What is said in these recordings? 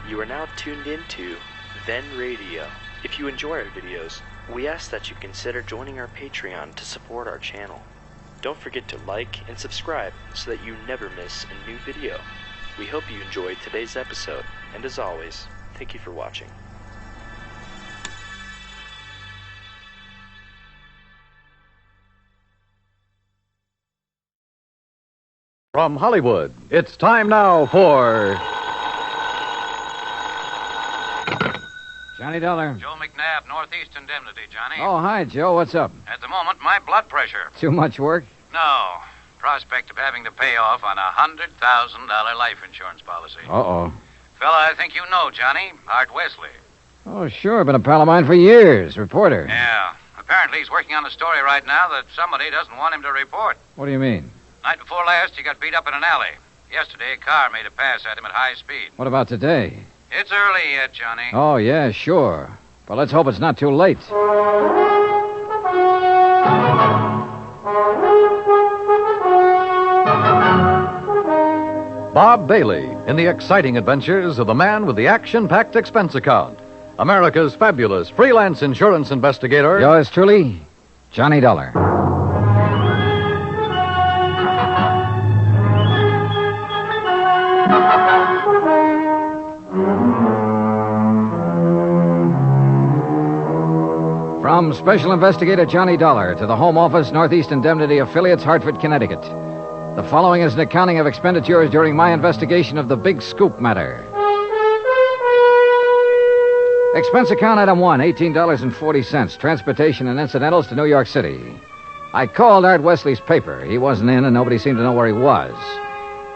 You are now tuned into Then Radio. If you enjoy our videos, we ask that you consider joining our Patreon to support our channel. Don't forget to like and subscribe so that you never miss a new video. We hope you enjoyed today's episode, and as always, thank you for watching. From Hollywood, it's time now for... Johnny Dollar. Joe McNabb, Northeast Indemnity, Johnny. Oh, hi, Joe. What's up? At the moment, my blood pressure. Too much work? No. Prospect of having to pay off on a $100,000 life insurance policy. Uh-oh. Fella I think you know, Johnny. Art Wesley. Oh, sure. Been a pal of mine for years. Reporter. Yeah. Apparently he's working on a story right now that somebody doesn't want him to report. What do you mean? Night before last, he got beat up in an alley. Yesterday, a car made a pass at him at high speed. What about today? It's early yet, Johnny. Oh, yeah, sure. But let's hope it's not too late. Bob Bailey in the exciting adventures of the man with the action-packed expense account. America's fabulous freelance insurance investigator. Yours truly, Johnny Dollar. From Special Investigator Johnny Dollar to the Home Office, Northeast Indemnity Affiliates, Hartford, Connecticut. The following is an accounting of expenditures during my investigation of the Big Scoop matter. Expense account item 1, $18.40, transportation and incidentals to New York City. I called Art Wesley's paper. He wasn't in, and nobody seemed to know where he was.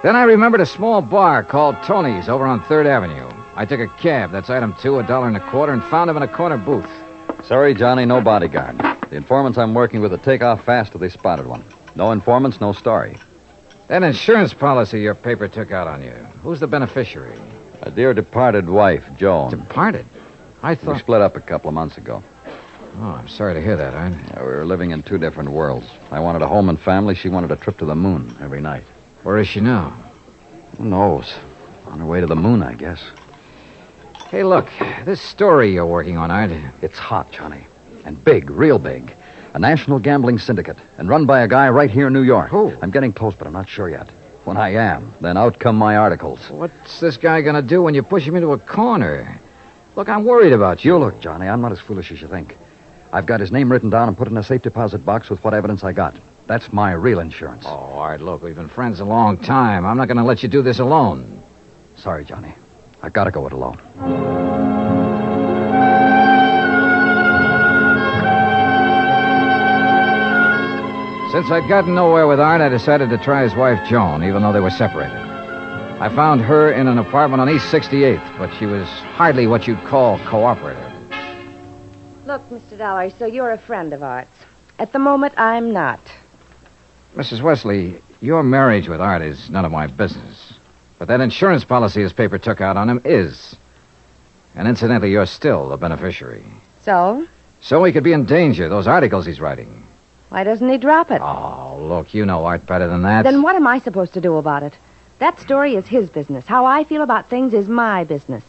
Then I remembered a small bar called Tony's over on 3rd Avenue. I took a cab, that's item 2, $1.25, and found him in a corner booth. Sorry, Johnny, no bodyguard. The informants I'm working with will take off fast if they spotted one. No informants, no story. That insurance policy your paper took out on you, who's the beneficiary? A dear departed wife, Joan. Departed? I We thought... split up a couple of months ago. Oh, I'm sorry to hear that, Art. We were living in two different worlds. I wanted a home and family. She wanted a trip to the moon every night. Where is she now? Who knows? On her way to the moon, I guess. Hey, look, this story you're working on, Art. It's hot, Johnny. And big, real big. A national gambling syndicate. And run by a guy right here in New York. Who? I'm getting close, but I'm not sure yet. When I am, then out come my articles. What's this guy gonna do when you push him into a corner? Look, I'm worried about you. You look, Johnny, I'm not as foolish as you think. I've got his name written down and put in a safe deposit box with what evidence I got. That's my real insurance. Oh, Art, look, we've been friends a long time. I'm not gonna let you do this alone. Sorry, Johnny. I've got to go it alone. Since I'd gotten nowhere with Art, I decided to try his wife, Joan, even though they were separated. I found her in an apartment on East 68th, but she was hardly what you'd call cooperative. Look, Mr. Dollar, so you're a friend of Art's. At the moment, I'm not. Mrs. Wesley, your marriage with Art is none of my business. But that insurance policy his paper took out on him is. And incidentally, you're still the beneficiary. So? So he could be in danger, those articles he's writing. Why doesn't he drop it? Oh, look, you know Art better than that. Then what am I supposed to do about it? That story is his business. How I feel about things is my business.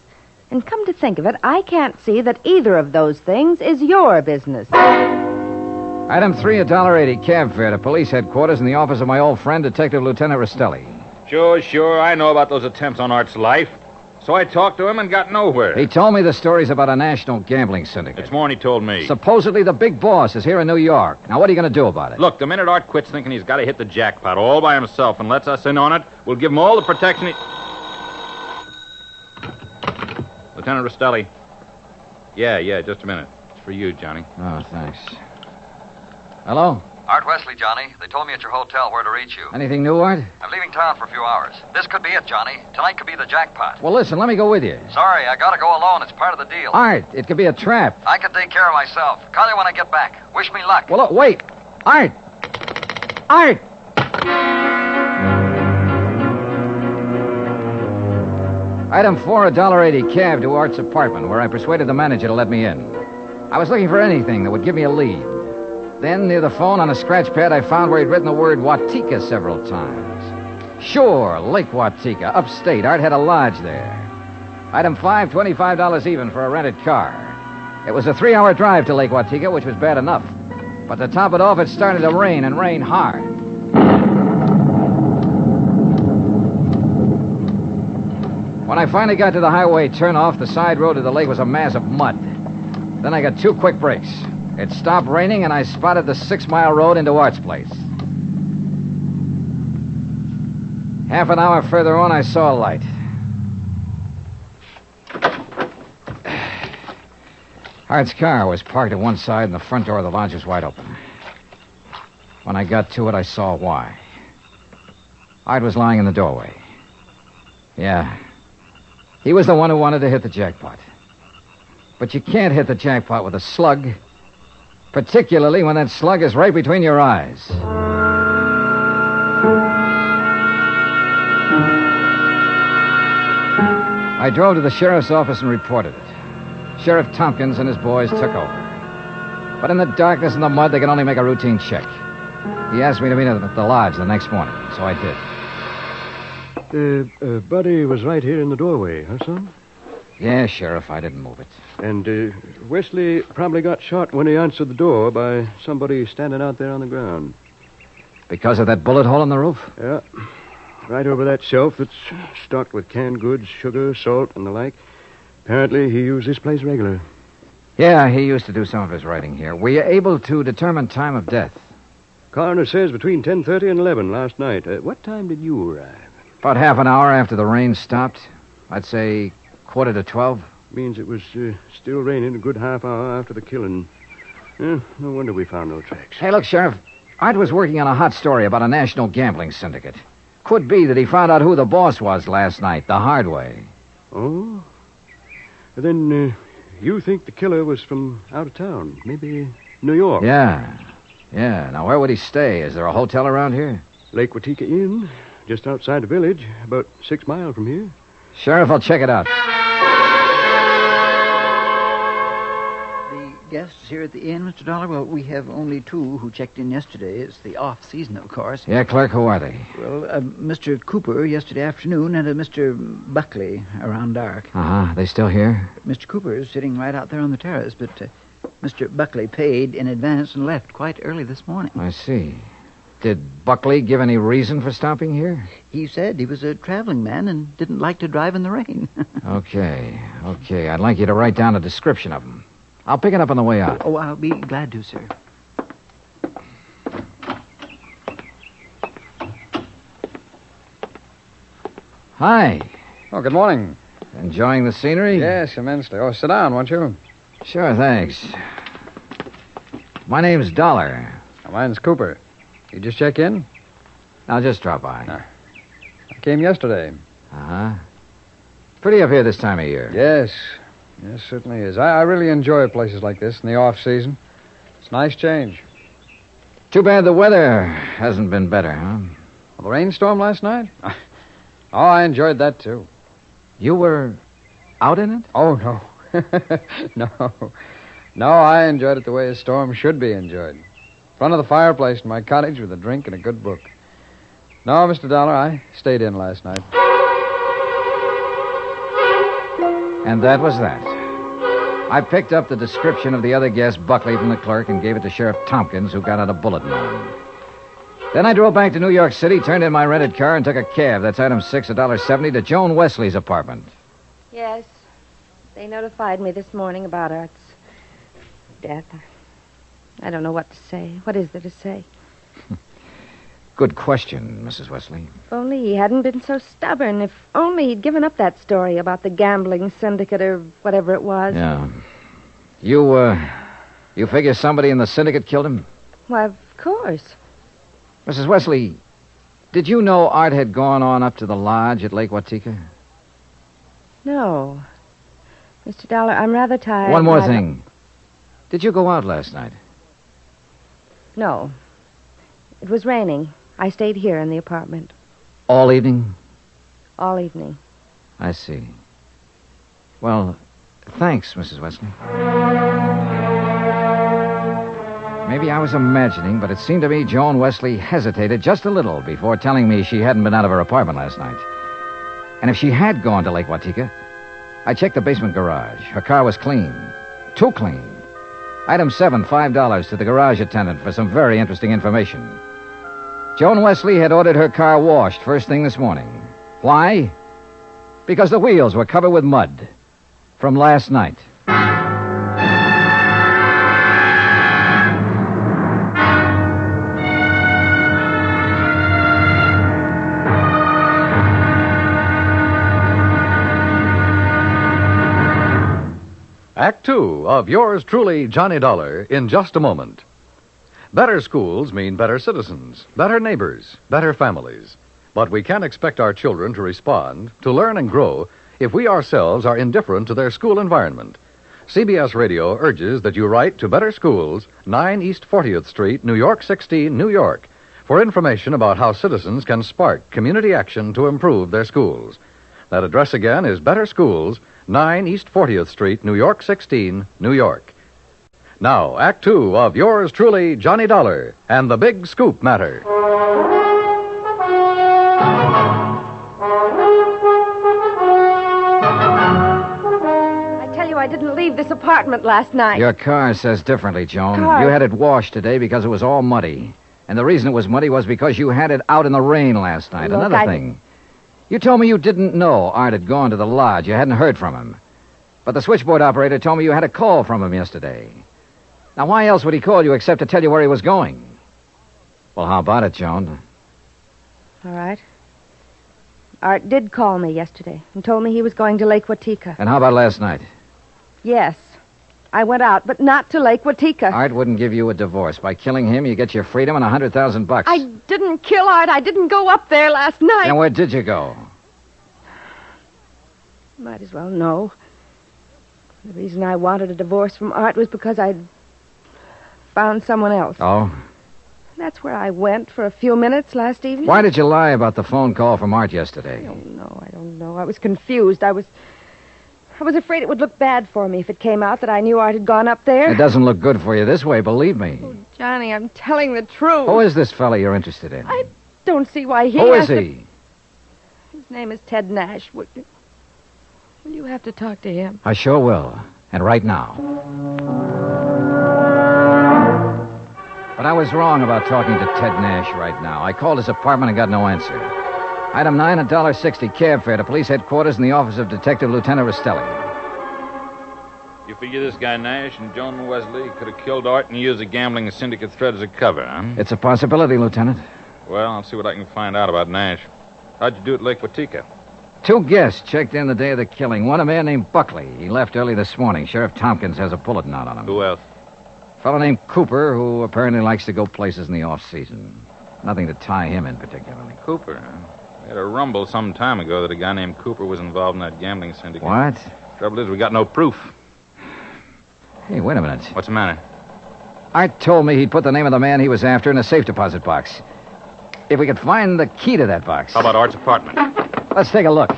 And come to think of it, I can't see that either of those things is your business. Item 3, $1.80 cab fare to police headquarters in the office of my old friend, Detective Lieutenant Rastelli. Sure. I know about those attempts on Art's life. So I talked to him and got nowhere. He told me the story's about a national gambling syndicate. It's more than he told me. Supposedly the big boss is here in New York. Now, what are you going to do about it? Look, the minute Art quits thinking he's got to hit the jackpot all by himself and lets us in on it, we'll give him all the protection he... Lieutenant Rastelli. Yeah, just a minute. It's for you, Johnny. Oh, thanks. Hello? Art Wesley, Johnny. They told me at your hotel where to reach you. Anything new, Art? I'm leaving town for a few hours. This could be it, Johnny. Tonight could be the jackpot. Well, listen, let me go with you. Sorry, I gotta go alone. It's part of the deal. Art, it could be a trap. I can take care of myself. Call you when I get back. Wish me luck. Well, look, wait. Art! Art! Item 4, $1.80 cab to Art's apartment, where I persuaded the manager to let me in. I was looking for anything that would give me a lead. Then, near the phone on a scratch pad, I found where he'd written the word Watika several times. Sure, Lake Watika, upstate. Art had a lodge there. Item 5, $25 even for a rented car. It was a 3-hour drive to Lake Watika, which was bad enough. But to top it off, it started to rain, and rain hard. When I finally got to the highway turnoff, the side road to the lake was a mass of mud. Then I got 2 quick breaks. It stopped raining, and I spotted the 6-mile road into Art's place. Half an hour further on, I saw a light. Art's car was parked at one side, and the front door of the lodge was wide open. When I got to it, I saw why. Art was lying in the doorway. Yeah. He was the one who wanted to hit the jackpot. But you can't hit the jackpot with a slug, particularly when that slug is right between your eyes. I drove to the sheriff's office and reported it. Sheriff Tompkins and his boys took over. But in the darkness and the mud, they could only make a routine check. He asked me to meet him at the lodge the next morning, so I did. Buddy was right here in the doorway, huh, son? Yeah, Sheriff, I didn't move it. And Wesley probably got shot when he answered the door by somebody standing out there on the ground. Because of that bullet hole in the roof? Yeah. Right over that shelf that's stocked with canned goods, sugar, salt, and the like. Apparently, he used this place regular. Yeah, he used to do some of his writing here. Were you able to determine time of death? Coroner says between 10:30 and 11 last night. What time did you arrive? About half an hour after the rain stopped. I'd say 11:45. Means it was still raining a good half hour after the killing. No wonder we found no tracks. Hey, look, Sheriff. Art was working on a hot story about a national gambling syndicate. Could be that he found out who the boss was last night, the hard way. Oh? Then you think the killer was from out of town? Maybe New York? Yeah. Now, where would he stay? Is there a hotel around here? Lake Watika Inn, just outside the village, about 6 miles from here. Sheriff, I'll check it out. The guests here at the inn, Mr. Dollar? Well, we have only 2 who checked in yesterday. It's the off-season, of course. Yeah, clerk, who are they? Well, Mr. Cooper yesterday afternoon and Mr. Buckley around dark. Uh-huh. They still here? Mr. Cooper is sitting right out there on the terrace, but Mr. Buckley paid in advance and left quite early this morning. I see. Did Buckley give any reason for stopping here? He said he was a traveling man and didn't like to drive in the rain. Okay. I'd like you to write down a description of him. I'll pick it up on the way out. Oh, I'll be glad to, sir. Hi. Oh, good morning. Enjoying the scenery? Yes, immensely. Oh, sit down, won't you? Sure, thanks. My name's Dollar. Mine's Cooper. You just check in? I'll just drop by. I came yesterday. Uh-huh. Pretty up here this time of year. Yes, certainly is. I really enjoy places like this in the off-season. It's a nice change. Too bad the weather hasn't been better, huh? Well, the rainstorm last night? Oh, I enjoyed that, too. You were out in it? Oh, no. No, I enjoyed it the way a storm should be enjoyed. In front of the fireplace in my cottage with a drink and a good book. No, Mr. Dollar, I stayed in last night. And that was that. I picked up the description of the other guest, Buckley, from the clerk and gave it to Sheriff Tompkins, who got out a bulletin on him. Then I drove back to New York City, turned in my rented car, and took a cab. That's item 6, $1.70, to Joan Wesley's apartment. Yes. They notified me this morning about Art's death. I don't know what to say. What is there to say? Good question, Mrs. Wesley. If only he hadn't been so stubborn. If only he'd given up that story about the gambling syndicate or whatever it was. Yeah. You figure somebody in the syndicate killed him? Why, of course. Mrs. Wesley, did you know Art had gone on up to the lodge at Lake Watika? No. Mr. Dollar, I'm rather tired. One more thing. Did you go out last night? No. It was raining. I stayed here in the apartment. All evening? All evening. I see. Well, thanks, Mrs. Wesley. Maybe I was imagining, but it seemed to me Joan Wesley hesitated just a little before telling me she hadn't been out of her apartment last night. And if she had gone to Lake Watika, I checked the basement garage. Her car was clean. Too clean. Item 7, $5 to the garage attendant for some very interesting information. Joan Wesley had ordered her car washed first thing this morning. Why? Because the wheels were covered with mud from last night. Act Two of yours truly, Johnny Dollar, in just a moment. Better schools mean better citizens, better neighbors, better families. But we can't expect our children to respond, to learn and grow, if we ourselves are indifferent to their school environment. CBS Radio urges that you write to Better Schools, 9 East 40th Street, New York 16, New York, for information about how citizens can spark community action to improve their schools. That address again is Better Schools, 9 East 40th Street, New York 16, New York. Now, Act Two of yours truly, Johnny Dollar, and the Big Scoop Matter. I tell you, I didn't leave this apartment last night. Your car says differently, Joan. Car? You had it washed today because it was all muddy. And the reason it was muddy was because you had it out in the rain last night. Look, Another thing. You told me you didn't know Art had gone to the lodge. You hadn't heard from him. But the switchboard operator told me you had a call from him yesterday. Now, why else would he call you except to tell you where he was going? Well, how about it, Joan? All right. Art did call me yesterday and told me he was going to Lake Watika. And how about last night? Yes. I went out, but not to Lake Watika. Art wouldn't give you a divorce. By killing him, you get your freedom and $100,000. I didn't kill Art. I didn't go up there last night. Then where did you go? Might as well know. The reason I wanted a divorce from Art was because I'd found someone else. Oh? That's where I went for a few minutes last evening. Why did you lie about the phone call from Art yesterday? I don't know. I was confused. I was afraid it would look bad for me if it came out that I knew Art had gone up there. It doesn't look good for you this way, believe me. Oh, Johnny, I'm telling the truth. Who is this fella you're interested in? I don't see why he Who has is he? His name is Ted Nash. Will you have to talk to him? I sure will. And right now. But I was wrong about talking to Ted Nash right now. I called his apartment and got no answer. Item 9, $1.60 cab fare to police headquarters in the office of Detective Lieutenant Rastelli. You figure this guy Nash and Joan Wesley could have killed Art and used the gambling syndicate threat as a cover, huh? It's a possibility, Lieutenant. Well, I'll see what I can find out about Nash. How'd you do at Lake Watika? 2 guests checked in the day of the killing. One, a man named Buckley. He left early this morning. Sheriff Tompkins has a bulletin out on him. Who else? A fellow named Cooper, who apparently likes to go places in the off-season. Nothing to tie him in particularly. Cooper, huh? We had a rumble some time ago that a guy named Cooper was involved in that gambling syndicate. What? Trouble is, we got no proof. Hey, wait a minute. What's the matter? Art told me he'd put the name of the man he was after in a safe deposit box. If we could find the key to that box. How about Art's apartment? Let's take a look.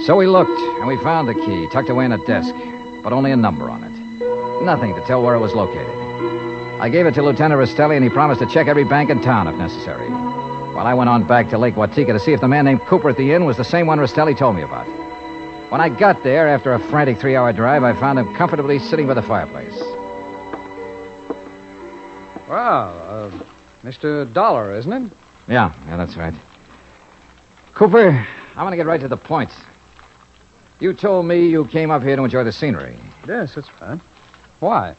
So we looked, and we found the key tucked away in a desk, but only a number on it. Nothing to tell where it was located. I gave it to Lieutenant Rastelli, and he promised to check every bank in town if necessary. While I went on back to Lake Watika to see if the man named Cooper at the inn was the same one Rastelli told me about. When I got there, after a frantic 3-hour drive, I found him comfortably sitting by the fireplace. Well, Mr. Dollar, isn't it? Yeah, that's right. Cooper, I want to get right to the point. You told me you came up here to enjoy the scenery. Yes, that's fine. Why?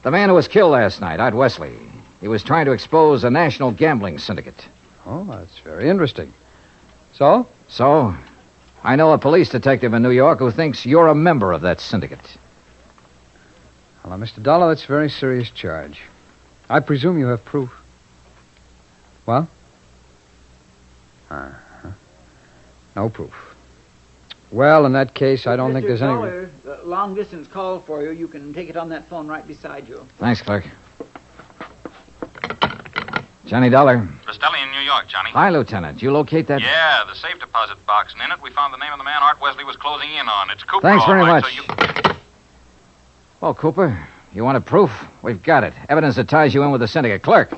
The man who was killed last night, Art Wesley. He was trying to expose a national gambling syndicate. Oh, that's very interesting. So? So, I know a police detective in New York who thinks you're a member of that syndicate. Well, now, Mr. Dollar, that's a very serious charge. I presume you have proof. Well? No proof. Well, in that case, I don't think there's any... Dollar, long-distance call for you. You can take it on that phone right beside you. Thanks, clerk. Johnny Dollar. Rastelli in New York, Johnny. Hi, Lieutenant. You locate that? Yeah, the safe deposit box, and in it we found the name of the man Art Wesley was closing in on. It's Cooper. Thanks very all right, much. So you... Well, Cooper, you wanted proof? We've got it. Evidence that ties you in with the syndicate. Clerk,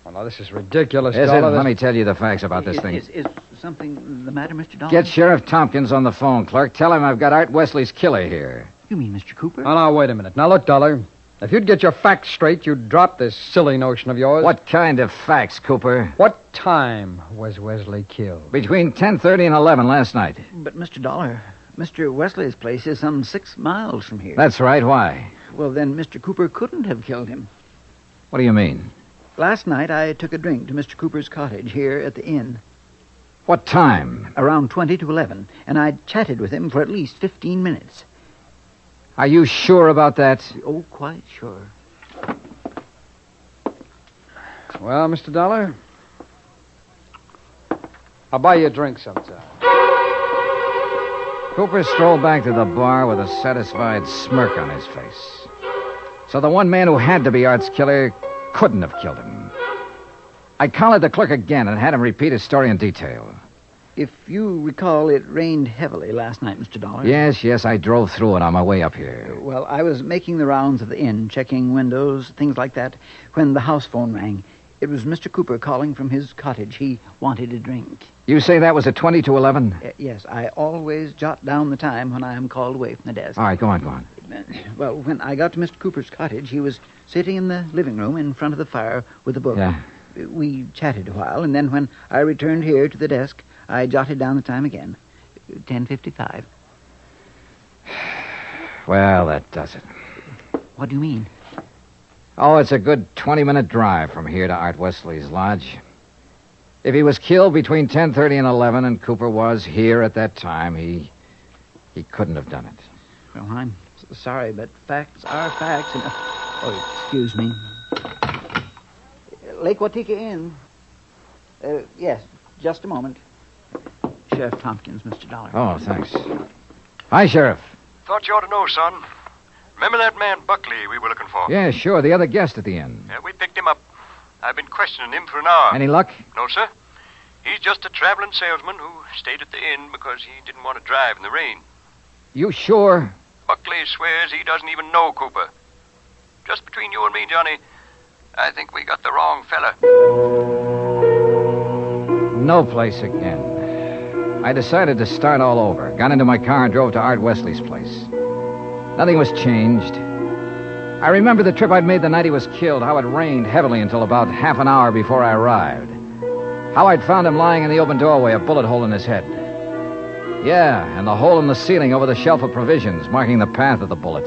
Well, now, this is ridiculous, Is it? Dollar. Let me tell you the facts about this thing. Is something the matter, Mr. Dollar? Get Sheriff Tompkins on the phone, clerk. Tell him I've got Art Wesley's killer here. You mean Mr. Cooper? Oh, now, wait a minute. Now, look, Dollar. If you'd get your facts straight, you'd drop this silly notion of yours. What kind of facts, Cooper? What time was Wesley killed? Between 10:30 and 11 last night. But, Mr. Dollar, Mr. Wesley's place is some 6 miles from here. That's right. Why? Well, then Mr. Cooper couldn't have killed him. What do you mean? Last night, I took a drink to Mr. Cooper's cottage here at the inn. What time? Around 20 to 11, and I chatted with him for at least 15 minutes. Are you sure about that? Oh, quite sure. Well, Mr. Dollar, I'll buy you a drink sometime. Cooper strolled back to the bar with a satisfied smirk on his face. So the one man who had to be Art's killer couldn't have killed him. I collared the clerk again and had him repeat his story in detail. If you recall, it rained heavily last night, Mr. Dollar. Yes, I drove through it on my way up here. Well, I was making the rounds of the inn, checking windows, things like that, when the house phone rang. It was Mr. Cooper calling from his cottage. He wanted a drink. You say that was at 20 to 11? Yes, I always jot down the time when I am called away from the desk. All right, go on. Well, when I got to Mr. Cooper's cottage, he was sitting in the living room in front of the fire with a book. Yeah. We chatted a while, and then when I returned here to the desk, I jotted down the time again. 10:55. Well, that does it. What do you mean? Oh, it's a good 20-minute drive from here to Art Wesley's lodge. If he was killed between 10:30 and 11 and Cooper was here at that time, he couldn't have done it. Well, I'm sorry, but facts are facts. And, oh, excuse me. Lake Watika Inn. Yes, just a moment. Sheriff Tompkins, Mr. Dollar. Oh, thanks. Hi, Sheriff. Thought you ought to know, son. Remember that man Buckley we were looking for? Yeah, sure, the other guest at the inn. Yeah, we picked him up. I've been questioning him for an hour. Any luck? No, sir. He's just a traveling salesman who stayed at the inn because he didn't want to drive in the rain. You sure? Buckley swears he doesn't even know Cooper. Just between you and me, Johnny, I think we got the wrong fella. No place again. I decided to start all over. Got into my car and drove to Art Wesley's place. Nothing was changed. I remember the trip I'd made the night he was killed, how it rained heavily until about half an hour before I arrived. How I'd found him lying in the open doorway, a bullet hole in his head. Yeah, and the hole in the ceiling over the shelf of provisions, marking the path of the bullet.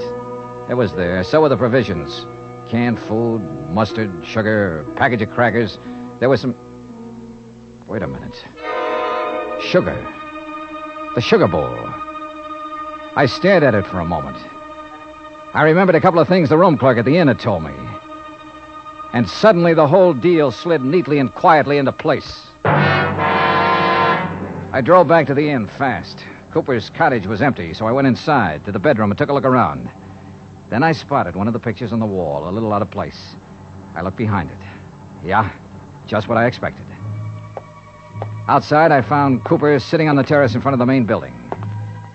It was there. So were the provisions. Canned food, mustard, sugar, a package of crackers. There was some... Wait a minute. Sugar. The sugar bowl. I stared at it for a moment. I remembered a couple of things the room clerk at the inn had told me. And suddenly the whole deal slid neatly and quietly into place. I drove back to the inn fast. Cooper's cottage was empty, so I went inside to the bedroom and took a look around. Then I spotted one of the pictures on the wall, a little out of place. I looked behind it. Yeah, just what I expected. Outside, I found Cooper sitting on the terrace in front of the main building.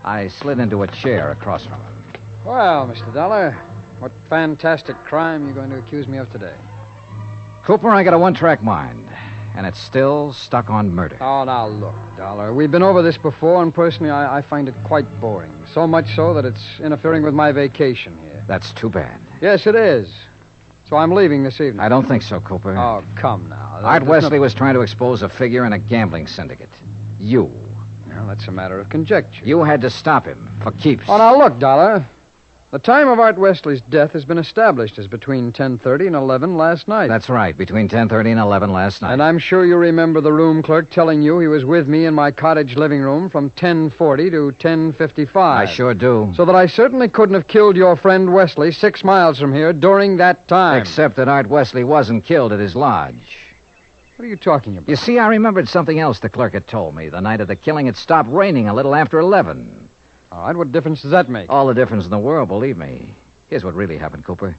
I slid into a chair across from him. Well, Mr. Dollar, what fantastic crime are you going to accuse me of today? Cooper, I got a one-track mind, and it's still stuck on murder. Oh, now look, Dollar. We've been over this before, and personally, I find it quite boring. So much so that it's interfering with my vacation here. That's too bad. Yes, it is. So I'm leaving this evening. I don't think so, Cooper. Oh, come now. Art Wesley was trying to expose a figure in a gambling syndicate. You. Well, that's a matter of conjecture. You had to stop him, for keeps. Oh, now look, Dollar. The time of Art Wesley's death has been established as between 10:30 and 11 last night. That's right, between 10:30 and 11 last night. And I'm sure you remember the room clerk telling you he was with me in my cottage living room from 10:40 to 10:55. I sure do. So that I certainly couldn't have killed your friend Wesley 6 miles from here during that time. Except that Art Wesley wasn't killed at his lodge. What are you talking about? You see, I remembered something else the clerk had told me. The night of the killing, it stopped raining a little after 11. All right, what difference does that make? All the difference in the world, believe me. Here's what really happened, Cooper.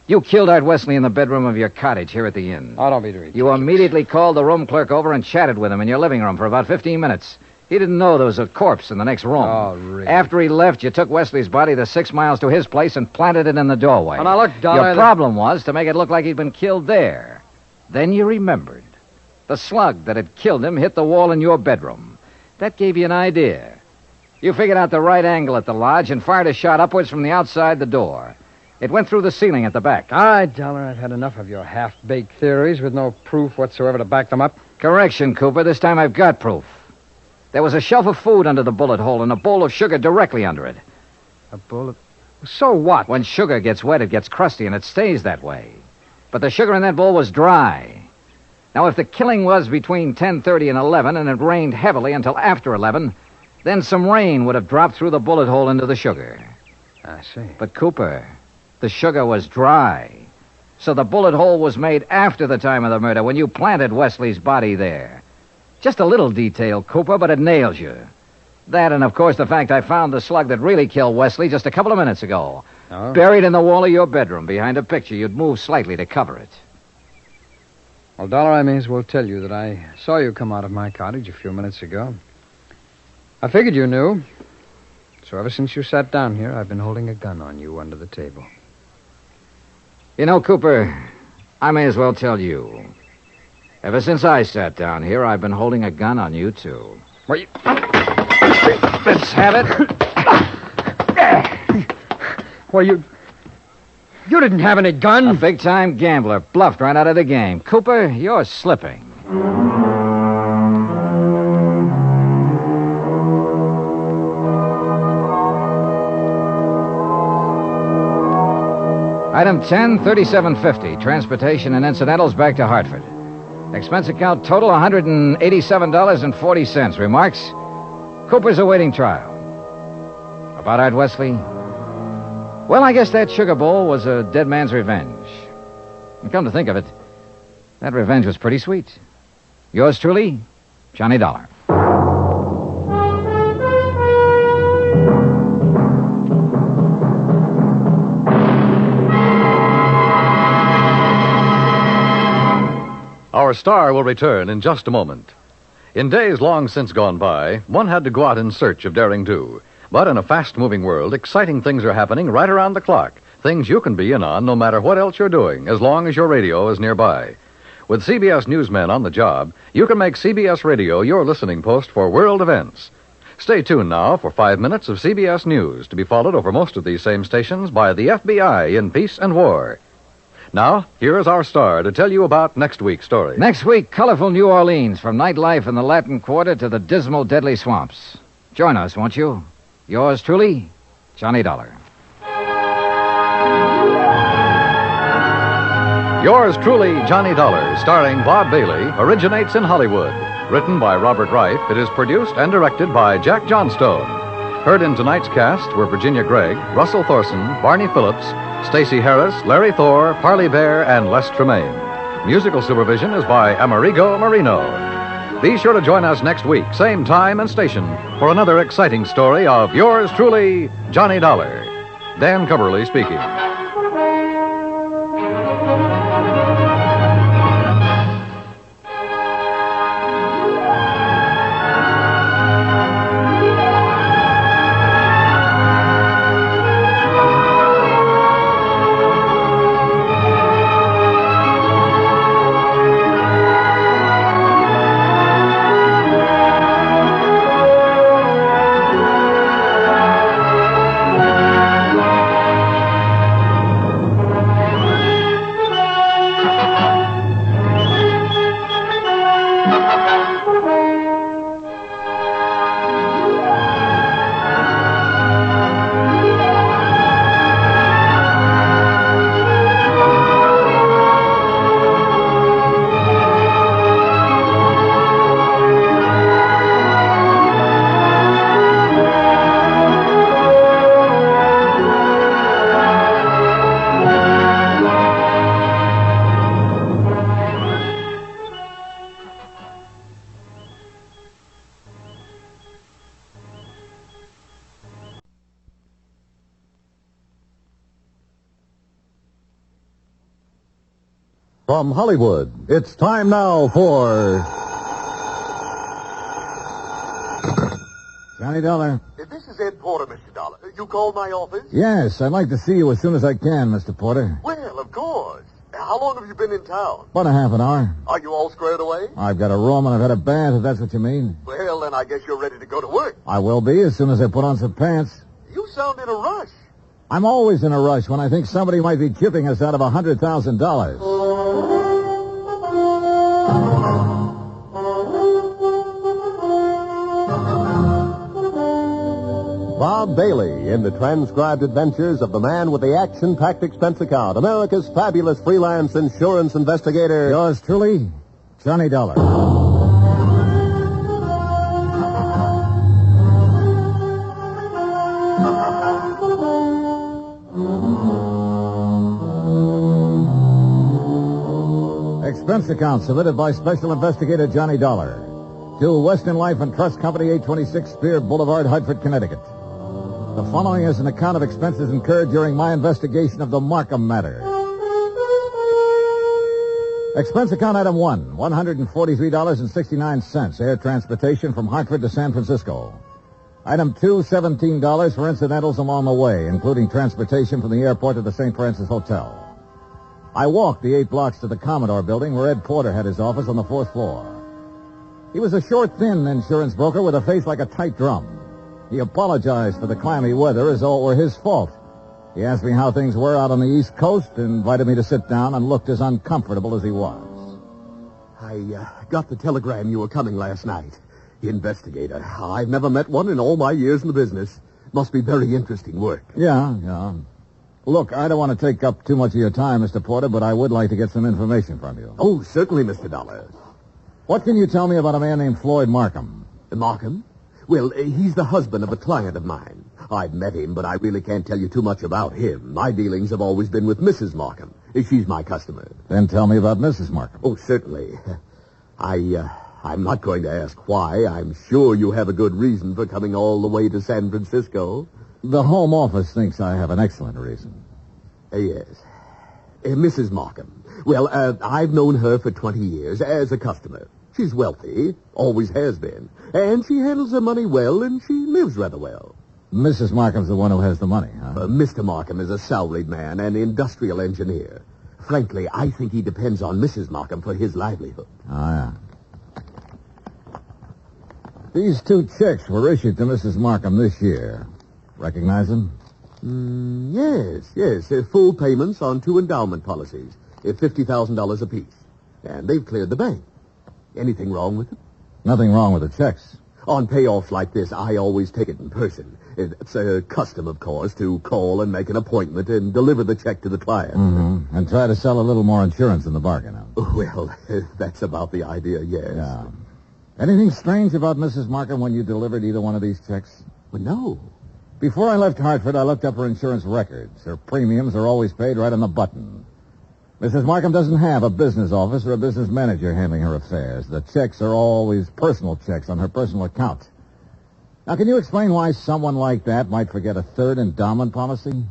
You killed Art Wesley in the bedroom of your cottage here at the inn. Oh, don't be ridiculous. You immediately called the room clerk over and chatted with him in your living room for about 15 minutes. He didn't know there was a corpse in the next room. Oh, really? After he left, you took Wesley's body the 6 miles to his place and planted it in the doorway. Oh, now look, Dollar... Your problem was to make it look like he'd been killed there. Then you remembered. The slug that had killed him hit the wall in your bedroom. That gave you an idea. You figured out the right angle at the lodge and fired a shot upwards from the outside the door. It went through the ceiling at the back. All right, Dollar, I've had enough of your half-baked theories with no proof whatsoever to back them up. Correction, Cooper. This time I've got proof. There was a shelf of food under the bullet hole and a bowl of sugar directly under it. A bullet? So what? When sugar gets wet, it gets crusty, and it stays that way. But the sugar in that bowl was dry. Now, if the killing was between 10:30 and 11, and it rained heavily until after 11, then some rain would have dropped through the bullet hole into the sugar. I see. But, Cooper, the sugar was dry. So the bullet hole was made after the time of the murder, when you planted Wesley's body there. Just a little detail, Cooper, but it nails you. That and, of course, the fact I found the slug that really killed Wesley just a couple of minutes ago. Oh? Buried in the wall of your bedroom behind a picture you'd moved slightly to cover it. Well, Dollar, I may as well tell you that I saw you come out of my cottage a few minutes ago. I figured you knew. So ever since you sat down here, I've been holding a gun on you under the table. You know, Cooper, I may as well tell you. Ever since I sat down here, I've been holding a gun on you, too. Well, Let's have it. Well, you didn't have any gun. A big-time gambler bluffed right out of the game. Cooper, you're slipping. Item 10, $37.50. Transportation and incidentals back to Hartford. Expense account total $187.40. Remarks? Cooper's awaiting trial. About Art Wesley? Well, I guess that sugar bowl was a dead man's revenge. And come to think of it, that revenge was pretty sweet. Yours truly, Johnny Dollar. Our star will return in just a moment. In days long since gone by, one had to go out in search of daring do. But in a fast-moving world, exciting things are happening right around the clock. Things you can be in on no matter what else you're doing, as long as your radio is nearby. With CBS newsmen on the job, you can make CBS Radio your listening post for world events. Stay tuned now for 5 minutes of CBS News, to be followed over most of these same stations by the FBI in peace and war. Now, here is our star to tell you about next week's story. Next week, colorful New Orleans, from nightlife in the Latin Quarter to the dismal, deadly swamps. Join us, won't you? Yours truly, Johnny Dollar. Yours truly, Johnny Dollar, starring Bob Bailey, originates in Hollywood. Written by Robert Reif, it is produced and directed by Jack Johnstone. Heard in tonight's cast were Virginia Gregg, Russell Thorson, Barney Phillips, Stacey Harris, Larry Thor, Parley Bear, and Les Tremaine. Musical supervision is by Amerigo Marino. Be sure to join us next week, same time and station, for another exciting story of yours truly, Johnny Dollar. Dan Cubberly speaking. From Hollywood, it's time now for Johnny Dollar. This is Ed Porter, Mr. Dollar. You called my office? Yes, I'd like to see you as soon as I can, Mr. Porter. Well, of course. how long have you been in town? About a half an hour. Are you all squared away? I've got a room and I've had a bath, if that's what you mean. Well, then I guess you're ready to go to work. I will be as soon as I put on some pants. You sound in a rush. I'm always in a rush when I think somebody might be chipping us out of $100,000. Bob Bailey in the transcribed adventures of the man with the action-packed expense account, America's fabulous freelance insurance investigator. Yours truly, Johnny Dollar. Expense account submitted by Special Investigator Johnny Dollar to Western Life and Trust Company, 826 Spear Boulevard, Hartford, Connecticut. The following is an account of expenses incurred during my investigation of the Markham Matter. Expense account item 1, $143.69, air transportation from Hartford to San Francisco. Item 2, $17 for incidentals along the way, including transportation from the airport to the St. Francis Hotel. I walked the 8 blocks to the Commodore building where Ed Porter had his office on the 4th floor. He was a short, thin insurance broker with a face like a tight drum. He apologized for the clammy weather as though it were his fault. He asked me how things were out on the East Coast and invited me to sit down and looked as uncomfortable as he was. I got the telegram you were coming last night. Investigator. I've never met one in all my years in the business. Must be very interesting work. Yeah. Look, I don't want to take up too much of your time, Mr. Porter, but I would like to get some information from you. Oh, certainly, Mr. Dollar. What can you tell me about a man named Floyd Markham? Markham? Well, he's the husband of a client of mine. I've met him, but I really can't tell you too much about him. My dealings have always been with Mrs. Markham. She's my customer. Then tell me about Mrs. Markham. Oh, certainly. I'm not going to ask why. I'm sure you have a good reason for coming all the way to San Francisco. The Home Office thinks I have an excellent reason. Yes. Mrs. Markham. Well, I've known her for 20 years as a customer. She's wealthy, always has been, and she handles her money well, and she lives rather well. Mrs. Markham's the one who has the money, huh? Mr. Markham is a salaried man, an industrial engineer. Frankly, I think he depends on Mrs. Markham for his livelihood. Yeah. These 2 checks were issued to Mrs. Markham this year. Recognize them? Yes. Full payments on 2 endowment policies, $50,000 apiece. And they've cleared the bank. Anything wrong with them? Nothing wrong with the checks. On payoffs like this, I always take it in person. It's a custom, of course, to call and make an appointment and deliver the check to the client. Mm-hmm. And try to sell a little more insurance in the bargain. Huh? Well, that's about the idea, yes. Yeah. Anything strange about Mrs. Markham when you delivered either one of these checks? Well, no. Before I left Hartford, I looked up her insurance records. Her premiums are always paid right on the button. Mrs. Markham doesn't have a business office or a business manager handling her affairs. The checks are always personal checks on her personal account. Now, can you explain why someone like that might forget a 3rd endowment policy?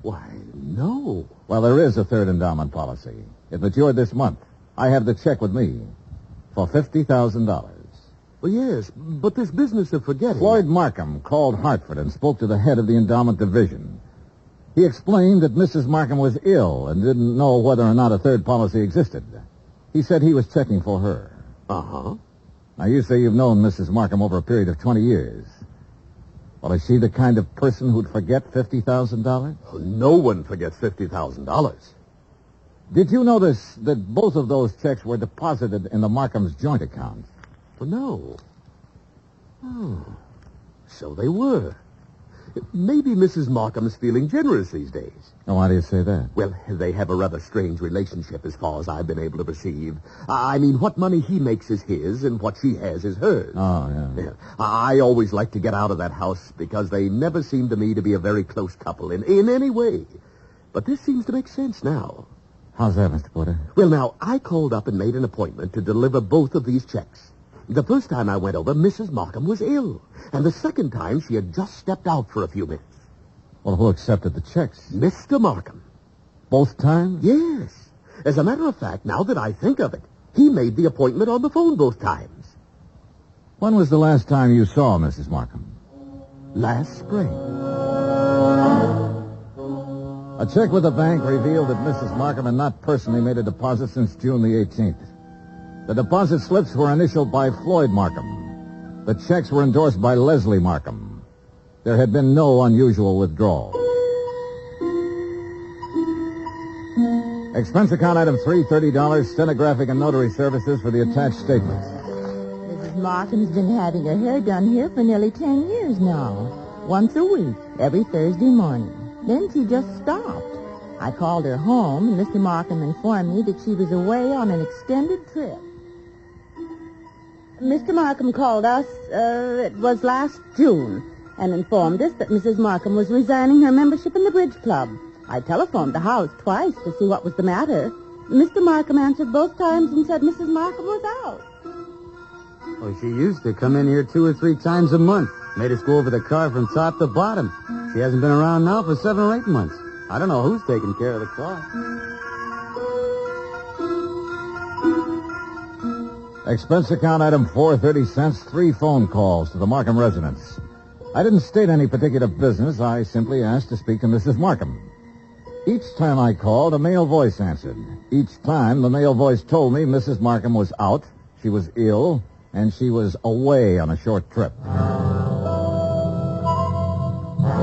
Why, no. Well, there is a 3rd endowment policy. It matured this month. I have the check with me for $50,000. Well, yes, but this business of forgetting... Floyd Markham called Hartford and spoke to the head of the endowment division. He explained that Mrs. Markham was ill and didn't know whether or not a 3rd policy existed. He said he was checking for her. Uh-huh. Now, you say you've known Mrs. Markham over a period of 20 years. Well, is she the kind of person who'd forget $50,000? No one forgets $50,000. Did you notice that both of those checks were deposited in the Markham's joint account? Well, no. Oh, so they were. Maybe Mrs. Markham's feeling generous these days. Oh, why do you say that? Well, they have a rather strange relationship as far as I've been able to perceive. I mean, what money he makes is his, and what she has is hers. Oh, yeah. I always like to get out of that house because they never seem to me to be a very close couple in any way. But this seems to make sense now. How's that, Mr. Porter? Well, now, I called up and made an appointment to deliver both of these checks. The first time I went over, Mrs. Markham was ill. And the second time, she had just stepped out for a few minutes. Well, who accepted the checks? Mr. Markham. Both times? Yes. As a matter of fact, now that I think of it, he made the appointment on the phone both times. When was the last time you saw Mrs. Markham? Last spring. A check with the bank revealed that Mrs. Markham had not personally made a deposit since June the 18th. The deposit slips were initialed by Floyd Markham. The checks were endorsed by Leslie Markham. There had been no unusual withdrawal. Expense account item 3, $30, stenographic and notary services for the attached statements. Mrs. Markham's been having her hair done here for nearly 10 years now. Once a week, every Thursday morning. Then she just stopped. I called her home, and Mr. Markham informed me that she was away on an extended trip. Mr. Markham called us, it was last June, and informed us that Mrs. Markham was resigning her membership in the bridge club. I telephoned the house twice to see what was the matter. Mr. Markham answered both times and said Mrs. Markham was out. Oh, she used to come in here 2 or 3 times a month. Made us go over the car from top to bottom. She hasn't been around now for 7 or 8 months. I don't know who's taking care of the car. Expense account item 4, 30 cents, 3 phone calls to the Markham residence. I didn't state any particular business. I simply asked to speak to Mrs. Markham. Each time I called, a male voice answered. Each time, the male voice told me Mrs. Markham was out, she was ill, and she was away on a short trip.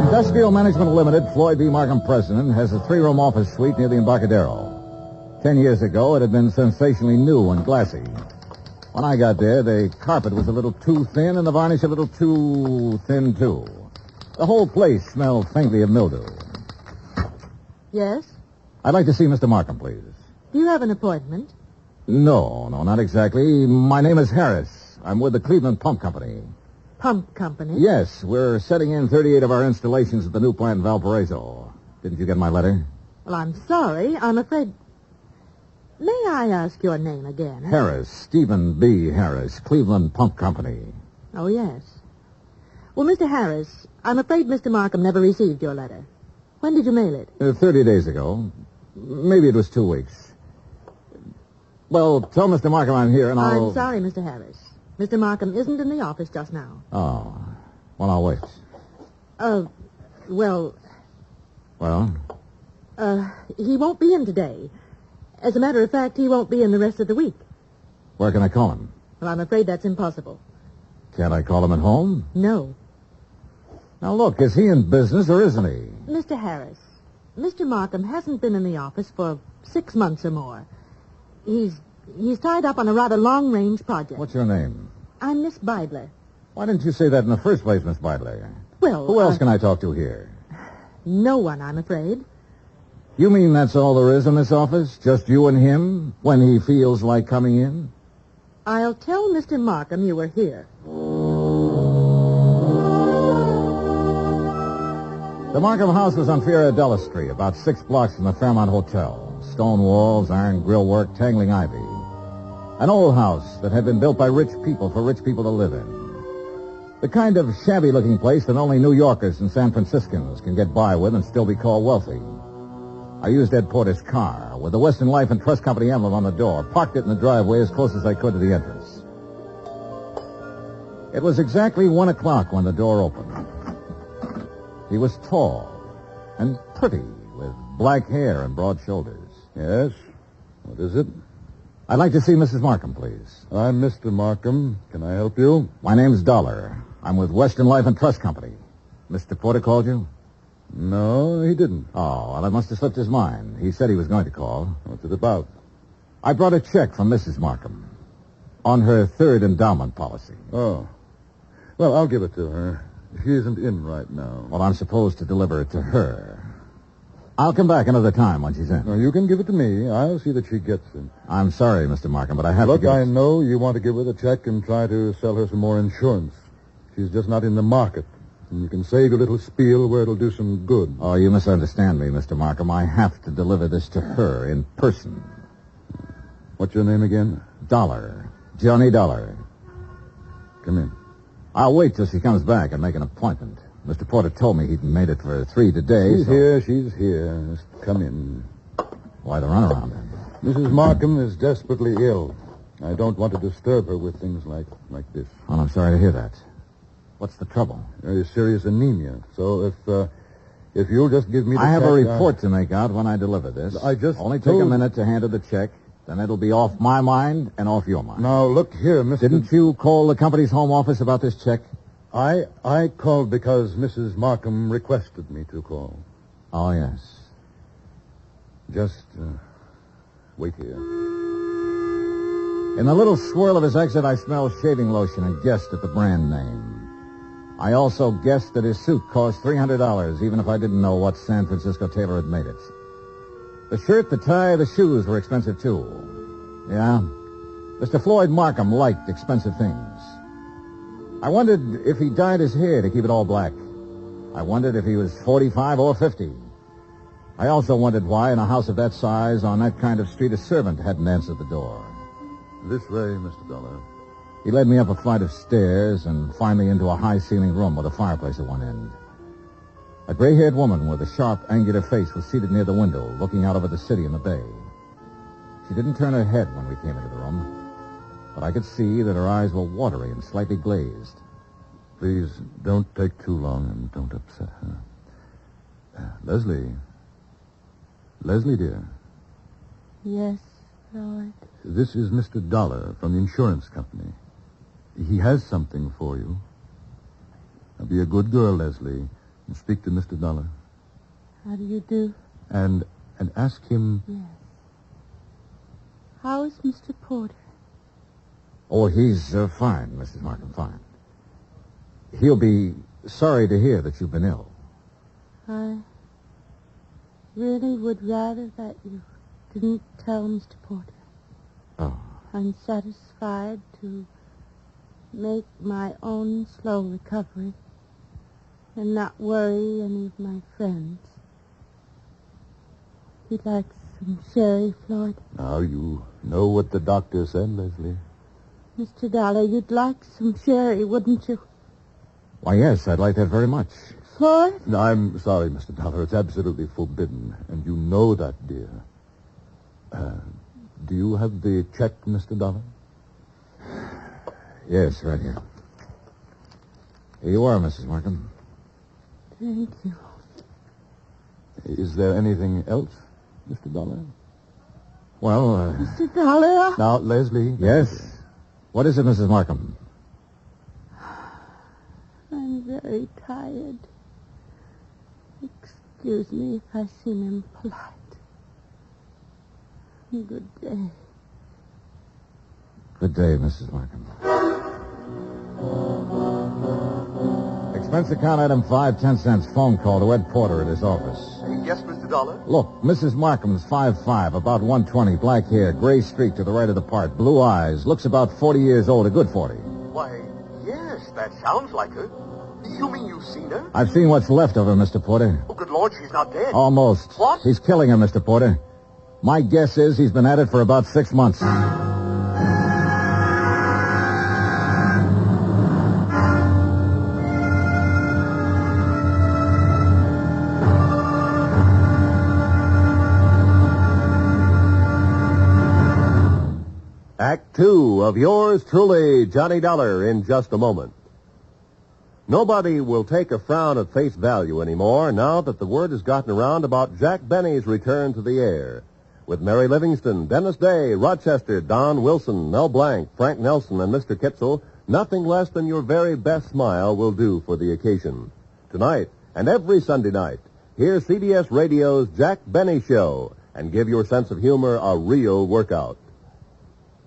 Industrial Management Limited, Floyd B. Markham president, has a 3-room office suite near the Embarcadero. 10 years ago, it had been sensationally new and glassy. When I got there, the carpet was a little too thin and the varnish a little too thin, too. The whole place smelled faintly of mildew. Yes? I'd like to see Mr. Markham, please. Do you have an appointment? No, not exactly. My name is Harris. I'm with the Cleveland Pump Company. Pump Company? Yes, we're setting in 38 of our installations at the new plant in Valparaiso. Didn't you get my letter? Well, I'm sorry. I'm afraid... May I ask your name again? Harris, Stephen B. Harris, Cleveland Pump Company. Oh, yes. Well, Mr. Harris, I'm afraid Mr. Markham never received your letter. When did you mail it? 30 days ago. Maybe it was 2 weeks. Well, tell Mr. Markham I'm here and I'll... I'm sorry, Mr. Harris. Mr. Markham isn't in the office just now. Oh. Well, I'll wait. Well... Well? He won't be in today. As a matter of fact, he won't be in the rest of the week. Where can I call him? Well, I'm afraid that's impossible. Can't I call him at home? No. Now, look, is he in business or isn't he? Mr. Harris, Mr. Markham hasn't been in the office for 6 months or more. He's tied up on a rather long-range project. What's your name? I'm Miss Bidler. Why didn't you say that in the first place, Miss Bidler? Well, who else can I talk to here? No one, I'm afraid. You mean that's all there is in this office? Just you and him when he feels like coming in? I'll tell Mr. Markham you were here. The Markham house was on Fiorella Street, about 6 blocks from the Fairmont Hotel. Stone walls, iron grillwork, tangling ivy. An old house that had been built by rich people for rich people to live in. The kind of shabby-looking place that only New Yorkers and San Franciscans can get by with and still be called wealthy. I used Ed Porter's car with the Western Life and Trust Company emblem on the door, parked it in the driveway as close as I could to the entrance. It was exactly 1 o'clock when the door opened. He was tall and pretty, with black hair and broad shoulders. Yes? What is it? I'd like to see Mrs. Markham, please. I'm Mr. Markham. Can I help you? My name's Dollar. I'm with Western Life and Trust Company. Mr. Porter called you? No, he didn't. Oh, well, it must have slipped his mind. He said he was going to call. What's it about? I brought a check from Mrs. Markham on her 3rd endowment policy. Oh. Well, I'll give it to her. She isn't in right now. Well, I'm supposed to deliver it to her. I'll come back another time when she's in. No, you can give it to me. I'll see that she gets it. I'm sorry, Mr. Markham, but I have Look, to give I know you want to give her the check and try to sell her some more insurance. She's just not in the market. And you can save your little spiel where it'll do some good. Oh, you misunderstand me, Mr. Markham. I have to deliver this to her in person. What's your name again? Dollar. Johnny Dollar. Come in. I'll wait till she comes back and make an appointment. Mr. Porter told me he'd made it for 3 today. She's here. Just come in. Why the runaround, then? Mrs. Markham is desperately ill. I don't want to disturb her with things like this. Well, I'm sorry to hear that. What's the trouble? Very serious anemia. So If you'll just give me the I have check, a report to make out when I deliver this. I just Only take told a you- minute to handle the check. Then it'll be off my mind and off your mind. Now, look here, Mr. Didn't you call the company's home office about this check? I called because Mrs. Markham requested me to call. Oh, yes. Just wait here. In the little swirl of his exit, I smelled shaving lotion and guessed at the brand name. I also guessed that his suit cost $300, even if I didn't know what San Francisco tailor had made it. The shirt, the tie, the shoes were expensive, too. Yeah, Mr. Floyd Markham liked expensive things. I wondered if he dyed his hair to keep it all black. I wondered if he was 45 or 50. I also wondered why, in a house of that size, on that kind of street, a servant hadn't answered the door. This way, Mr. Dollar. He led me up a flight of stairs and finally into a high-ceiling room with a fireplace at one end. A gray-haired woman with a sharp, angular face was seated near the window, looking out over the city and the bay. She didn't turn her head when we came into the room, but I could see that her eyes were watery and slightly glazed. Please don't take too long and don't upset her. Leslie. Leslie, dear. Yes, Floyd. This is Mr. Dollar from the insurance company. He has something for you. Now be a good girl, Leslie, and speak to Mr. Dollar. How do you do? And ask him... Yes. How is Mr. Porter? Oh, he's fine, Mrs. Markham, fine. He'll be sorry to hear that you've been ill. I really would rather that you didn't tell Mr. Porter. Oh. I'm satisfied to make my own slow recovery and not worry any of my friends. You'd like some sherry, Floyd? Now, you know what the doctor said, Leslie. Mr. Dollar, you'd like some sherry, wouldn't you? Why, yes, I'd like that very much. Floyd? No, I'm sorry, Mr. Dollar. It's absolutely forbidden, and you know that, dear. Do you have the check, Mr. Dollar? Yes, right here. Here you are, Mrs. Markham. Thank you. Is there anything else, Mr. Dollar? Well, Mr. Dollar? Now, Leslie. Yes? What is it, Mrs. Markham? I'm very tired. Excuse me if I seem impolite. Good day. Good day, Mrs. Markham. Expense account item 5, 10 cents. Phone call to Ed Porter at his office. Yes, Mr. Dollar? Look, Mrs. Markham's 5'5", about 120, black hair, gray streak to the right of the part, blue eyes, looks about 40 years old, a good 40. Why, yes, that sounds like her. You mean you've seen her? I've seen what's left of her, Mr. Porter. Oh, good Lord, she's not dead. Almost. What? He's killing her, Mr. Porter. My guess is he's been at it for about 6 months. Act 2 of yours truly, Johnny Dollar, in just a moment. Nobody will take a frown at face value anymore now that the word has gotten around about Jack Benny's return to the air. With Mary Livingston, Dennis Day, Rochester, Don Wilson, Mel Blanc, Frank Nelson, and Mr. Kitzel, nothing less than your very best smile will do for the occasion. Tonight, and every Sunday night, hear CBS Radio's Jack Benny Show and give your sense of humor a real workout.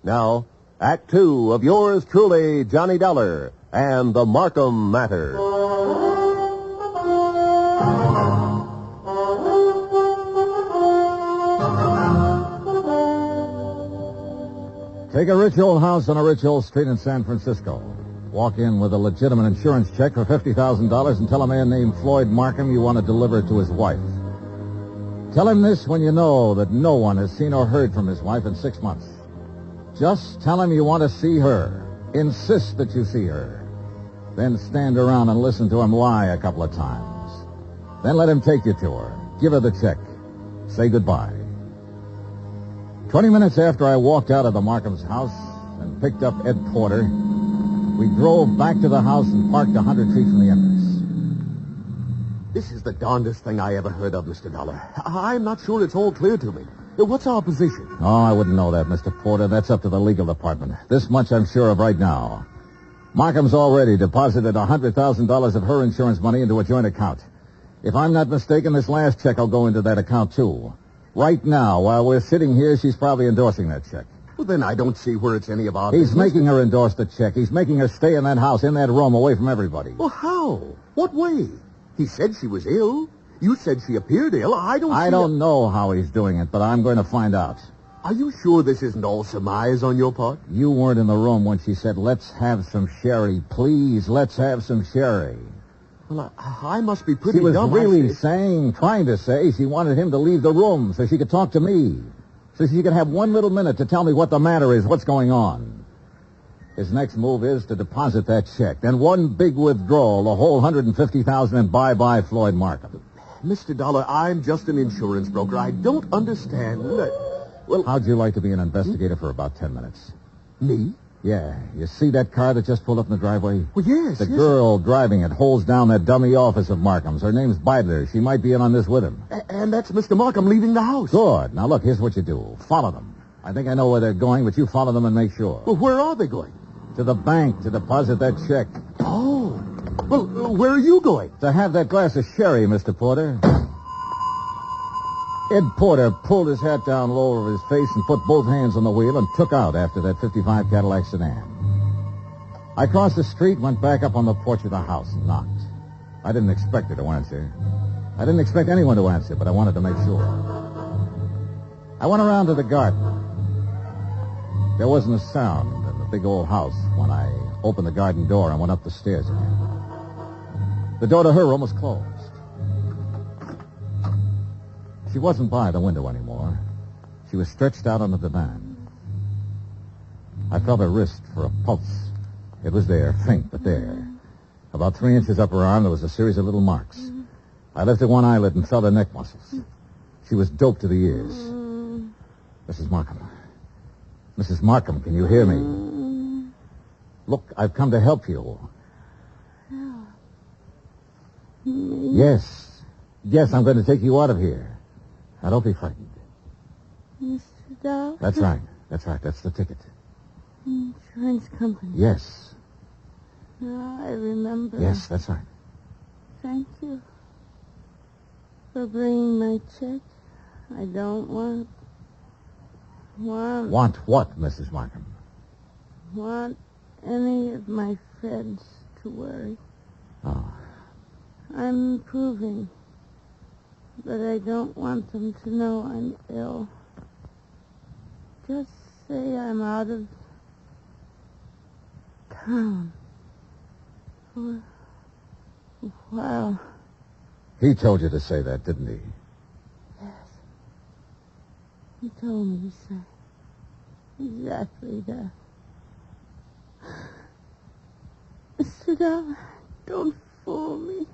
Now, Act 2 of yours truly, Johnny Dollar, and the Markham Matter. Take a rich old house on a rich old street in San Francisco. Walk in with a legitimate insurance check for $50,000 and tell a man named Floyd Markham you want to deliver it to his wife. Tell him this when you know that no one has seen or heard from his wife in 6 months. Just tell him you want to see her. Insist that you see her. Then stand around and listen to him lie a couple of times. Then let him take you to her. Give her the check. Say goodbye. 20 minutes after I walked out of the Markham's house and picked up Ed Porter, we drove back to the house and parked 100 feet from the entrance. This is the darndest thing I ever heard of, Mr. Dollar. I'm not sure it's all clear to me. What's our position? Oh, I wouldn't know that, Mr. Porter. That's up to the legal department. This much I'm sure of right now. Markham's already deposited $100,000 of her insurance money into a joint account. If I'm not mistaken, this last check will go into that account, too. Right now, while we're sitting here, she's probably endorsing that check. Well, then I don't see where it's any of our He's business. making her endorse the check. He's making her stay in that house, in that room, away from everybody. Well, how? What way? He said she was ill. You said she appeared ill. I don't know how he's doing it, but I'm going to find out. Are you sure this isn't all surmise on your part? You weren't in the room when she said, let's have some sherry. Please, let's have some sherry. Well, I must be pretty She was dumb. really trying to say she wanted him to leave the room so she could talk to me. So she could have 1 little minute to tell me what the matter is, what's going on. His next move is to deposit that check. Then one big withdrawal, the whole $150,000, and bye-bye Floyd Markham. Mr. Dollar, I'm just an insurance broker. I don't understand. Well, how'd you like to be an investigator for about 10 minutes? Me? Yeah. You see that car that just pulled up in the driveway? Well, yes. The girl driving it holds down that dummy office of Markham's. Her name's Beidler. She might be in on this with him. And that's Mr. Markham leaving the house. Good. Now, look, here's what you do. Follow them. I think I know where they're going, but you follow them and make sure. Well, where are they going? To the bank to deposit that check. Oh. Well, where are you going? To have that glass of sherry, Mr. Porter. Ed Porter pulled his hat down low over his face and put both hands on the wheel and took out after that 55 Cadillac sedan. I crossed the street, went back up on the porch of the house and knocked. I didn't expect her to answer. I didn't expect anyone to answer, but I wanted to make sure. I went around to the garden. There wasn't a sound in the big old house when I opened the garden door and went up the stairs again. The door to her room was closed. She wasn't by the window anymore. She was stretched out on the divan. I felt her wrist for a pulse. It was there, faint, but there. About 3 inches up her arm, there was a series of little marks. I lifted one eyelid and felt her neck muscles. She was doped to the ears. Mrs. Markham. Mrs. Markham, can you hear me? Look, I've come to help you. Yes. Yes, I'm going to take you out of here. Now, don't be frightened. Mr. Dollar? That's right. That's right. That's the ticket. Insurance company. Yes. Now I remember. Yes, that's right. Thank you for bringing my check. I don't want what, Mrs. Markham? Want any of my friends to worry. Oh. I'm improving, but I don't want them to know I'm ill. Just say I'm out of town for a while. He told you to say that, didn't he? Yes. He told me to say exactly that. Mr. Dollar, don't fool me.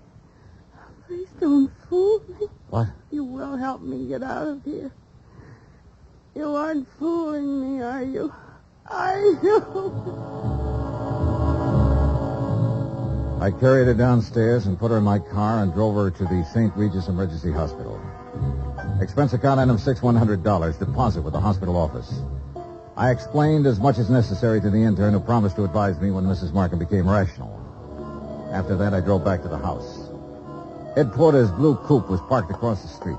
Please don't fool me. What? You will help me get out of here. You aren't fooling me, are you? Are you? I carried her downstairs and put her in my car and drove her to the St. Regis Emergency Hospital. Expense account item $100, deposit with the hospital office. I explained as much as necessary to the intern who promised to advise me when Mrs. Markham became rational. After that, I drove back to the house. Ed Porter's blue coupe was parked across the street.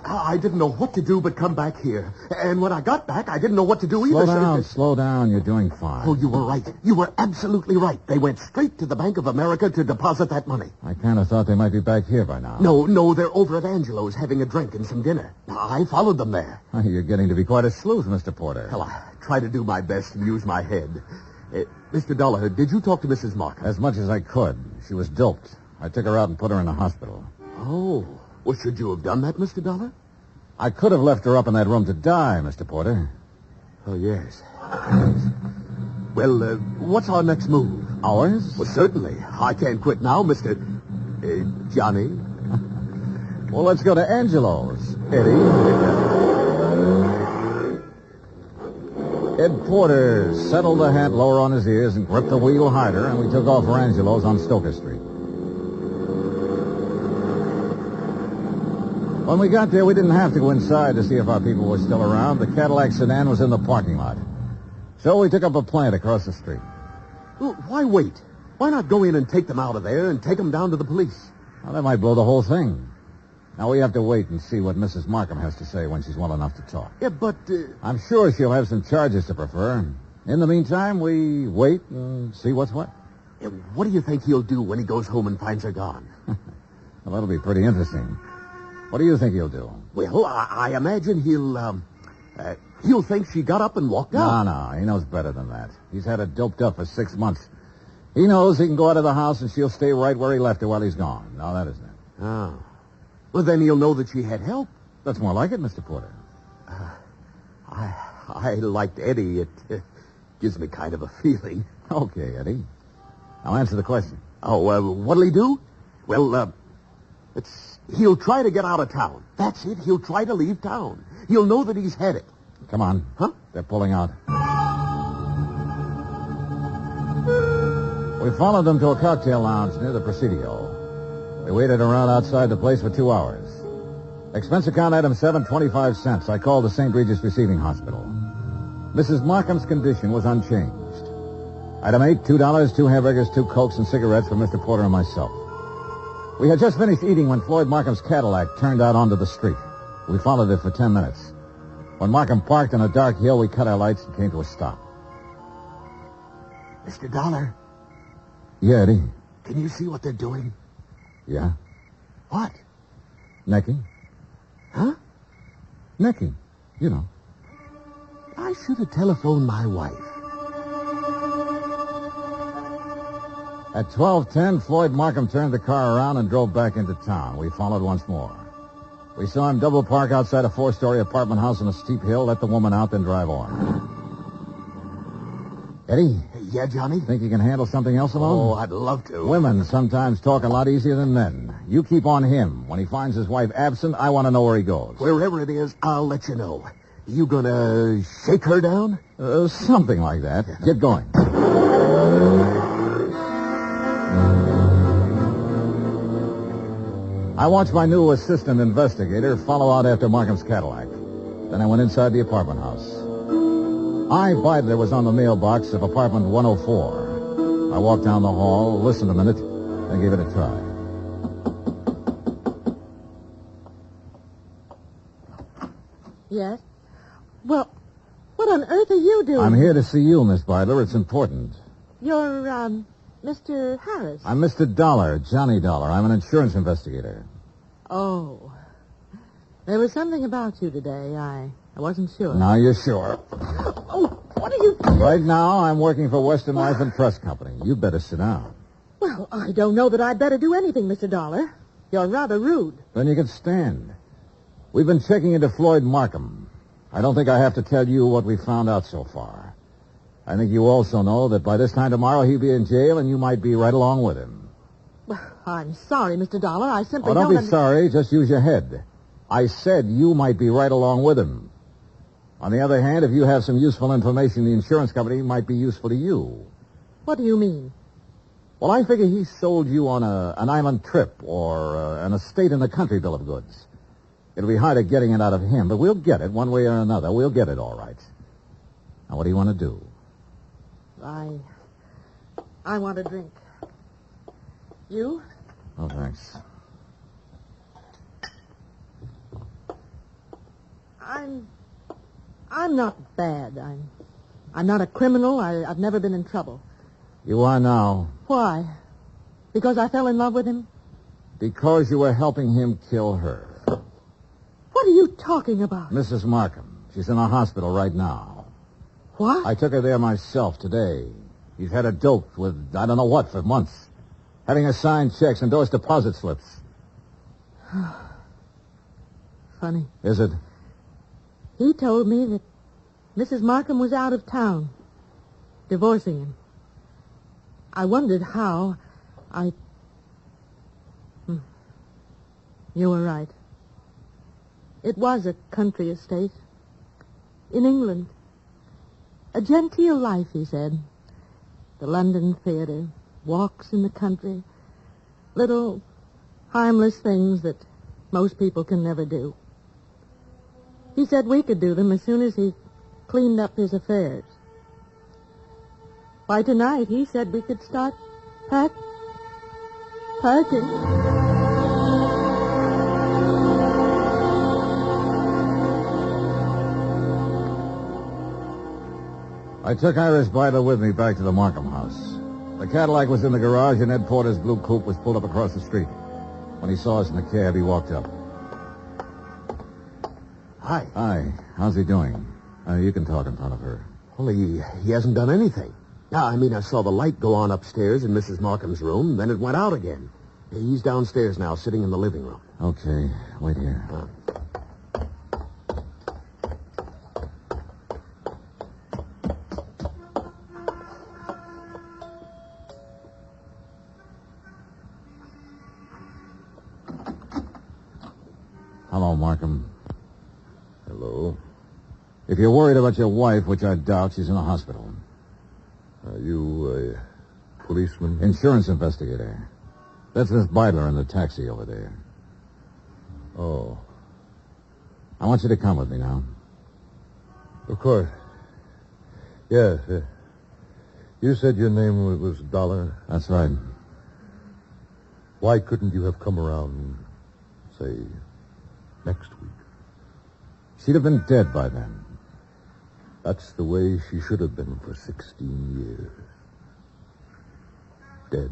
I didn't know what to do but come back here. And when I got back, I didn't know what to do either. Slow down. You're doing fine. Oh, you were right. You were absolutely right. They went straight to the Bank of America to deposit that money. I kind of thought they might be back here by now. No, they're over at Angelo's having a drink and some dinner. I followed them there. You're getting to be quite a sleuth, Mr. Porter. Well, I try to do my best and use my head. Mr. Dollar, did you talk to Mrs. Markham? As much as I could. She was doped. I took her out and put her in the hospital. Oh. Well, should you have done that, Mr. Dollar? I could have left her up in that room to die, Mr. Porter. Oh, yes. Well, what's our next move? Ours? Well, certainly. I can't quit now, Mr. Johnny. Well, let's go to Angelo's, Eddie. Ed Porter settled the hat lower on his ears and gripped the wheel harder, and we took off for Angelo's on Stoker Street. When we got there, we didn't have to go inside to see if our people were still around. The Cadillac sedan was in the parking lot. So we took up a plant across the street. Well, why wait? Why not go in and take them out of there and take them down to the police? Well, that might blow the whole thing. Now, we have to wait and see what Mrs. Markham has to say when she's well enough to talk. Yeah, but... I'm sure she'll have some charges to prefer. In the meantime, we wait and see what's what. Yeah, what do you think he'll do when he goes home and finds her gone? Well, that'll be pretty interesting. What do you think he'll do? Well, I imagine he'll think she got up and walked out. No, he knows better than that. He's had her doped up for 6 months. He knows he can go out of the house and she'll stay right where he left her while he's gone. No, that isn't it. Oh. Well, then he'll know that she had help. That's more like it, Mr. Porter. I liked Eddie. It gives me kind of a feeling. Okay, Eddie. Now answer the question. Oh, what'll he do? Well, he'll try to get out of town. That's it. He'll try to leave town. He'll know that he's had it. Come on. Huh? They're pulling out. We followed them to a cocktail lounge near the Presidio. We waited around outside the place for 2 hours. Expense account item 7.25 cents. I called the St. Regis Receiving Hospital. Mrs. Markham's condition was unchanged. Item 8, $2, 2 hamburgers, 2 Cokes, and cigarettes for Mr. Porter and myself. We had just finished eating when Floyd Markham's Cadillac turned out onto the street. We followed it for 10 minutes. When Markham parked on a dark hill, we cut our lights and came to a stop. Mr. Dollar. Yeah, Eddie. Can you see what they're doing? Yeah? What? Necking. Huh? Necking. You know. I should have telephoned my wife. At 12:10, Floyd Markham turned the car around and drove back into town. We followed once more. We saw him double park outside a 4-story apartment house on a steep hill, let the woman out, then drive on. Eddie? Yeah, Johnny? Think you can handle something else alone? Oh, I'd love to. Women sometimes talk a lot easier than men. You keep on him. When he finds his wife absent, I want to know where he goes. Wherever it is, I'll let you know. You gonna shake her down? Something like that. Get going. I watched my new assistant investigator follow out after Markham's Cadillac. Then I went inside the apartment house. I. Bidler was on the mailbox of apartment 104. I walked down the hall, listened a minute, then gave it a try. Yes? Well, what on earth are you doing? I'm here to see you, Miss Bidler. It's important. You're, Mr. Harris. I'm Mr. Dollar, Johnny Dollar. I'm an insurance investigator. Oh. There was something about you today. I wasn't sure. Now you're sure. Oh, what are you doing? Right now, I'm working for Western Life and Trust Company. You'd better sit down. Well, I don't know that I'd better do anything, Mr. Dollar. You're rather rude. Then you can stand. We've been checking into Floyd Markham. I don't think I have to tell you what we found out so far. I think you also know that by this time tomorrow he'll be in jail and you might be right along with him. Well, I'm sorry, Mr. Dollar. I simply don't be sorry. Just use your head. I said you might be right along with him. On the other hand, if you have some useful information, the insurance company might be useful to you. What do you mean? Well, I figure he sold you on an island trip or an estate in the country bill of goods. It'll be harder getting it out of him, but we'll get it one way or another. We'll get it all right. Now, what do you want to do? I want a drink. You? Oh, thanks. I'm not bad. I'm not a criminal. I've never been in trouble. You are now. Why? Because I fell in love with him? Because you were helping him kill her. What are you talking about? Mrs. Markham. She's in the hospital right now. What? I took her there myself today. He's had her doped with I don't know what for months. Having her sign checks, endorse deposit slips. Funny. Is it? He told me that Mrs. Markham was out of town, divorcing him. I wondered how. You were right. It was a country estate. In England. A genteel life, he said. The London theater, walks in the country, little harmless things that most people can never do. He said we could do them as soon as he cleaned up his affairs. By tonight, he said we could start packing. I took Iris Bidler with me back to the Markham house. The Cadillac was in the garage, and Ed Porter's blue coupe was pulled up across the street. When he saw us in the cab, he walked up. Hi. Hi. How's he doing? You can talk in front of her. Well, he hasn't done anything. I saw the light go on upstairs in Mrs. Markham's room, then it went out again. He's downstairs now, sitting in the living room. Okay. Wait here. Hello, Markham. Hello. If you're worried about your wife, which I doubt, she's in the hospital. Are you a policeman? Insurance investigator. That's Miss Bidler in the taxi over there. Oh. I want you to come with me now. Of course. Yes. You said your name was Dollar? That's right. Why couldn't you have come around, say, next week? She'd have been dead by then. That's the way she should have been for 16 years. Dead.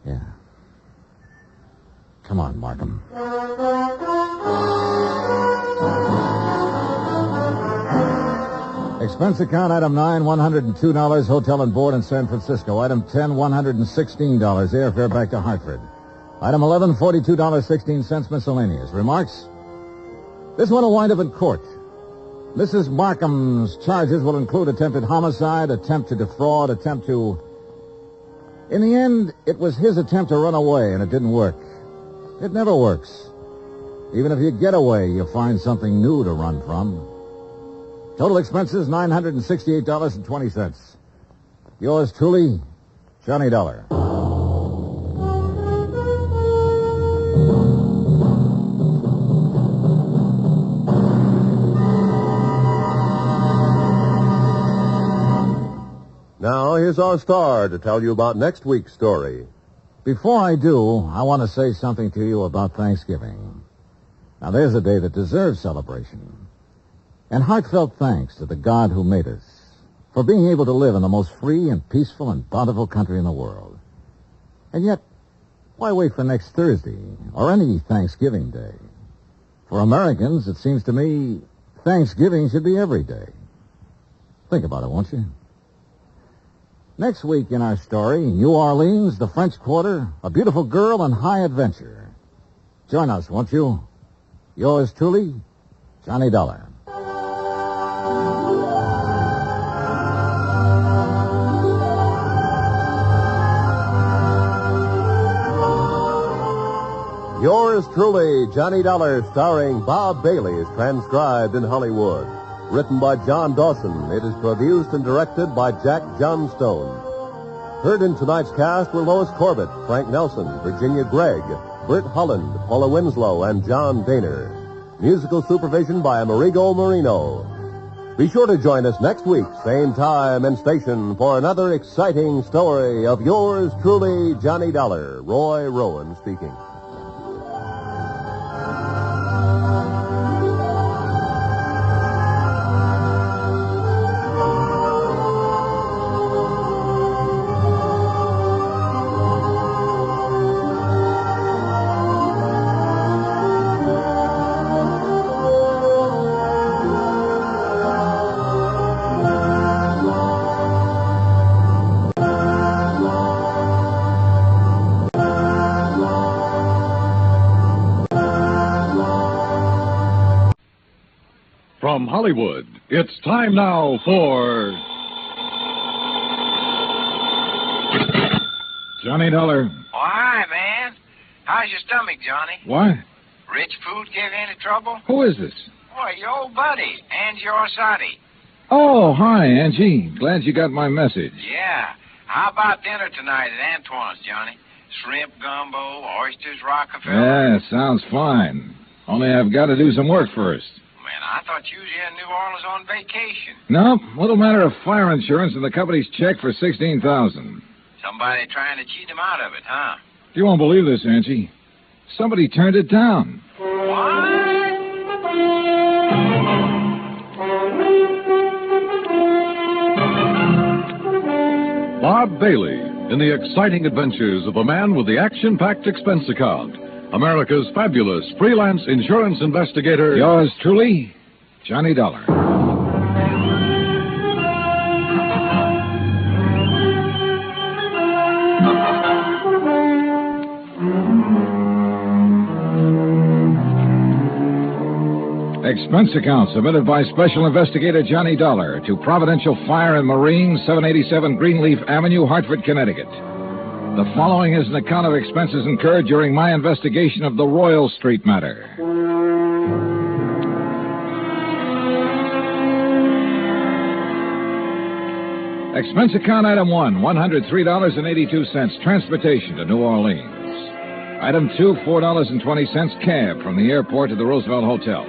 Yeah. Come on, Markham. Expense account, item 9, $102, hotel and board in San Francisco. Item 10, $116, airfare back to Hartford. Item 11, $42.16 miscellaneous. Remarks? This one will wind up in court. Mrs. Markham's charges will include attempted homicide, attempt to defraud, attempt to... In the end, it was his attempt to run away, and it didn't work. It never works. Even if you get away, you find something new to run from. Total expenses, $968.20. Yours truly, Johnny Dollar. Now, here's our star to tell you about next week's story. Before I do, I want to say something to you about Thanksgiving. Now, there's a day that deserves celebration. And heartfelt thanks to the God who made us for being able to live in the most free and peaceful and bountiful country in the world. And yet, why wait for next Thursday or any Thanksgiving day? For Americans, it seems to me, Thanksgiving should be every day. Think about it, won't you? Next week in our story, New Orleans, the French Quarter, a beautiful girl, and high adventure. Join us, won't you? Yours truly, Johnny Dollar. Yours truly, Johnny Dollar, starring Bob Bailey, is transcribed in Hollywood. Written by John Dawson, it is produced and directed by Jack Johnstone. Heard in tonight's cast were Lois Corbett, Frank Nelson, Virginia Gregg, Bert Holland, Paula Winslow, and John Daner. Musical supervision by Amerigo Marino. Be sure to join us next week, same time and station, for another exciting story of yours truly, Johnny Dollar. Roy Rowan speaking. From Hollywood, it's time now for Johnny Dollar. Why, man? How's your stomach, Johnny? What? Rich food give you any trouble? Who is this? Why, your old buddy, Angie Orsatti. Oh, hi, Angie. Glad you got my message. Yeah. How about dinner tonight at Antoine's, Johnny? Shrimp gumbo, oysters, Rockefeller. Yeah, sounds fine. Only I've got to do some work first. Man, I thought you was here in New Orleans on vacation. No, little matter of fire insurance and the company's check for $16,000. Somebody trying to cheat him out of it, huh? You won't believe this, Angie. Somebody turned it down. Bob Bailey in the exciting adventures of the man with the action-packed expense account. America's fabulous freelance insurance investigator. Yours truly, Johnny Dollar. Expense account submitted by Special Investigator Johnny Dollar to Providential Fire and Marine, 787 Greenleaf Avenue, Hartford, Connecticut. The following is an account of expenses incurred during my investigation of the Royal Street matter. Expense account item 1, $103.82, transportation to New Orleans. Item 2, $4.20, cab from the airport to the Roosevelt Hotel.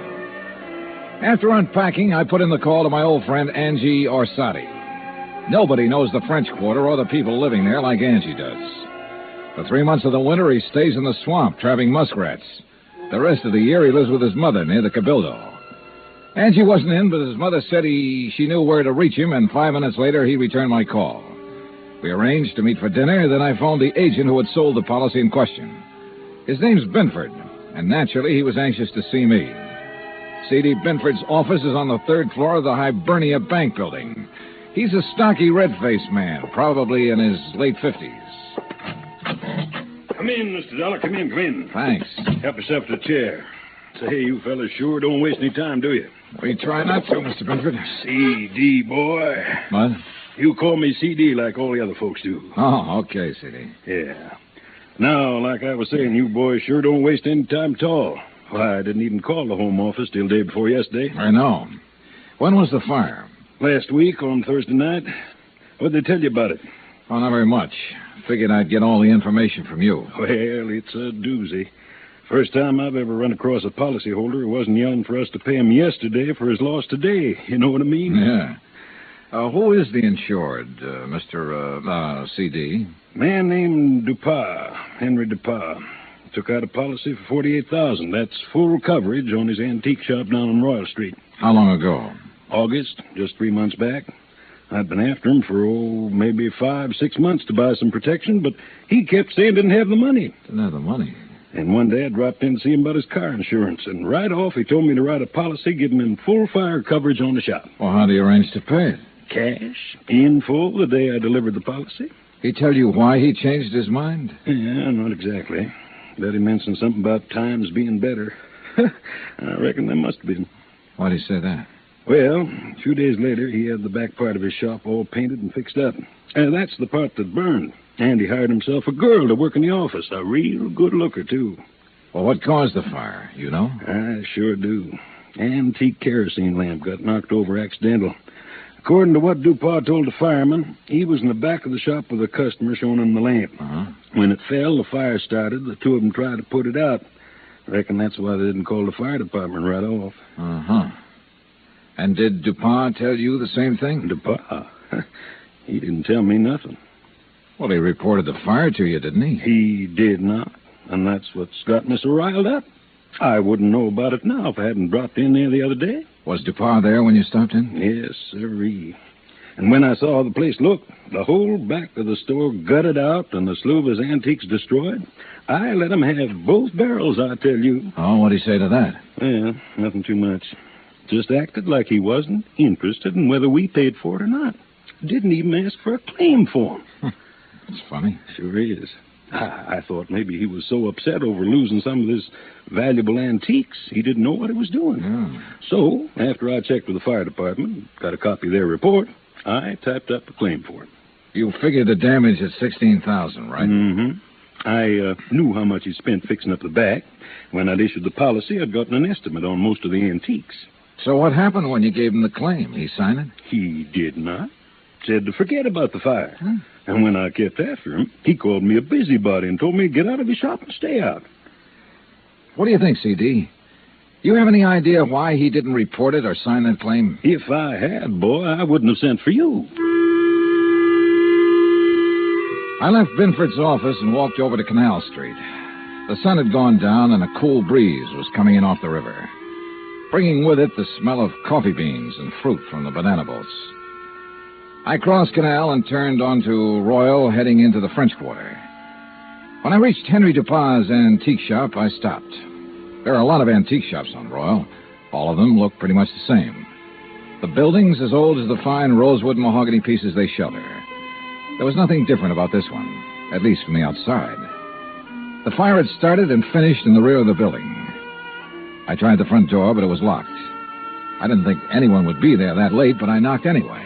After unpacking, I put in the call to my old friend Angie Orsatti. Nobody knows the French Quarter or the people living there like Angie does. For 3 months of the winter, he stays in the swamp trapping muskrats. The rest of the year, he lives with his mother near the Cabildo. Angie wasn't in, but his mother said she knew where to reach him, and 5 minutes later, he returned my call. We arranged to meet for dinner, then I phoned the agent who had sold the policy in question. His name's Binford, and naturally, he was anxious to see me. C.D. Binford's office is on the 3rd floor of the Hibernia Bank building. He's a stocky, red-faced man, probably in his late 50s. Come in, Mr. Dollar. Come in. Thanks. Help yourself to a chair. Say, you fellas sure don't waste any time, do you? We try not to, Mr. Binford. C.D., boy. What? You call me C.D. like all the other folks do. Oh, okay, C.D. Yeah. Now, like I was saying, you boys sure don't waste any time at all. Why, I didn't even call the home office till day before yesterday. I know. When was the fire? Last week on Thursday night. What'd they tell you about it? Oh, not very much. Figured I'd get all the information from you. Well, it's a doozy. First time I've ever run across a policyholder who wasn't yelling for us to pay him yesterday for his loss today. You know what I mean? Yeah. Who is the insured, Mr. C.D.? Man named Dupas, Henry Dupas. Took out a policy for $48,000. That's full coverage on his antique shop down on Royal Street. How long ago? August, just 3 months back. I'd been after him for, maybe 5-6 months to buy some protection, but he kept saying didn't have the money. Didn't have the money? And one day I dropped in to see him about his car insurance, and right off he told me to write a policy giving him full fire coverage on the shop. Well, how do you arrange to pay it? Cash, in full, the day I delivered the policy. He tell you why he changed his mind? Yeah, not exactly. Bet he mentioned something about times being better. I reckon there must have been. Why'd he say that? Well, a few days later, he had the back part of his shop all painted and fixed up. That's the part that burned. And he hired himself a girl to work in the office. A real good looker, too. Well, what caused the fire? You know? I sure do. Antique kerosene lamp got knocked over accidental. According to what Dupas told the fireman, he was in the back of the shop with a customer showing him the lamp. Uh-huh. When it fell, the fire started. The two of them tried to put it out. I reckon that's why they didn't call the fire department right off. Uh-huh. And did Dupas tell you the same thing? Dupas? He didn't tell me nothing. Well, he reported the fire to you, didn't he? He did not. And that's what's got me so riled up. I wouldn't know about it now if I hadn't dropped in there the other day. Was Dupas there when you stopped in? Yes, sirree. And when I saw the place look, the whole back of the store gutted out and the slew of his antiques destroyed, I let him have both barrels, I tell you. Oh, what'd he say to that? Well, nothing too much. Just acted like he wasn't interested in whether we paid for it or not. Didn't even ask for a claim form. That's funny. Sure is. I thought maybe he was so upset over losing some of his valuable antiques, he didn't know what he was doing. Yeah. So, after I checked with the fire department, got a copy of their report, I typed up a claim for it. You figured the damage at $16,000, right? Mm-hmm. I knew how much he spent fixing up the back. When I'd issued the policy, I'd gotten an estimate on most of the antiques. So what happened when you gave him the claim? He signed it? He did not. Said to forget about the fire. And when I kept after him, he called me a busybody and told me to get out of his shop and stay out. What do you think, C.D.? You have any idea why he didn't report it or sign that claim? If I had, boy, I wouldn't have sent for you. I left Binford's office and walked over to Canal Street. The sun had gone down and a cool breeze was coming in off the river, bringing with it the smell of coffee beans and fruit from the banana boats. I crossed Canal and turned onto Royal, heading into the French Quarter. When I reached Henry Dupas' antique shop, I stopped. There are a lot of antique shops on Royal. All of them look pretty much the same. The building's as old as the fine rosewood and mahogany pieces they shelter. There was nothing different about this one, at least from the outside. The fire had started and finished in the rear of the building. I tried the front door, but it was locked. I didn't think anyone would be there that late, but I knocked anyway.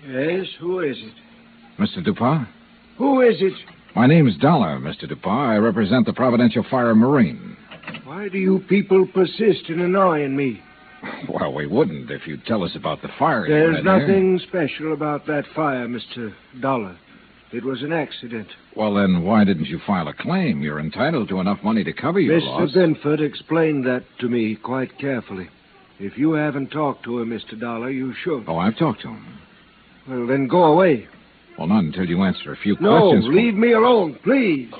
Yes, who is it? Mr. Dupas? Who is it? My name is Dollar, Mr. Dupas. I represent the Providential Fire and Marine. Why do you people persist in annoying me? Well, we wouldn't if you'd tell us about the fire. There's nothing special about that fire, Mr. Dollar. It was an accident. Well, then why didn't you file a claim? You're entitled to enough money to cover your loss. Mr. Binford explained that to me quite carefully. If you haven't talked to him, Mr. Dollar, you should. Oh, I've talked to him. Well, then go away. Well, not until you answer a few questions. No, leave me alone, please.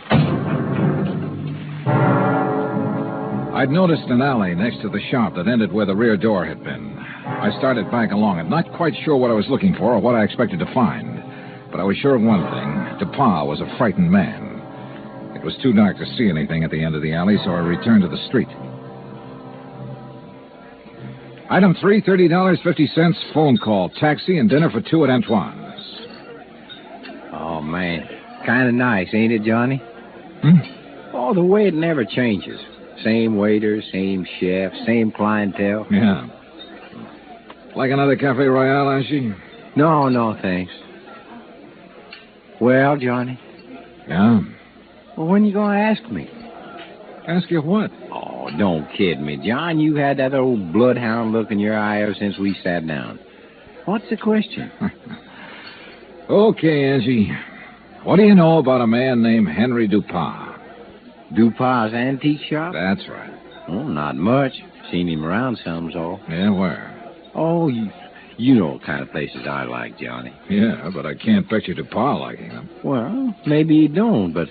I'd noticed an alley next to the shop that ended where the rear door had been. I started back along it, not quite sure what I was looking for or what I expected to find. But I was sure of one thing. Dupas was a frightened man. It was too dark to see anything at the end of the alley, so I returned to the street. Item 3, $30.50, phone call, taxi, and dinner for two at Antoine's. Oh, man. Kind of nice, ain't it, Johnny? Oh, the way it never changes. Same waiters, same chef, same clientele. Yeah. Like another Cafe Royale, Ashy? No, thanks. Well, Johnny? Yeah? Well, when you going to ask me? Ask you what? Oh, don't kid me, John. You had that old bloodhound look in your eye ever since we sat down. What's the question? Okay, Angie. What do you know about a man named Henry Dupas? Dupas' antique shop? That's right. Oh, not much. Seen him around some's all. Yeah, where? Oh, you know what kind of places I like, Johnny. Yeah, but I can't picture Dupas liking them. Well, maybe he don't, but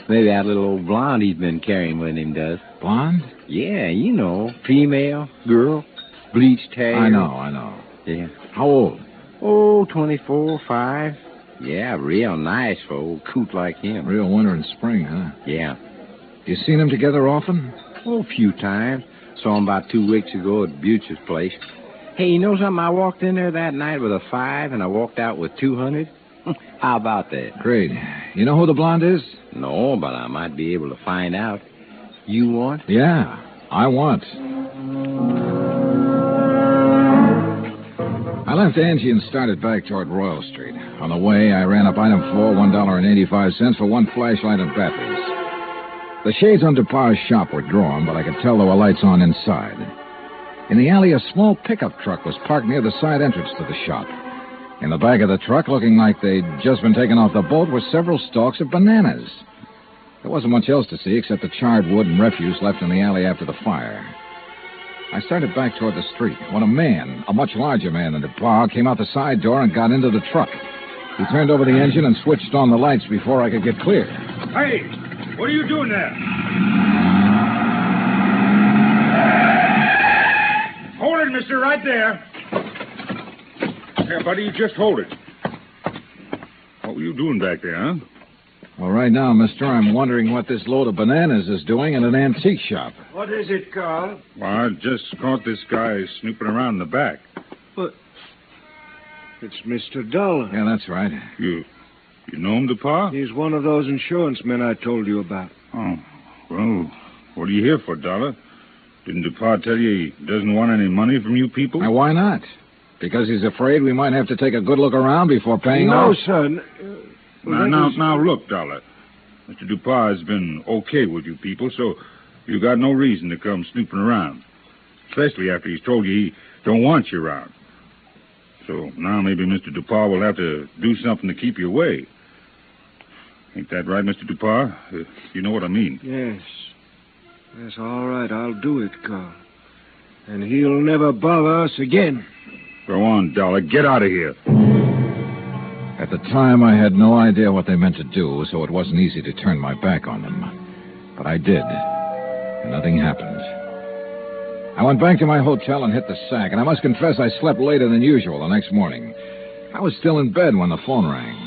maybe that little old blonde he's been carrying with him does. Blonde? Yeah, you know, female, girl, bleached hair. I know. Yeah. How old? Oh, 24, 5. Yeah, real nice for old coot like him. Real winter and spring, huh? Yeah. You seen them together often? Oh, a few times. Saw him about 2 weeks ago at Butch's place. Hey, you know something? I walked in there that night with a 5, and I walked out with 200. How about that? Great. You know who the blonde is? No, but I might be able to find out. You want? Yeah, I want. I left Angie and started back toward Royal Street. On the way, I ran up item 4, $1.85 for one flashlight and batteries. The shades on Dupas' shop were drawn, but I could tell there were lights on inside. In the alley, a small pickup truck was parked near the side entrance to the shop. In the back of the truck, looking like they'd just been taken off the boat, were several stalks of bananas. There wasn't much else to see except the charred wood and refuse left in the alley after the fire. I started back toward the street when a man, a much larger man than Dupas, came out the side door and got into the truck. He turned over the engine and switched on the lights before I could get clear. Hey, what are you doing there? Hold it, mister, right there. Here, buddy, you just hold it. What were you doing back there, huh? Well, right now, mister, I'm wondering what this load of bananas is doing in an antique shop. What is it, Carl? Well, I just caught this guy snooping around in the back. What? It's Mr. Dollar. Yeah, that's right. You know him, Dupas? He's one of those insurance men I told you about. Oh, well, what are you here for, Dollar? Didn't Dupas tell you he doesn't want any money from you people? Now, why not? Because he's afraid we might have to take a good look around before paying No, off? son. Now, look, Dollar. Mr. Dupont has been okay with you people, so you got no reason to come snooping around. Especially after he's told you he don't want you around. So now maybe Mr. Dupont will have to do something to keep you away. Ain't that right, Mr. Dupont? You know what I mean. Yes. That's all right. I'll do it, Carl. And he'll never bother us again. Go on, Dollar. Get out of here. At the time, I had no idea what they meant to do, so it wasn't easy to turn my back on them. But I did, and nothing happened. I went back to my hotel and hit the sack, and I must confess I slept later than usual the next morning. I was still in bed when the phone rang.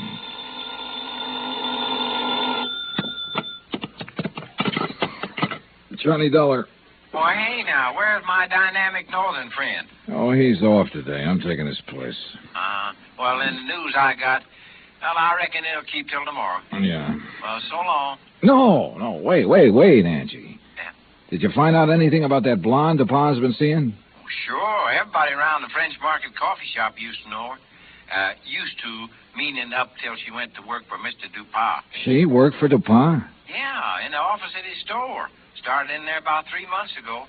Johnny Dollar. Boy, hey now, where's my dynamic northern friend? Oh, he's off today. I'm taking his place. Well, in the news I got, well, I reckon it'll keep till tomorrow. Yeah. Well, so long. No, wait, Angie. Yeah. Did you find out anything about that blonde DuPont's been seeing? Oh, sure. Everybody around the French Market coffee shop used to know her. Used to, meaning up till she went to work for Mr. Dupont. She worked for DuPont? Yeah, in the office at his store. Started in there about 3 months ago.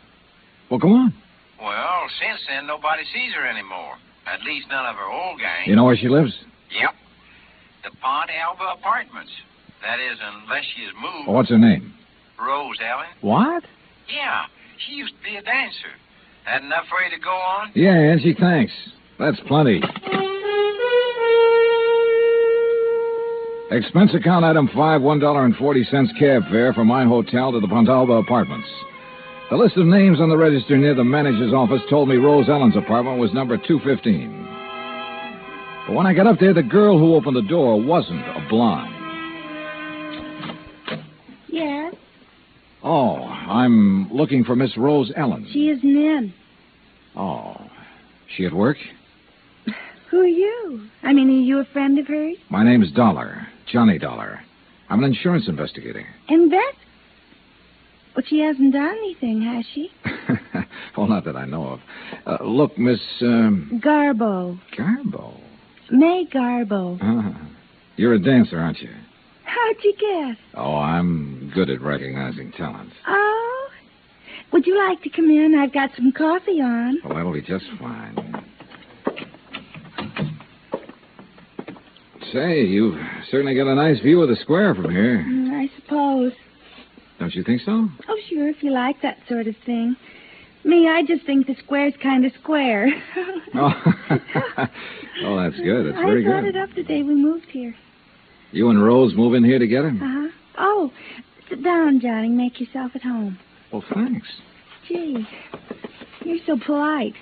Well, go on. Well, since then, nobody sees her anymore. At least none of her old gang. You know where she lives? Yep. The Pont Alba Apartments. That is, unless she has moved. Well, what's her name? Rose Ellen. What? Yeah, she used to be a dancer. That enough for you to go on? Yeah, Angie, thanks. That's plenty. Expense account item 5, $1.40 cab fare from my hotel to the Pontalba Apartments. The list of names on the register near the manager's office told me Rose Ellen's apartment was number 215. But when I got up there, the girl who opened the door wasn't a blonde. Yes? Oh, I'm looking for Miss Rose Ellen. She isn't in. Oh, she at work? Who are you? I mean, are you a friend of hers? My name's Dollar, Johnny Dollar. I'm an insurance investigator. Well, she hasn't done anything, has she? Well, not that I know of. Look, Miss... Garbo. Garbo? May Garbo. You're a dancer, aren't you? How'd you guess? Oh, I'm good at recognizing talent. Oh? Would you like to come in? I've got some coffee on. Well, that'll be just fine. Say, you've certainly got a nice view of the square from here. I suppose. Don't you think so? Oh, sure, if you like that sort of thing. Me, I just think the square's kind of square. Oh, that's good. That's very I brought good. it up the day we moved here. You and Rose move in here together? Uh-huh. Oh, sit down, Johnny. Make yourself at home. Well, thanks. Gee, you're so polite.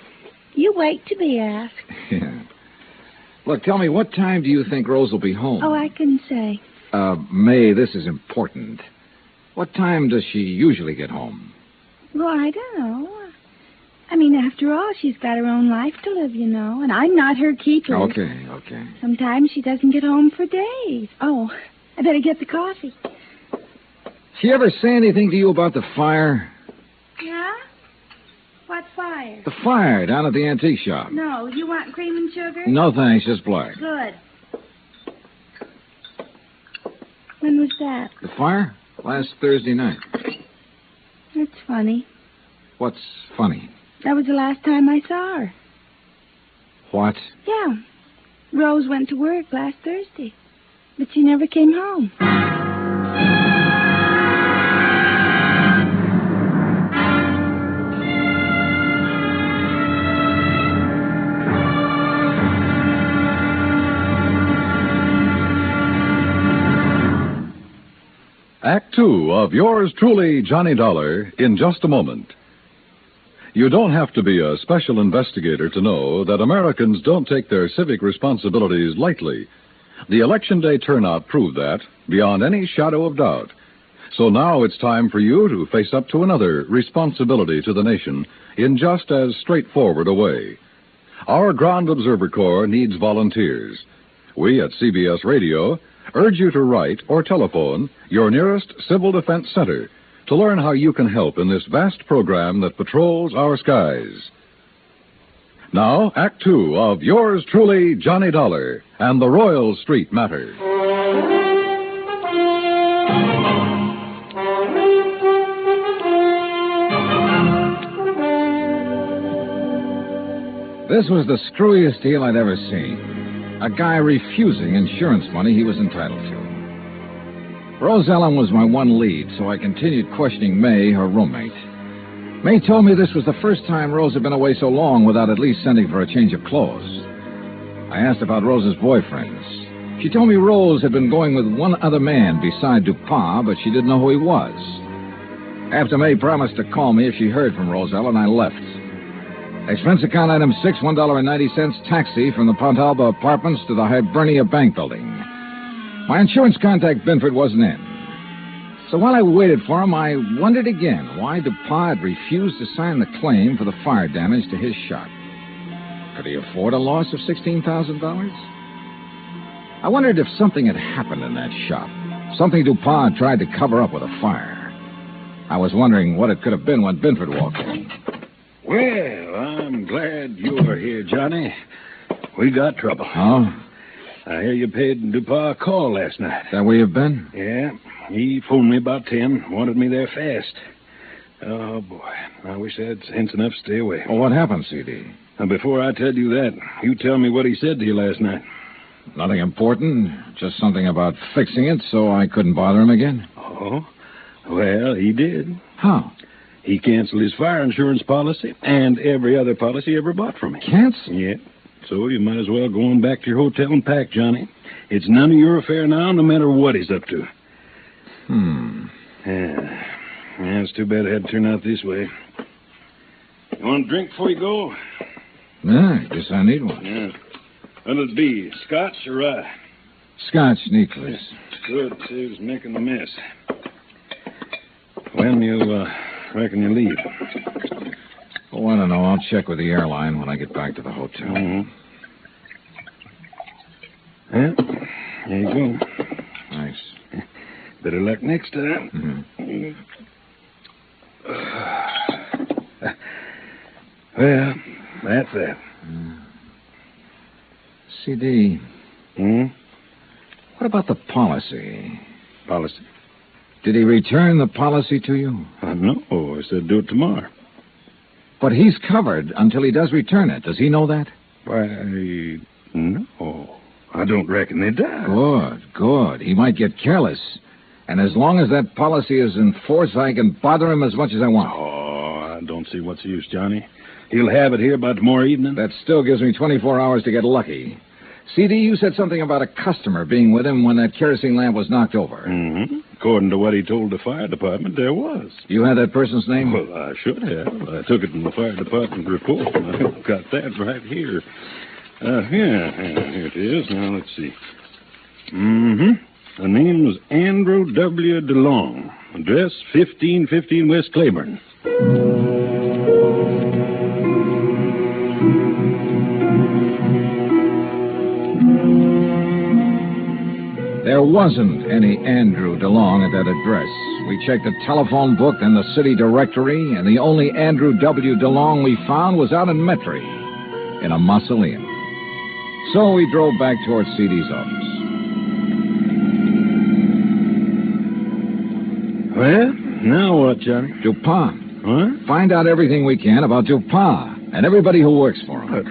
You wait to be asked. Yeah. Look, tell me, what time do you think Rose will be home? Oh, I couldn't say. May, this is important. What time does she usually get home? Well, I don't know. I mean, after all, she's got her own life to live, you know, and I'm not her keeper. Okay. Sometimes she doesn't get home for days. Oh, I better get the coffee. She ever say anything to you about the fire? Yeah? What fire? The fire down at the antique shop. No, you want cream and sugar? No, thanks, just black. Good. When was that? The fire? Last Thursday night. That's funny. What's funny? That was the last time I saw her. What? Yeah. Rose went to work last Thursday, but she never came home. Act 2 of yours truly, Johnny Dollar, in just a moment. You don't have to be a special investigator to know that Americans don't take their civic responsibilities lightly. The Election Day turnout proved that, beyond any shadow of doubt. So now it's time for you to face up to another responsibility to the nation in just as straightforward a way. Our Ground Observer Corps needs volunteers. We at CBS Radio urge you to write or telephone your nearest Civil Defense Center to learn how you can help in this vast program that patrols our skies. Now, Act Two of yours truly, Johnny Dollar, and the Royal Street Matter. This was the screwiest deal I'd ever seen. A guy refusing insurance money he was entitled to. Rose Ellen was my one lead, so I continued questioning May, her roommate. May told me this was the first time Rose had been away so long without at least sending for a change of clothes. I asked about Rose's boyfriends. She told me Rose had been going with one other man beside Dupont, but she didn't know who he was. After May promised to call me if she heard from Rose Ellen, I left. Expense account item 6, $1.90, taxi from the Pontalba Apartments to the Hibernia Bank Building. My insurance contact, Binford, wasn't in. So while I waited for him, I wondered again why DuPont had refused to sign the claim for the fire damage to his shop. Could he afford a loss of $16,000? I wondered if something had happened in that shop, something DuPont tried to cover up with a fire. I was wondering what it could have been when Binford walked in. Well, I'm glad you're here, Johnny. We got trouble. Oh? I hear you paid DuPont a call last night. Is that where you've been? Yeah. He phoned me about 10, wanted me there fast. Oh, boy. I wish I had sense enough to stay away. Well, what happened, C.D.? Now, before I tell you that, you tell me what he said to you last night. Nothing important. Just something about fixing it so I couldn't bother him again. Oh? Well, he did. How? He canceled his fire insurance policy and every other policy he ever bought from me. Cancel? Yeah. So you might as well go on back to your hotel and pack, Johnny. It's none of your affair now, no matter what he's up to. Yeah, it's too bad it had to turn out this way. You want a drink before you go? Yeah, I guess I need one. Yeah. What'll it be, Scotch or rye? Scotch, neat, please. Good, saves making the mess. When you reckon you leave? Oh, I don't know. I'll check with the airline when I get back to the hotel. Mm-hmm. Well, there you go. Thanks. Better luck next time. Mm-hmm. Well, that's that. C.D. Hmm? What about the policy? Policy? Did he return the policy to you? No, I said do it tomorrow. But he's covered until he does return it. Does he know that? Why, no. I don't reckon they does. Good. He might get careless. And as long as that policy is in force, I can bother him as much as I want. Oh, I don't see what's the use, Johnny. He'll have it here by tomorrow evening. That still gives me 24 hours to get lucky. C.D., you said something about a customer being with him when that kerosene lamp was knocked over. Mm-hmm. According to what he told the fire department, there was. You had that person's name? Well, I should have. I took it from the fire department report, and I've got that right here. Here it is. Now, let's see. The name was Andrew W. DeLong. Address 1515 West Claiborne. There wasn't any Andrew DeLong at that address. We checked the telephone book and the city directory, and the only Andrew W. DeLong we found was out in Metairie, in a mausoleum. So we drove back towards C.D.'s office. Well, now what, Johnny? DuPont. What? Find out everything we can about DuPont and everybody who works for him.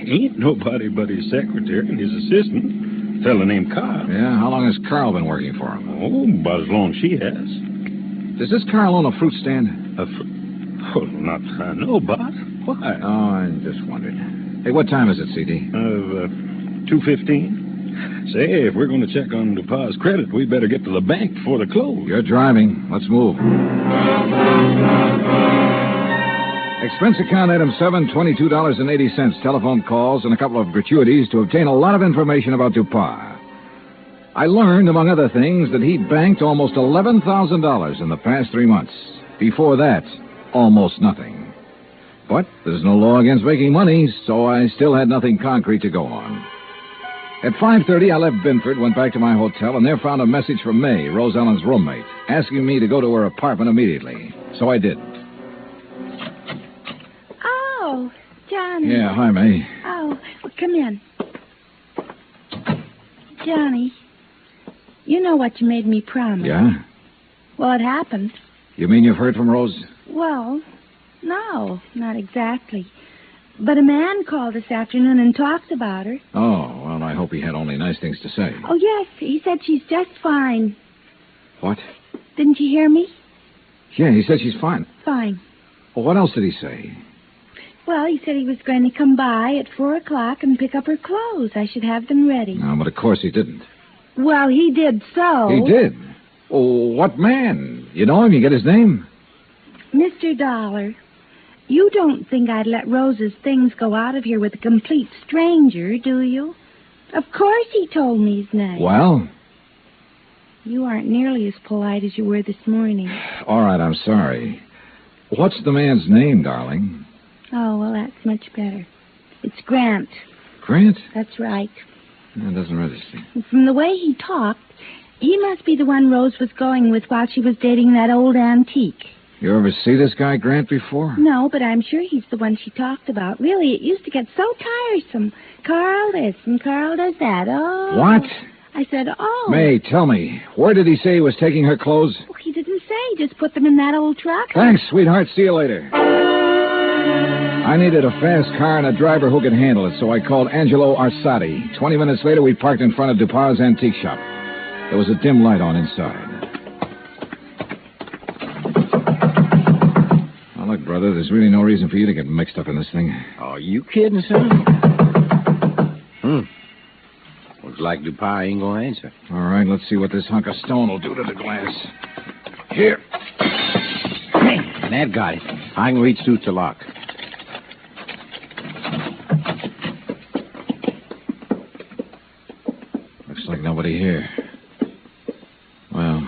Ain't nobody but his secretary and his assistant. A fellow named Carl. Yeah, how long has Carl been working for him? Oh, about as long as she has. Does this Carl own a fruit stand? Oh, not that I know about. Why? Oh, I just wondered. Hey, what time is it, C.D.? 2:15. Say, if we're going to check on DuPont's credit, we better get to the bank before they close. You're driving. Let's move. Expense account item 7, $22.80, telephone calls, and a couple of gratuities to obtain a lot of information about DuPont. I learned, among other things, that he banked almost $11,000 in the past 3 months. Before that, almost nothing. But there's no law against making money, so I still had nothing concrete to go on. At 5:30, I left Binford, went back to my hotel, and there found a message from May, Rose Ellen's roommate, asking me to go to her apartment immediately. So I did. Oh, Johnny. Yeah, hi, May. Oh, well, come in. Johnny, you know what you made me promise. Yeah? Well, it happened. You mean you've heard from Rose? Well, no, not exactly. But a man called this afternoon and talked about her. Oh, well, I hope he had only nice things to say. Oh, yes, he said she's just fine. What? Didn't you hear me? Yeah, he said she's fine. Fine. Well, what else did he say? Well, he said he was going to come by at 4 o'clock and pick up her clothes. I should have them ready. No, but of course he didn't. Well, he did so. He did? Oh, what man? You know him? You get his name? Mr. Dollar, you don't think I'd let Rose's things go out of here with a complete stranger, do you? Of course he told me his name. Well? You aren't nearly as polite as you were this morning. All right, I'm sorry. What's the man's name, darling? Oh, well, that's much better. It's Grant. Grant? That's right. That doesn't register. From the way he talked, he must be the one Rose was going with while she was dating that old antique. You ever see this guy, Grant, before? No, but I'm sure he's the one she talked about. Really, it used to get so tiresome. Carl this and Carl does that. Oh. What? I said, oh. May, tell me, where did he say he was taking her clothes? Well, he didn't say. Just put them in that old truck. Thanks, sweetheart. See you later. I needed a fast car and a driver who could handle it, so I called Angelo Arsati. 20 minutes later, we parked in front of DuPa's antique shop. There was a dim light on inside. Now, look, brother, there's really no reason for you to get mixed up in this thing. Oh, you kidding, son? Looks like DuPas ain't gonna answer. All right, let's see what this hunk of stone will do to the glass. Here. That got it. I can reach through to lock. Looks like nobody here. Well.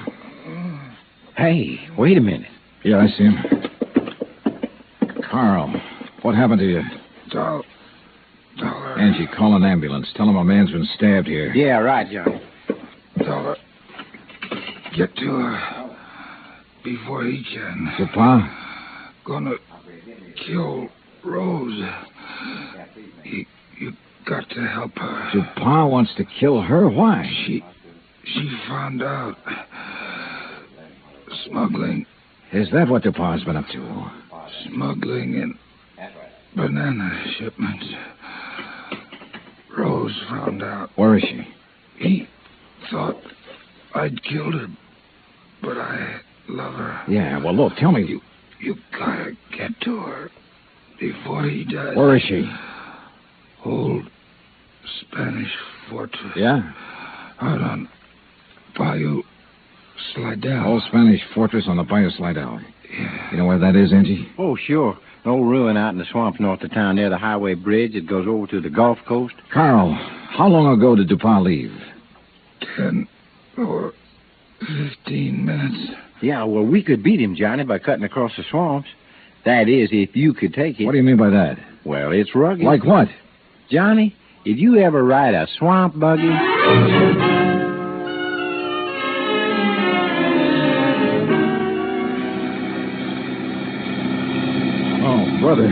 Hey, wait a minute. Yeah, I see him. Carl, what happened to you? Dollar. Angie, call an ambulance. Tell him a man's been stabbed here. Yeah, right, Johnny. Dollar. Get to her before he can. DuPas? Gonna kill Rose. You got to help her. DuPas wants to kill her? Why? She found out. Smuggling. Is that what DuPas's been up to? Smuggling in banana shipments. Rose found out. Where is she? He thought I'd killed her, but I love her. Yeah, well, look, tell me. You gotta get to her before he does. Where is she? Old Spanish fortress. Yeah? Out on Bayou Slidell. Old Spanish fortress on the Bayou Slidell. Yeah. You know where that is, Angie? Oh, sure. An old ruin out in the swamp north of town near the highway bridge that goes over to the Gulf Coast. Carl, how long ago did DuPas leave? 10 or 15 minutes. Yeah, well, we could beat him, Johnny, by cutting across the swamps. That is, if you could take it. What do you mean by that? Well, it's rugged. Like what? Johnny, did you ever ride a swamp buggy? Oh, brother.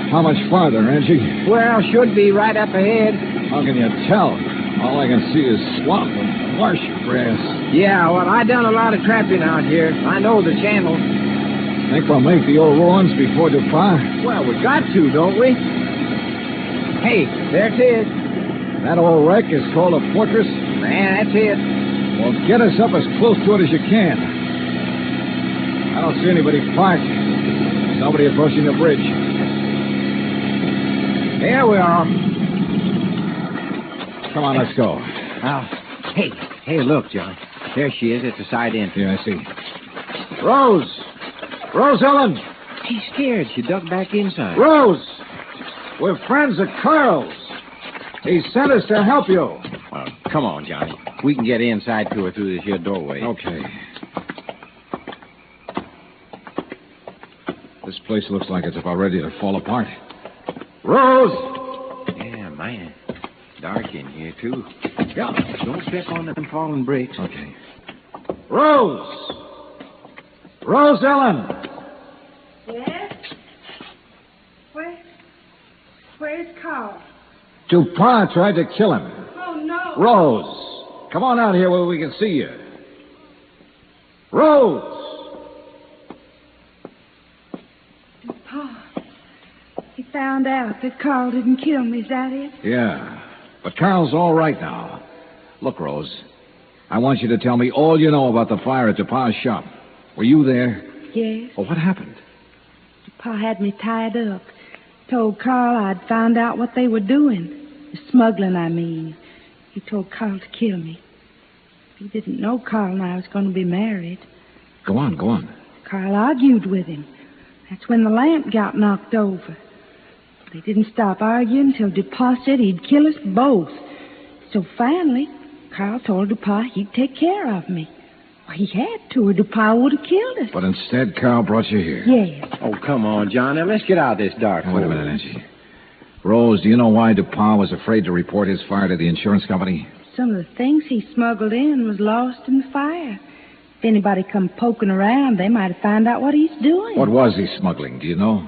How much farther, Angie? Well, should be right up ahead. How can you tell? All I can see is swamp and marsh grass. Yeah, well, I done a lot of trapping out here. I know the channel. Think we'll make the old ruins before DuPas? Well, we got to, don't we? Hey, there it is. That old wreck is called a fortress? Man, that's it. Well, get us up as close to it as you can. I don't see anybody parked. There's nobody approaching the bridge. There we are. Come on, let's go. Hey, look, John. There she is at the side entrance. Yeah, I see. Rose! Rose Ellen! She's scared. She ducked back inside. Rose! We're friends of Carl's. He sent us to help you. Well, come on, Johnny. We can get inside to her through this here doorway. Okay. This place looks like it's about ready to fall apart. Rose! Yeah, man. Dark in here, too. Yeah. Don't step on them fallen bricks. Okay. Rose! Rose Ellen! Yes? Where's Carl? DuPont tried to kill him. Oh, no. Rose, come on out here where we can see you. Rose! DuPont. He found out that Carl didn't kill me, is that it? Yeah, but Carl's all right now. Look, Rose, I want you to tell me all you know about the fire at DuPont's shop. Were you there? Yes. Well, what happened? Pa had me tied up. Told Carl I'd found out what they were doing. The smuggling, I mean. He told Carl to kill me. He didn't know Carl and I was going to be married. Go on, go on. Carl argued with him. That's when the lamp got knocked over. They didn't stop arguing until DuPont said he'd kill us both. So finally, Carl told DuPont he'd take care of me. Well, he had to, or DuPont would have killed us. But instead, Carl brought you here. Yes. Oh, come on, John. Now, let's get out of this dark hole. Wait a minute, Angie. Rose, do you know why DuPont was afraid to report his fire to the insurance company? Some of the things he smuggled in was lost in the fire. If anybody come poking around, they might have found out what he's doing. What was he smuggling, do you know?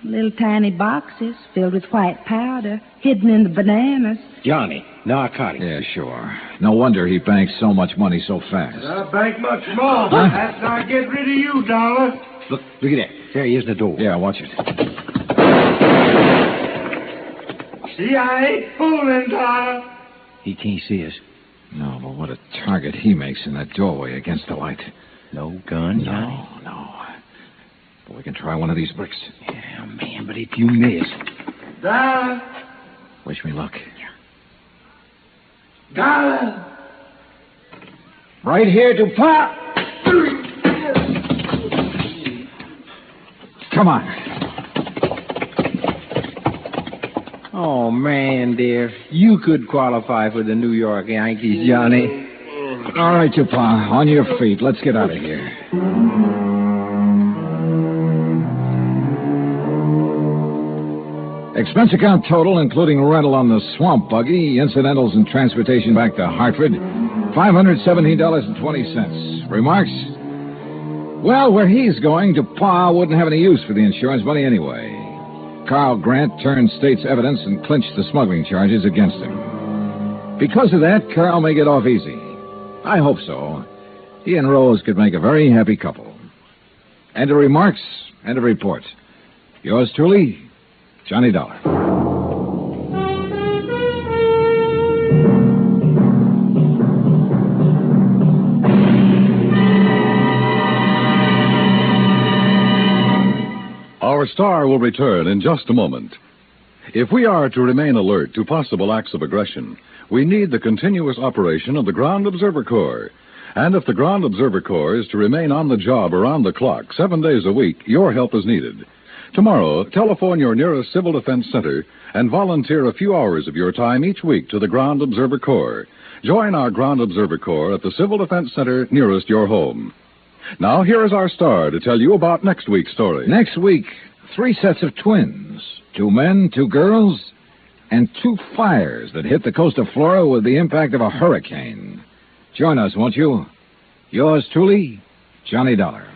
Little tiny boxes filled with white powder, hidden in the bananas. Johnny, narcotics. Yeah, sure. No wonder he banked so much money so fast. I'll bank much more. Huh? After I get rid of you, Dollar. Look at that. There he is in the door. Yeah, watch it. See, I ain't fooling, Dollar. He can't see us. No, but what a target he makes in that doorway against the light. No gun, Johnny? No. But we can try one of these bricks. Yeah, man, but if you miss... Dollar. Wish me luck. Dollar. Right here, DuPont. Come on. Oh, man, dear. You could qualify for the New York Yankees, Johnny. All right, DuPont. On your feet. Let's get out of here. Expense account total, including rental on the swamp buggy, incidentals and transportation back to Hartford, $517.20. Remarks? Well, where he's going, DuPont wouldn't have any use for the insurance money anyway. Carl Grant turned state's evidence and clinched the smuggling charges against him. Because of that, Carl may get off easy. I hope so. He and Rose could make a very happy couple. End of remarks, end of report. Yours truly, Johnny Dollar. Our star will return in just a moment. If we are to remain alert to possible acts of aggression, we need the continuous operation of the Ground Observer Corps. And if the Ground Observer Corps is to remain on the job around the clock, 7 days a week, your help is needed. Tomorrow, telephone your nearest Civil Defense Center and volunteer a few hours of your time each week to the Ground Observer Corps. Join our Ground Observer Corps at the Civil Defense Center nearest your home. Now, here is our star to tell you about next week's story. Next week, 3 sets of twins. 2 men, 2 girls, and 2 fires that hit the coast of Florida with the impact of a hurricane. Join us, won't you? Yours truly, Johnny Dollar.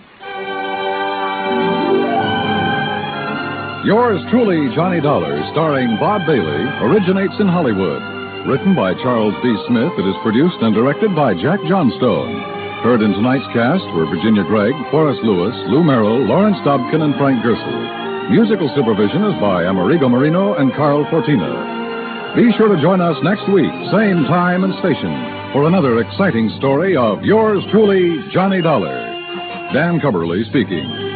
Yours truly, Johnny Dollar, starring Bob Bailey, originates in Hollywood. Written by Charles B. Smith, it is produced and directed by Jack Johnstone. Heard in tonight's cast were Virginia Gregg, Forrest Lewis, Lou Merrill, Lawrence Dobkin, and Frank Gersel. Musical supervision is by Amerigo Marino and Carl Fortina. Be sure to join us next week, same time and station, for another exciting story of yours truly, Johnny Dollar. Dan Cubberly speaking.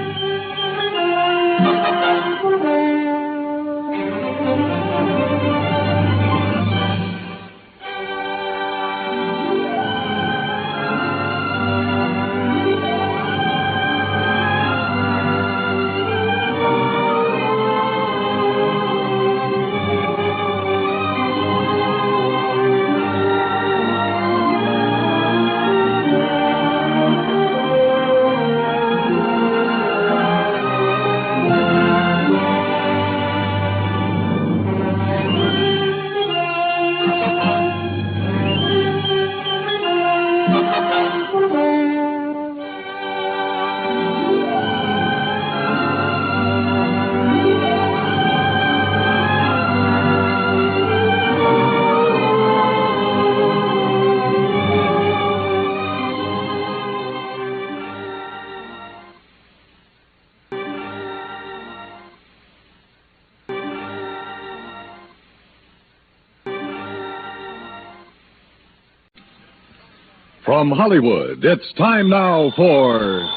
From Hollywood, it's time now for...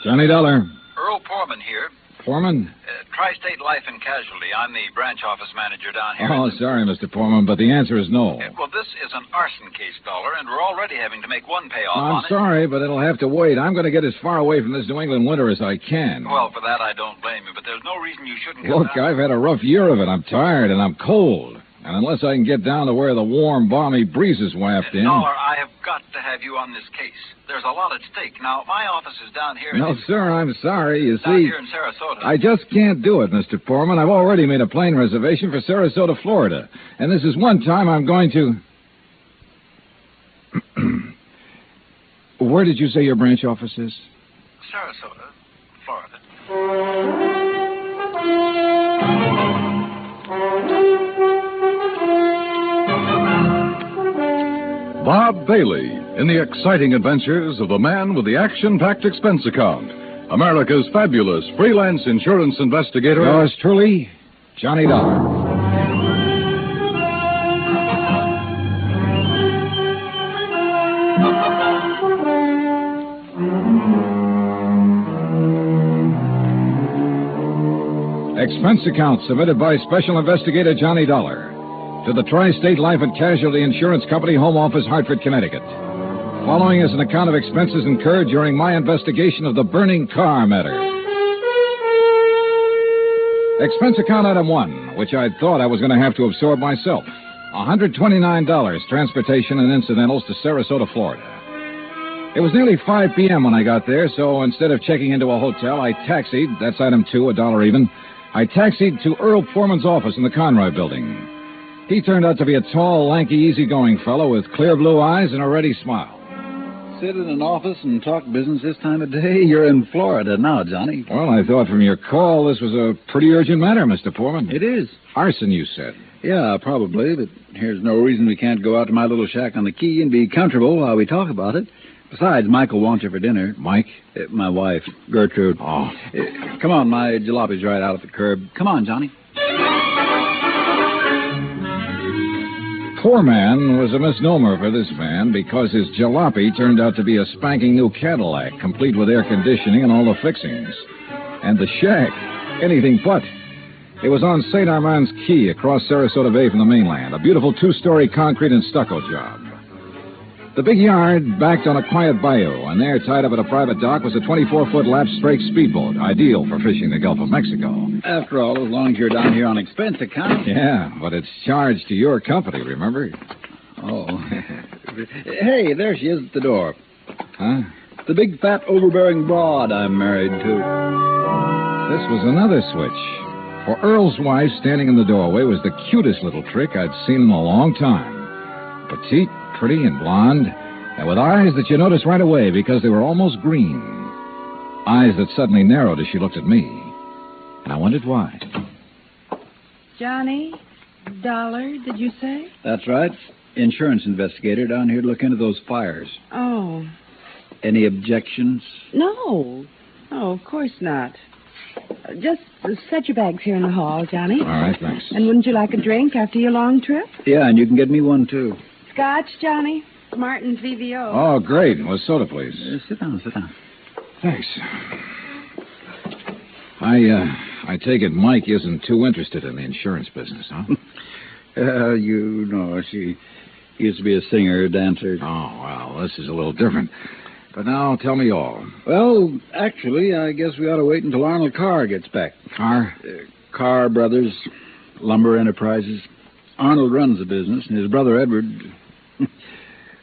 Johnny Dollar. Earl Foreman here. Foreman? Tri-State Life and Casualty. I'm the branch office manager down here. Oh, sorry, Mr. Foreman, but the answer is no. Well, this is an arson case, Dollar, and we're already having to make one payoff on I'm it. sorry, but it'll have to wait. I'm going to get as far away from this New England winter as I can. Well, for that, I don't blame you, but there's no reason you shouldn't come Look, down. I've had a rough year of it. I'm tired and I'm cold. And unless I can get down to where the warm, balmy breezes waft in... Dollar, I have got to have you on this case. There's a lot at stake. Now, my office is down here... No, sir, I'm sorry. You down see... here in Sarasota. I just can't do it, Mr. Foreman. I've already made a plane reservation for Sarasota, Florida. And this is one time I'm going to... Where did you say your branch office is? Sarasota, Florida. Bob Bailey in the exciting adventures of the man with the action-packed expense account. America's fabulous freelance insurance investigator. Yours truly, Johnny Dollar. Expense account submitted by Special Investigator Johnny Dollar to the Tri-State Life and Casualty Insurance Company, Home Office, Hartford, Connecticut. Following is an account of expenses incurred during my investigation of the burning car matter. Expense account item 1, which I thought I was going to have to absorb myself. $129, transportation and incidentals to Sarasota, Florida. It was nearly 5 p.m. when I got there, so instead of checking into a hotel, I taxied, that's item 2, $1 even, I taxied to Earl Foreman's office in the Conroy building. He turned out to be a tall, lanky, easygoing fellow with clear blue eyes and a ready smile. Sit in an office and talk business this time of day? You're in Florida now, Johnny. Well, I thought from your call this was a pretty urgent matter, Mr. Foreman. It is. Arson, you said. Yeah, probably, but here's no reason we can't go out to my little shack on the quay and be comfortable while we talk about it. Besides, Michael wants you for dinner. Mike? My wife, Gertrude. Oh. Come on, my jalopy's right out at the curb. Come on, Johnny. Poor man was a misnomer for this man because his jalopy turned out to be a spanking new Cadillac, complete with air conditioning and all the fixings. And the shack, anything but. It was on St. Armand's Key across Sarasota Bay from the mainland, a beautiful 2-story concrete and stucco job. The big yard backed on a quiet bayou, and there, tied up at a private dock, was a 24-foot lap-strake speedboat, ideal for fishing the Gulf of Mexico. After all, as long as you're down here on expense account. Yeah, but it's charged to your company, remember? Oh. Hey, there she is at the door. Huh? The big, fat, overbearing broad I'm married to. This was another switch. For Earl's wife, standing in the doorway, was the cutest little trick I'd seen in a long time. Petite, pretty, and blonde, and with eyes that you noticed right away because they were almost green. Eyes that suddenly narrowed as she looked at me. And I wondered why. Johnny Dollar, did you say? That's right. Insurance investigator down here to look into those fires. Oh. Any objections? No. Oh, of course not. Just set your bags here in the hall, Johnny. All right, thanks. And wouldn't you like a drink after your long trip? Yeah, and you can get me one, too. Scotch, Johnny? Martin's VVO. Oh, great. Well, soda, please. Sit down, sit down. Thanks. I take it Mike isn't too interested in the insurance business, huh? You know, she used to be a singer, dancer. Oh, well, this is a little different. But now, tell me all. Well, actually, I guess we ought to wait until Arnold Carr gets back. Carr? Carr Brothers, Lumber Enterprises. Arnold runs the business, and his brother Edward...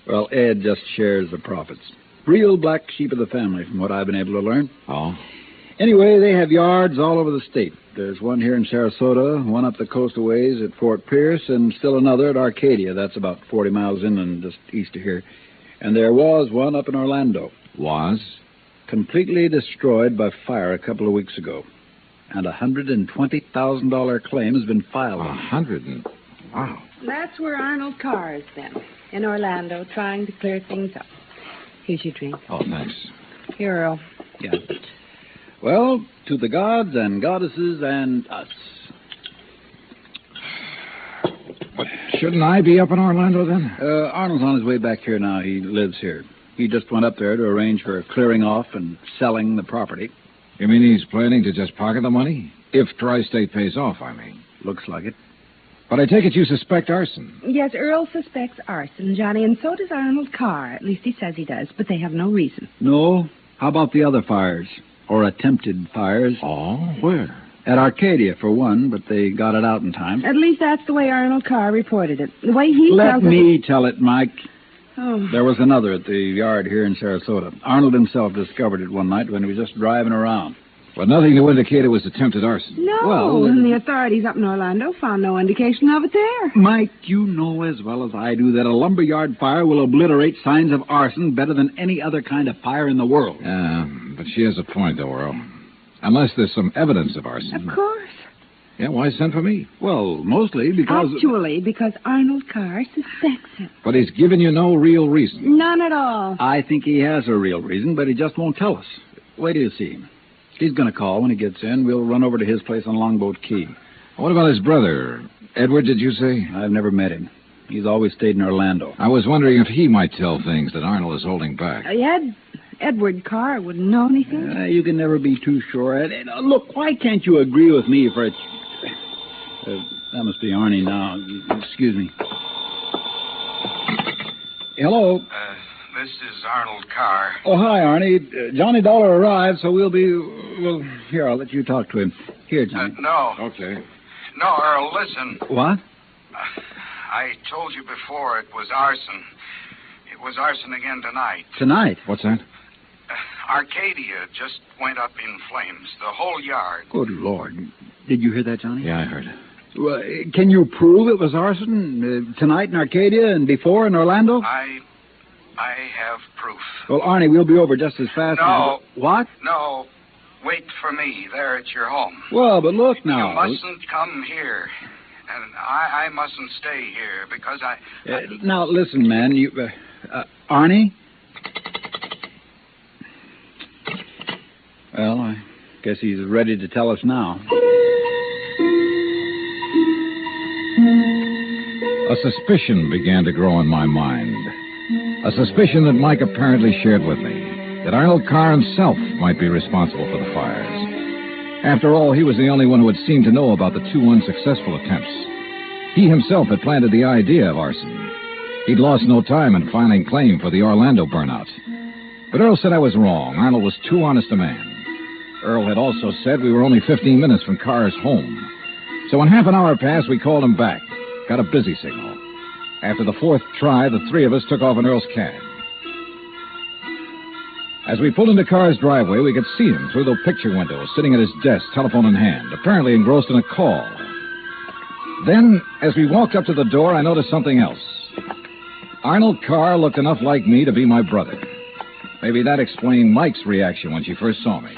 well, Ed just shares the profits. Real black sheep of the family, from what I've been able to learn. Oh? Anyway, they have yards all over the state. There's one here in Sarasota, one up the coast a ways at Fort Pierce, and still another at Arcadia. That's about 40 miles inland, just east of here. And there was one up in Orlando. Was? Completely destroyed by fire a couple of weeks ago. And a $120,000 claim has been filed. Wow. That's where Arnold Carr has been, in Orlando, trying to clear things up. Here's your drink. Oh, thanks. Here, Earl. Yeah. Well, to the gods and goddesses and us. Shouldn't I be up in Orlando then? Arnold's on his way back here now. He lives here. He just went up there to arrange for clearing off and selling the property. You mean he's planning to just pocket the money? If Tri-State pays off, I mean. Looks like it. But I take it you suspect arson. Yes, Earl suspects arson, Johnny, and so does Arnold Carr. At least he says he does, but they have no reason. No? How about the other fires? Or attempted fires? Oh, where? At Arcadia, for one, but they got it out in time. At least that's the way Arnold Carr reported it. The way he Let tells it... me tell it, Mike. Oh. There was another at the yard here in Sarasota. Arnold himself discovered it one night when he was just driving around. But nothing to indicate it was attempted arson. No, Well, and the authorities up in Orlando found no indication of it there. Mike, you know as well as I do that a lumberyard fire will obliterate signs of arson better than any other kind of fire in the world. But she has a point, though, Earl. Unless there's some evidence of arson. Of course. Yeah, why send for me? Well, mostly because... Actually, because Arnold Carr suspects it. But he's given you no real reason. None at all. I think he has a real reason, but he just won't tell us. Wait till you see him. He's going to call when he gets in. We'll run over to his place on Longboat Key. What about his brother? Edward, did you say? I've never met him. He's always stayed in Orlando. I was wondering if he might tell things that Arnold is holding back. Edward Carr wouldn't know anything. You can never be too sure. Look, why can't you agree with me for a... that must be Arnie now. Excuse me. Hello. This is Arnold Carr. Oh, hi, Arnie. Johnny Dollar arrived, so we'll be... Well, here, I'll let you talk to him. Here, Johnny. No. Okay. No, Earl, listen. What? I told you before it was arson. It was arson again tonight. Tonight? What's that? Arcadia just went up in flames. The whole yard. Good Lord. Did you hear that, Johnny? Yeah, I heard it. Well, can you prove it was arson tonight in Arcadia and before in Orlando? I have proof. Well, Arnie, we'll be over just as fast No. as... What? No. Wait for me there at your home. Well, but look now. You mustn't come here. And I mustn't stay here because I... Now, listen, man. You, Arnie? Well, I guess he's ready to tell us now. A suspicion began to grow in my mind. A suspicion that Mike apparently shared with me, that Arnold Carr himself might be responsible for the fires. After all, he was the only one who had seemed to know about the two unsuccessful attempts. He himself had planted the idea of arson. He'd lost no time in filing claim for the Orlando burnout. But Earl said I was wrong. Arnold was too honest a man. Earl had also said we were only 15 minutes from Carr's home. So when half an hour passed, we called him back. Got a busy signal. After the fourth try, the three of us took off in Earl's cab. As we pulled into Carr's driveway, we could see him through the picture window, sitting at his desk, telephone in hand, apparently engrossed in a call. Then, as we walked up to the door, I noticed something else. Arnold Carr looked enough like me to be my brother. Maybe that explained Mike's reaction when she first saw me.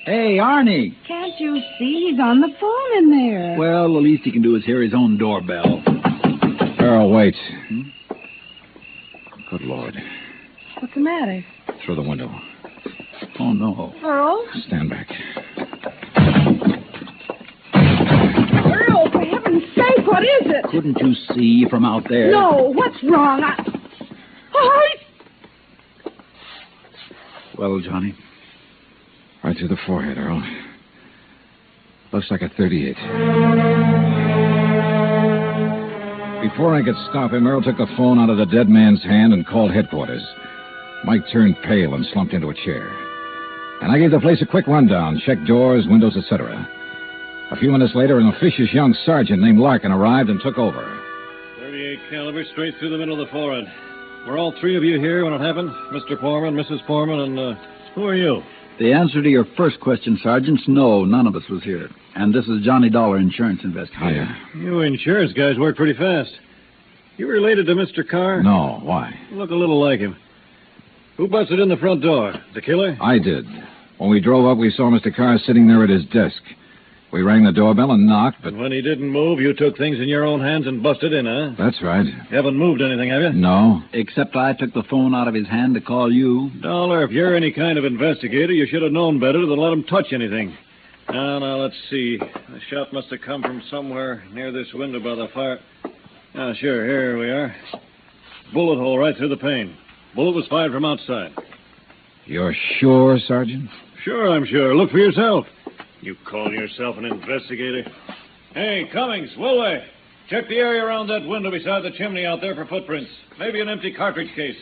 Hey, Arnie. Can't you see? He's on the phone in there. Well, the least he can do is hear his own doorbell. Earl, wait. Good Lord. What's the matter? Through the window. Oh, no. Earl? Stand back. Earl, for heaven's sake, what is it? Couldn't you see from out there? No, what's wrong? Oh, Well, Johnny? Right through the forehead, Earl. Looks like a .38. Before I could stop him, Earl took the phone out of the dead man's hand and called headquarters. Mike turned pale and slumped into a chair. And I gave the place a quick rundown, checked doors, windows, etc. A few minutes later, an officious young sergeant named Larkin arrived and took over. 38 caliber, straight through the middle of the forehead. Were all three of you here when it happened? Mr. Foreman, Mrs. Foreman, and, who are you? The answer to your first question, Sergeant, is no, none of us was here. And this is Johnny Dollar, insurance investigator. Hiya. You insurance guys work pretty fast. You related to Mr. Carr? No, why? You look a little like him. Who busted in the front door? The killer? I did. When we drove up, we saw Mr. Carr sitting there at his desk. We rang the doorbell and knocked, but... And when he didn't move, you took things in your own hands and busted in, huh? That's right. You haven't moved anything, have you? No. Except I took the phone out of his hand to call you. Dollar, if you're any kind of investigator, you should have known better than let him touch anything. Now, let's see. The shot must have come from somewhere near this window by the fire. Sure, here we are. Bullet hole right through the pane. Bullet was fired from outside. You're sure, Sergeant? Sure, I'm sure. Look for yourself. You call yourself an investigator? Hey, Cummings, Woolway. Check the area around that window beside the chimney out there for footprints. Maybe an empty cartridge case.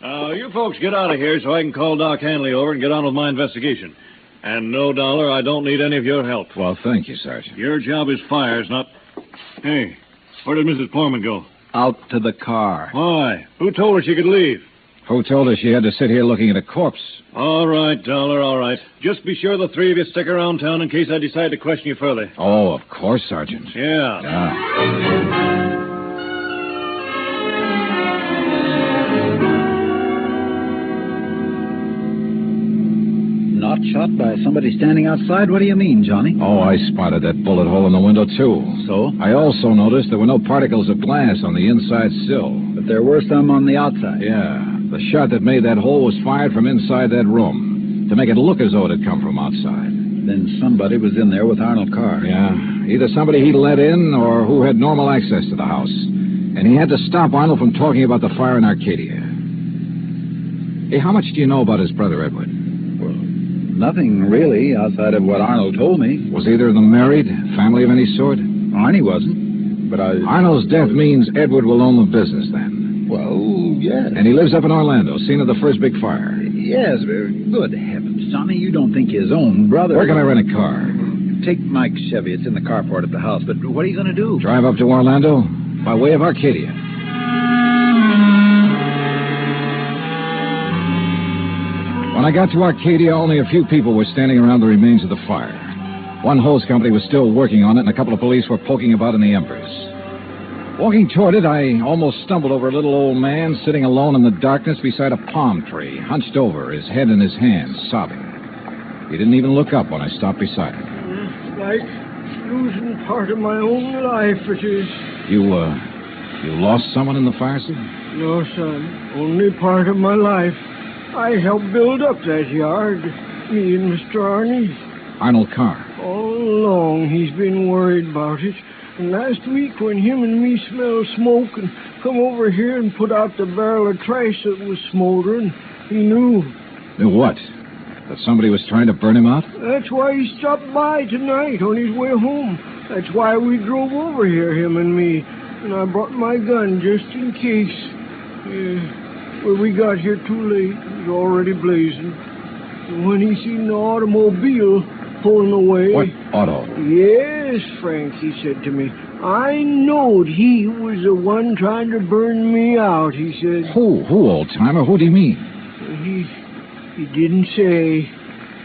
Now, you folks get out of here so I can call Doc Hanley over and get on with my investigation. And no, Dollar, I don't need any of your help. Well, thank you, Sergeant. Your job is fires, not... Hey, where did Mrs. Porman go? Out to the car. Why? Who told her she could leave? Who told her she had to sit here looking at a corpse? All right, Dollar, all right. Just be sure the three of you stick around town in case I decide to question you further. Oh, of course, Sergeant. Yeah. Not shot by somebody standing outside? What do you mean, Johnny? Oh, I spotted that bullet hole in the window, too. So? I also noticed there were no particles of glass on the inside sill. But there were some on the outside. Yeah. The shot that made that hole was fired from inside that room to make it look as though it had come from outside. Then somebody was in there with Arnold Carr. Yeah. Either somebody he let in or who had normal access to the house. And he had to stop Arnold from talking about the fire in Arcadia. Hey, how much do you know about his brother, Edward? Nothing, really, outside of what Arnold told me. Was either of them married? Family of any sort? Arnie wasn't, but Arnold's death means Edward will own the business, then. Well, yes. And he lives up in Orlando, scene of the first big fire. Yes, good heavens, Johnny, you don't think his own brother... Where can I rent a car? Take Mike's Chevy. It's in the carport at the house, but what are you going to do? Drive up to Orlando by way of Arcadia. When I got to Arcadia, only a few people were standing around the remains of the fire. One hose company was still working on it, and a couple of police were poking about in the embers. Walking toward it, I almost stumbled over a little old man sitting alone in the darkness beside a palm tree, hunched over, his head in his hands, sobbing. He didn't even look up when I stopped beside him. It's like losing part of my own life, it is. You lost someone in the fire, sir? No, son. Only part of my life. I helped build up that yard, me and Mr. Arnie. Arnold Carr. All along, he's been worried about it. And last week, when him and me smelled smoke and come over here and put out the barrel of trash that was smoldering, he knew. Knew what? That somebody was trying to burn him out? That's why he stopped by tonight on his way home. That's why we drove over here, him and me. And I brought my gun just in case. Well, we got here too late. It was already blazing. And when he seen the automobile pulling away... What auto? Yes, Frank, he said to me. I knowed he was the one trying to burn me out, he said. Who, old-timer? Who do you mean? He didn't say.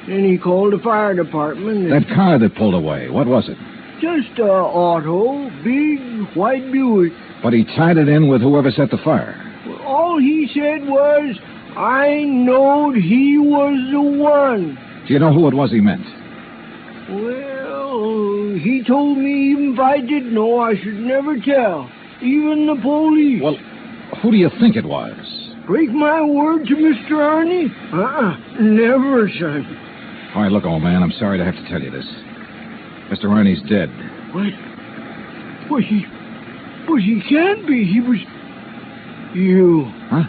Then he called the fire department. That car that pulled away, what was it? Just a auto, big white Buick. But he tied it in with whoever set the fire. All he said was, I knowed he was the one. Do you know who it was he meant? Well, he told me even if I did know, I should never tell. Even the police. Well, who do you think it was? Break my word to Mr. Arnie? Never, son. All right, look, old man, I'm sorry to have to tell you this. Mr. Arnie's dead. What? Well, he can't be. He was... You. Huh?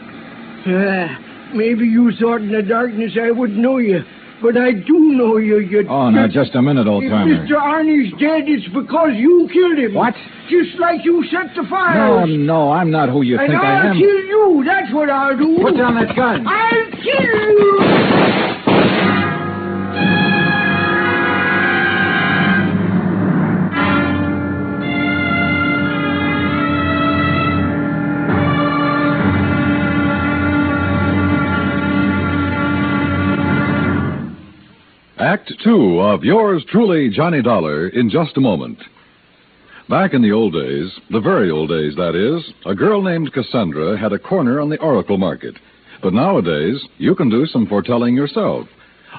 Maybe you thought in the darkness I would know you, but I do know you. Oh, now, just a minute, old-timer. If Mr. Arnie's dead, it's because you killed him. What? Just like you set the fire. No, I'm not who you think I am. And I'll kill you. That's what I'll do. Put down that gun. I'll kill you. Act two of yours truly, Johnny Dollar, in just a moment. Back in the old days, the very old days, that is, a girl named Cassandra had a corner on the oracle market. But nowadays, you can do some foretelling yourself.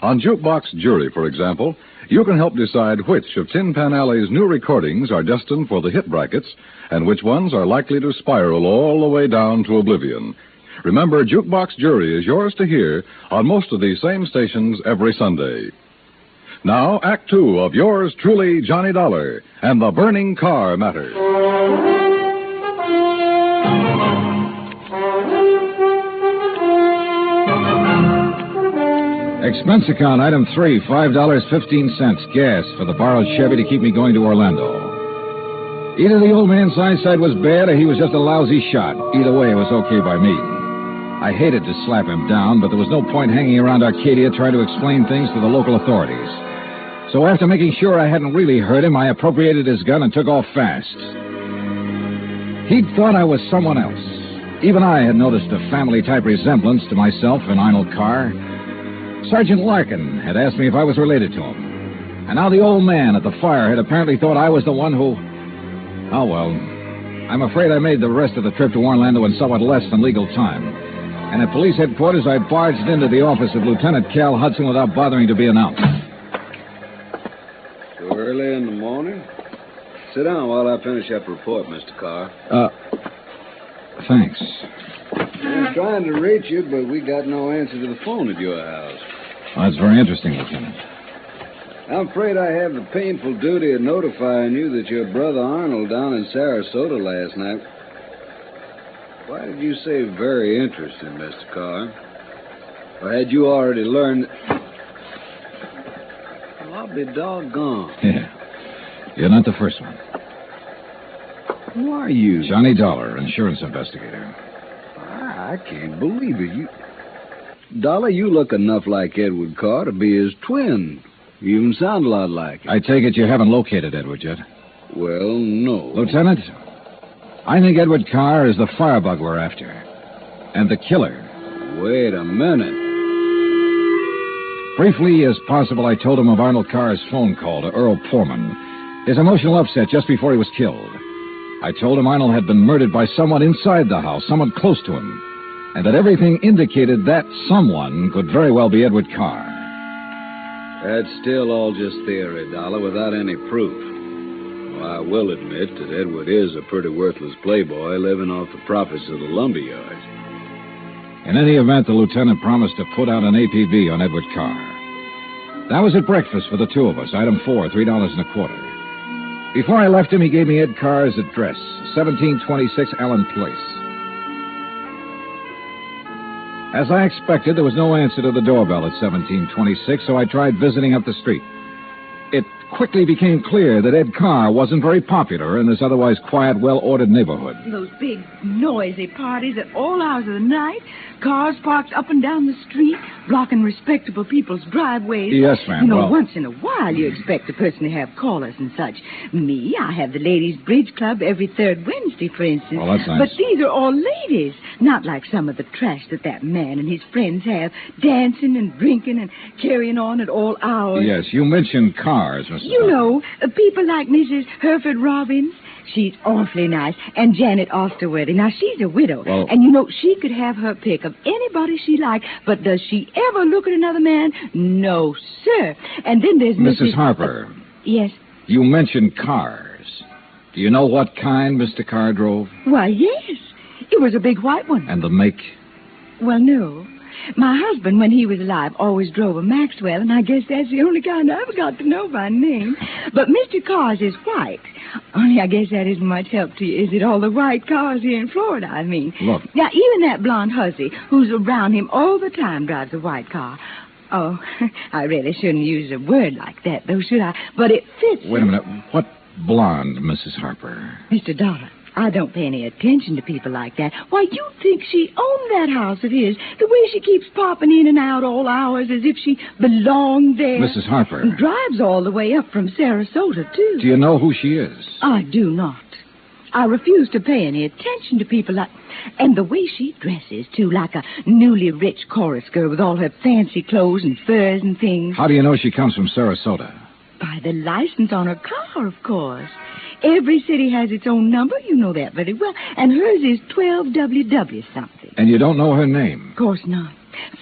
On Jukebox Jury, for example, you can help decide which of Tin Pan Alley's new recordings are destined for the hit brackets and which ones are likely to spiral all the way down to oblivion. Remember, Jukebox Jury is yours to hear on most of these same stations every Sunday. Now, Act Two of yours truly, Johnny Dollar, and the burning car matter. Expense account, item 3, $5.15, gas for the borrowed Chevy to keep me going to Orlando. Either the old man's eyesight was bad or he was just a lousy shot. Either way, it was okay by me. I hated to slap him down, but there was no point hanging around Arcadia trying to explain things to the local authorities. So after making sure I hadn't really hurt him, I appropriated his gun and took off fast. He'd thought I was someone else. Even I had noticed a family-type resemblance to myself in Arnold Carr. Sergeant Larkin had asked me if I was related to him. And now the old man at the fire had apparently thought I was the one who... Oh, well, I'm afraid I made the rest of the trip to Orlando in somewhat less than legal time. And at police headquarters, I barged into the office of Lieutenant Cal Hudson without bothering to be announced. So early in the morning? Sit down while I finish up a report, Mr. Carr. Thanks. I'm trying to reach you, but we got no answer to the phone at your house. Well, that's very interesting, Lieutenant. I'm afraid I have the painful duty of notifying you that your brother Arnold down in Sarasota last night... Why did you say very interesting, Mr. Carr? Or had you already learned... Well, I'll be doggone. Yeah. You're not the first one. Who are you? Johnny Dollar, insurance investigator. I can't believe it. Dollar, you look enough like Edward Carr to be his twin. You even sound a lot like him. I take it you haven't located Edward yet? Well, no. Lieutenant, I think Edward Carr is the firebug we're after. And the killer. Wait a minute. Briefly as possible, I told him of Arnold Carr's phone call to Earl Poorman, his emotional upset just before he was killed. I told him Arnold had been murdered by someone inside the house, someone close to him, and that everything indicated that someone could very well be Edward Carr. That's still all just theory, Dollar, without any proof. Well, I will admit that Edward is a pretty worthless playboy living off the profits of the lumberyard. In any event, the lieutenant promised to put out an APB on Edward Carr. That was at breakfast for the two of us, item 4, $3.25. Before I left him, he gave me Ed Carr's address, 1726 Allen Place. As I expected, there was no answer to the doorbell at 1726, so I tried visiting up the street. It quickly became clear that Ed Carr wasn't very popular in this otherwise quiet, well-ordered neighborhood. Those big, noisy parties at all hours of the night, cars parked up and down the street, blocking respectable people's driveways. Yes, ma'am. You know, well, once in a while you expect a person to have callers and such. Me, I have the ladies' bridge club every third Wednesday, for instance. Well, that's nice. But these are all ladies, not like some of the trash that man and his friends have, dancing and drinking and carrying on at all hours. Yes, you mentioned cars, Mr. You know, people like Mrs. Hereford Robbins. She's awfully nice. And Janet Osterworthy. Now, she's a widow. Well, and, you know, she could have her pick of anybody she liked. But does she ever look at another man? No, sir. And then there's Mrs. Harper. Yes? You mentioned cars. Do you know what kind Mr. Carr drove? Why, yes. It was a big white one. And the make? Well, no. My husband, when he was alive, always drove a Maxwell, and I guess that's the only kind I've got to know by name. But Mr. Carr's is white. Only I guess that isn't much help to you, is it? All the white cars here in Florida, I mean. Look. Now, even that blonde hussy who's around him all the time drives a white car. Oh, I really shouldn't use a word like that, though, should I? But it fits. Wait a minute. What blonde, Mrs. Harper? Mr. Dollar, I don't pay any attention to people like that. Why, you think she owned that house of his, the way she keeps popping in and out all hours as if she belonged there. Mrs. Harper. And drives all the way up from Sarasota, too. Do you know who she is? I do not. I refuse to pay any attention to people like... And the way she dresses, too, like a newly rich chorus girl with all her fancy clothes and furs and things. How do you know she comes from Sarasota? By the license on her car, of course. Every city has its own number, you know that very well. And hers is 12WW something. And you don't know her name? Of course not.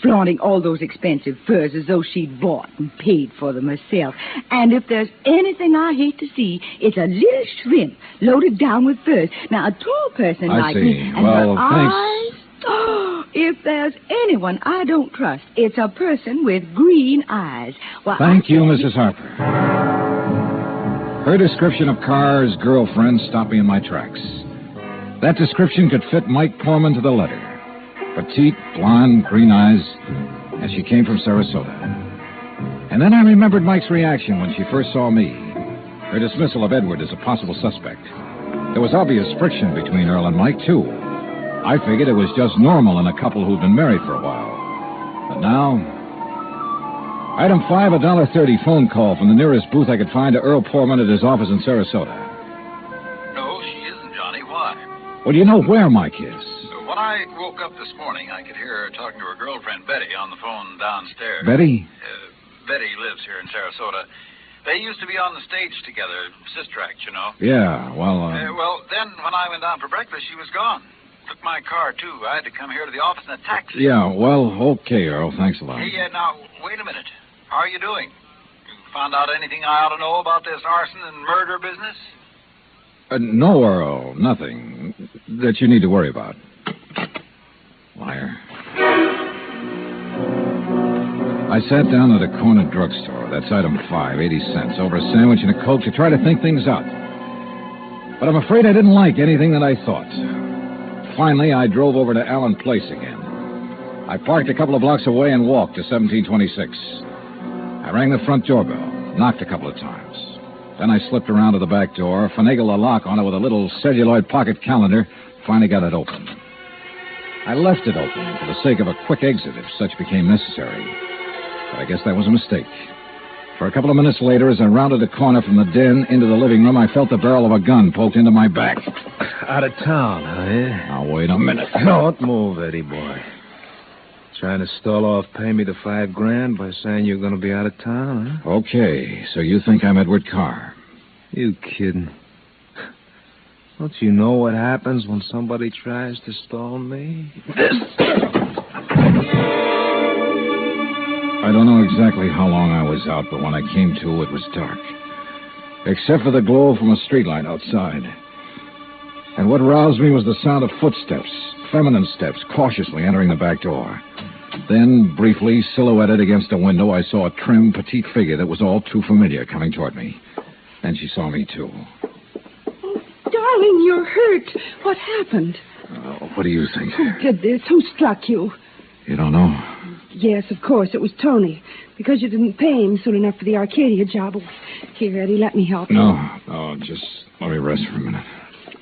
Flaunting all those expensive furs as though she'd bought and paid for them herself. And if there's anything I hate to see, it's a little shrimp loaded down with furs. Now, a tall person like me... I see. Well, thanks. Eyes, oh, If there's anyone I don't trust, it's a person with green eyes. Well, Thank you, Mrs. Harper. Her description of Carr's girlfriend stopped me in my tracks. That description could fit Mike Poorman to the letter. Petite, blonde, green eyes, and she came from Sarasota. And then I remembered Mike's reaction when she first saw me. Her dismissal of Edward as a possible suspect. There was obvious friction between Earl and Mike, too. I figured it was just normal in a couple who'd been married for a while. But now... Item 5, a $1.30 phone call from the nearest booth I could find to Earl Poorman at his office in Sarasota. No, she isn't, Johnny. Why? Well, do you know where Mike is? When I woke up this morning, I could hear her talking to her girlfriend, Betty, on the phone downstairs. Betty? Betty lives here in Sarasota. They used to be on the stage together, sister act, you know. Yeah, well, Well, then when I went down for breakfast, she was gone. Took my car, too. I had to come here to the office in a taxi. Yeah, well, okay, Earl. Thanks a lot. Hey, now, wait a minute. How are you doing? You found out anything I ought to know about this arson and murder business? No, Earl, nothing that you need to worry about. Liar. I sat down at a corner drugstore. That's item 5, 80 cents, over a sandwich and a Coke to try to think things out. But I'm afraid I didn't like anything that I thought. Finally, I drove over to Allen Place again. I parked a couple of blocks away and walked to 1726. I rang the front doorbell, knocked a couple of times. Then I slipped around to the back door, finagled a lock on it with a little celluloid pocket calendar, finally got it open. I left it open for the sake of a quick exit if such became necessary. But I guess that was a mistake. For a couple of minutes later, as I rounded a corner from the den into the living room, I felt the barrel of a gun poked into my back. Out of town, huh? Now, wait a minute. Don't move, Eddie boy. Trying to stall off pay me the $5,000 by saying you're going to be out of town, huh? Okay, so you think I'm Edward Carr? You kidding? Don't you know what happens when somebody tries to stall me? I don't know exactly how long I was out, but when I came to, it was dark. Except for the glow from a streetlight outside. And what roused me was the sound of footsteps, feminine steps, cautiously entering the back door. Then, briefly, silhouetted against a window, I saw a trim, petite figure that was all too familiar coming toward me. And she saw me, too. Oh, darling, you're hurt. What happened? What do you think? Who did this? Who struck you? You don't know? Yes, of course, it was Tony. Because you didn't pay him soon enough for the Arcadia job. Here, Eddie, let me help you. No, just let me rest for a minute.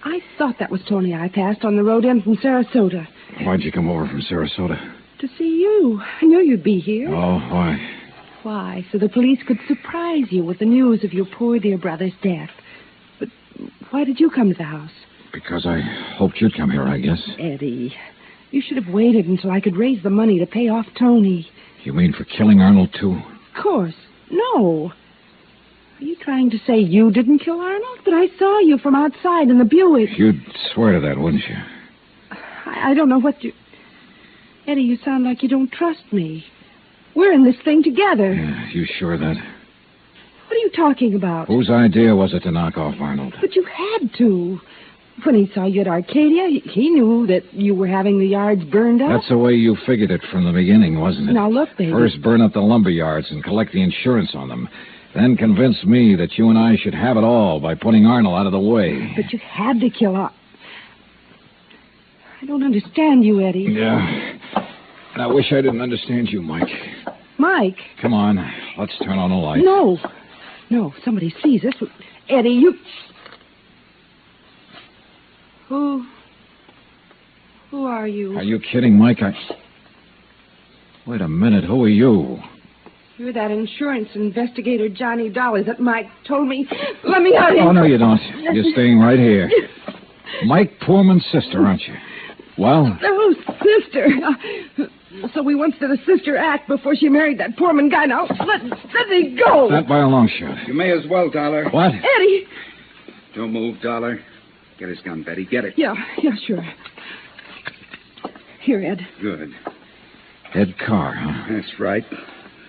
I thought that was Tony I passed on the road in from Sarasota. Why'd you come over from Sarasota? To see you. I knew you'd be here. Oh, why? Why? So the police could surprise you with the news of your poor dear brother's death. But why did you come to the house? Because I hoped you'd come here, I guess. Eddie, you should have waited until I could raise the money to pay off Tony. You mean for killing Arnold, too? Of course. No. Are you trying to say you didn't kill Arnold? But I saw you from outside in the Buick. You'd swear to that, wouldn't you? I don't know what you... Eddie, you sound like you don't trust me. We're in this thing together. Yeah, you sure of that? What are you talking about? Whose idea was it to knock off Arnold? But you had to. When he saw you at Arcadia, he knew that you were having the yards burned up. That's the way you figured it from the beginning, wasn't it? Now, look, baby. First burn up the lumber yards and collect the insurance on them. Then convince me that you and I should have it all by putting Arnold out of the way. But you had to kill Arnold. I don't understand you, Eddie. Yeah. And I wish I didn't understand you, Mike. Mike? Come on. Let's turn on the light. No. No, somebody sees us. Eddie, you... Who are you? Are you kidding, Mike? Wait a minute. Who are you? You're that insurance investigator, Johnny Dollar, that Mike told me. Let me out of here. Oh, no, you don't. You're staying right here. Mike Poorman's sister, aren't you? Well? Oh, sister. So we once did a sister act before she married that Poorman guy. Now, let me go. Not by a long shot. You may as well, Dollar. What? Eddie. Don't move, Dollar. Get his gun, Betty. Get it. Yeah, sure. Here, Ed. Good. Ed Carr, huh? That's right.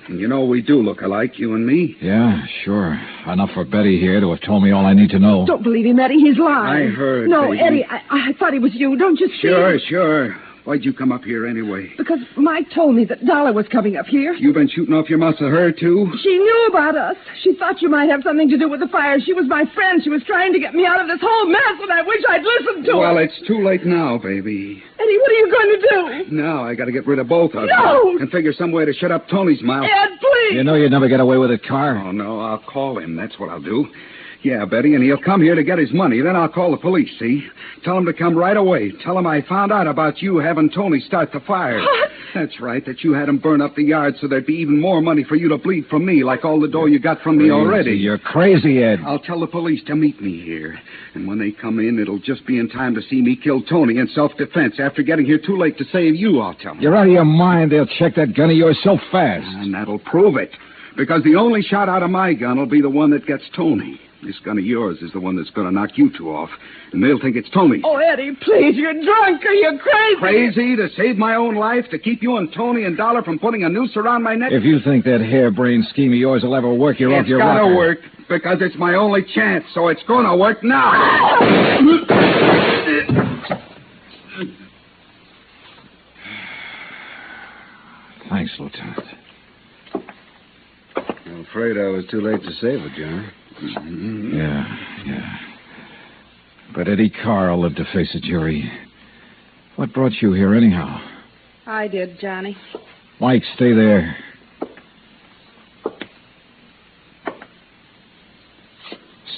And you know we do look alike, you and me. Yeah, sure. Enough for Betty here to have told me all I need to know. Don't believe him, Eddie. He's lying. I heard, No, baby. Eddie, I thought he was you. Don't you see? Sure. Why'd you come up here anyway? Because Mike told me that Dollar was coming up here. You've been shooting off your mouth at her, too? She knew about us. She thought you might have something to do with the fire. She was my friend. She was trying to get me out of this whole mess, and I wish I'd listened to her. Well, it's too late now, baby. Eddie, what are you going to do? Now I got to get rid of both of No! them. And figure some way to shut up Tony's mouth. Ed, please! You know you'd never get away with it, Carr. Oh, no, I'll call him. That's what I'll do. Yeah, Betty, and he'll come here to get his money. Then I'll call the police, see? Tell him to come right away. Tell him I found out about you having Tony start the fire. What? That's right, that you had him burn up the yard so there'd be even more money for you to bleed from me, like all the dough you got from me already. You're crazy, Ed. I'll tell the police to meet me here. And when they come in, it'll just be in time to see me kill Tony in self-defense. After getting here too late to save you, I'll tell them. You're out of your mind. They'll check that gun of yours so fast. And that'll prove it. Because the only shot out of my gun will be the one that gets Tony. This gun of yours is the one that's going to knock you two off. And they'll think it's Tony. Oh, Eddie, please, you're drunk. Are you crazy? Crazy to save my own life? To keep you and Tony and Dollar from putting a noose around my neck? If you think that harebrained scheme of yours will ever work, you're off your rocker. It's got to work, because it's my only chance, so it's going to work now. Thanks, Lieutenant. I'm afraid I was too late to save it, John. Yeah. But Eddie Carr will live to face a jury. What brought you here, anyhow? I did, Johnny. Mike, stay there.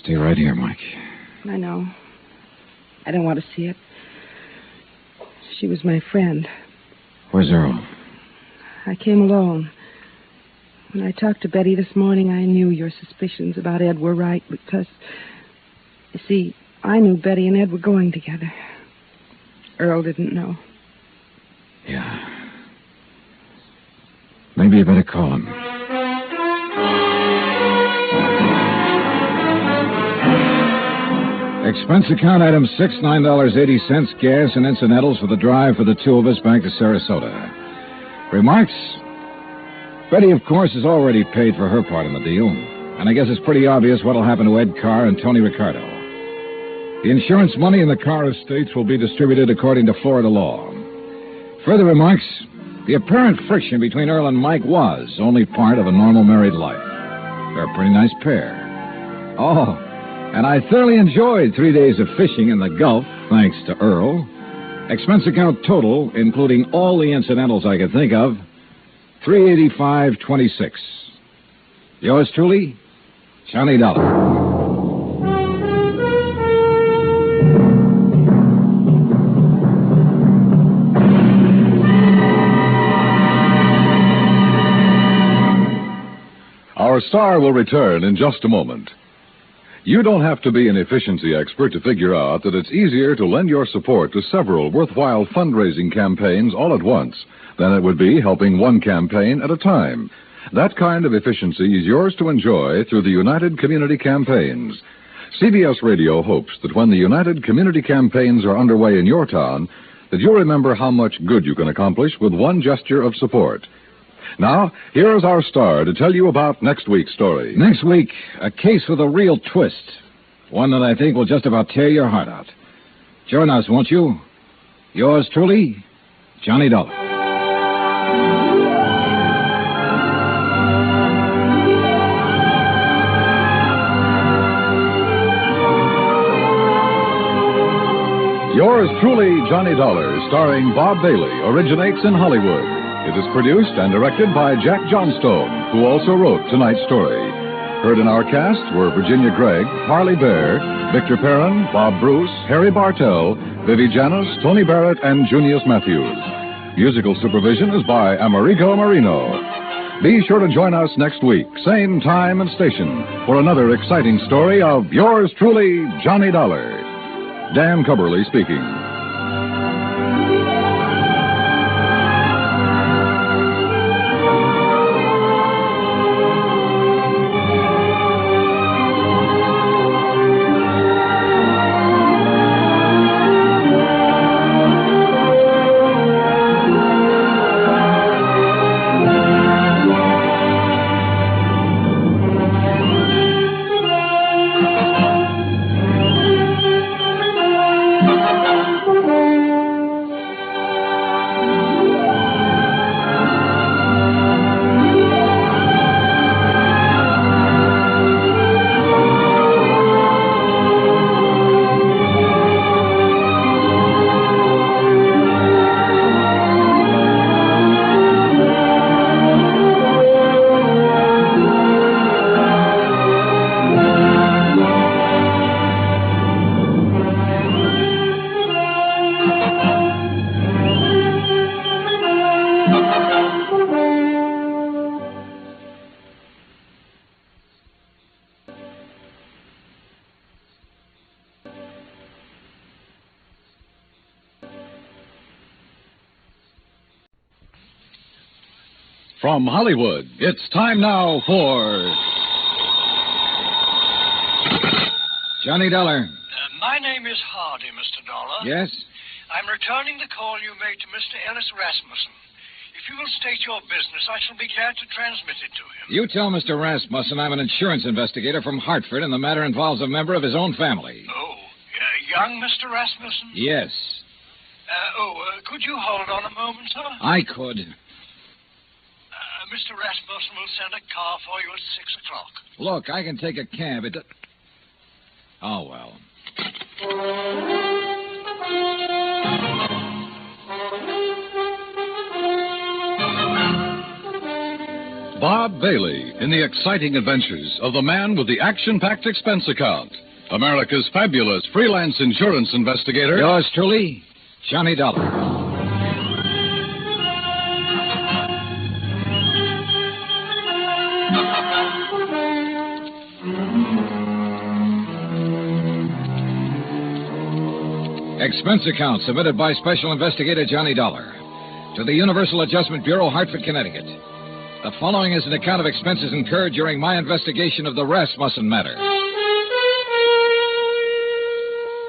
Stay right here, Mike. I know. I don't want to see it. She was my friend. Where's Earl? I came alone. When I talked to Betty this morning, I knew your suspicions about Ed were right because, you see, I knew Betty and Ed were going together. Earl didn't know. Yeah. Maybe you better call him. Expense account item 6, $9.80, gas and incidentals for the drive for the two of us back to Sarasota. Remarks? Betty, of course, has already paid for her part in the deal, and I guess it's pretty obvious what'll happen to Ed Carr and Tony Ricardo. The insurance money in the Carr estates will be distributed according to Florida law. Further remarks, the apparent friction between Earl and Mike was only part of a normal married life. They're a pretty nice pair. Oh, and I thoroughly enjoyed 3 days of fishing in the Gulf, thanks to Earl. Expense account total, including all the incidentals I could think of, $385.26. Yours truly, Johnny Dollar. Our star will return in just a moment. You don't have to be an efficiency expert to figure out that it's easier to lend your support to several worthwhile fundraising campaigns all at once than it would be helping one campaign at a time. That kind of efficiency is yours to enjoy through the United Community Campaigns. CBS Radio hopes that when the United Community Campaigns are underway in your town, that you'll remember how much good you can accomplish with one gesture of support. Now, here's our star to tell you about next week's story. Next week, a case with a real twist. One that I think will just about tear your heart out. Join us, won't you? Yours truly, Johnny Dollar. Yours truly, Johnny Dollar, starring Bob Bailey, originates in Hollywood. It is produced and directed by Jack Johnstone, who also wrote tonight's story. Heard in our cast were Virginia Gregg, Harley Bear, Victor Perrin, Bob Bruce, Harry Bartell, Vivi Janis, Tony Barrett, and Junius Matthews. Musical supervision is by Amerigo Marino. Be sure to join us next week, same time and station, for another exciting story of yours truly, Johnny Dollar. Dan Cubberly speaking. From Hollywood, it's time now for Johnny Dollar. My name is Hardy, Mr. Dollar. Yes? I'm returning the call you made to Mr. Ellis Rasmussen. If you will state your business, I shall be glad to transmit it to him. You tell Mr. Rasmussen I'm an insurance investigator from Hartford, and the matter involves a member of his own family. Oh, young Mr. Rasmussen? Yes. Could you hold on a moment, sir? I could. Mr. Rasmussen will send a car for you at 6 o'clock. Look, I can take a cab. Oh, well. Bob Bailey in the exciting adventures of the man with the action-packed expense account. America's fabulous freelance insurance investigator. Yours truly, Johnny Dollar. Expense account submitted by Special Investigator Johnny Dollar to the Universal Adjustment Bureau, Hartford, Connecticut. The following is an account of expenses incurred during my investigation of the Rasmusson Matter.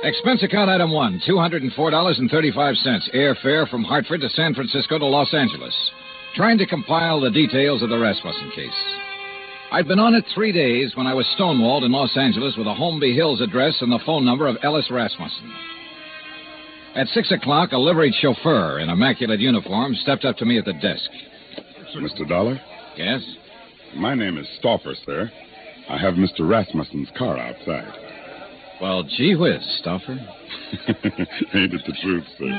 Expense account item 1, $204.35, airfare from Hartford to San Francisco to Los Angeles. Trying to compile the details of the Rasmusson case. I'd been on it 3 days when I was stonewalled in Los Angeles with a Holmby Hills address and the phone number of Ellis Rasmussen. At 6 o'clock, a liveried chauffeur in immaculate uniform stepped up to me at the desk. Mr. Dollar? Yes? My name is Stauffer, sir. I have Mr. Rasmussen's car outside. Well, gee whiz, Stauffer. Ain't it the truth, sir?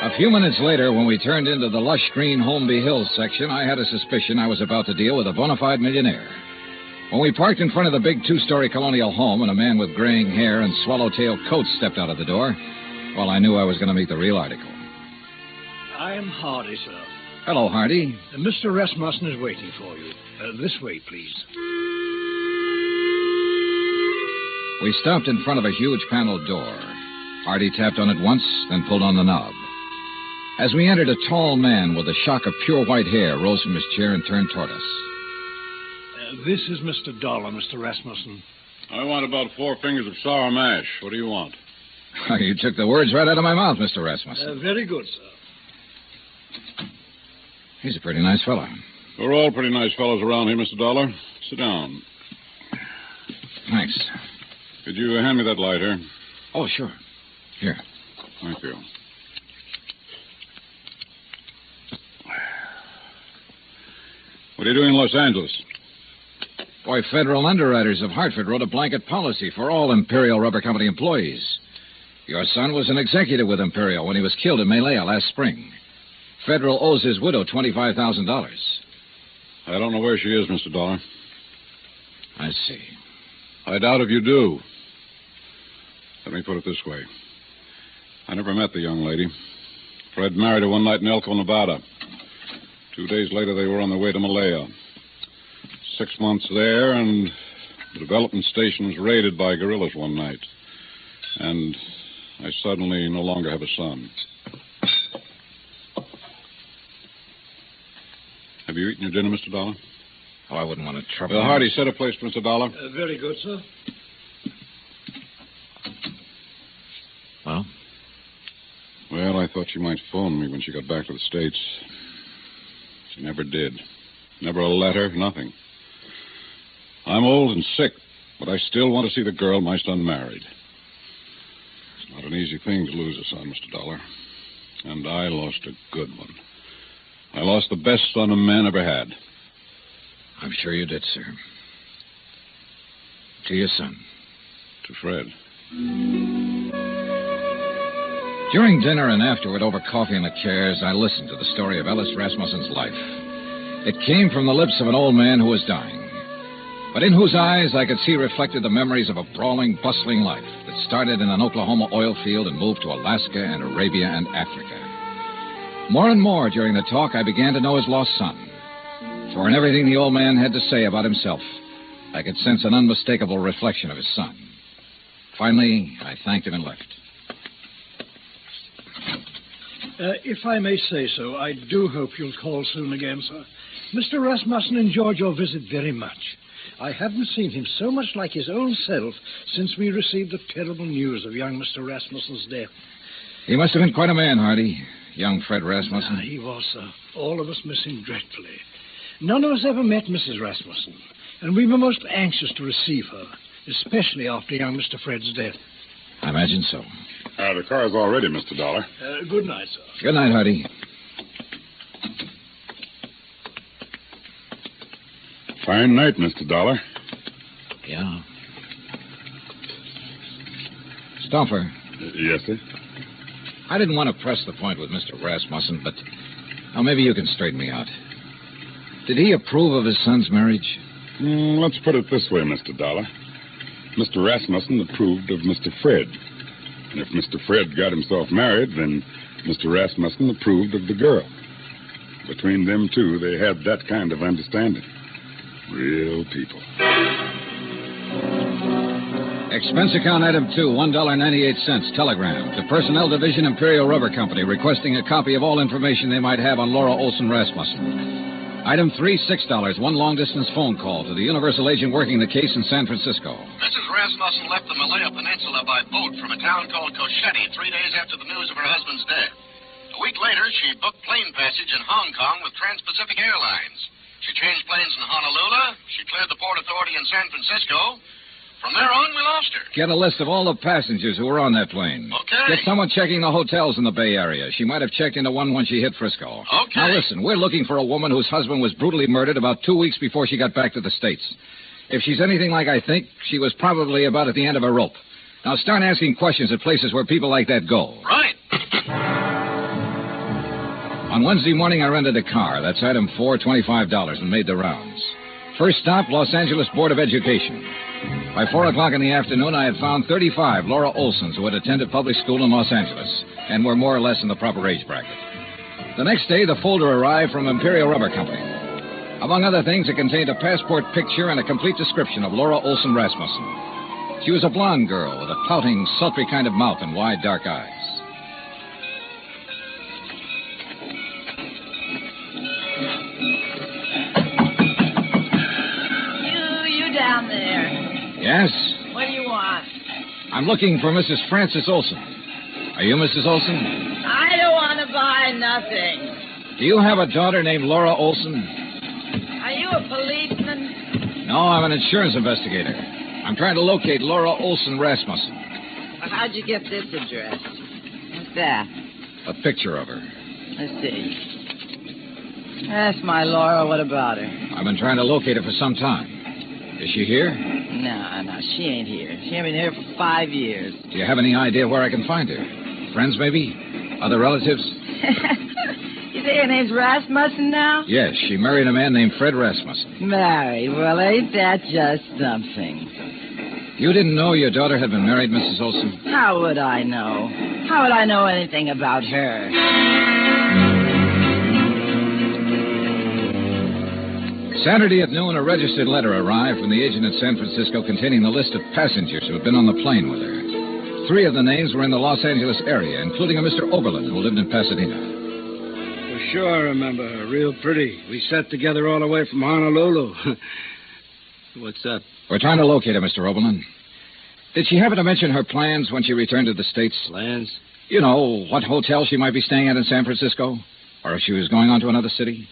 A few minutes later, when we turned into the lush green Holmby Hills section, I had a suspicion I was about to deal with a bona fide millionaire. When we parked in front of the big two-story colonial home and a man with graying hair and swallowtail coat stepped out of the door, well, I knew I was going to meet the real article. I am Hardy, sir. Hello, Hardy. Mr. Rasmussen is waiting for you. This way, please. We stopped in front of a huge paneled door. Hardy tapped on it once, then pulled on the knob. As we entered, a tall man with a shock of pure white hair rose from his chair and turned toward us. This is Mr. Dollar, Mr. Rasmussen. I want about 4 fingers of sour mash. What do you want? You took the words right out of my mouth, Mr. Rasmussen. Very good, sir. He's a pretty nice fellow. We're all pretty nice fellows around here, Mr. Dollar. Sit down. Thanks. Could you hand me that lighter? Oh, sure. Here. Thank you. What are you doing in Los Angeles? Boy, federal underwriters of Hartford wrote a blanket policy for all Imperial Rubber Company employees. Your son was an executive with Imperial when he was killed in Malaya last spring. Federal owes his widow $25,000. I don't know where she is, Mr. Dollar. I see. I doubt if you do. Let me put it this way. I never met the young lady. Fred married her one night in Elko, Nevada. 2 days later, they were on their way to Malaya. 6 months there, and the development station was raided by guerrillas one night. And I suddenly no longer have a son. Have you eaten your dinner, Mr. Dollar? Oh, I wouldn't want to trouble you. Hardy, set a place for Mr. Dollar. Very good, sir. Well? Well, I thought she might phone me when she got back to the States. She never did. Never a letter, nothing. I'm old and sick, but I still want to see the girl my son married. It's not an easy thing to lose a son, Mr. Dollar. And I lost a good one. I lost the best son a man ever had. I'm sure you did, sir. To your son. To Fred. During dinner and afterward, over coffee in the chairs, I listened to the story of Ellis Rasmussen's life. It came from the lips of an old man who was dying, but in whose eyes I could see reflected the memories of a brawling, bustling life that started in an Oklahoma oil field and moved to Alaska and Arabia and Africa. More and more during the talk, I began to know his lost son. For in everything the old man had to say about himself, I could sense an unmistakable reflection of his son. Finally, I thanked him and left. If I may say so, I do hope you'll call soon again, sir. Mr. Rasmusson enjoyed your visit very much. I haven't seen him so much like his own self since we received the terrible news of young Mr. Rasmusson's death. He must have been quite a man, Hardy. Young Fred Rasmusson. He was, sir. All of us miss him dreadfully. None of us ever met Mrs. Rasmusson, and we were most anxious to receive her, especially after young Mr. Fred's death. I imagine so. The car's all ready, Mr. Dollar. Good night, sir. Good night, Hardy. Fine night, Mr. Dollar. Yeah. Stoffer. Yes, sir? I didn't want to press the point with Mr. Rasmusson, but maybe you can straighten me out. Did he approve of his son's marriage? Let's put it this way, Mr. Dollar. Mr. Rasmusson approved of Mr. Fred. And if Mr. Fred got himself married, then Mr. Rasmusson approved of the girl. Between them two, they had that kind of understanding. Real people. Expense account item 2, $1.98, telegram. To Personnel Division, Imperial Rubber Company, requesting a copy of all information they might have on Laura Olson Rasmussen. Item 3, $6, one long-distance phone call to the Universal agent working the case in San Francisco. Mrs. Rasmussen left the Malaya Peninsula by boat from a town called Cochette 3 days after the news of her husband's death. A week later, she booked plane passage in Hong Kong with Trans-Pacific Airlines. She changed planes in Honolulu. She cleared the Port Authority in San Francisco. From there on, we lost her. Get a list of all the passengers who were on that plane. Okay. Get someone checking the hotels in the Bay Area. She might have checked into one when she hit Frisco. Okay. Now listen, we're looking for a woman whose husband was brutally murdered about 2 weeks before she got back to the States. If she's anything like I think, she was probably about at the end of her rope. Now start asking questions at places where people like that go. Right. On Wednesday morning, I rented a car. That's item 4, $25, and made the rounds. First stop, Los Angeles Board of Education. By 4 o'clock in the afternoon, I had found 35 Laura Olsons who had attended public school in Los Angeles and were more or less in the proper age bracket. The next day, the folder arrived from Imperial Rubber Company. Among other things, it contained a passport picture and a complete description of Laura Olson Rasmussen. She was a blonde girl with a pouting, sultry kind of mouth and wide, dark eyes. You down there. Yes? What do you want? I'm looking for Mrs. Frances Olson. Are you Mrs. Olson? I don't want to buy nothing. Do you have a daughter named Laura Olson? Are you a policeman? No, I'm an insurance investigator. I'm trying to locate Laura Olson Rasmussen. Well, how'd you get this address? What's that? A picture of her. Let's see. That's my Laura. What about her? I've been trying to locate her for some time. Is she here? No, she ain't here. She ain't been here for 5 years. Do you have any idea where I can find her? Friends, maybe? Other relatives? You say her name's Rasmussen now? Yes, she married a man named Fred Rasmussen. Married? Well, ain't that just something? You didn't know your daughter had been married, Mrs. Olson? How would I know? How would I know anything about her? Saturday at noon, a registered letter arrived from the agent in San Francisco containing the list of passengers who had been on the plane with her. 3 of the names were in the Los Angeles area, including a Mr. Oberlin, who lived in Pasadena. Well, sure, I remember her. Real pretty. We sat together all the way from Honolulu. What's up? We're trying to locate her, Mr. Oberlin. Did she happen to mention her plans when she returned to the States? Plans? You know, what hotel she might be staying at in San Francisco? Or if she was going on to another city?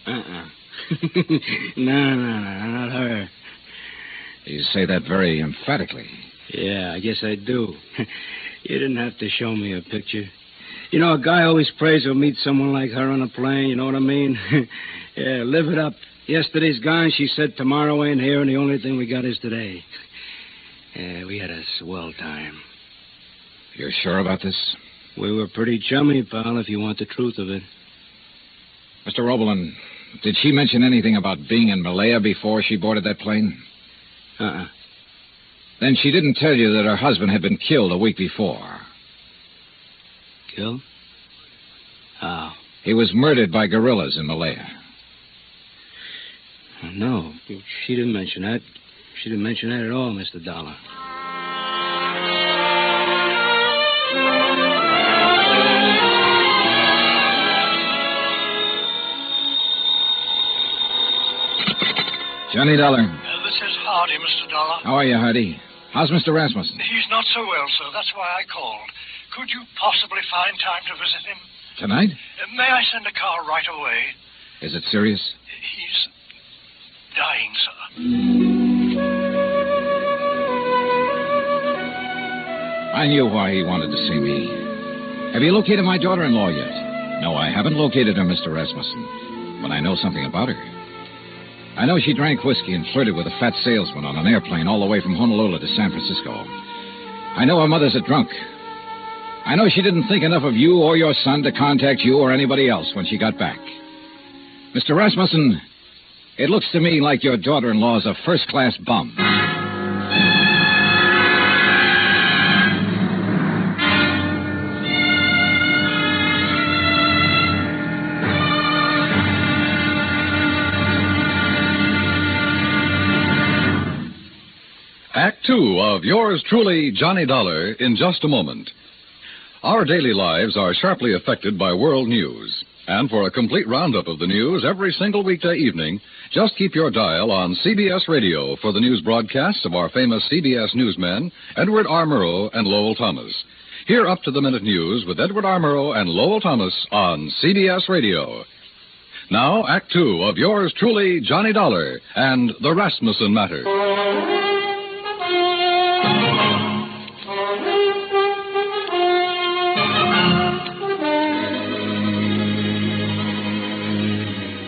No, not her. You say that very emphatically. Yeah, I guess I do. You didn't have to show me a picture. You know, a guy always prays he'll meet someone like her on a plane, you know what I mean? Yeah, live it up. Yesterday's gone, she said tomorrow ain't here, and the only thing we got is today. Yeah, we had a swell time. You're sure about this? We were pretty chummy, pal, if you want the truth of it. Mr. Oberlin, did she mention anything about being in Malaya before she boarded that plane? Then she didn't tell you that her husband had been killed a week before. Killed? How? He was murdered by guerrillas in Malaya. No, she didn't mention that. She didn't mention that at all, Mr. Dollar. Johnny Dollar. This is Hardy, Mr. Dollar. How are you, Hardy? How's Mr. Rasmussen? He's not so well, sir. That's why I called. Could you possibly find time to visit him? Tonight? May I send a car right away? Is it serious? He's dying, sir. I knew why he wanted to see me. Have you located my daughter-in-law yet? No, I haven't located her, Mr. Rasmussen. But I know something about her. I know she drank whiskey and flirted with a fat salesman on an airplane all the way from Honolulu to San Francisco. I know her mother's a drunk. I know she didn't think enough of you or your son to contact you or anybody else when she got back. Mr. Rasmussen, it looks to me like your daughter-in-law's a first-class bum. Act Two of yours truly, Johnny Dollar, in just a moment. Our daily lives are sharply affected by world news. And for a complete roundup of the news every single weekday evening, just keep your dial on CBS Radio for the news broadcasts of our famous CBS newsmen, Edward R. Murrow and Lowell Thomas. Hear up-to-the-minute news with Edward R. Murrow and Lowell Thomas on CBS Radio. Now, Act Two of yours truly, Johnny Dollar, and the Rasmusson Matter.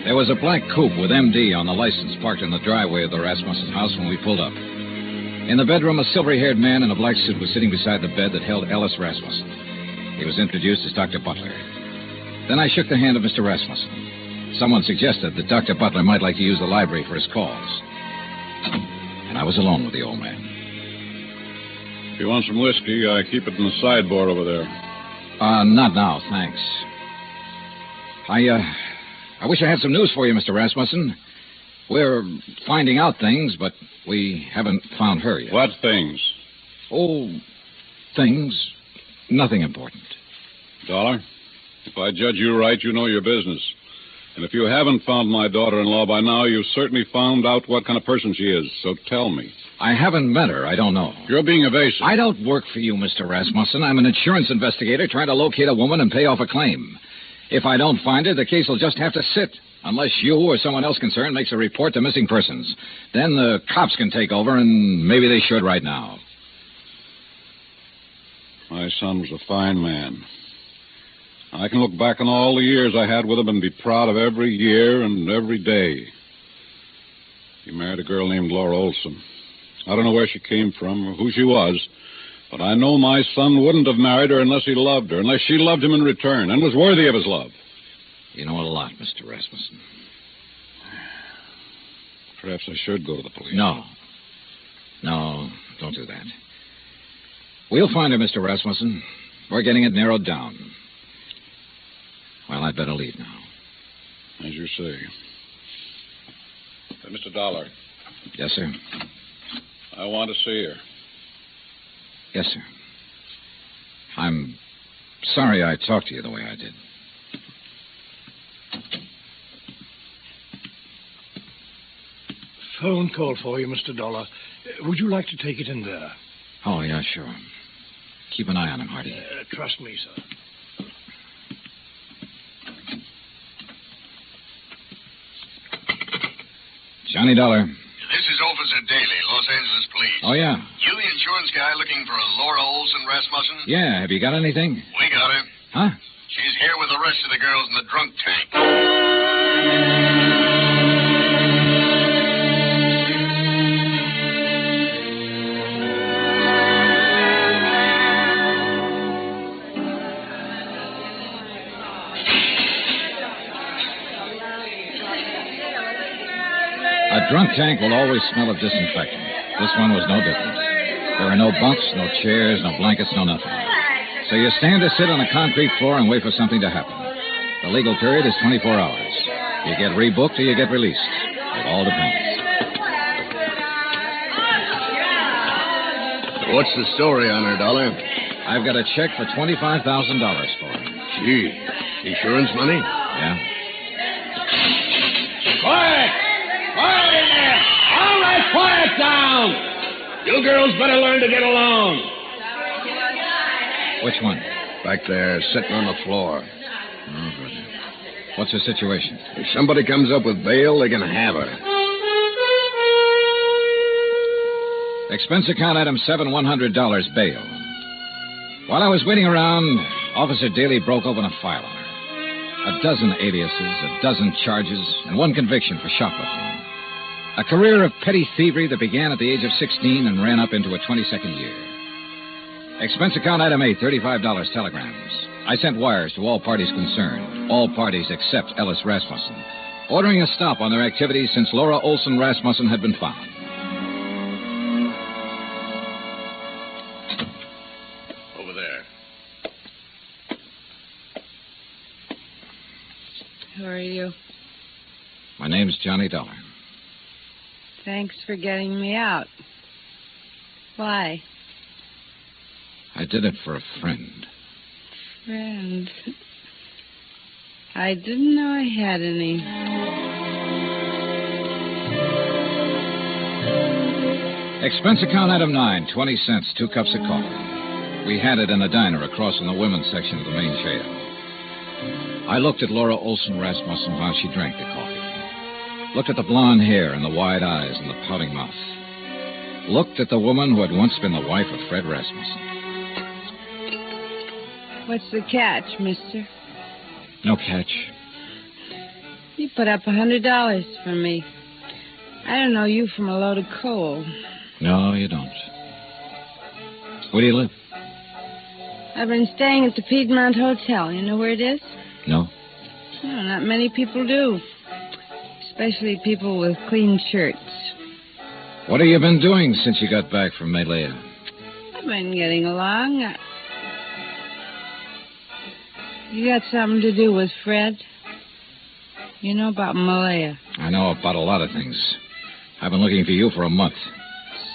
There was a black coupe with MD on the license parked in the driveway of the Rasmussen house when we pulled up. In the bedroom, a silvery-haired man in a black suit was sitting beside the bed that held Ellis Rasmussen. He was introduced as Dr. Butler. Then I shook the hand of Mr. Rasmussen. Someone suggested that Dr. Butler might like to use the library for his calls. And I was alone with the old man. If you want some whiskey, I keep it in the sideboard over there. Not now, thanks. I wish I had some news for you, Mr. Rasmussen. We're finding out things, but we haven't found her yet. What things? Oh, things. Nothing important. Dollar, if I judge you right, you know your business. And if you haven't found my daughter-in-law by now, you've certainly found out what kind of person she is. So tell me. I haven't met her. I don't know. You're being evasive. I don't work for you, Mr. Rasmussen. I'm an insurance investigator trying to locate a woman and pay off a claim. If I don't find her, the case will just have to sit, unless you or someone else concerned makes a report to missing persons. Then the cops can take over, and maybe they should right now. My son was a fine man. I can look back on all the years I had with him and be proud of every year and every day. He married a girl named Laura Olson. I don't know where she came from or who she was, but I know my son wouldn't have married her unless he loved her, unless she loved him in return and was worthy of his love. You know a lot, Mr. Rasmussen. Perhaps I should go to the police. No, don't do that. We'll find her, Mr. Rasmussen. We're getting it narrowed down. Well, I'd better leave now. As you say. Mr. Dollar. Yes, sir. I want to see her. Yes, sir. I'm sorry I talked to you the way I did. Phone call for you, Mr. Dollar. Would you like to take it in there? Oh, yeah, sure. Keep an eye on him, Hardy. Trust me, sir. Johnny Dollar. This is Officer Daly, Los Angeles Police. Oh, yeah? You the insurance guy looking for a Laura Olson Rasmussen? Yeah, have you got anything? We got her. Huh? She's here with the rest of the girls in the drunk tank. A drunk tank will always smell of disinfectant. This one was no different. There are no bunks, no chairs, no blankets, no nothing. So you stand or sit on a concrete floor and wait for something to happen. The legal period is 24 hours. You get rebooked or you get released. It all depends. What's the story on her, Dollar? I've got a check for $25,000 for her. Gee, insurance money? Yeah. Quiet! Quiet in there! quiet down! You girls better learn to get along. Which one? Back there, sitting on the floor. What's the situation? If somebody comes up with bail, they can have her. Expense account item 7, $100 bail. While I was waiting around, Officer Daly broke open a file on her. A dozen aliases, a dozen charges, and one conviction for shoplifting. A career of petty thievery that began at the age of 16 and ran up into a 22nd year. Expense account item 8, $35 telegrams. I sent wires to all parties concerned, all parties except Ellis Rasmussen, ordering a stop on their activities since Laura Olson Rasmussen had been found. Over there. Who are you? My name's Johnny Dollar. Thanks for getting me out. Why? I did it for a friend. Friend. I didn't know I had any. Expense account item 9, 20 cents, 2 cups of coffee. We had it in a diner across from the women's section of the main jail. I looked at Laura Olson Rasmussen while she drank the coffee. Looked at the blonde hair and the wide eyes and the pouting mouth. Looked at the woman who had once been the wife of Fred Rasmussen. What's the catch, mister? No catch. You put up $100 for me. I don't know you from a load of coal. No, you don't. Where do you live? I've been staying at the Piedmont Hotel. You know where it is? No. No, not many people do. Especially people with clean shirts. What have you been doing since you got back from Malaya? I've been getting along. You got something to do with Fred? You know about Malaya. I know about a lot of things. I've been looking for you for a month.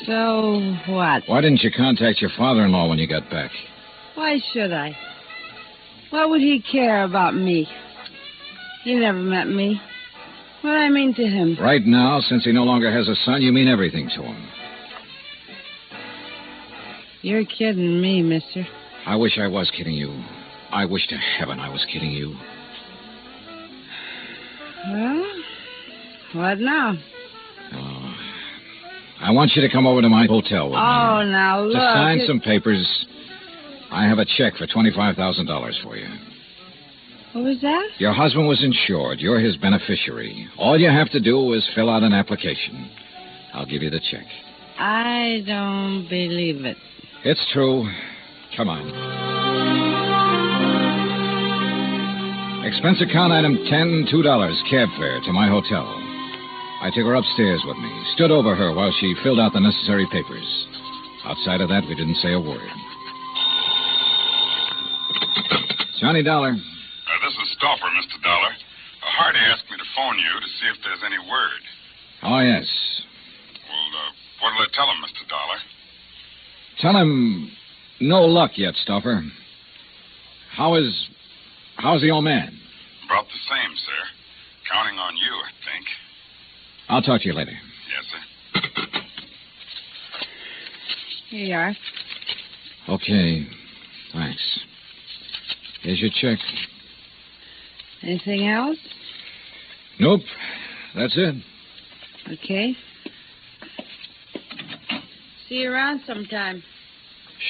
So what? Why didn't you contact your father-in-law when you got back? Why should I? What would he care about me? He never met me. What do I mean to him? Right now, since he no longer has a son, you mean everything to him. You're kidding me, mister. I wish I was kidding you. I wish to heaven I was kidding you. Well, what now? Oh, I want you to come over to my hotel with me. Oh, now look. To sign some papers. I have a check for $25,000 for you. What was that? Your husband was insured. You're his beneficiary. All you have to do is fill out an application. I'll give you the check. I don't believe it. It's true. Come on. Expense account item 10, $2, cab fare to my hotel. I took her upstairs with me, stood over her while she filled out the necessary papers. Outside of that, we didn't say a word. Johnny Dollar. This is Stauffer, Mr. Dollar. Hardy asked me to phone you to see if there's any word. Oh, yes. Well, what'll I tell him, Mr. Dollar? Tell him no luck yet, Stauffer. How's the old man? About the same, sir. Counting on you, I think. I'll talk to you later. Yes, sir. Here you are. Okay. Thanks. Here's your check. Anything else? Nope. That's it. Okay. See you around sometime.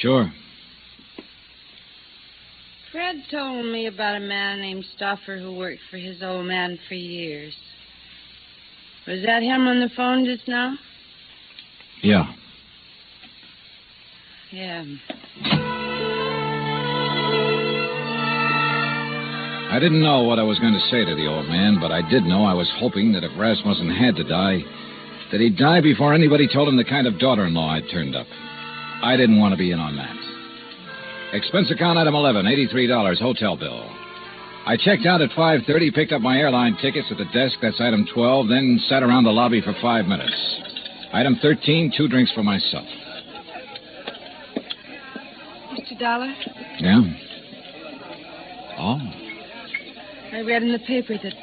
Sure. Fred told me about a man named Stauffer who worked for his old man for years. Was that him on the phone just now? Yeah. Yeah. I didn't know what I was going to say to the old man, but I did know I was hoping that if Rasmussen had to die, that he'd die before anybody told him the kind of daughter-in-law I'd turned up. I didn't want to be in on that. Expense account item 11, $83, hotel bill. I checked out at 5:30, picked up my airline tickets at the desk, that's item 12, then sat around the lobby for 5 minutes. Item 13, 2 drinks for myself. Mr. Dollar? Yeah? Oh. I read in the paper that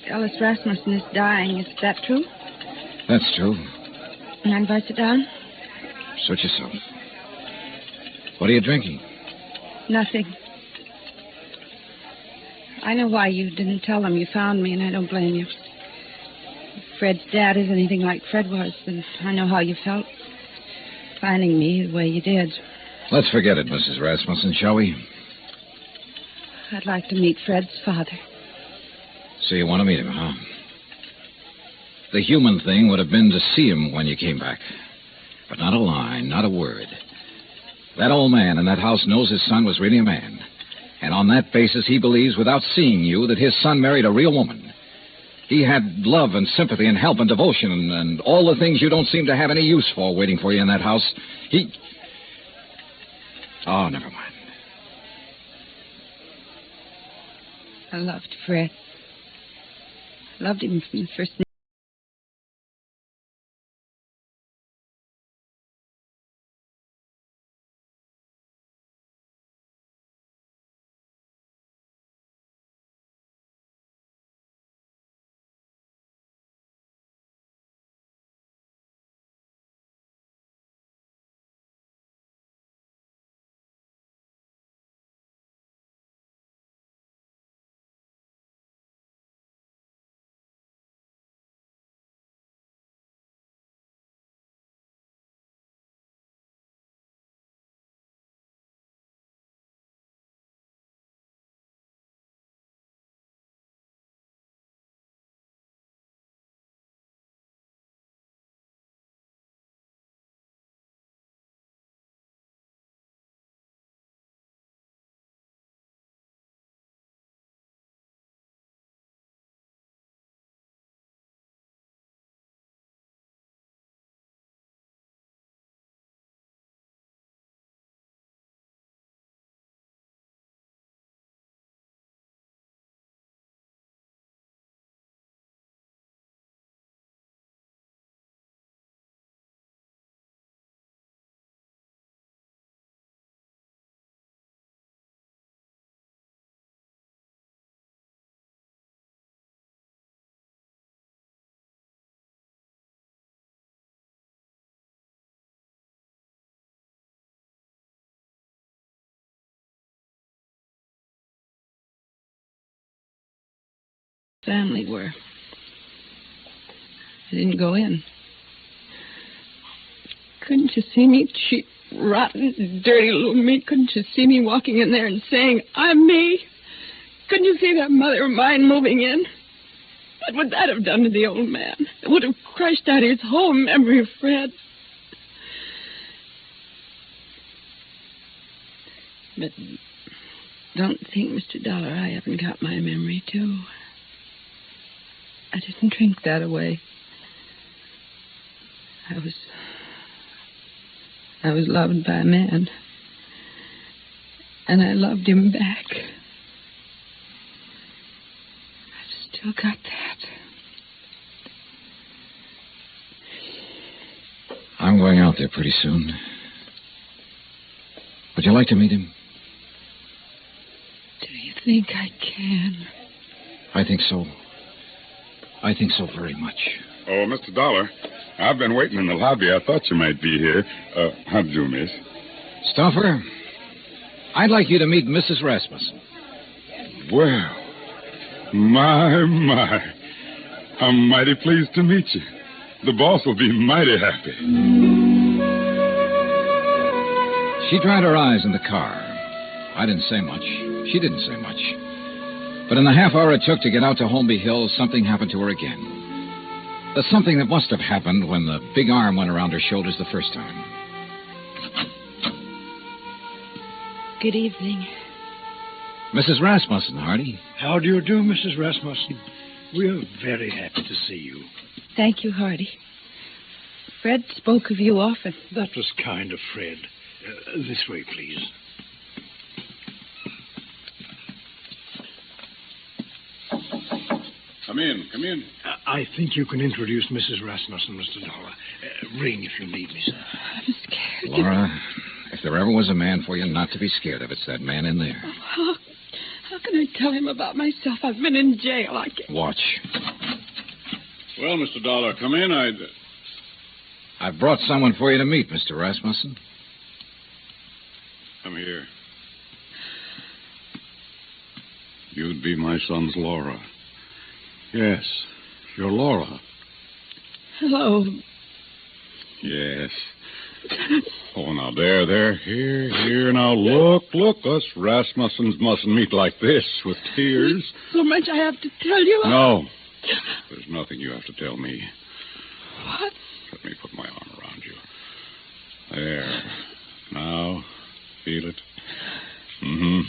Ellis Rasmussen is dying. Is that true? That's true. Mind if I sit down? Suit yourself. What are you drinking? Nothing. I know why you didn't tell them you found me, and I don't blame you. If Fred's dad is anything like Fred was, then I know how you felt. Finding me the way you did. Let's forget it, Mrs. Rasmussen, shall we? I'd like to meet Fred's father. So you want to meet him, huh? The human thing would have been to see him when you came back. But not a line, not a word. That old man in that house knows his son was really a man. And on that basis, he believes, without seeing you, that his son married a real woman. He had love and sympathy and help and devotion and all the things you don't seem to have any use for waiting for you in that house. Oh, never mind. I loved Fred. I loved him from the first minute. Family were. I didn't go in. Couldn't you see me, cheap, rotten, dirty little me? Couldn't you see me walking in there and saying, I'm me? Couldn't you see that mother of mine moving in? What would that have done to the old man? It would have crushed out his whole memory of Fred. But don't think, Mr. Dollar, I haven't got my memory, too. I didn't drink that away. I was loved by a man. And I loved him back. I've still got that. I'm going out there pretty soon. Would you like to meet him? Do you think I can? I think so. I think so very much. Oh, Mr. Dollar, I've been waiting in the lobby. I thought you might be here. How'd you, miss? Stuffer, I'd like you to meet Mrs. Rasmusson. Well, my. I'm mighty pleased to meet you. The boss will be mighty happy. She dried her eyes in the car. I didn't say much. She didn't say much. But in the half hour it took to get out to Holmby Hills, something happened to her again. There's something that must have happened when the big arm went around her shoulders the first time. Good evening. Mrs. Rasmusson, Hardy. How do you do, Mrs. Rasmusson? We're very happy to see you. Thank you, Hardy. Fred spoke of you often. That was kind of Fred. This way, please. Come in. I think you can introduce Mrs. Rasmusson, Mr. Dollar. Ring if you need me, sir. I'm scared. Laura, if there ever was a man for you not to be scared of, it's that man in there. Oh, how can I tell him about myself? I've been in jail. I can't. Watch. Well, Mr. Dollar, come in. I've brought someone for you to meet, Mr. Rasmussen. Come here. You'd be my son's Laura. Yes, you're Laura. Hello. Yes. Oh, now, there. Here. Now, look. Us Rasmussens mustn't meet like this, with tears. So much I have to tell you. No. There's nothing you have to tell me. What? Let me put my arm around you. There. Now, feel it? Mm-hmm.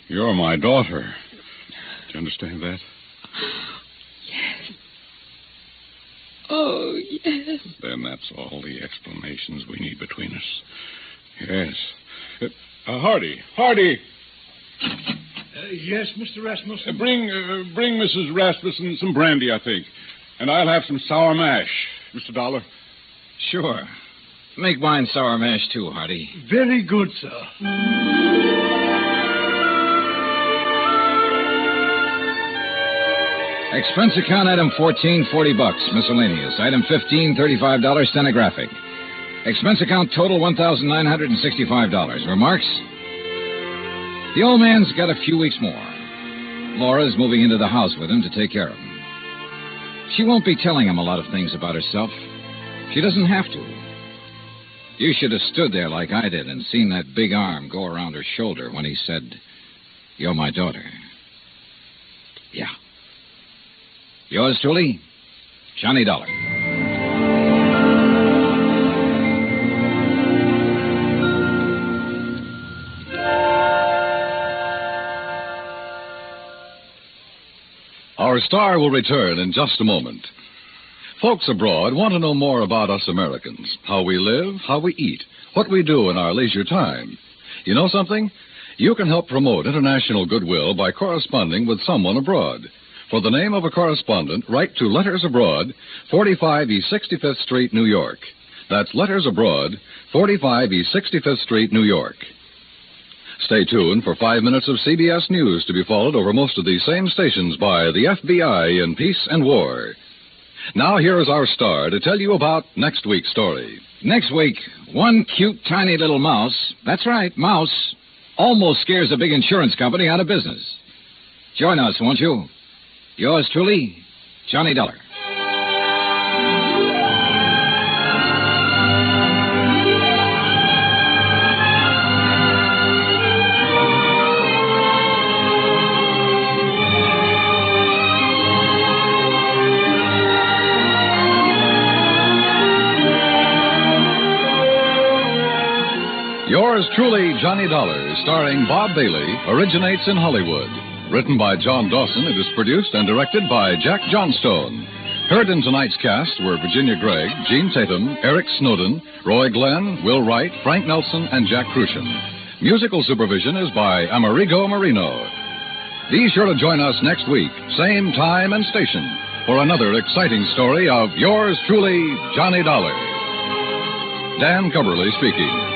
You're my daughter. Do you understand that? Yes. Oh, yes. Then that's all the explanations we need between us. Yes. Hardy. Yes, Mr. Rasmussen? Bring Mrs. Rasmussen some brandy, I think. And I'll have some sour mash, Mr. Dollar. Sure. Make mine sour mash, too, Hardy. Very good, sir. Expense account item 14, $40. Miscellaneous. Item 15, $35, stenographic. Expense account total $1,965. Remarks? The old man's got a few weeks more. Laura's moving into the house with him to take care of him. She won't be telling him a lot of things about herself. She doesn't have to. You should have stood there like I did and seen that big arm go around her shoulder when he said, "You're my daughter." Yeah. Yours truly, Johnny Dollar. Our star will return in just a moment. Folks abroad want to know more about us Americans, how we live, how we eat, what we do in our leisure time. You know something? You can help promote international goodwill by corresponding with someone abroad. For the name of a correspondent, write to Letters Abroad, 45 East 65th Street, New York. That's Letters Abroad, 45 East 65th Street, New York. Stay tuned for 5 minutes of CBS News to be followed over most of these same stations by the FBI in peace and war. Now here is our star to tell you about next week's story. Next week, one cute, tiny little mouse, that's right, mouse, almost scares a big insurance company out of business. Join us, won't you? Yours truly, Johnny Dollar. Yours truly, Johnny Dollar, starring Bob Bailey, originates in Hollywood. Written by John Dawson, it is produced and directed by Jack Johnstone. Heard in tonight's cast were Virginia Gregg, Gene Tatum, Eric Snowden, Roy Glenn, Will Wright, Frank Nelson, and Jack Crucian. Musical supervision is by Amerigo Marino. Be sure to join us next week, same time and station, for another exciting story of yours truly, Johnny Dollar. Dan Cumberly speaking.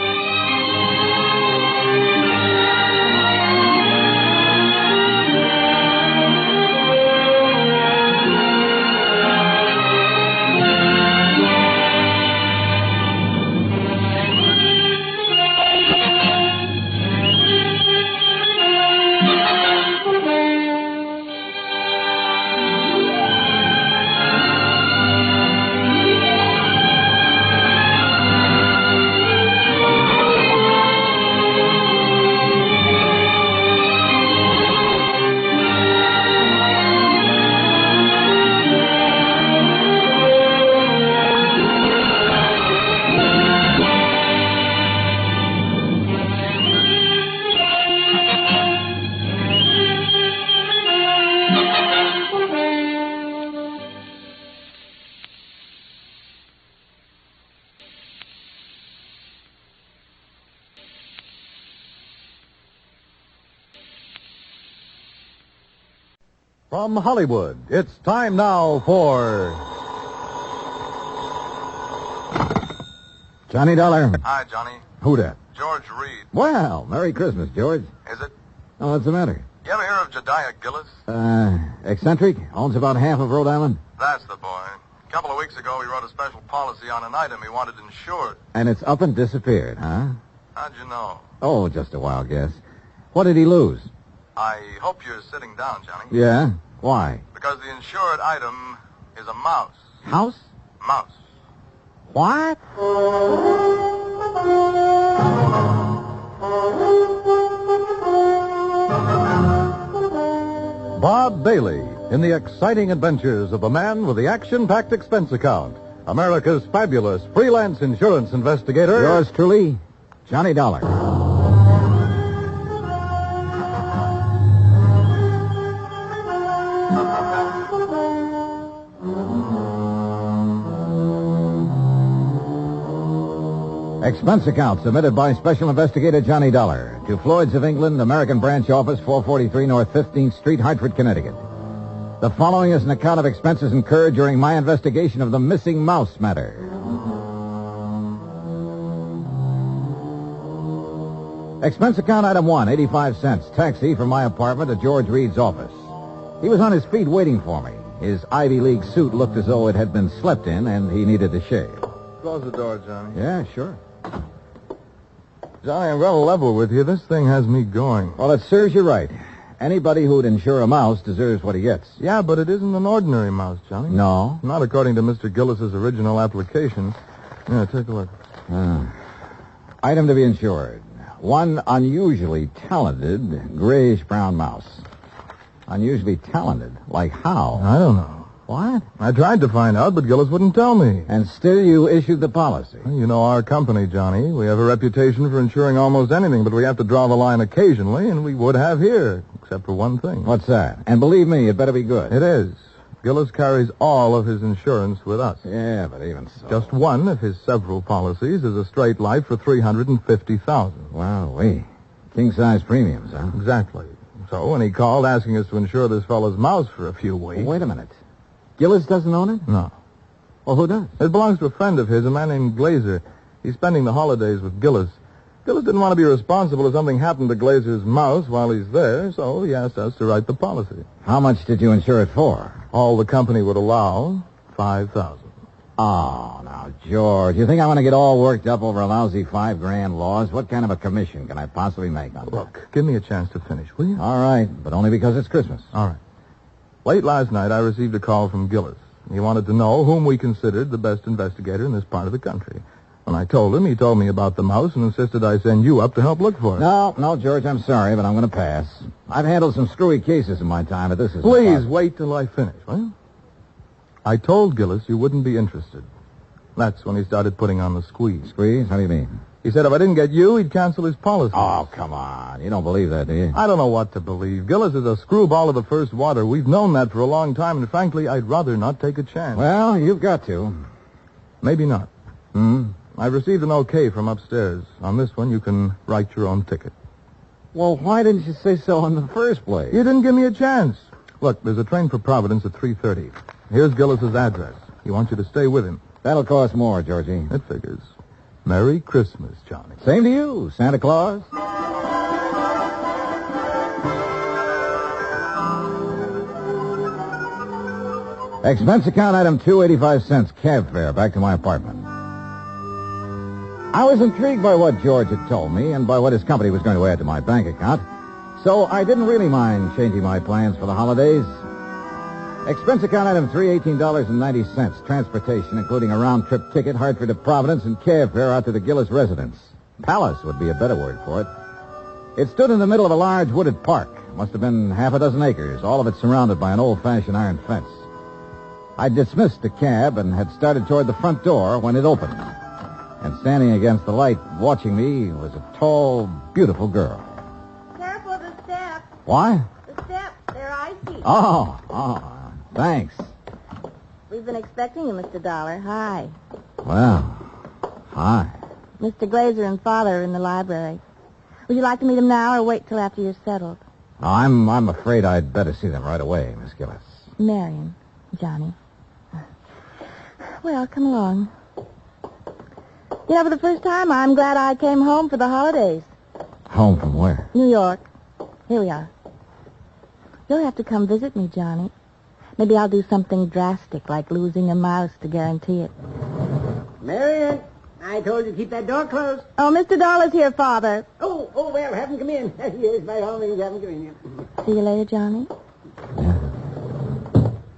From Hollywood, it's time now for Johnny Dollar. Hi, Johnny. Who dat? George Reed. Well, Merry Christmas, George. Is it? Oh, what's the matter? You ever hear of Jediah Gillis? Eccentric? Owns about half of Rhode Island? That's the boy. A couple of weeks ago, he wrote a special policy on an item he wanted insured. And it's up and disappeared, huh? How'd you know? Oh, just a wild guess. What did he lose? I hope you're sitting down, Johnny. Yeah? Why? Because the insured item is a mouse. House? Mouse. What? Bob Bailey in the exciting adventures of the man with the action-packed expense account. America's fabulous freelance insurance investigator. Yours truly, Johnny Dollar. Expense account submitted by Special Investigator Johnny Dollar to Floyd's of England, American Branch Office, 443 North 15th Street, Hartford, Connecticut. The following is an account of expenses incurred during my investigation of the missing mouse matter. Expense account item 1, 85 cents. Taxi from my apartment to George Reed's office. He was on his feet waiting for me. His Ivy League suit looked as though it had been slept in, and he needed to shave. Close the door, Johnny. Yeah, sure. Johnny, I'm rather level with you. This thing has me going. Well, it serves you right. Anybody who'd insure a mouse deserves what he gets. Yeah, but it isn't an ordinary mouse, Johnny. No? Not according to Mr. Gillis's original application. Yeah, take a look. Item to be insured. One unusually talented grayish-brown mouse. Unusually talented? Like how? I don't know. What? I tried to find out, but Gillis wouldn't tell me. And still you issued the policy? Well, you know our company, Johnny. We have a reputation for insuring almost anything, but we have to draw the line occasionally, and we would have here, except for one thing. What's that? And believe me, it better be good. It is. Gillis carries all of his insurance with us. Yeah, but even so. Just one of his several policies is a straight life for $350,000. Wow, king-size premiums, huh? Exactly. So when he called asking us to insure this fellow's mouse for a few weeks... Wait a minute. Gillis doesn't own it? No. Well, who does? It belongs to a friend of his, a man named Glazer. He's spending the holidays with Gillis. Gillis didn't want to be responsible if something happened to Glazer's mouse while he's there, so he asked us to write the policy. How much did you insure it for? All the company would allow, $5,000. Oh, now, George, you think I want to get all worked up over a lousy $5,000 loss? What kind of a commission can I possibly make on that? Look, give me a chance to finish, will you? All right, but only because it's Christmas. All right. Late last night, I received a call from Gillis. He wanted to know whom we considered the best investigator in this part of the country. When I told him, he told me about the mouse and insisted I send you up to help look for it. No, George, I'm sorry, but I'm going to pass. I've handled some screwy cases in my time, but this is... Please, wait till I finish, will you? I told Gillis you wouldn't be interested. That's when he started putting on the squeeze. Squeeze? How do you mean? He said if I didn't get you, he'd cancel his policy. Oh, come on. You don't believe that, do you? I don't know what to believe. Gillis is a screwball of the first water. We've known that for a long time, and frankly, I'd rather not take a chance. Well, you've got to. Maybe not. I've received an okay from upstairs. On this one, you can write your own ticket. Well, why didn't you say so in the first place? You didn't give me a chance. Look, there's a train for Providence at 3:30. Here's Gillis's address. He wants you to stay with him. That'll cost more, Georgie. It figures. Merry Christmas, Johnny. Same to you, Santa Claus. Expense account item 2, 85 cents, cab fare back to my apartment. I was intrigued by what George had told me and by what his company was going to add to my bank account, so I didn't really mind changing my plans for the holidays. Expense account item 3, $18.90. Transportation, including a round-trip ticket, Hartford to Providence, and cab fare out to the Gillis residence. Palace would be a better word for it. It stood in the middle of a large wooded park. Must have been half a dozen acres, all of it surrounded by an old-fashioned iron fence. I dismissed the cab and had started toward the front door when it opened. And standing against the light, watching me, was a tall, beautiful girl. Careful of the steps. What? The steps, they're icy. Oh, thanks. We've been expecting you, Mr. Dollar. Hi. Well, hi. Mr. Glazer and Father are in the library. Would you like to meet them now or wait till after you're settled? Oh, I'm afraid I'd better see them right away, Miss Gillis. Marion, Johnny. Well, come along. You know, for the first time, I'm glad I came home for the holidays. Home from where? New York. Here we are. You'll have to come visit me, Johnny. Maybe I'll do something drastic, like losing a mouse to guarantee it. Marion, I told you to keep that door closed. Oh, Mr. Dollar's here, Father. Oh, well, have him come in. Yes, by all means, have him come in. See you later, Johnny.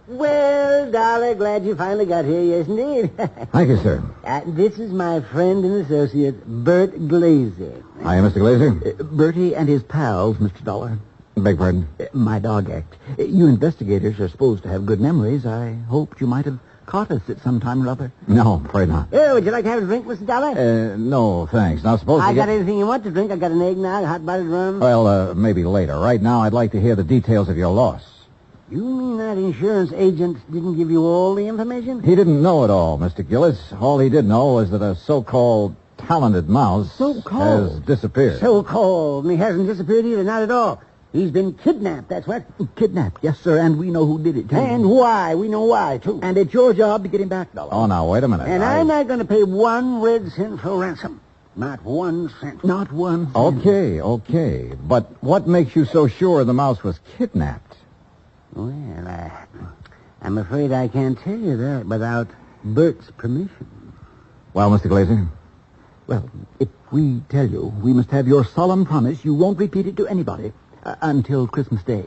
Well, Dollar, glad you finally got here, yes, indeed. Thank you, sir. This is my friend and associate, Bert Glazer. Hi, Mr. Glazer. Bertie and his pals, Mr. Dollar. Beg pardon? My dog act. You investigators are supposed to have good memories. I hoped you might have caught us at some time or other. No, afraid not. Would you like to have a drink, Mr. Dollar? No, thanks. Now, suppose I got anything you want to drink. I got an eggnog, hot buttered rum. Well, maybe later. Right now, I'd like to hear the details of your loss. You mean that insurance agent didn't give you all the information? He didn't know it all, Mr. Gillis. All he did know was that a so-called talented mouse has disappeared. So-called. And he hasn't disappeared either, not at all. He's been kidnapped, that's what. Kidnapped, yes, sir, and we know who did it, too. And why. We know why, too. And it's your job to get him back, Dollar. Oh, now, wait a minute. And I'm not going to pay 1 red cent for ransom. Not 1 cent. Not 1 cent. Okay. But what makes you so sure the mouse was kidnapped? Well, I'm afraid I can't tell you that without Bert's permission. Well, Mr. Glazer? Well, if we tell you, we must have your solemn promise you won't repeat it to anybody until Christmas Day.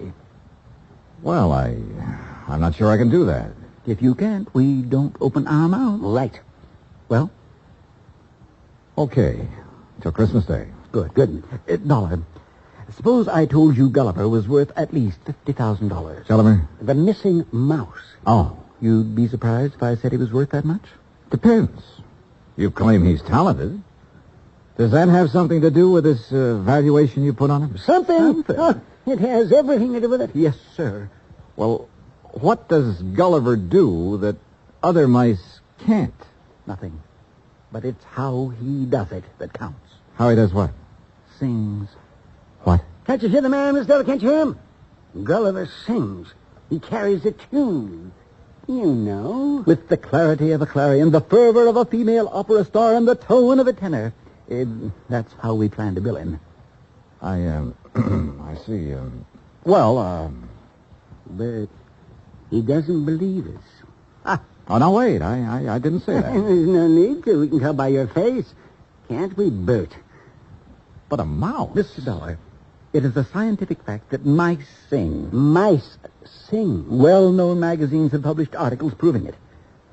Well, I'm not sure I can do that. If you can't, we don't open our mouths. Right. Well? Okay. Till Christmas Day. Good. Dollar. Suppose I told you Gulliver was worth at least $50,000. Gulliver? The missing mouse. Oh, you'd be surprised if I said he was worth that much? Depends. You claim he's talented. Does that have something to do with this valuation you put on him? Something? Oh, it has everything to do with it. Yes, sir. Well, what does Gulliver do that other mice can't? Nothing. But it's how he does it that counts. How he does what? Sings. What? Can't you hear the man, Miss Della? Can't you hear him? Gulliver sings. He carries a tune. You know. With the clarity of a clarion, the fervor of a female opera star, and the tone of a tenor. That's how we plan to bill him. I see. But he doesn't believe us. Oh, now, wait. I didn't say that. There's no need to. We can tell by your face. Can't we, Bert? But a mouse. Mr. Dollar, it is a scientific fact that mice sing. Mice sing? Well-known magazines have published articles proving it.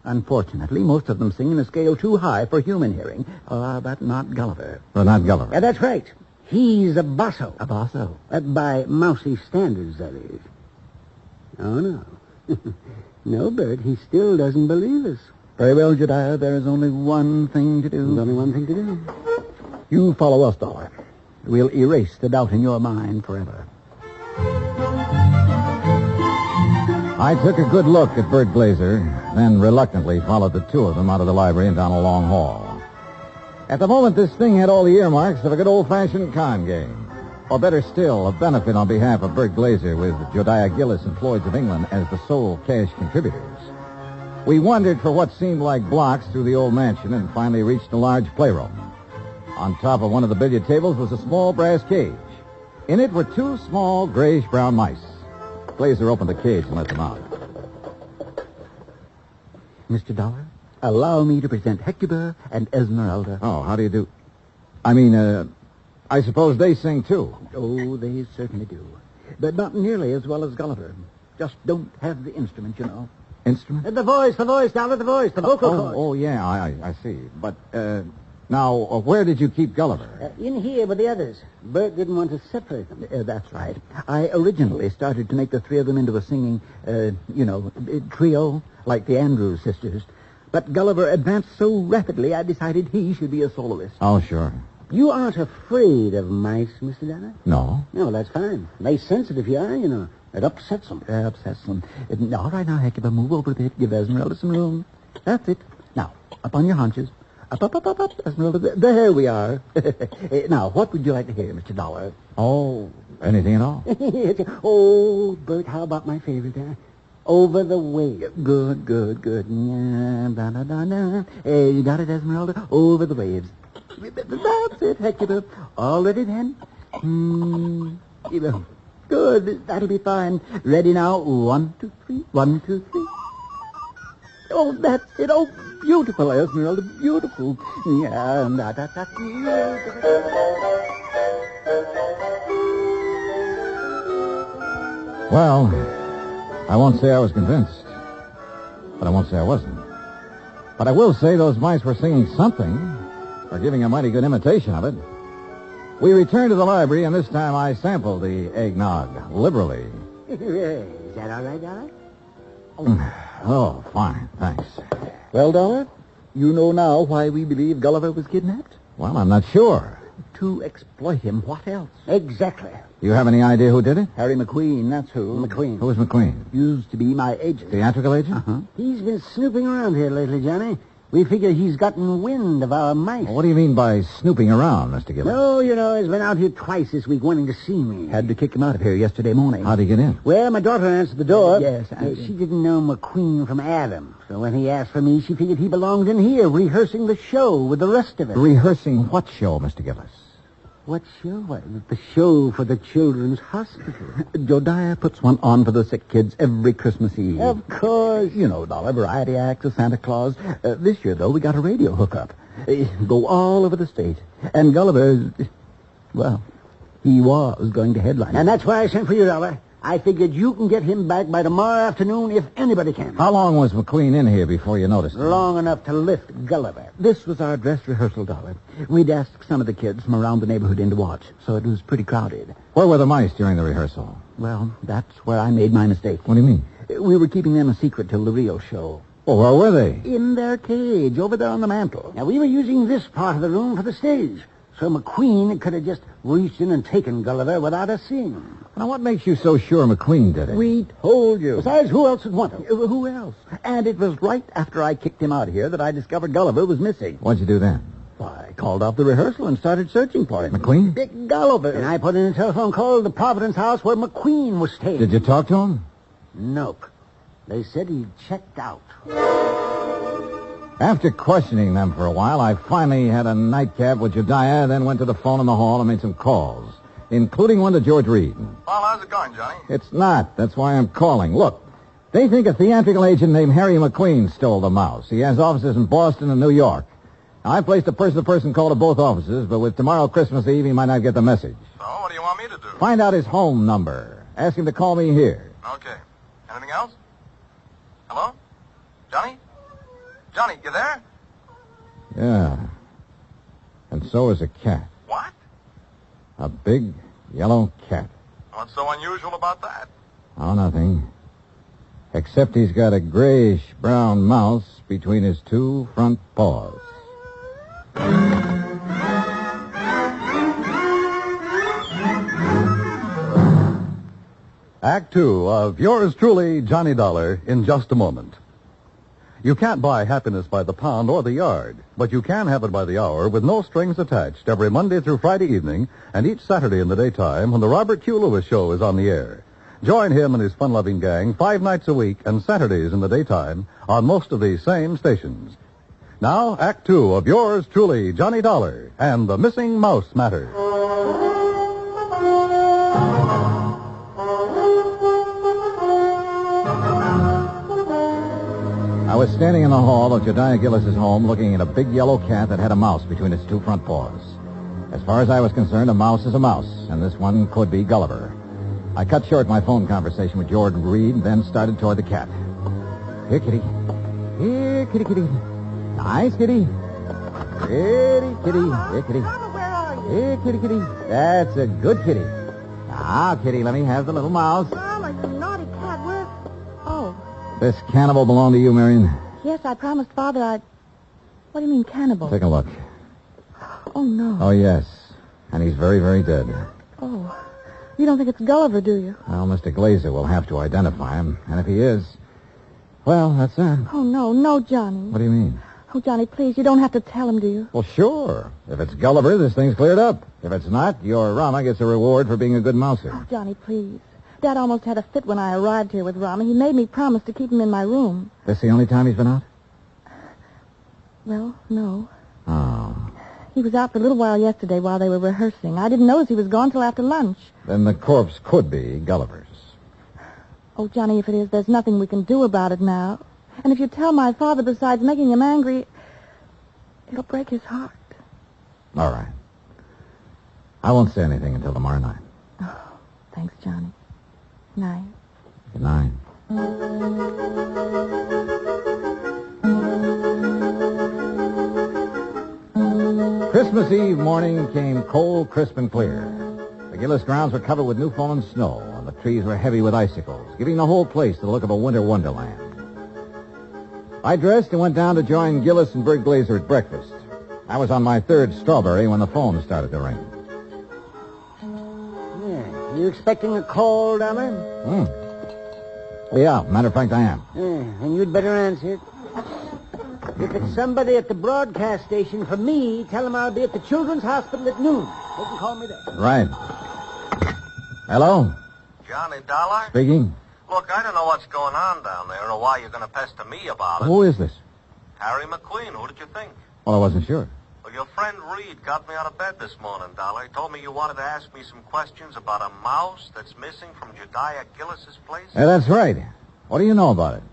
Unfortunately, most of them sing in a scale too high for human hearing. But not Gulliver. Well, not Gulliver. That's right. He's a basso. A basso? By mousy standards, that is. Oh, no. No, Bert, he still doesn't believe us. Very well, Jediah, there is only one thing to do. There's only one thing to do. You follow us, Dollar. We'll erase the doubt in your mind forever. I took a good look at Bert Glazer, then reluctantly followed the two of them out of the library and down a long hall. At the moment, this thing had all the earmarks of a good old-fashioned con game. Or better still, a benefit on behalf of Bert Glazer with Jediah Gillis and Floyd's of England as the sole cash contributors. We wandered for what seemed like blocks through the old mansion and finally reached a large playroom. On top of one of the billiard tables was a small brass cage. In it were 2 small grayish-brown mice. Glazer opened the cage and let them out. Mr. Dollar, allow me to present Hecuba and Esmeralda. Oh, how do you do? I suppose they sing, too. Oh, they certainly do. But not nearly as well as Gulliver. Just don't have the instrument, you know. Instrument? The voice, Dollar, the voice, the vocal cords. Oh, yeah, I see. But, now, where did you keep Gulliver? In here with the others. Bert didn't want to separate them. That's right. I originally started to make the 3 of them into a singing, trio, like the Andrews sisters. But Gulliver advanced so rapidly, I decided he should be a soloist. Oh, sure. You aren't afraid of mice, Mr. Dollar? No. No, that's fine. They sense it if you are, you know. It upsets them. All right, now, Hecuba, move over a bit. Give Esmeralda some room. That's it. Now, up on your haunches. Up, Esmeralda. There we are. Now, what would you like to hear, Mr. Dollar? Oh, anything at all. Oh, Bert, how about my favorite, Over the Waves. Good. You got it, Esmeralda? Over the Waves. That's it, Hecuba. All ready then? Good. That'll be fine. Ready now. 1, 2, 3. 1, 2, 3. Oh, that's it. Oh, beautiful, Esmeralda. Beautiful. Yeah. Well, I won't say I was convinced, but I won't say I wasn't. But I will say those mice were singing something, or giving a mighty good imitation of it. We returned to the library, and this time I sampled the eggnog liberally. Is that all right, Dollar? Oh, fine, thanks. Well, Dollar, you know now why we believe Gulliver was kidnapped? Well, I'm not sure. To exploit him. What else? Exactly. You have any idea who did it? Harry McQueen, that's who. McQueen. Who is McQueen? Used to be my agent. Theatrical agent? Uh-huh. He's been snooping around here lately, Johnny. We figure he's gotten wind of our mice. Well, what do you mean by snooping around, Mr. Gillis? No, you know, he's been out here twice this week wanting to see me. Had to kick him out of here yesterday morning. How'd he get in? Well, my daughter answered the door. Yes, she didn't know McQueen from Adam. So when he asked for me, she figured he belonged in here, rehearsing the show with the rest of us. Rehearsing what show, Mr. Gillis? What show? What, the show for the Children's Hospital. Jodiah puts one on for the sick kids every Christmas Eve. Of course. You know, Dollar, variety acts of Santa Claus. This year, though, we got a radio hookup. Go all over the state. And Gulliver, well, he was going to headline. And that's why I sent for you, Dollar. I figured you can get him back by tomorrow afternoon if anybody can. How long was McQueen in here before you noticed him? Long enough to lift Gulliver. This was our dress rehearsal, Dollar. We'd asked some of the kids from around the neighborhood in to watch, so it was pretty crowded. Where were the mice during the rehearsal? Well, that's where I made my mistake. What do you mean? We were keeping them a secret till the Rio show. Well, where were they? In their cage, over there on the mantel. Now, we were using this part of the room for the stage, so McQueen could have just reached in and taken Gulliver without us seeing him. Now, what makes you so sure McQueen did it? We told you. Besides, who else would want him? Who else? And it was right after I kicked him out of here that I discovered Gulliver was missing. What'd you do then? Why, I called off the rehearsal and started searching for him. McQueen? Big Gulliver. And I put in a telephone call to the Providence house where McQueen was staying. Did you talk to him? Nope. They said he'd checked out. After questioning them for a while, I finally had a nightcap with Jediah, then went to the phone in the hall and made some calls, including one to George Reed. Well, how's it going, Johnny? It's not. That's why I'm calling. Look, they think a theatrical agent named Harry McQueen stole the mouse. He has offices in Boston and New York. Now, I placed a person-to-person call to both offices, but with tomorrow Christmas Eve, he might not get the message. So, what do you want me to do? Find out his home number. Ask him to call me here. Okay. Anything else? Hello? Johnny? Johnny, you there? Yeah. And so is a cat. What? A big yellow cat. What's so unusual about that? Oh, nothing. Except he's got a grayish-brown mouse between his two front paws. Act Two of yours truly, Johnny Dollar, in just a moment. You can't buy happiness by the pound or the yard, but you can have it by the hour with no strings attached every Monday through Friday evening and each Saturday in the daytime when the Robert Q. Lewis Show is on the air. Join him and his fun-loving gang 5 nights a week and Saturdays in the daytime on most of these same stations. Now, Act Two of yours truly, Johnny Dollar, and the Missing Mouse Matter. I was standing in the hall of Jediah Gillis's home looking at a big yellow cat that had a mouse between its two front paws. As far as I was concerned, a mouse is a mouse, and this one could be Gulliver. I cut short my phone conversation with George Reed, then started toward the cat. Here, kitty. Here, kitty, kitty. Nice, kitty. Kitty, kitty. Here, kitty. Here, kitty, kitty. That's a good kitty. Now, kitty, let me have the little mouse. Mama, you naughty cat. Where? Oh. This cannibal belong to you, Marion? Yes, I promised Father I'd... What do you mean, cannibal? Take a look. Oh, no. Oh, yes. And he's very, very dead. Oh. You don't think it's Gulliver, do you? Well, Mr. Glazer will have to identify him. And if he is, well, that's that. Oh, no, Johnny. What do you mean? Oh, Johnny, please, you don't have to tell him, do you? Well, sure. If it's Gulliver, this thing's cleared up. If it's not, your Rama gets a reward for being a good mouser. Oh, Johnny, please. Dad almost had a fit when I arrived here with Rama. He made me promise to keep him in my room. This the only time he's been out? Well, no. Oh. He was out for a little while yesterday while they were rehearsing. I didn't notice he was gone till after lunch. Then the corpse could be Gulliver's. Oh, Johnny, if it is, there's nothing we can do about it now. And if you tell my father, besides making him angry, it'll break his heart. All right. I won't say anything until tomorrow night. Oh, thanks, Johnny. Night. Good night. Christmas Eve morning came cold, crisp, and clear. The Gillis grounds were covered with new fallen snow, and the trees were heavy with icicles, giving the whole place the look of a winter wonderland. I dressed and went down to join Gillis and Bert Glazer at breakfast. I was on my third strawberry when the phone started to ring. Yeah. You expecting a call, Dollar? Yeah, matter of fact, I am. Yeah, and you'd better answer it. If it's somebody at the broadcast station, for me, tell them I'll be at the Children's Hospital at noon. They can call me there. Right. Hello? Johnny Dollar? Speaking. Look, I don't know what's going on down there or why you're going to pester me about it. Who is this? Harry McQueen. Who did you think? Well, I wasn't sure. Well, your friend Reed got me out of bed this morning, Dollar. He told me you wanted to ask me some questions about a mouse that's missing from Jediah Gillis's place. Yeah, that's right. What do you know about it?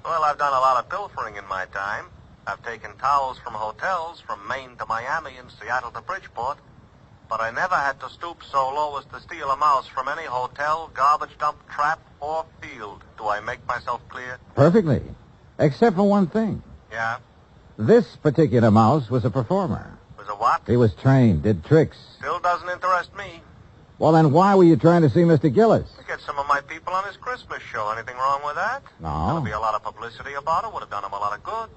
Well, I've done a lot of pilfering in my time. I've taken towels from hotels from Maine to Miami and Seattle to Bridgeport. But I never had to stoop so low as to steal a mouse from any hotel, garbage dump, trap, or field. Do I make myself clear? Perfectly. Except for one thing. Yeah? This particular mouse was a performer. Was a what? He was trained, did tricks. Still doesn't interest me. Well, then why were you trying to see Mr. Gillis? To get some of my people on his Christmas show. Anything wrong with that? No. There'll be a lot of publicity about it. Would have done him a lot of good.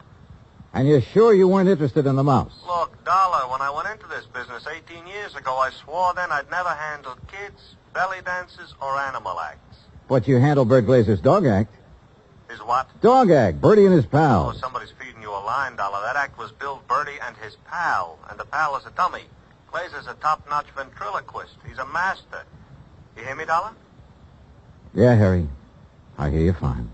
And you're sure you weren't interested in the mouse? Look, Dollar, when I went into this business 18 years ago, I swore then I'd never handled kids, belly dances, or animal acts. But you handled Bert Glazer's dog act. His what? Dog act. Bertie and his pals. Oh, somebody's feeding you a line, Dollar. That act was Bill Bertie and his pal. And the pal is a dummy. Glazer's a top-notch ventriloquist. He's a master. You hear me, Dollar? Yeah, Harry. I hear you fine.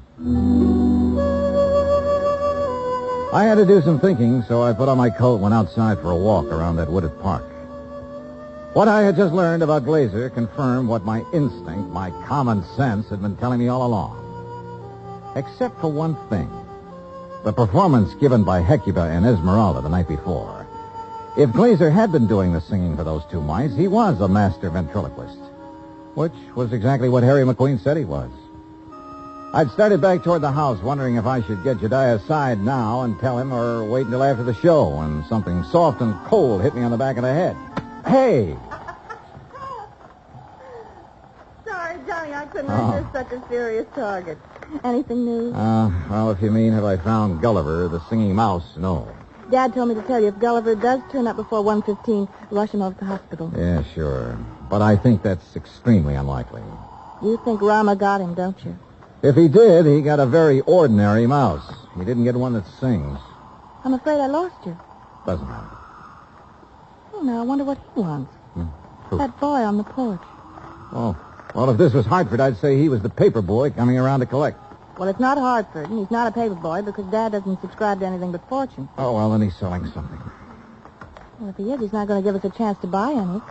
I had to do some thinking, so I put on my coat and went outside for a walk around that wooded park. What I had just learned about Glazer confirmed what my instinct, my common sense, had been telling me all along. Except for one thing. The performance given by Hecuba and Esmeralda the night before. If Glazer had been doing the singing for those two mice, he was a master ventriloquist. Which was exactly what Harry McQueen said he was. I'd started back toward the house, wondering if I should get Jediah aside now and tell him or wait until after the show when something soft and cold hit me on the back of the head. Hey! Sorry, Johnny, I couldn't resist such a serious target. Anything new? Well, if you mean have I found Gulliver, the singing mouse, no. Dad told me to tell you if Gulliver does turn up before 1:15, rush him over to the hospital. Yeah, sure. But I think that's extremely unlikely. You think Rama got him, don't you? If he did, he got a very ordinary mouse. He didn't get one that sings. I'm afraid I lost you. Doesn't matter. Oh, now I wonder what he wants. Who? That boy on the porch. Oh, well, if this was Hartford, I'd say he was the paper boy coming around to collect. Well, it's not Hartford, and he's not a paper boy because Dad doesn't subscribe to anything but Fortune. Oh, well, then he's selling something. Well, if he is, he's not going to give us a chance to buy any.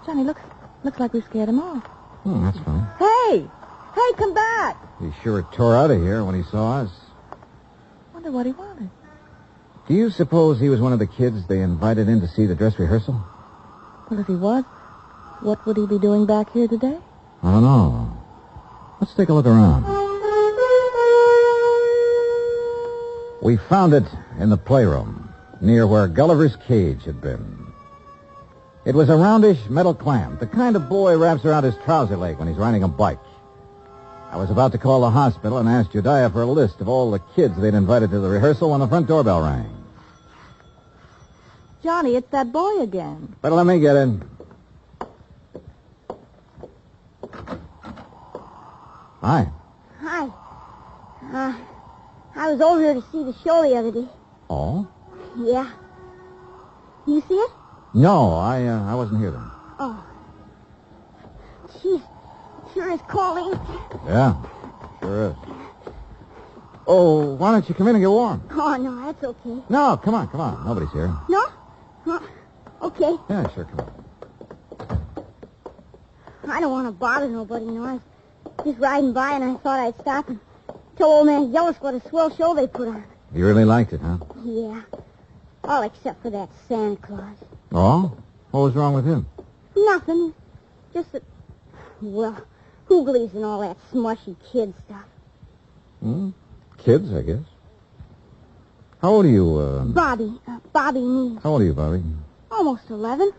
Johnny, looks like we scared him off. That's funny. Hey! Hey, come back! He sure tore out of here when he saw us. Wonder what he wanted. Do you suppose he was one of the kids they invited in to see the dress rehearsal? Well, if he was, what would he be doing back here today? I don't know. Let's take a look around. We found it in the playroom, near where Gulliver's cage had been. It was a roundish metal clamp, the kind of boy wraps around his trouser leg when he's riding a bike. I was about to call the hospital and ask Jediah for a list of all the kids they'd invited to the rehearsal when the front doorbell rang. Johnny, it's that boy again. Better let me get in. Hi. Hi. I was over here to see the show the other day. Oh? Yeah. You see it? No, I wasn't here then. Oh. Gee, sure is cold. Yeah, sure is. Oh, why don't you come in and get warm? Oh, no, that's okay. No, come on. Nobody's here. No? Well, Okay. Yeah, sure, come on. I don't want to bother nobody, you know. I was just riding by and I thought I'd stop and tell old man Gillis what a swell show they put on. You really liked it, huh? Yeah. All except for that Santa Claus. Oh? What was wrong with him? Nothing. Just that, well, who believes in all that smushy kid stuff? Kids, I guess. How old are you, Bobby me. How old are you, Bobby? Almost 11.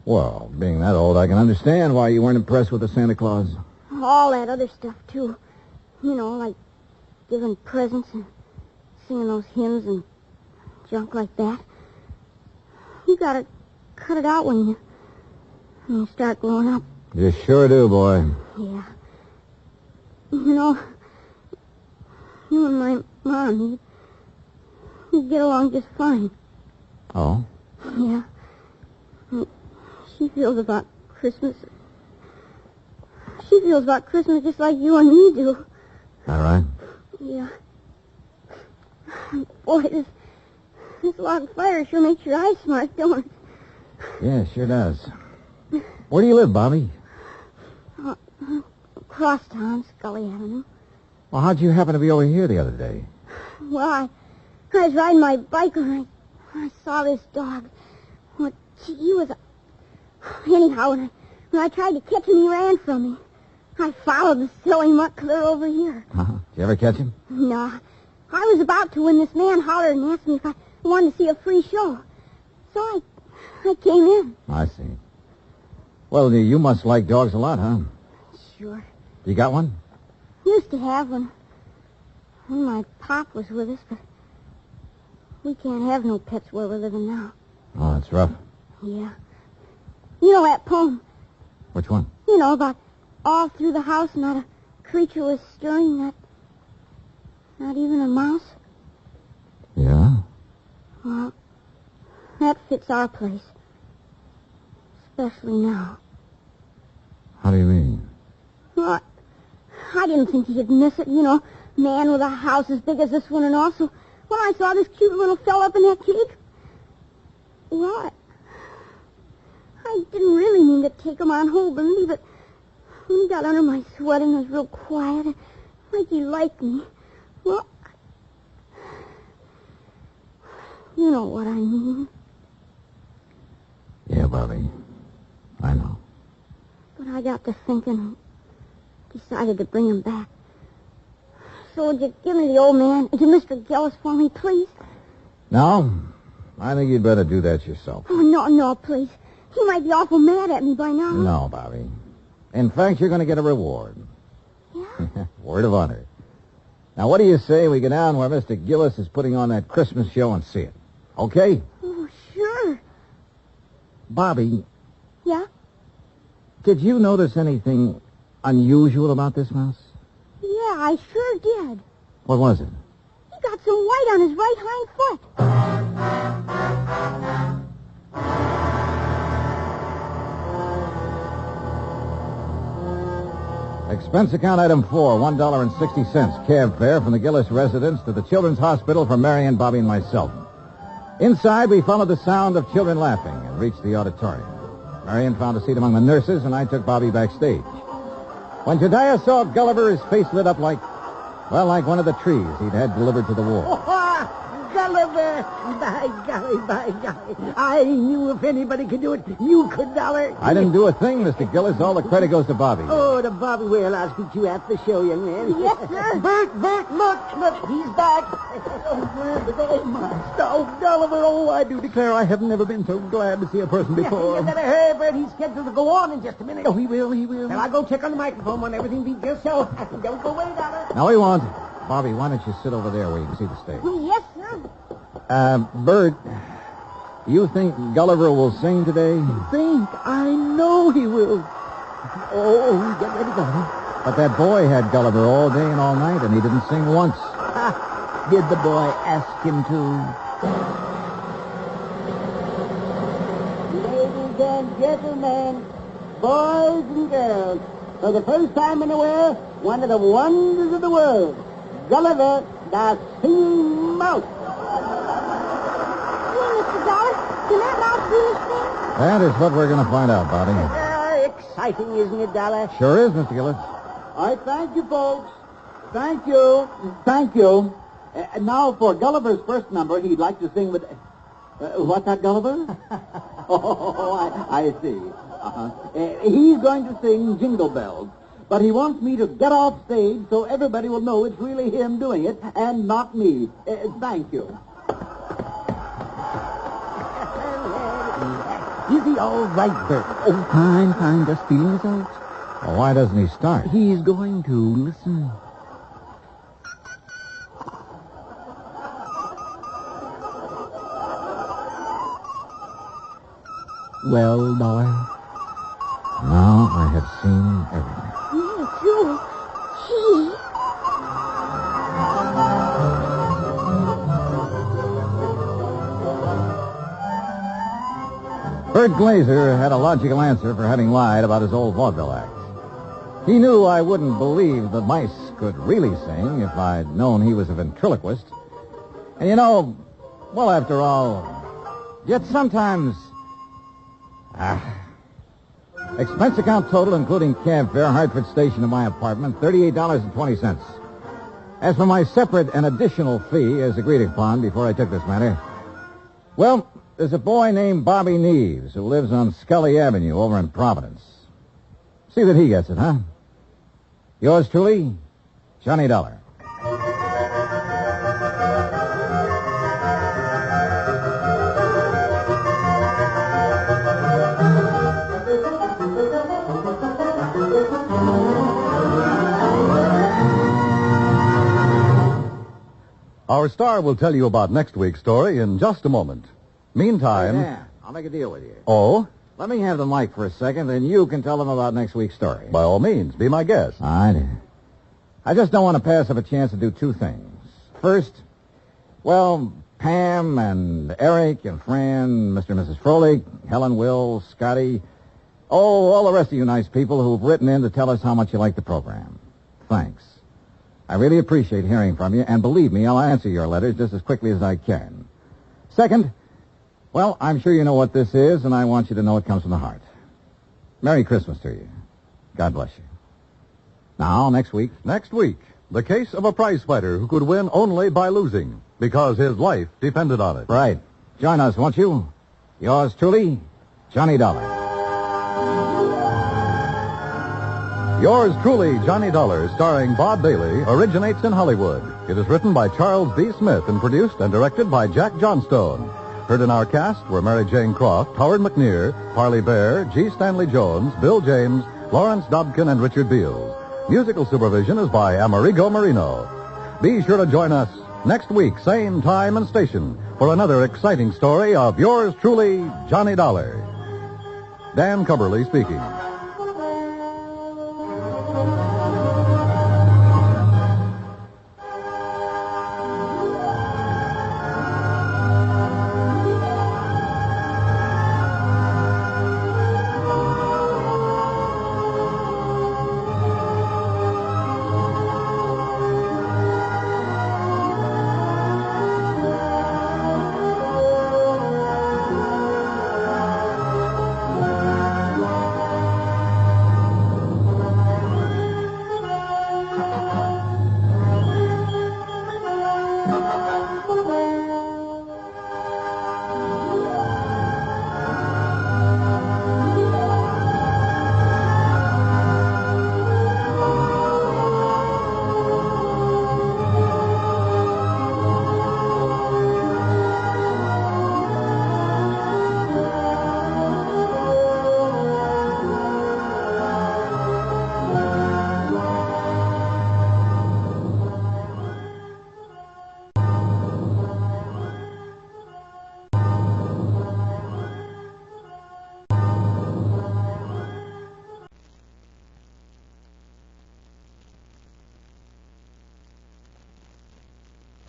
Well, being that old, I can understand why you weren't impressed with the Santa Claus. All that other stuff, too. You know, like giving presents and singing those hymns and junk like that. You gotta cut it out when you start growing up. You sure do, boy. Yeah. You know, you and my mom, you get along just fine. Oh? Yeah. She feels about Christmas. She feels about Christmas just like you and me do. All right. Yeah. Boy, this log of fire sure makes your eyes smart, don't it? Yeah, it sure does. Where do you live, Bobby? Across town, Scully Avenue. Well, how'd you happen to be over here the other day? Well, I was riding my bike and I saw this dog. Well, gee, he was... Anyhow, when I tried to catch him, he ran from me. I followed the silly mutt clear over here. Did you ever catch him? No. I was about to when this man hollered and asked me if I wanted to see a free show. So I came in. I see. Well, you must like dogs a lot, huh? Sure. You got one? Used to have one. When my pop was with us, but we can't have no pets where we're living now. Oh, that's rough. Yeah. You know that poem? Which one? You know, about all through the house not a creature was stirring, not even a mouse? Yeah? Well, that fits our place. Especially now. How do you mean? Well, I didn't think he'd miss it, you know. Man with a house as big as this one and all. So when I saw this cute little fella up in that cake, well, I didn't really mean to take him on holding me, but when he got under my sweat and was real quiet, like he liked me, well, you know what I mean. Yeah, Bobby. I know. But I got to thinking and decided to bring him back. So would you give me the old man and to Mr. Gillis for me, please? No, I think you'd better do that yourself. Oh, no, please. He might be awful mad at me by now. No, Bobby. In fact, you're going to get a reward. Yeah? Word of honor. Now, what do you say we go down where Mr. Gillis is putting on that Christmas show and see it? Okay? Oh, sure. Bobby, Yeah? did you notice anything unusual about this mouse? Yeah, I sure did. What was it? He got some white on his right hind foot. Expense account item 4, $1.60. Cab fare from the Gillis residence to the Children's Hospital for Marion, Bobby, and myself. Inside, we followed the sound of children laughing and reached the auditorium. Marion found a seat among the nurses, and I took Bobby backstage. When Jediah saw Gulliver, his face lit up like one of the trees he'd had delivered to the war. Gulliver! By golly. I knew if anybody could do it, you could, Dollar. I didn't do a thing, Mr. Gillis. All the credit goes to Bobby. Oh, to Bobby. Well, I'll speak to you at the show, young man. Yes, sir. Bert, look, he's back. Oh, my stove, Gulliver. Oh, I do declare I have never been so glad to see a person before. You better hurry, Bert. He's scheduled to go on in just a minute. Oh, he will. Well, I'll go check on the microphone when everything be just so. Don't go away, Dollar. Now, we won't. Bobby, why don't you sit over there where you can see the stage? Yes, sir. Bert, you think Gulliver will sing today? Think? I know he will. Oh, get ready, Gulliver. But that boy had Gulliver all day and all night, and he didn't sing once. Did the boy ask him to? Ladies and gentlemen, boys and girls, for the first time in a while, one of the wonders of the world, Gulliver, the Singing Mouse. Mr. Dollar, Can that mouse do this thing? That is what we're going to find out, Bobby. Exciting, isn't it, Dollar? Sure is, Mr. Gillett. All right, thank you, folks. Thank you. Thank you. Now, for Gulliver's first number, he'd like to sing with... what's that, Gulliver? I see. He's going to sing Jingle Bells. But he wants me to get off stage so everybody will know it's really him doing it and not me. Thank you. Is he all right, Bert? Oh, fine, just feeling his out. Well, why doesn't he start? He's going to. Listen. Well, Dollar? Now I have seen everything. Yeah, sure. Gee. Bert Glazer had a logical answer for having lied about his old vaudeville act. He knew I wouldn't believe the mice could really sing if I'd known he was a ventriloquist. And you know, well, after all, yet sometimes... Expense account total, including cab fare, Hartford Station to my apartment, $38.20. As for my separate and additional fee, as agreed upon before I took this matter, well, there's a boy named Bobby Neves who lives on Scully Avenue over in Providence. See that he gets it, huh? Yours truly, Johnny Dollar. Our star will tell you about next week's story in just a moment. Meantime... Yeah, I'll make a deal with you. Oh? Let me have the mic for a second, then you can tell them about next week's story. By all means, be my guest. All right. I just don't want to pass up a chance to do two things. First, well, Pam and Eric and Fran, Mr. and Mrs. Froelich, Helen, Will, Scotty, all the rest of you nice people who've written in to tell us how much you like the program. Thanks. I really appreciate hearing from you, and believe me, I'll answer your letters just as quickly as I can. Second, well, I'm sure you know what this is, and I want you to know it comes from the heart. Merry Christmas to you. God bless you. Now, next week. Next week, the case of a prize fighter who could win only by losing, because his life depended on it. Right. Join us, won't you? Yours truly, Johnny Dollar. Yours truly, Johnny Dollar, starring Bob Bailey, originates in Hollywood. It is written by Charles B. Smith and produced and directed by Jack Johnstone. Heard in our cast were Mary Jane Croft, Howard McNear, Parley Bear, G. Stanley Jones, Bill James, Lawrence Dobkin, and Richard Beals. Musical supervision is by Amerigo Marino. Be sure to join us next week, same time and station, for another exciting story of yours truly, Johnny Dollar. Dan Cubberly speaking.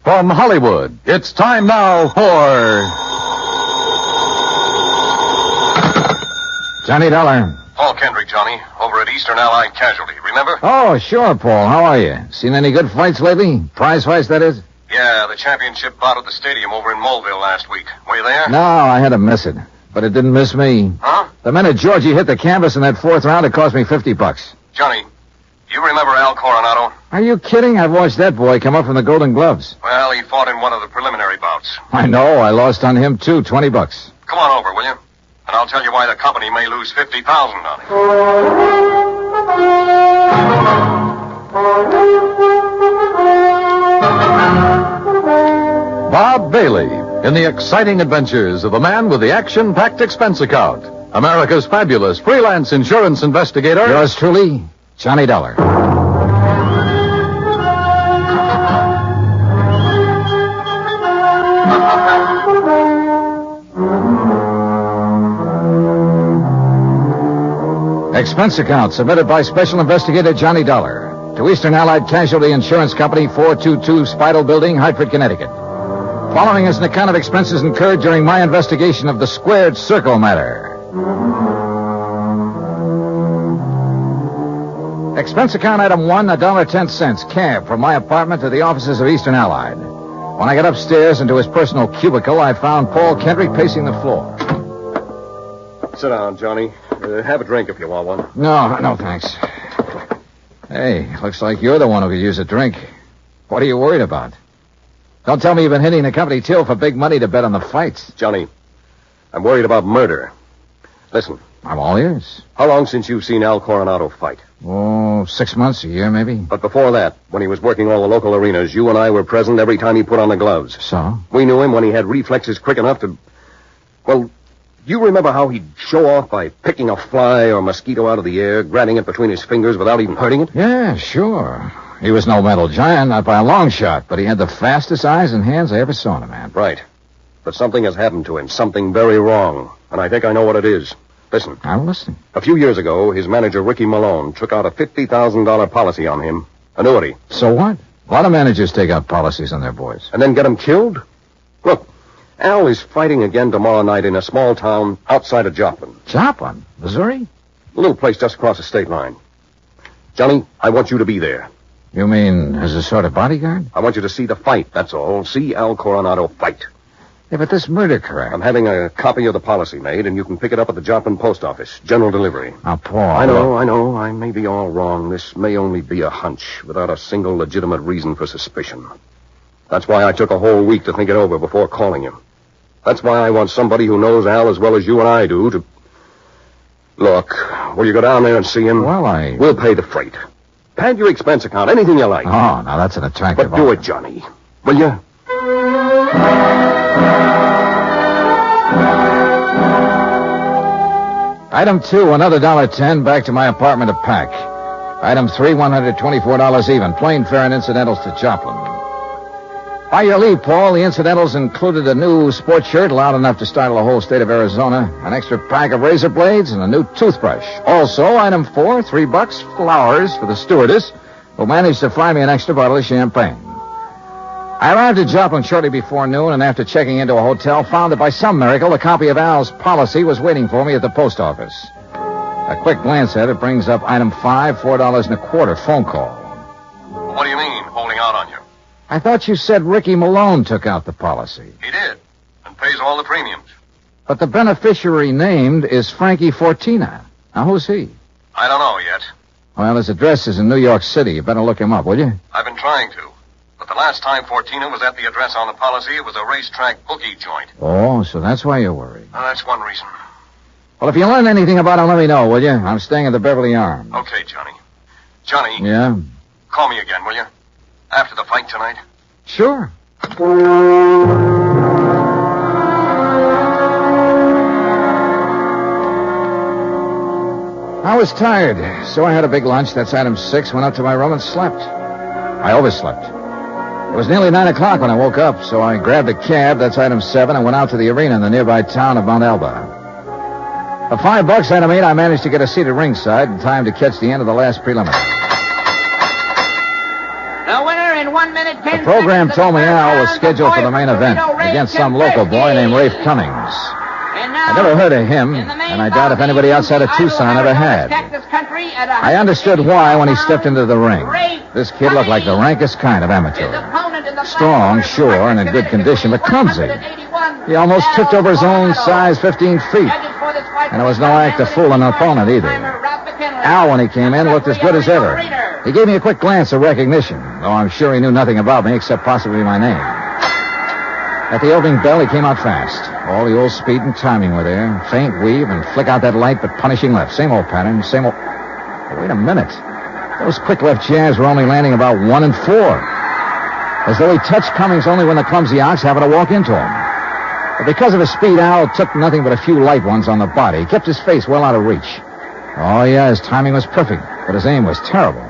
From Hollywood, it's time now for... Johnny Dollar. Paul Kendrick, Johnny, over at Eastern Allied Casualty, remember? Oh, sure, Paul. How are you? Seen any good fights lately? Prize fights, that is? Yeah, the championship bout at the stadium over in Mulville last week. Were you there? No, I had to miss it. But it didn't miss me. Huh? The minute Georgie hit the canvas in that fourth round, it cost me $50. Johnny, you remember Al Coronado? Are you kidding? I've watched that boy come up from the Golden Gloves. Well, he fought in one of the preliminary bouts. I know. I lost on him, too. $20. Come on over, will you? And I'll tell you why the company may lose $50,000 on it. Bob Bailey in the exciting adventures of the man with the action-packed expense account. America's fabulous freelance insurance investigator. Yours truly, Johnny Dollar. Expense account submitted by Special Investigator Johnny Dollar to Eastern Allied Casualty Insurance Company, 422 Spital Building, Hartford, Connecticut. Following is an account of expenses incurred during my investigation of the Squared Circle matter. Expense account item 1, $1.10, cab from my apartment to the offices of Eastern Allied. When I got upstairs into his personal cubicle, I found Paul Kendrick pacing the floor. Sit down, Johnny. Have a drink if you want one. No, thanks. Hey, looks like you're the one who could use a drink. What are you worried about? Don't tell me you've been hitting the company till for big money to bet on the fights. Johnny, I'm worried about murder. Listen. I'm all ears. How long since you've seen Al Coronado fight? Oh, 6 months, a year, maybe. But before that, when he was working all the local arenas, you and I were present every time he put on the gloves. So? We knew him when he had reflexes quick enough to... Well, you remember how he'd show off by picking a fly or mosquito out of the air, grabbing it between his fingers without even hurting it? Yeah, sure. He was no mental giant, not by a long shot, but he had the fastest eyes and hands I ever saw in a man. Right. But something has happened to him, something very wrong, and I think I know what it is. Listen. I'm listening. A few years ago, his manager, Ricky Malone, took out a $50,000 policy on him. Annuity. So what? A lot of managers take out policies on their boys. And then get him killed? Look, Al is fighting again tomorrow night in a small town outside of Joplin. Joplin? Missouri? A little place just across the state line. Johnny, I want you to be there. You mean as a sort of bodyguard? I want you to see the fight, that's all. See Al Coronado fight. Yeah, but this murder crap. I'm having a copy of the policy made, and you can pick it up at the Joplin post office. General delivery. Now, Paul... I know. I may be all wrong. This may only be a hunch, without a single legitimate reason for suspicion. That's why I took a whole week to think it over before calling you. That's why I want somebody who knows Al as well as you and I do to... Look, will you go down there and see him? Well, We'll pay the freight. Pad your expense account, anything you like. Oh, now that's an attractive But do it, Johnny. Will you? Item 2, another $1.10 back to my apartment to pack. Item 3, $124 even. Plane fare and incidentals to Joplin. By your leave, Paul, the incidentals included a new sports shirt loud enough to startle the whole state of Arizona, an extra pack of razor blades, and a new toothbrush. Also, item 4, $3, flowers for the stewardess, who managed to find me an extra bottle of champagne. I arrived at Joplin shortly before noon, and after checking into a hotel, found that by some miracle, a copy of Al's policy was waiting for me at the post office. A quick glance at it brings up item 5, $4.25 phone call. What do you mean, holding out on you? I thought you said Ricky Malone took out the policy. He did, and pays all the premiums. But the beneficiary named is Frankie Fortina. Now, who's he? I don't know yet. Well, his address is in New York City. You better look him up, will you? I've been trying to. But the last time Fortina was at the address on the policy, it was a racetrack bookie joint. Oh, so that's why you're worried. That's one reason. Well, if you learn anything about him, let me know, will you? I'm staying at the Beverly Arms. Okay, Johnny. Johnny. Yeah? Call me again, will you? After the fight tonight. Sure. I was tired, so I had a big lunch. That's item 6. Went up to my room and slept. I overslept. It was nearly 9 o'clock when I woke up, so I grabbed a cab. That's item 7, and went out to the arena in the nearby town of Mount Alba. For $5, item 8, I managed to get a seat at ringside in time to catch the end of the last preliminary. The winner in 1 minute, 10 The program told me Al was scheduled for the main event against some local boy named Rafe Cummings. I never heard of him, and I doubt if anybody outside of Tucson ever had. I understood why when he stepped into the ring. This kid looked like the rankest kind of amateur. Strong, sure, and in good condition, but clumsy. He almost tripped over his own size 15 feet. And it was no act to fool an opponent either. Al, when he came in, looked as good as ever. He gave me a quick glance of recognition, though I'm sure he knew nothing about me except possibly my name. At the opening bell, he came out fast. All the old speed and timing were there. Faint weave and flick out that light, but punishing left. Same old pattern, same old... Oh, wait a minute. Those quick left jabs were only landing about 1 and 4. As though he touched Cummings only when the clumsy ox happened to walk into him. But because of his speed, Al took nothing but a few light ones on the body. He kept his face well out of reach. Oh, yeah, his timing was perfect, but his aim was terrible.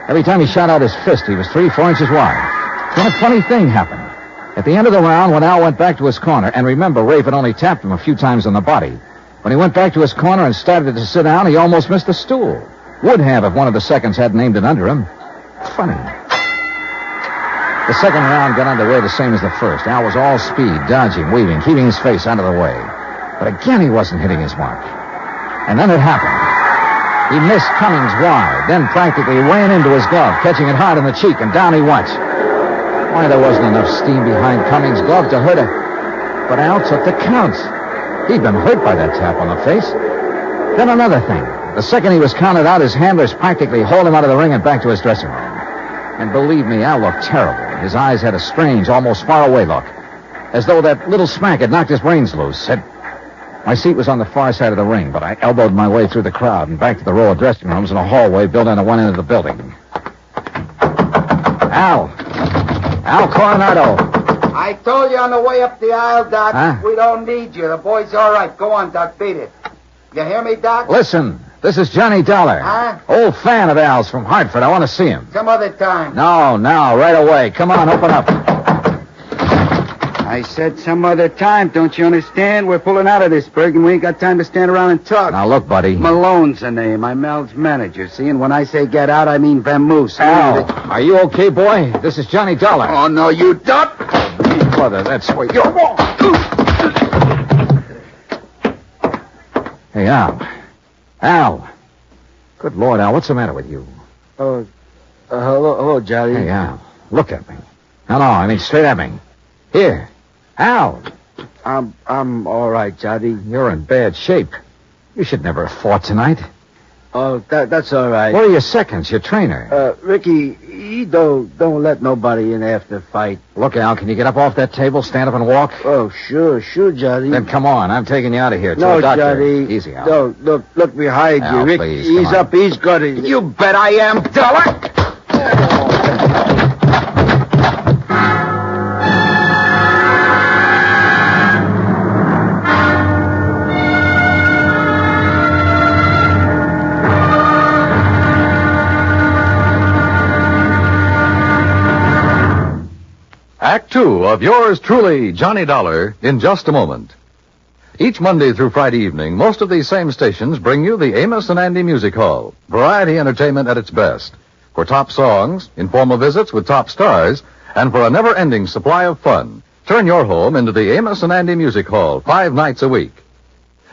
Every time he shot out his fist, he was 3-4 inches wide. Then a funny thing happened. At the end of the round, when Al went back to his corner, and remember, Rafe had only tapped him a few times on the body. When he went back to his corner and started to sit down, he almost missed the stool. Would have if one of the seconds hadn't aimed it under him. Funny. The second round got underway the same as the first. Al was all speed, dodging, weaving, keeping his face out of the way. But again, he wasn't hitting his mark. And then it happened. He missed Cummings wide, then practically ran into his glove, catching it hard in the cheek, and down he went. Why, there wasn't enough steam behind Cummings' glove to hurt him. But Al took the count. He'd been hurt by that tap on the face. Then another thing. The second he was counted out, his handlers practically hauled him out of the ring and back to his dressing room. And believe me, Al looked terrible. His eyes had a strange, almost far-away look. As though that little smack had knocked his brains loose. My seat was on the far side of the ring, but I elbowed my way through the crowd and back to the row of dressing rooms in a hallway built into one end of the building. Al Coronado. I told you on the way up the aisle, Doc. Huh? We don't need you. The boy's all right. Go on, Doc. Beat it. You hear me, Doc? Listen, this is Johnny Dollar. Huh? Old fan of Al's from Hartford. I want to see him. Some other time. No, right away. Come on, open up. I said some other time. Don't you understand? We're pulling out of this, Berg, and we ain't got time to stand around and talk. Now, look, buddy. Malone's the name. I'm Al's manager, see? And when I say get out, I mean vamoose. Al, are you okay, boy? This is Johnny Dollar. Oh, no, you don't. Brother, that's where you're... Hey, Al. Good Lord, Al, what's the matter with you? Hello, Johnny. Hey, Al, look at me. No, I mean straight at me. Here, Al. I'm all right, Johnny. You're in bad shape. You should never have fought tonight. Oh, that's all right. Where are your seconds, your trainer? Ricky, he don't let nobody in after the fight. Look, Al, can you get up off that table, stand up and walk? Oh, sure, Johnny. Then come on, I'm taking you out of here. No, Johnny. Easy, Al. No, look behind Al, you, Rick. Please, he's up, he's got it. You bet I am, Dollar. Act Two of yours truly, Johnny Dollar, in just a moment. Each Monday through Friday evening, most of these same stations bring you the Amos and Andy Music Hall. Variety entertainment at its best. For top songs, informal visits with top stars, and for a never-ending supply of fun. Turn your home into the Amos and Andy Music Hall 5 nights a week.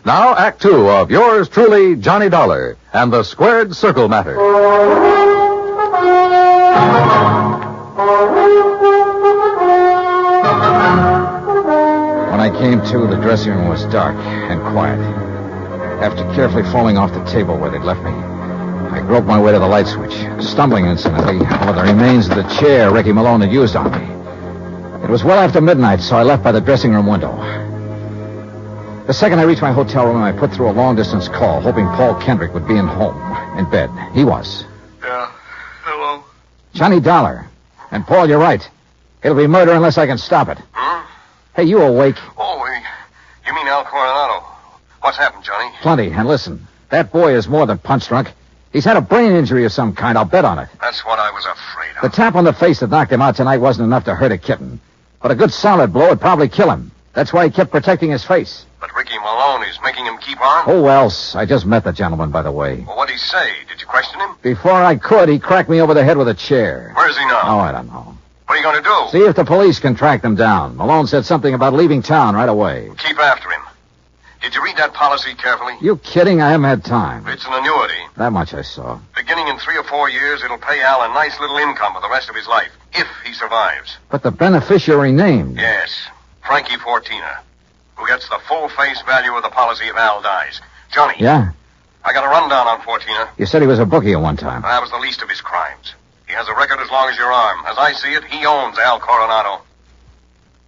Now, Act Two of yours truly, Johnny Dollar, and the Squared Circle Matter. When I came to, the dressing room was dark and quiet. After carefully falling off the table where they'd left me, I groped my way to the light switch, stumbling incidentally over the remains of the chair Ricky Malone had used on me. It was well after midnight, so I left by the dressing room window. The second I reached my hotel room, I put through a long-distance call, hoping Paul Kendrick would be in bed. He was. Yeah. Hello? Johnny Dollar. And, Paul, you're right. It'll be murder unless I can stop it. Huh? Hey, you awake? Oh, you mean Al Coronado. What's happened, Johnny? Plenty. And listen, that boy is more than punch drunk. He's had a brain injury of some kind. I'll bet on it. That's what I was afraid of. The tap on the face that knocked him out tonight wasn't enough to hurt a kitten. But a good solid blow would probably kill him. That's why he kept protecting his face. But Ricky Malone is making him keep on? Oh, else. I just met the gentleman, by the way. Well, what'd he say? Did you question him? Before I could, he cracked me over the head with a chair. Where's he now? Oh, I don't know. What are you going to do? See if the police can track them down. Malone said something about leaving town right away. Keep after him. Did you read that policy carefully? You kidding? I haven't had time. It's an annuity. That much I saw. Beginning in 3 or 4 years, it'll pay Al a nice little income for the rest of his life. If he survives. But the beneficiary named. Yes, Frankie Fortina, who gets the full face value of the policy if Al dies. Johnny. Yeah? I got a rundown on Fortina. You said he was a bookie at one time. That was the least of his crimes. He has a record as long as your arm. As I see it, he owns Al Coronado.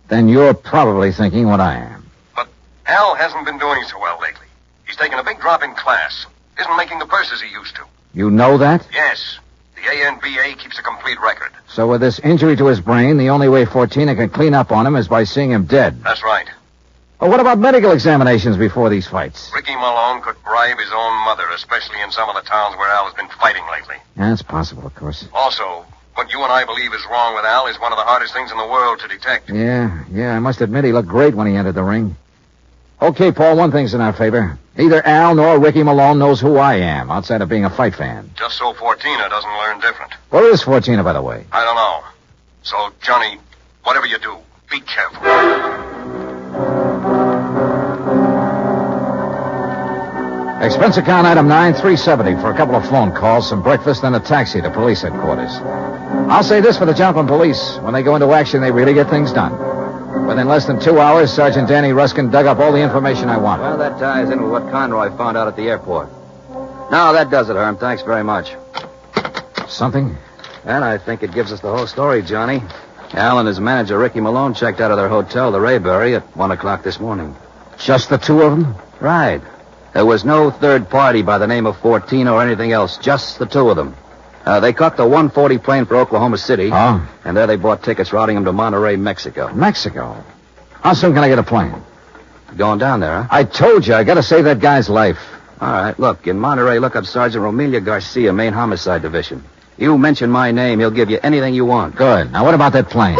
Then you're probably thinking what I am. But Al hasn't been doing so well lately. He's taken a big drop in class. Isn't making the purses he used to. You know that? Yes. The ANBA keeps a complete record. So with this injury to his brain, the only way Fortina can clean up on him is by seeing him dead. That's right. Well, what about medical examinations before these fights? Ricky Malone could bribe his own mother, especially in some of the towns where Al has been fighting lately. Yeah, that's possible, of course. Also, what you and I believe is wrong with Al is one of the hardest things in the world to detect. Yeah, I must admit he looked great when he entered the ring. Okay, Paul, one thing's in our favor. Neither Al nor Ricky Malone knows who I am, outside of being a fight fan. Just so Fortina doesn't learn different. Where is Fortina, by the way? I don't know. So, Johnny, whatever you do, be careful. Expense account item 9370 for a couple of phone calls, some breakfast, and a taxi to police headquarters. I'll say this for the Joplin police. When they go into action, they really get things done. Within less than 2 hours, Sergeant Danny Ruskin dug up all the information I wanted. Well, that ties in with what Conroy found out at the airport. No, that does it, Herm. Thanks very much. Something? And I think it gives us the whole story, Johnny. Al and his manager, Ricky Malone, checked out of their hotel, the Rayberry, at 1 o'clock this morning. Just the two of them? Right. There was no third party by the name of Fortina or anything else, just the two of them. They caught the 140 plane for Oklahoma City. Oh? And there they bought tickets routing them to Monterey, Mexico. Mexico? How soon can I get a plane? Going down there, huh? I told you, I gotta save that guy's life. All right, look, in Monterey, look up Sergeant Romelia Garcia, Main Homicide Division. You mention my name, he'll give you anything you want. Good. Now, what about that plane?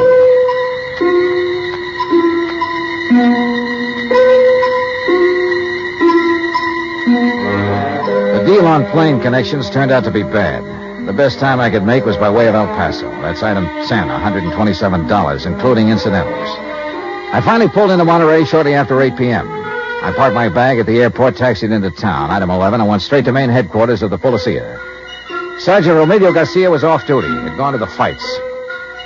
The deal on plane connections turned out to be bad. The best time I could make was by way of El Paso. That's item 10, $127, including incidentals. I finally pulled into Monterey shortly after 8 p.m. I parked my bag at the airport, taxied into town. Item 11, and went straight to main headquarters of the Policia. Sergeant Romelio Garcia was off duty. He'd gone to the fights.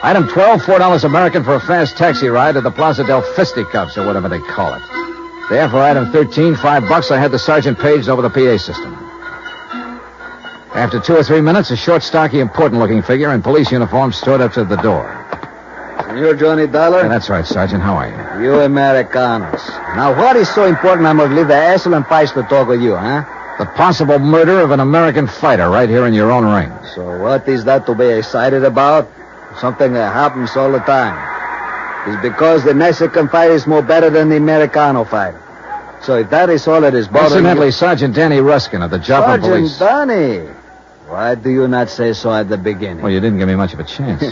Item 12, $4 American for a fast taxi ride to the Plaza del Fisticuffs, or whatever they call it. There, for item 13, $5, I had the sergeant paged over the PA system. After 2 or 3 minutes, a short, stocky, important-looking figure in police uniform strode up to the door. Senor Johnny Dollar? Yeah, that's right, Sergeant. How are you? You Americanos. Now, what is so important I must leave the excellent price to talk with you, huh? The possible murder of an American fighter right here in your own ring. So what is that to be excited about? Something that happens all the time. It's because the Mexican fighter is more better than the Americano fighter. So if that is all that is bothering Incidentally, you... Sergeant Danny Ruskin of the Joplin Police. Sergeant Danny? Why do you not say so at the beginning? Well, you didn't give me much of a chance.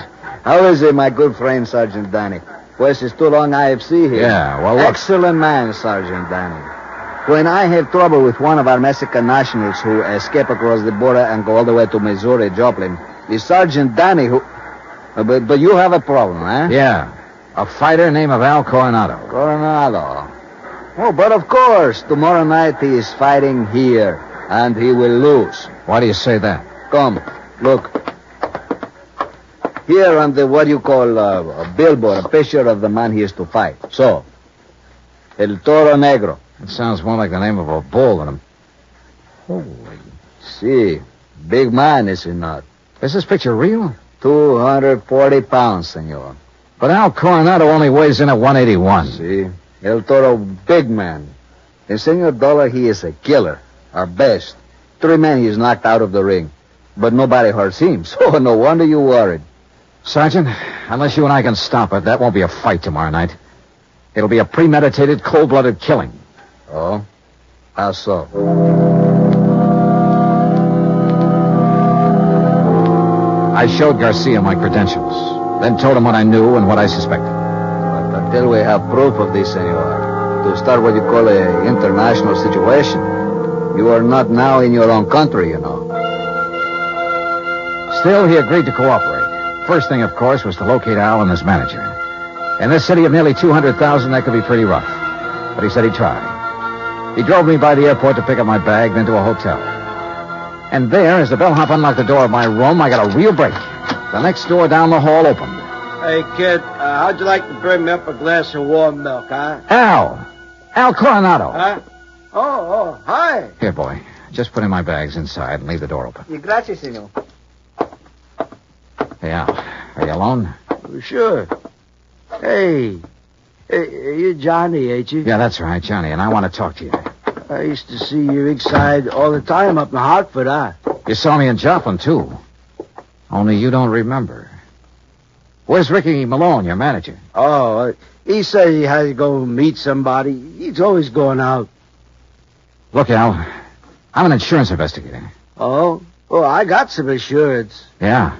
How is it, my good friend, Sergeant Danny? Pues it's too long IFC here. Yeah, well, look. Excellent man, Sergeant Danny. When I have trouble with one of our Mexican nationals who escape across the border and go all the way to Missouri, Joplin, the Sergeant Danny who... But you have a problem, huh? Yeah. A fighter named Al Coronado. Coronado. Oh, but of course, tomorrow night he is fighting here, and he will lose. Why do you say that? Come, look. Here on the, what you call, a billboard, a picture of the man he is to fight. So, El Toro Negro. It sounds more like the name of a bull than a... Holy... See, big man, is he not? Is this picture real? 240 pounds, senor. But Al Coronado only weighs in at 181. See? El Toro, big man. And Senor Dollar, he is a killer. Our best. 3 men he's knocked out of the ring. But nobody hurts him, so no wonder you worried. Sergeant, unless you and I can stop it, that won't be a fight tomorrow night. It'll be a premeditated, cold-blooded killing. Oh? How so? I showed Garcia my credentials, then told him what I knew and what I suspected. But until we have proof of this, senor, to start what you call an international situation, you are not now in your own country, you know. Still, he agreed to cooperate. First thing, of course, was to locate Al and his manager. In this city of nearly 200,000, that could be pretty rough. But he said he'd try. He drove me by the airport to pick up my bag, then to a hotel. And there, as the bellhop unlocked the door of my room, I got a real break. The next door down the hall opened. Hey, kid, how'd you like to bring me up a glass of warm milk, huh? Al Coronado. Huh? Oh, hi. Here, boy. Just put in my bags inside and leave the door open. Gracias, senor. Hey, Al, are you alone? Sure. Hey, you're Johnny, ain't you? Yeah, that's right, Johnny, and I want to talk to you. I used to see you inside all the time up in Hartford, huh? You saw me in Joplin, too. Only you don't remember. Where's Ricky Malone, your manager? Oh, he said he had to go meet somebody. He's always going out. Look, Al, I'm an insurance investigator. Oh? Well, I got some insurance. Yeah.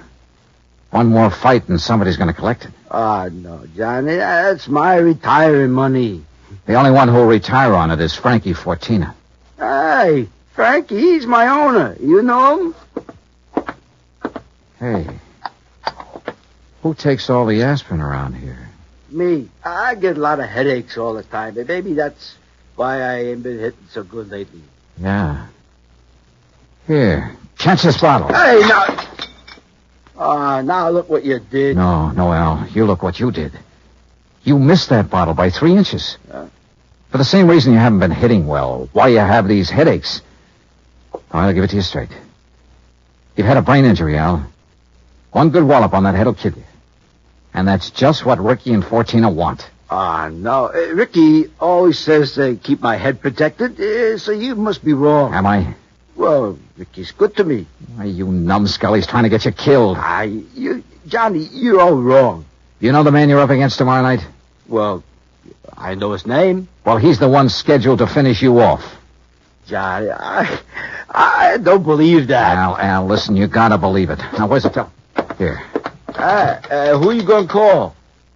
One more fight and somebody's going to collect it. Oh, no, Johnny, that's my retiring money. The only one who'll retire on it is Frankie Fortina. Hey, Frankie, he's my owner. You know him? Hey, who takes all the aspirin around here? Me. I get a lot of headaches all the time. Maybe that's why I ain't been hitting so good lately. Yeah. Here, catch this bottle. Hey, now... now look what you did. No, Al, you look what you did. You missed that bottle by 3 inches. For the same reason you haven't been hitting well. Why you have these headaches. I'll give it to you straight. You've had a brain injury, Al. One good wallop on that head will kill you. And that's just what Ricky and Fortina want. No. Ricky always says to keep my head protected, so you must be wrong. Am I? Well, Ricky's good to me. Why, you numbskull, he's trying to get you killed. Johnny, you're all wrong. You know the man you're up against tomorrow night? Well, I know his name. Well, he's the one scheduled to finish you off. Johnny, I don't believe that. Al, listen, you gotta believe it. Now, where's the telephone? Here. Who you gonna call?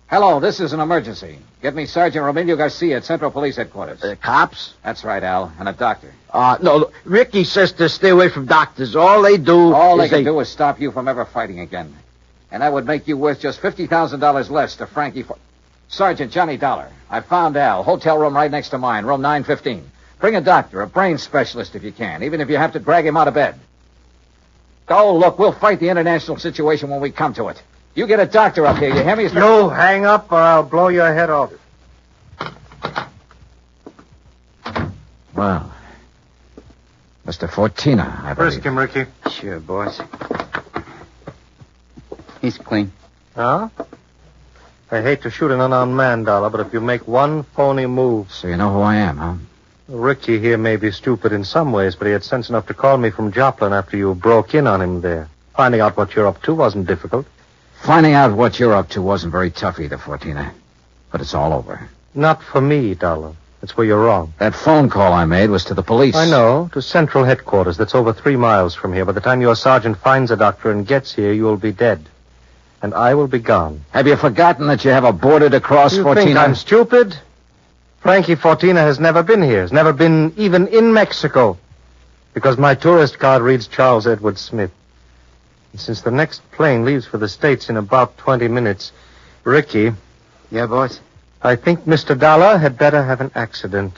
Hello, this is an emergency. Get me Sergeant Romilio Garcia at Central Police Headquarters. Cops? That's right, Al, and a doctor. No, Ricky says to stay away from doctors. All they do is stop you from ever fighting again. And that would make you worth just $50,000 less to Frankie Sergeant Johnny Dollar. I found Al. Hotel room right next to mine, room 915. Bring a doctor, a brain specialist if you can, even if you have to drag him out of bed. Oh, look, we'll fight the international situation when we come to it. You get a doctor up here, you hear me? You hang up or I'll blow your head off. Well, Mr. Fortina, I believe. Frisk him, Ricky. Sure, boss. He's clean. Huh? I hate to shoot an unarmed man, Dollar, but if you make one phony move... So you know who I am, huh? Ricky here may be stupid in some ways, but he had sense enough to call me from Joplin after you broke in on him there. Finding out what you're up to wasn't difficult. Finding out what you're up to wasn't very tough either, Fortina. But it's all over. Not for me, Dollar. That's where you're wrong. That phone call I made was to the police. I know, to Central Headquarters. That's over 3 miles from here. By the time your sergeant finds a doctor and gets here, you'll be dead. And I will be gone. Have you forgotten that you have a border to cross, You Fortina? think I'm stupid? Frankie Fortina has never been here. Has never been even in Mexico. Because my tourist card reads Charles Edward Smith. And since the next plane leaves for the States in about 20 minutes, Ricky... Yeah, boss? I think Mr. Dollar had better have an accident.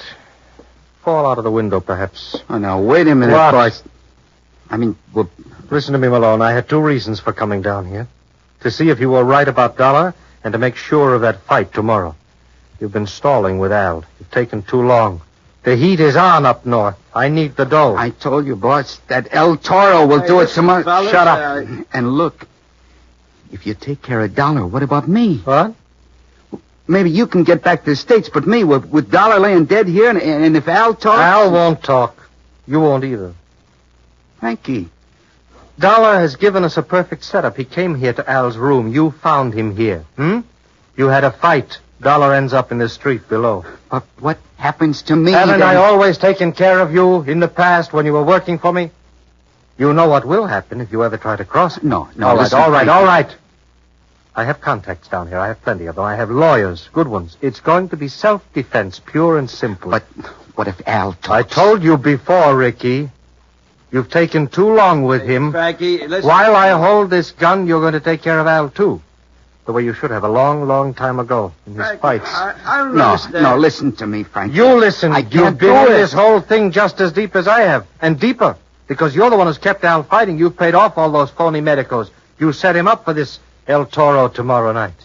Fall out of the window, perhaps. Oh, now, wait a minute, What? boss. I mean, well... Listen to me, Malone. I had 2 reasons for coming down here. To see if you were right about Dollar, and to make sure of that fight tomorrow. You've been stalling with Al. You've taken too long. The heat is on up north. I need the dough. I told you, boss, that El Toro will do it tomorrow. Fellas, Shut up. And look, if you take care of Dollar, what about me? What? Maybe you can get back to the States, but me, with Dollar laying dead here, and if Al talks... Al won't talk. You won't either. Frankie. Dollar has given us a perfect setup. He came here to Al's room. You found him here. You had a fight. Dollar ends up in the street below. But what happens to me? Haven't I always taken care of you in the past when you were working for me? You know what will happen if you ever try to cross it. No. All listen, right. I have contacts down here. I have plenty of them. I have lawyers, good ones. It's going to be self-defense, pure and simple. But what if Al talks? I told you before, Ricky. You've taken too long with him. Frankie, listen. While I hold this gun, you're going to take care of Al, too. The way you should have a long, long time ago in his fights. I don't understand. No, listen to me, Frankie. You listen. I can't You've been do in it. this whole thing just as deep as I have, and deeper. Because you're the one who's kept Al fighting. You've paid off all those phony medicos. You set him up for this El Toro tomorrow night.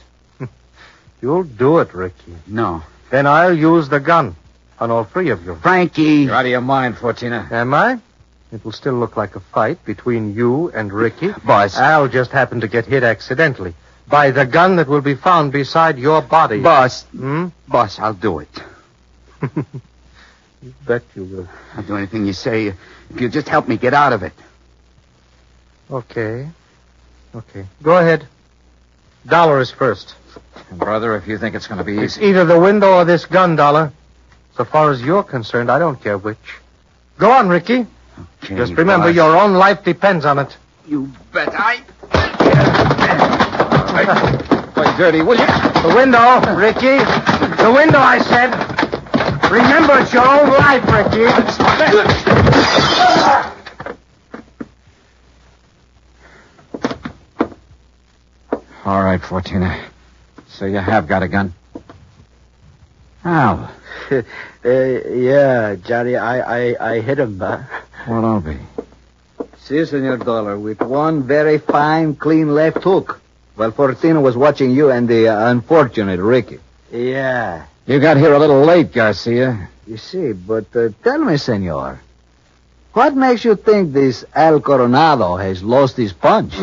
You'll do it, Ricky. No. Then I'll use the gun on all three of you. Frankie. You're out of your mind, Fortina. Am I? It will still look like a fight between you and Ricky. Boss. I'll just happen to get hit accidentally by the gun that will be found beside your body. Boss. Hmm? Boss, I'll do it. You bet you will. I'll do anything you say if you'll just help me get out of it. Okay. Go ahead. Dollar is first. And brother, if you think it's going to be It's easy... either the window or this gun, Dollar. So far as you're concerned, I don't care which. Go on, Ricky. Okay, Just remember, boss. your own life depends on it. You bet I... Boy, Dirty, will you... The window, Ricky. The window, I said. Remember, it's your own life, Ricky. All right, Fortina. So you have got a gun? How? Yeah, Johnny, I hit him, Well, don't be. Si, Senor Dollar, with one very fine, clean left hook. While Fortino was watching you and the unfortunate Ricky. Yeah. You got here a little late, Garcia. You see, but tell me, Senor, what makes you think this El Coronado has lost his punch?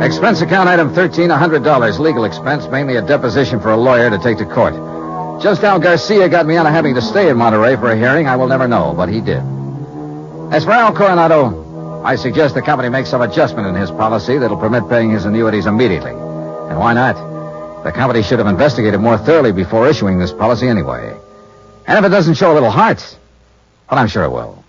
Expense account item 13, $100. Legal expense, mainly a deposition for a lawyer to take to court. Just how Garcia got me out of having to stay in Monterey for a hearing, I will never know, but he did. As for El Coronado, I suggest the company make some adjustment in his policy that'll permit paying his annuities immediately. And why not? The company should have investigated more thoroughly before issuing this policy anyway. And if it doesn't show a little heart, well, I'm sure it will.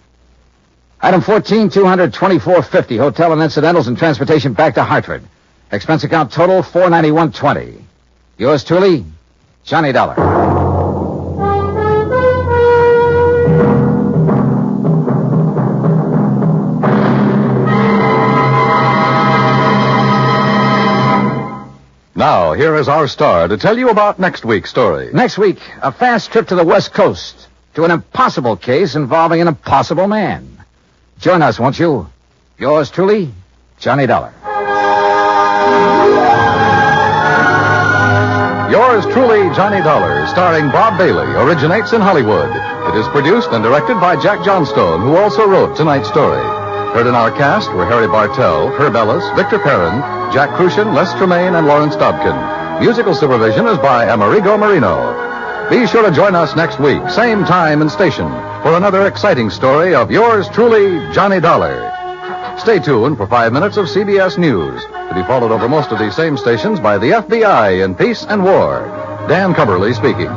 Item 14, $224.50, hotel and incidentals and transportation back to Hartford. Expense account total, $491.20. Yours truly, Johnny Dollar. Now, here is our star to tell you about next week's story. Next week, a fast trip to the West Coast to an impossible case involving an impossible man. Join us, won't you? Yours truly, Johnny Dollar. Yours truly, Johnny Dollar, starring Bob Bailey, originates in Hollywood. It is produced and directed by Jack Johnstone, who also wrote tonight's story. Heard in our cast were Harry Bartell, Herb Ellis, Victor Perrin, Jack Crucian, Les Tremaine, and Lawrence Dobkin. Musical supervision is by Amerigo Marino. Be sure to join us next week, same time and station, for another exciting story of yours truly, Johnny Dollar. Stay tuned for 5 minutes of CBS News, to be followed over most of these same stations by the FBI in Peace and War. Dan Cumberly speaking.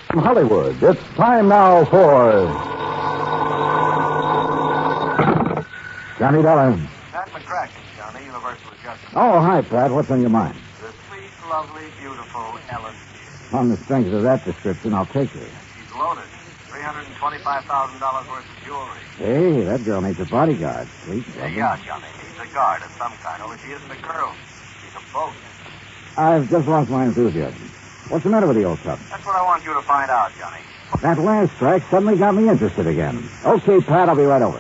From Hollywood, it's time now for Johnny Dollar. Pat McCracken, Johnny, Universal Adjustment. Oh, hi, Pat. What's on your mind? The sweet, lovely, beautiful Ellen. On the strength of that description, I'll take her. She's loaded. $325,000 worth of jewelry. Hey, that girl needs a bodyguard. Sweet. Yeah, Johnny. She's a guard of some kind, only she isn't a girl. She's a boat. I've just lost my enthusiasm. What's the matter with the old pup? That's what I want you to find out, Johnny. That last strike suddenly got me interested again. Okay, Pat, I'll be right over.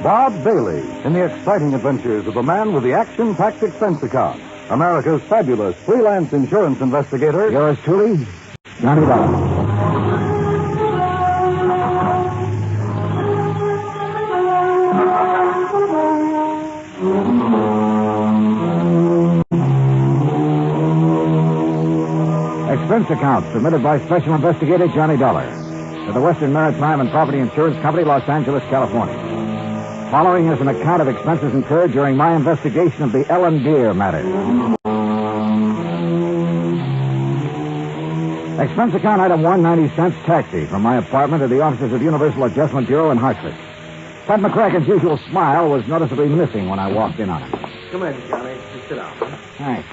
Bob Bailey in the exciting adventures of the man with the action-packed expense account. America's fabulous freelance insurance investigator. Yours truly, Johnny Dollar. Expense account submitted by Special Investigator Johnny Dollar to the Western Maritime and Property Insurance Company, Los Angeles, California. Following is an account of expenses incurred during my investigation of the Desalles Matter. Expense account item 1, 90 cents, taxi from my apartment to the offices of Universal Adjustment Bureau in Hartford. Pat McCracken's usual smile was noticeably missing when I walked in on him. Come in, Johnny. Just sit down. Thanks.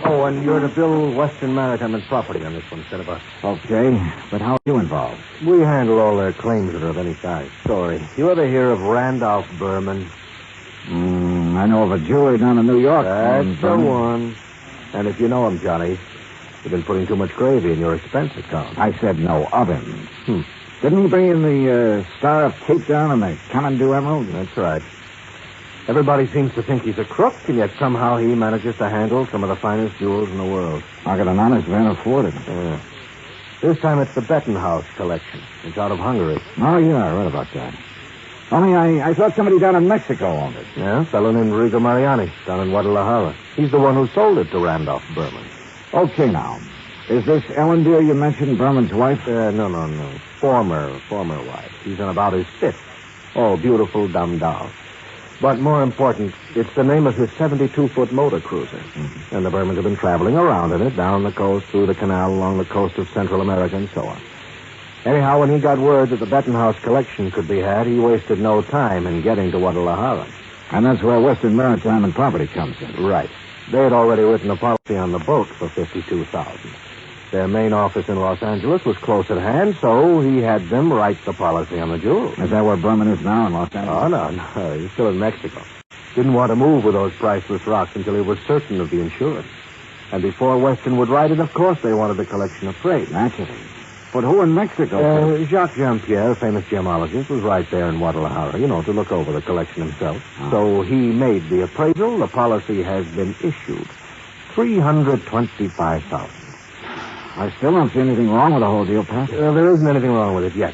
Oh, and you're to bill Western Maritime and Property on this one instead of us. Okay, but how are you involved? We handle all their claims that are of any size. Sorry. You ever hear of Randolph Berman? I know of a jeweler down in New York. That's the one. And if you know him, Johnny, you've been putting too much gravy in your expense account. I said no of him. Didn't he bring in the Star of Cape Town and the Kathmandu Emerald? That's right. Everybody seems to think he's a crook, and yet somehow he manages to handle some of the finest jewels in the world. I got an honest man afforded. Yeah. This time it's the Bettenhouse collection. It's out of Hungary. Oh, yeah, I read about that. Only I thought somebody down in Mexico owned it. Yeah, a fellow named Rigo Mariani down in Guadalajara. He's the one who sold it to Randolph Berman. Okay, now. Is this Ellen Deere you mentioned, Berman's wife? No. Former wife. She's in about his fifth. Oh, beautiful dumb doll. But more important, it's the name of his 72-foot motor cruiser. Mm-hmm. And the Bermans have been traveling around in it, down the coast, through the canal, along the coast of Central America, and so on. Anyhow, when he got word that the Bettenhouse collection could be had, he wasted no time in getting to Guadalajara. And that's where Western Maritime and Property comes in. Right. They had already written a policy on the boat for $52,000. Their main office in Los Angeles was close at hand, so he had them write the policy on the jewels. Is that where Berman is now, in Los Angeles? Oh, no. He's still in Mexico. Didn't want to move with those priceless rocks until he was certain of the insurance. And before Western would write it, of course, they wanted the collection of freight. Naturally. But who in Mexico? Jacques Jean-Pierre, famous gemologist, was right there in Guadalajara, to look over the collection himself. Oh. So he made the appraisal. The policy has been issued. $325,000. I still don't see anything wrong with the whole deal, Pat. There isn't anything wrong with it yet.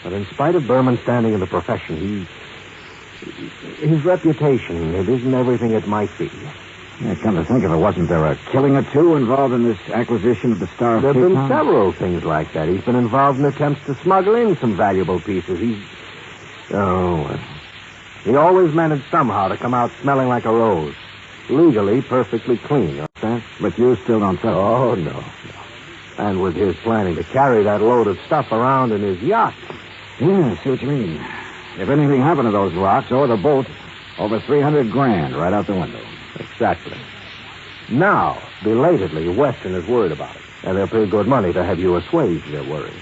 But in spite of Berman's standing in the profession, his reputation, it isn't everything it might be. Yeah, come to think of it, wasn't there a killing or two involved in this acquisition of the Star of Cape Town? There have been several things like that. He's been involved in attempts to smuggle in some valuable pieces. He always managed somehow to come out smelling like a rose. Legally, perfectly clean, you understand? But you still don't trust him? Oh, no. And with his planning to carry that load of stuff around in his yacht. Yeah, I see what you mean. If anything happened to those rocks or the boat, over $300,000 right out the window. Exactly. Now, belatedly, Western is worried about it. And they'll pay good money to have you assuage their worries.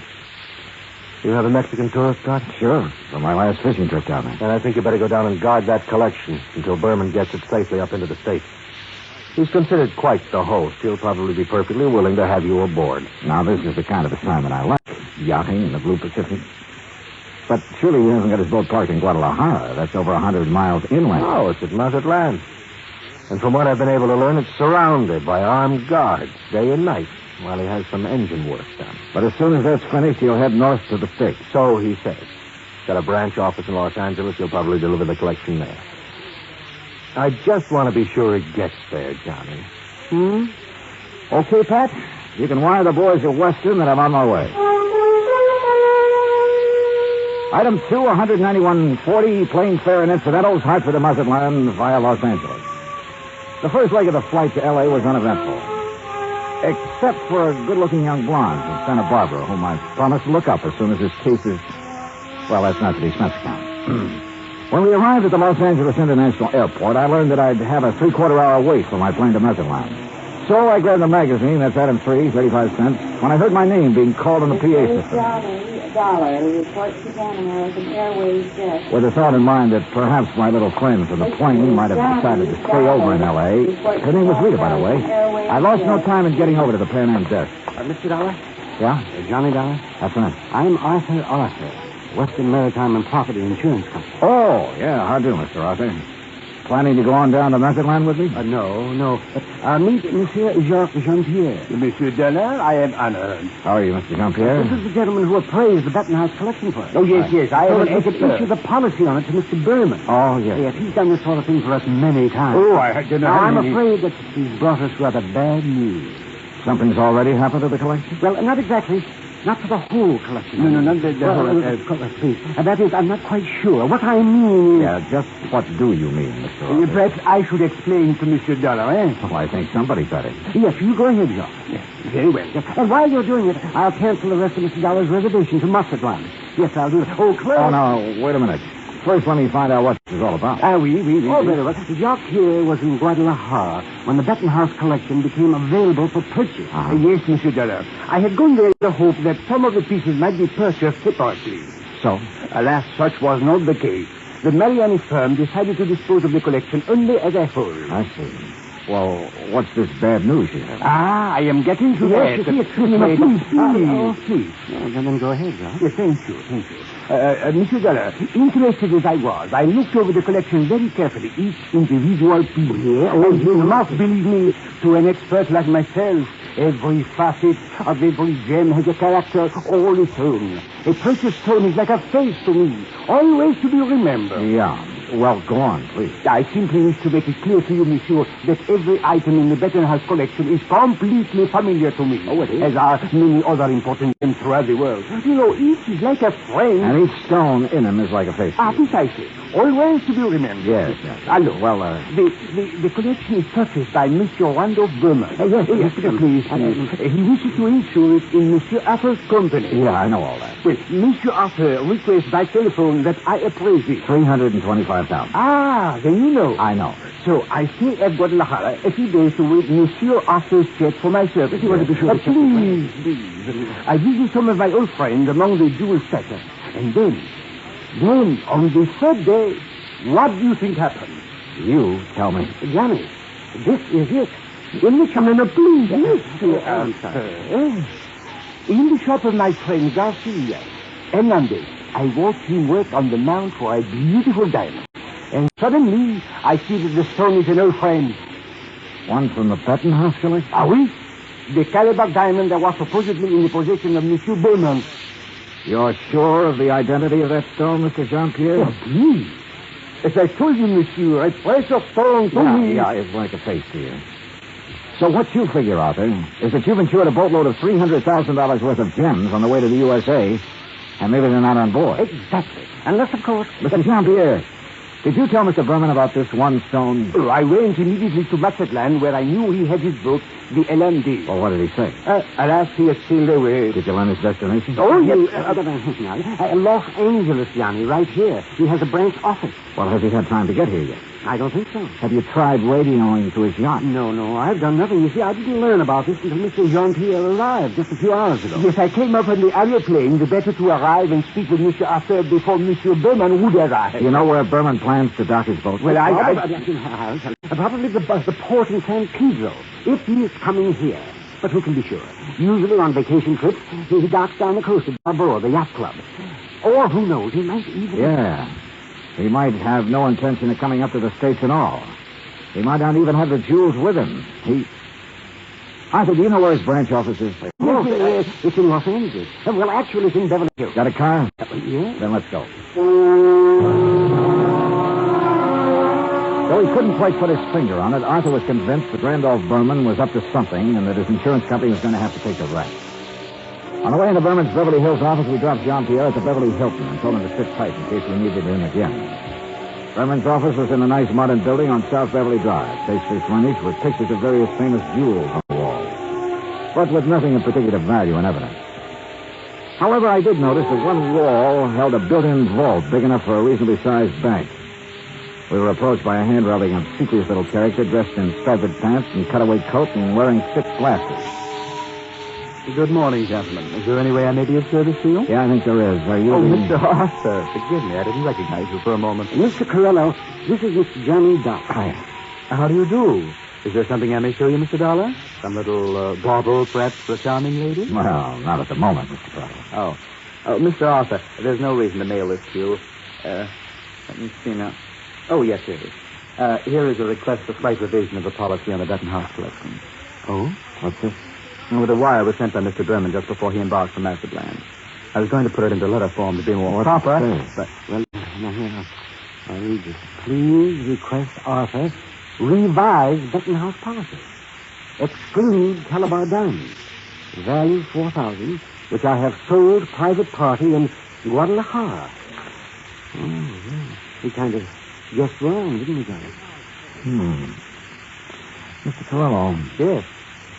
You have a Mexican tourist card? Sure, from my last fishing trip down there. And I think you better go down and guard that collection until Berman gets it safely up into the States. He's considered quite the host. He'll probably be perfectly willing to have you aboard. Now, this is the kind of assignment I like. Yachting in the Blue Pacific. But surely he hasn't got his boat parked in Guadalajara. That's over 100 miles inland. No, it's at Mazatlan. And from what I've been able to learn, it's surrounded by armed guards day and night while he has some engine work done. But as soon as that's finished, he'll head north to the States. So he says. Got a branch office in Los Angeles. He'll probably deliver the collection there. I just want to be sure it gets there, Johnny. Okay, Pat. You can wire the boys at Western that I'm on my way. Item 2, $191.40, plane fare and incidentals, Hartford to Mazatlan via Los Angeles. The first leg of the flight to L.A. was uneventful. Except for a good-looking young blonde from Santa Barbara, whom I promised to look up as soon as his case is... Well, that's not the expense account. When we arrived at the Los Angeles International Airport, I learned that I'd have a 3/4 hour wait for my plane to Mazatlan. So I grabbed a magazine, that's item 3, 35 cents, when I heard my name being called on the PA system. $1 report to Pan American Airways desk. With the thought in mind that perhaps my little friend from the plane might have decided to stay over in L.A. Her name was Rita, by the way. I lost no time in getting over to the Pan Am desk. Mr. Dollar? Yeah? Johnny Dollar? That's right. I'm Arthur Arthur, Western Maritime and Property Insurance Company. Oh, yeah, how do, Mr. Arthur? Planning to go on down to Method Land with me? No. Meet Monsieur Jean-Pierre. Monsieur Dollar, I am honored. How are you, Mr. Jean-Pierre? This is the gentleman who appraised the Baton House collection for us. Oh, yes, I am an could issue the policy on it to Mr. Berman. Oh, yes. Yes, he's done this sort of thing for us many times. Oh, I don't know. I'm afraid that he's brought us rather bad news. Something's already happened to the collection? Well, not exactly. Not for the whole collection. No, not the whole. Please. That is, I'm not quite sure. What I mean is... Yeah, just what do you mean, Mr. Arthur? Perhaps I should explain to Monsieur Dollar, eh? Well, I think somebody better. Yes, you go ahead, John. Yes, very well. And while you're doing it, I'll cancel the rest of Mr. Dollar's reservation to Mustard Line. Yes, I'll do it. Oh, Claire... Oh, no, wait a minute. First, let me find out what this is all about. Oui. Oh, very well. Jacques here was in Guadalajara when the Baton House collection became available for purchase. Yes, Monsieur Dollar. I had gone there in the hope that some of the pieces might be purchased separately. So? Alas, such was not the case. The Mariani firm decided to dispose of the collection only as a whole. I see. Well, what's this bad news you have? I am getting to that. Yes, please. Then go ahead, John. Yes, thank you. Monsieur Dollar, interested as I was, I looked over the collection very carefully, each individual piece. You must believe me, to an expert like myself, every facet of every gem has a character all its own. A precious stone is like a face to me, always to be remembered. Yeah. Well, go on, please. I simply wish to make it clear to you, monsieur, that every item in the Baton House collection is completely familiar to me. Oh, it is? As are many other important gems throughout the world. You know, each is like a friend. And each stone in them is like a face. Precisely. Always to be remembered. Yes. Look, well, the collection is purchased by Monsieur Randolph Berman. Yes, please. He wishes to insure it in Monsieur Arthur's company. Yeah, I know all that. Well, Monsieur Arthur requests by telephone that I appraise it. $325,000. Then you know. I know. So I stay at Guadalajara a few days to wait Monsieur Arthur's check for my service. Please. I visit some of my old friends among the jewel stackers. And then, on the third day, what do you think happened? You tell me. Johnny, this is it. In the shop... No, please, I'm sorry. In the shop of my friend Garcia, Hernandez, I watched him work on the mount for a beautiful diamond. And suddenly, I see that the stone is an old friend. One from the Baton House collection? Oui. The Calabar diamond that was supposedly in the possession of Monsieur Beaumont. You're sure of the identity of that stone, Mr. Jean-Pierre? Oh, please. As I told you, monsieur, a precious stone to me. Yeah, it's like a face to you. So what you figure, Arthur, is that you've insured a boatload of $300,000 worth of gems on the way to the USA, and maybe they're not on board. Exactly. Unless, of course... Mr. Jean-Pierre, did you tell Mr. Berman about this one stone? I went immediately to Mazatlan, where I knew he had his boat, the LMD. Well, what did he say? Alas, he has sailed away. Did you learn his destination? Oh, yes. Los Angeles, Johnny, right here. He has a branch office. Well, has he had time to get here yet? I don't think so. Have you tried radioing to his yacht? No, I've done nothing. You see, I didn't learn about this until Mr. Jean-Pierre arrived just a few hours ago. Yes, I came up on the aeroplane, the better to arrive and speak with Monsieur Arthur before Monsieur Berman would arrive. You know where Berman plans to dock his boat? Well, probably the port in San Pedro, if he is coming here. But who can be sure? Usually on vacation trips, he docks down the coast at Balboa, the yacht club. Or who knows, he might even... Yeah. He might have no intention of coming up to the States at all. He might not even have the jewels with him. Arthur, do you know where his branch office is? Yes, it's in Los Angeles. Well, actually, it's in Beverly Hills. Got a car? Yeah. Then let's go. Though he couldn't quite put his finger on it, Arthur was convinced that Randolph Berman was up to something and that his insurance company was going to have to take the rap. On the way into Berman's Beverly Hills office, we dropped Jean-Pierre at the Beverly Hilton and told him to sit tight in case we needed him again. Berman's office was in a nice modern building on South Beverly Drive, tastefully furnished with pictures of various famous jewels on the wall, but with nothing of particular value in evidence. However, I did notice that one wall held a built-in vault big enough for a reasonably sized bank. We were approached by a hand-rubbing, obsequious little character dressed in striped pants and cutaway coat and wearing thick glasses. Good morning, gentlemen. Is there any way I may be of service to you? Yeah, I think there is. Are you... Oh, Mr. Arthur, forgive me. I didn't recognize you for a moment. Mr. Corello, this is Mr. Johnny Dollar. Hi. How do you do? Is there something I may show you, Mr. Dollar? Some little bauble, perhaps, for a charming lady? Well, not at the moment, Mr. Corello. Oh, Mr. Arthur, there's no reason to mail this to you. Let me see now. Oh, yes, here it is. Here is a request for slight revision of the policy on the Dutton House collection. Oh? What's this? Well, the wire was sent by Mr. Berman just before he embarked for Master Plan. I was going to put it into letter form to be more proper, but... Well, now, here, I'll read this. Please request Arthur revise Dutton House policy. Exclude Calabar diamonds. Value $4,000, which I have sold private party in Guadalajara. Oh, yeah. He kind of guessed wrong, didn't he, Johnny? Mr. Corello. Yes.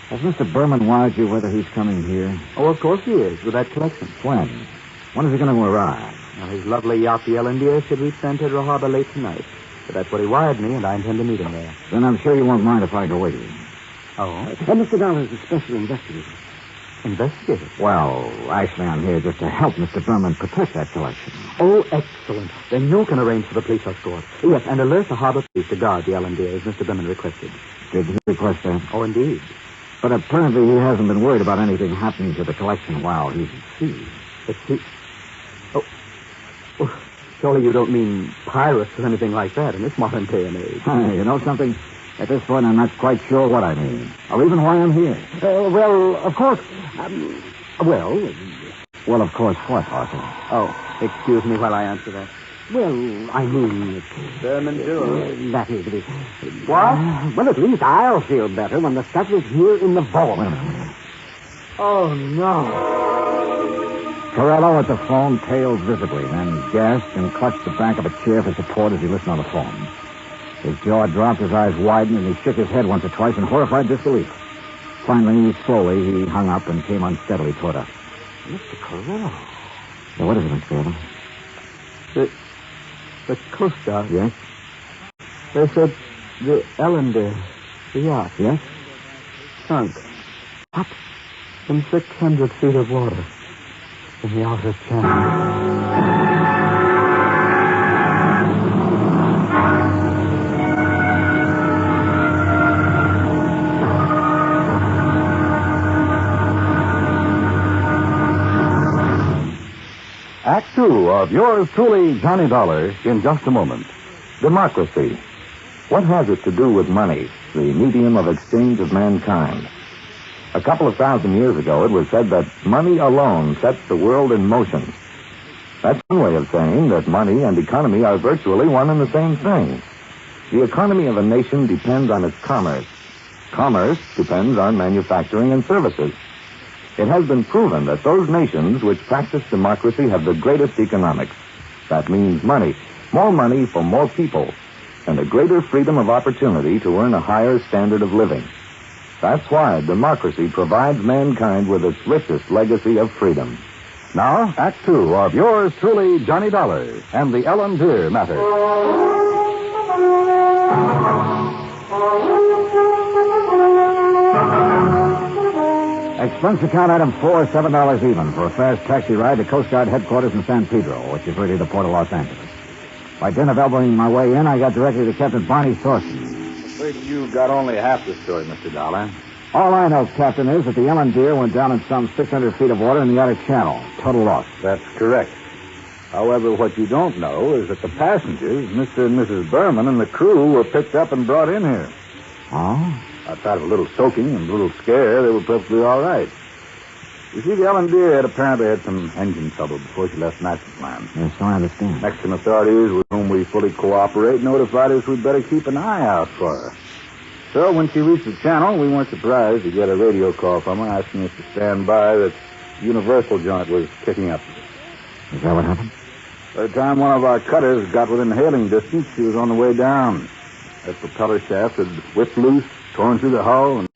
Has Mr. Berman wired you whether he's coming here? Oh, of course he is, with that collection. When? When is he going to arrive? Now, his lovely yacht, the Ellendeer, should reach San Pedro Harbor late tonight. But that's what he wired me, and I intend to meet him there. Then I'm sure you won't mind if I go with you. Oh? And Mr. Dollar is a special investigator. Investigator? Well, actually, I'm here just to help Mr. Berman protect that collection. Oh, excellent. Then you can arrange for the police escort. Yes, and alert the harbor police to guard the Ellendeer, as Mr. Berman requested. Did he request that? Oh, indeed. But apparently he hasn't been worried about anything happening to the collection while he's at sea. At sea? Oh, surely you don't mean pirates or anything like that in this modern day and age. You know something? At this point, I'm not quite sure what I mean, or even why I'm here. Well, of course. Well, of course, what, Arthur? Oh, excuse me while I answer that. Well, I mean... Berman, do. That is it. What? Well, at least I'll feel better when the stuff is here in the vault. Oh, no. Corello at the phone paled visibly, then gasped and clutched the back of a chair for support as he listened on the phone. His jaw dropped, his eyes widened, and he shook his head once or twice in horrified disbelief. Finally, slowly, he hung up and came unsteadily toward us. Mr. Corello. Now, what is it, Mr. Corello? The Coast Guard. Yes? They said the Ellendeer, the yacht. Yes? Sunk. What? In 600 feet of water. In the outer channel. Act 2 of yours truly, Johnny Dollar, in just a moment. Democracy. What has it to do with money, the medium of exchange of mankind? A couple of thousand years ago, it was said that money alone sets the world in motion. That's one way of saying that money and economy are virtually one and the same thing. The economy of a nation depends on its commerce. Commerce depends on manufacturing and services. It has been proven that those nations which practice democracy have the greatest economics. That means money. More money for more people. And a greater freedom of opportunity to earn a higher standard of living. That's why democracy provides mankind with its richest legacy of freedom. Now, Act 2 of yours truly, Johnny Dollar, and the Ellendeer Matter. Expense account item 4, $7 even for a fast taxi ride to Coast Guard headquarters in San Pedro, which is really the port of Los Angeles. By dint of elbowing my way in, I got directly to Captain Barney Thorson. Afraid you got only half the story, Mr. Dollar. All I know, Captain, is that the Ellendeer went down in some 600 feet of water in the outer channel. Total loss. That's correct. However, what you don't know is that the passengers, Mr. and Mrs. Berman, and the crew were picked up and brought in here. Oh? Outside of a little soaking and a little scare, they were perfectly all right. You see, the Ellendeer had apparently had some engine trouble before she left Master Plan. Yes, so I understand. Mexican authorities, with whom we fully cooperate, notified us we'd better keep an eye out for her. So when she reached the channel, we weren't surprised to get a radio call from her asking us to stand by that Universal joint was kicking up. Is that what happened? By the time one of our cutters got within hailing distance, she was on the way down. That propeller shaft had whipped loose, torn through the hull, and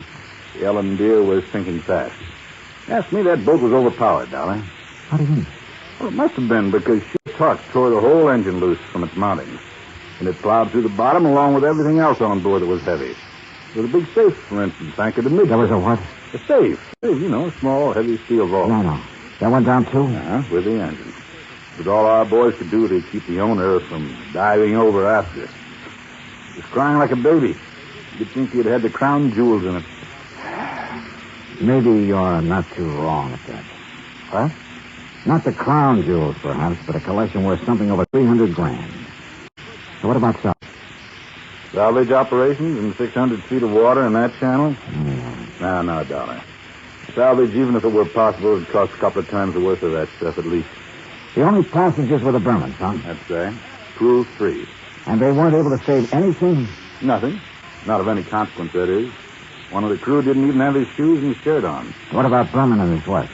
the Ellendeer was sinking fast. Ask me, that boat was overpowered, Dollar. How do you mean? Well, it must have been because ship torque tore the whole engine loose from its mountings. And it plowed through the bottom along with everything else on board that was heavy. There was a big safe, for instance, anchored amid. There was a what? A safe. You know, a small, heavy steel vault. No. That went down, too? With the engine. It was all our boys could do to keep the owner from diving over after it. He was crying like a baby. You'd think he'd had the crown jewels in it. Maybe you're not too wrong at that. What? Not the crown jewels, perhaps, but a collection worth something over $300,000. So what about salvage? Salvage operations in 600 feet of water in that channel? No, Dollar. Salvage, even if it were possible, would cost a couple of times the worth of that stuff at least. The only passengers were the Burmans, huh? That's right. Crew 3. And they weren't able to save anything? Nothing. Not of any consequence, that is. One of the crew didn't even have his shoes and his shirt on. What about Burman and his wife?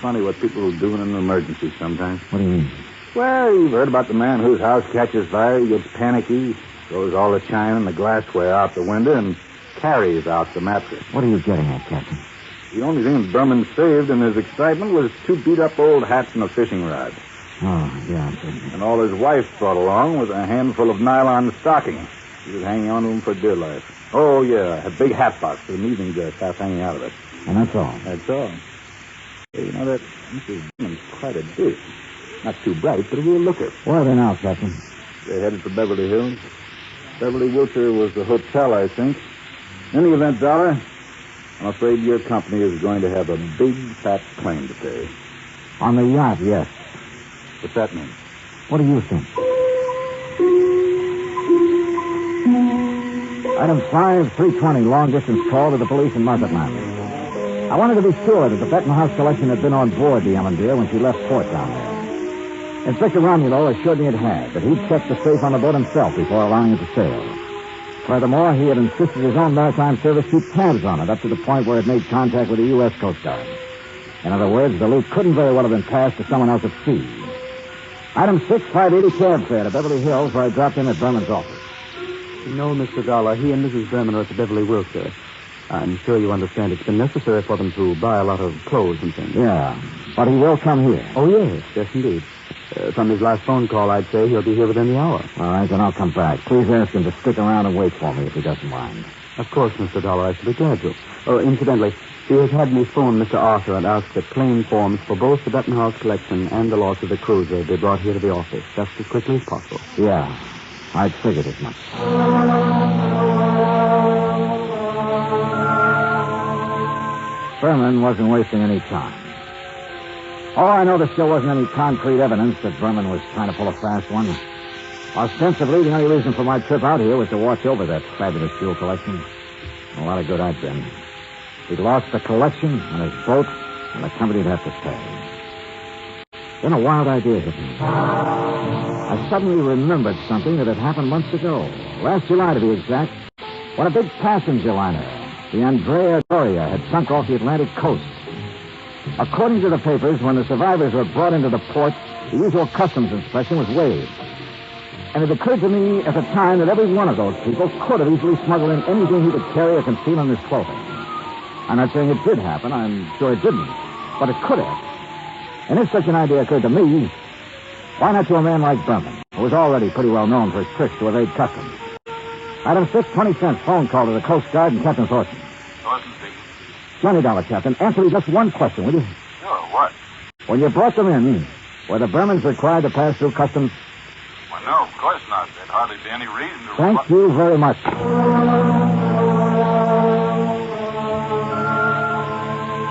Funny what people will do in an emergency sometimes. What do you mean? Well, you've heard about the man whose house catches fire. He gets panicky, throws all the china and the glassware out the window, and carries out the mattress. What are you getting at, Captain? The only thing Berman saved in his excitement was 2 beat-up old hats and a fishing rod. Oh, yeah. And all his wife brought along was a handful of nylon stockings. She was hanging on to them for dear life. Oh, yeah, a big hat box with an evening dress half hanging out of it. And that's all? That's all. Hey, you know, that Mrs. Berman's quite a dish. Not too bright, but a real looker. Where are they now, Captain? They're headed for Beverly Hills. Beverly, Wilshire was the hotel, I think. In any event, Dollar, I'm afraid your company is going to have a big, fat claim to pay. On the yacht, yes. What's that mean? What do you think? Item 5, 320, long-distance call to the police in Markham Matter. I wanted to be sure that the Benton House collection had been on board the Ellendeer when she left port down there. Inspector Romulo assured me it had, that he'd checked the safe on the boat himself before allowing it to sail. Furthermore, he had insisted his own maritime service keep tabs on it up to the point where it made contact with the U.S. Coast Guard. In other words, the loot couldn't very well have been passed to someone else at sea. Item 6, 580 cab fare to Beverly Hills, where I dropped him at Berman's office. No, Mr. Dollar. He and Mrs. Berman are at the Beverly Wilshire. I'm sure you understand it's been necessary for them to buy a lot of clothes and things. Yeah, but he will come here. Oh, yes, indeed. From his last phone call, I'd say he'll be here within the hour. All right, then I'll come back. Please ask him to stick around and wait for me if he doesn't mind. Of course, Mr. Dollar, I should be glad to. Oh, incidentally, he has had me phone Mr. Arthur and ask that claim forms for both the Benton House collection and the loss of the cruiser be brought here to the office just as quickly as possible. Yeah, I'd figured as much. Berman wasn't wasting any time. Oh, I know there still wasn't any concrete evidence that Berman was trying to pull a fast one. Ostensibly, the only reason for my trip out here was to watch over that fabulous fuel collection. A lot of good I'd been. He'd lost the collection and his boat, and the company'd have to pay. Then a wild idea hit me. I suddenly remembered something that had happened months ago. Last July, to be exact, when a big passenger liner, the Andrea Doria, had sunk off the Atlantic coast. According to the papers, when the survivors were brought into the port, the usual customs inspection was waived. And it occurred to me at the time that every one of those people could have easily smuggled in anything he could carry or conceal in his clothing. I'm not saying it did happen. I'm sure it didn't. But it could have. And if such an idea occurred to me, why not to a man like Berman, who was already pretty well known for his tricks to evade customs? Item 6, 20 cents, phone call to the Coast Guard and Captain Thorson. Thorson speaking. $20, Captain. Answer me just one question, will you? Sure, what? When you brought them in, were the Bermans required to pass through customs? Well, no, of course not. There'd hardly be any reason to... Thank you very much.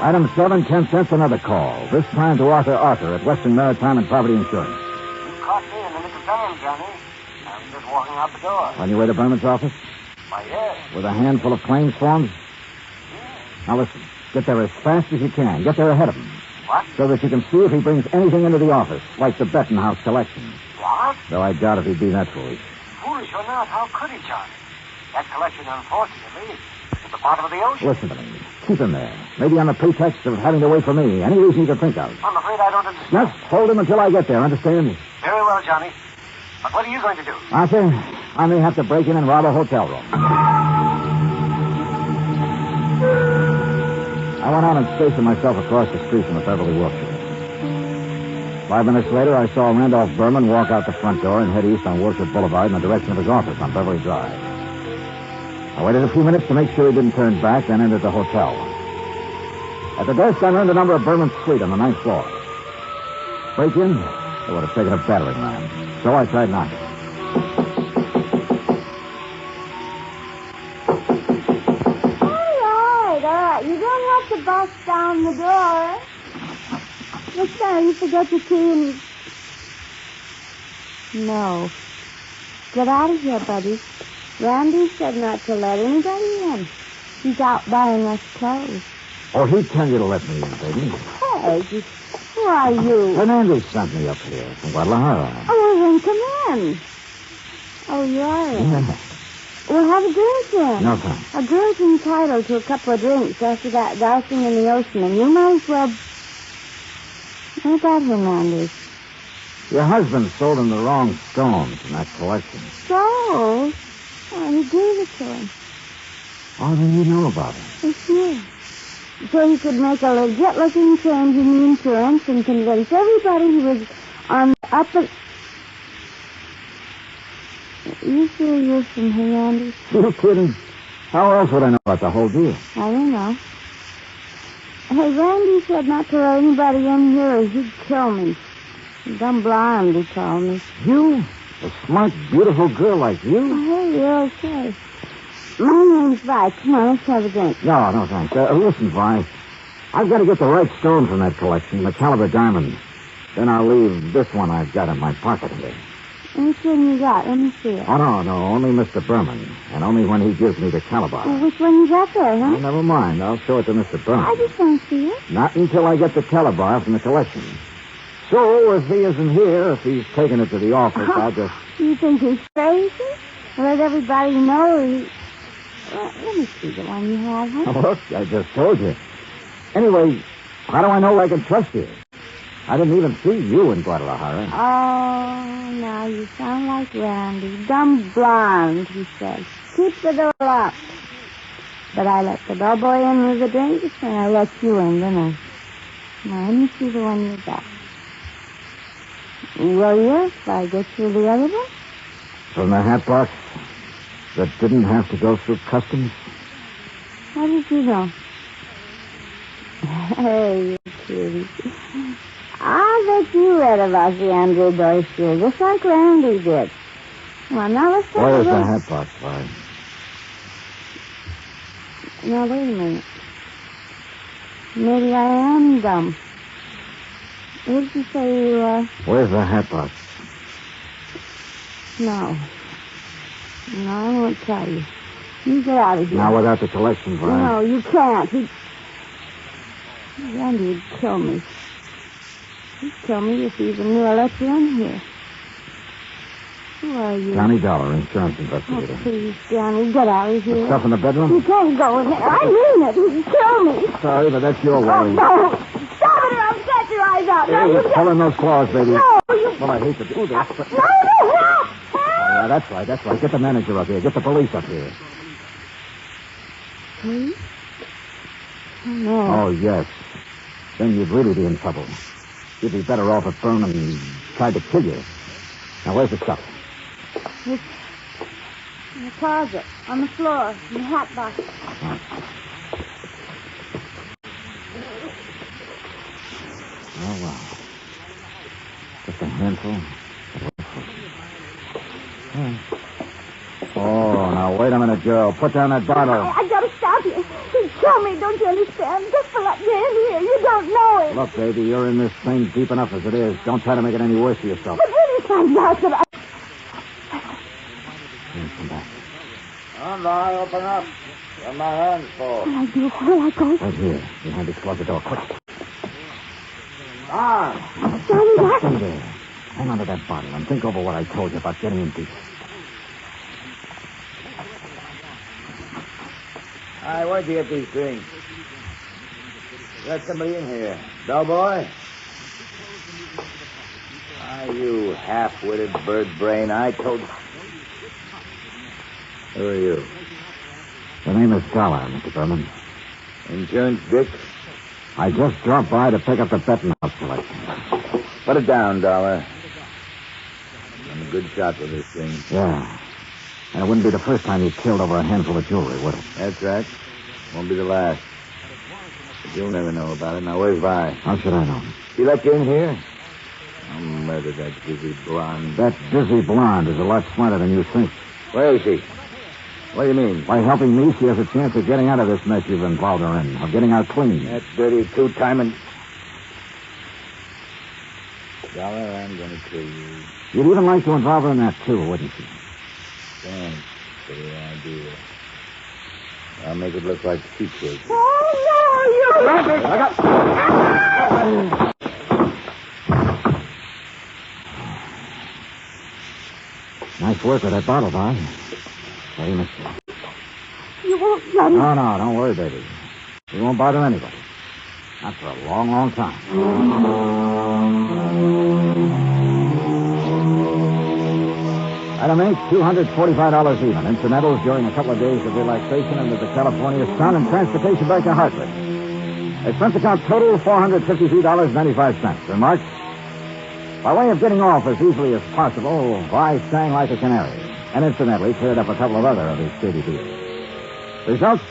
Item 7, 10 cents, another call. This time to Arthur at Western Maritime and Property Insurance. You caught me in the nick of time, Johnny. I was just walking out the door. On your way to Berman's office? Why, yes. With a handful of claims forms? Now listen, get there as fast as you can. Get there ahead of him. What? So that you can see if he brings anything into the office, like the Benton House collection. What? Though I doubt if he'd be that foolish. Foolish or not, how could he, Johnny? That collection, unfortunately, is at the bottom of the ocean. Listen to me. Keep him there. Maybe on the pretext of having to wait for me. Any reason you can think of. I'm afraid I don't understand. Just hold him until I get there, understand? Very well, Johnny. But what are you going to do? Arthur, I may have to break in and rob a hotel room. I went out and stationed myself across the street from the Beverly Wilshire. 5 minutes later, I saw Randolph Berman walk out the front door and head east on Worship Boulevard in the direction of his office on Beverly Drive. I waited a few minutes to make sure he didn't turn back, then entered the hotel. At the desk, I learned the number of Berman's suite on the 9th floor. Break in? It would have taken a battering ram. So I tried knocking. All right. You don't have to bust down the door. Next time you forget your key and... No. Get out of here, buddy. Randy said not to let anybody in. He's out buying us clothes. Oh, he'd tell you to let me in, baby. Hey, who are you? Fernandez sent me up here from Guadalajara. Oh, then come in. Oh, you are in? Yeah. Well, have a drink then. No, thanks. A girl's entitled to a couple of drinks after that dousing in the ocean, and you might as well... What about Hernandez? Your husband sold him the wrong stones in that collection. Sold? Oh, he gave it to him. Oh, then you know about it. It's new. So he could make a legit-looking change in the insurance and convince everybody he was on the up and... You sure you're from Hernandez? You're kidding. How else would I know about the whole deal? I don't know. Hey, Randy said not to let anybody in here or he'd kill me. Dumb blind, he told me. You? A smart, beautiful girl like you? Oh, hey, you're okay. My name's Vi. Come on, let's have a drink. No, thanks. Listen, Vi. I've got to get the right stone from that collection, the caliber diamond. Then I'll leave this one I've got in my pocket here. Which one you got? Let me see it. Oh, no, only Mr. Berman. And only when he gives me the caliber. Well, which one you got there, huh? Oh, never mind. I'll show it to Mr. Berman. I just want to see it. Not until I get the caliber from the collection. So, if he isn't here, if he's taken it to the office, I'll just... You think he's crazy? Let everybody know he... Well, let me see the one you have, huh? Oh, look, I just told you. Anyway, how do I know I can trust you? I didn't even see you in Guadalajara. Oh, now you sound like Randy. Dumb blonde, he says. Keep the door locked. But I let the bellboy in with the drinks, and I let you in, didn't I? Now, let me see the one you got. Well, yes, I get you the other one. From the hat box that didn't have to go through customs? How did you know? Hey, you cutie. I bet you read about the Andre Doyce, just like Randy did. Well, now let's talk Where's about... the hat box, Vi? Now, wait a minute. Maybe I am dumb. What did you say you are? Where's the hat box? No, I won't tell you. You get out of here. Now, without the collection, Vi. No, you can't. Randy would kill me. He'd kill me if he even knew I let you in here. Who are you? Johnny Dollar, insurance investigator. Oh, please, Johnny, get out of here. The stuff in the bedroom? You can't go in there. I mean it. He'd kill me. Sorry, but that's your Oh, worry. no. Stop it or I'll set your eyes out. Now, you Pull in those claws, baby. No, you... Well, I hate to do this, but... No, help! Yeah, that's right. Get the manager up here. Get the police up here. Police? Oh, no. Oh, yes. Then you'd really be in trouble. You'd be better off if Berman tried to kill you. Now, where's the stuff? It's in the closet, on the floor, in the hat box. Oh, well. Just a handful. Oh, now, wait a minute, girl. Put down that bottle. I gotta stop you. He'd kill me, don't you understand? Just for letting you in here. You don't know it. Look, baby, you're in this thing deep enough as it is. Don't try to make it any worse for yourself. But when he finds out that Come back. Come on, open up. Get my hands full. Where I do? Where I go? Right here, behind this closet door. Quick. On. Johnny, what? Stay there. Hang on to that bottle and think over what I told you about getting in deep. Hi, where'd you get these drinks? Let somebody in here. Bellboy? You half-witted bird brain. I told you. Who are you? The name is Dollar, Mr. Berman. Insurance Dick? I just dropped by to pick up the Bettenhouse collection. Put it down, Dollar. I'm a good shot with this thing. Yeah. And it wouldn't be the first time you killed over a handful of jewelry, would it? That's right. Won't be the last. But you'll never know about it. Now, where's Vi? How should I know? She let you in here? I'll murder that dizzy blonde. That dizzy blonde is a lot smarter than you think. Where is she? What do you mean? By helping me, she has a chance of getting out of this mess you've involved her in, of getting out clean. That dirty two-timing... Dollar, I'm going to kill you. You'd even like to involve her in that, too, wouldn't you? Thanks for the idea. I'll make it look like sheep cake. Oh, no, Nice work with that bottle, Bob. Hey, mister. You won't let me. No, don't worry, baby. We won't bother anybody. Not for a long, long time. Item 8, $245 even. Incidentals during a couple of days of relaxation under the California sun and transportation back to Hartford. Expense account total, $453.95. Remarks? By way of getting off as easily as possible, Vi sang like a canary, and incidentally cleared up a couple of other of his shady deals. Results?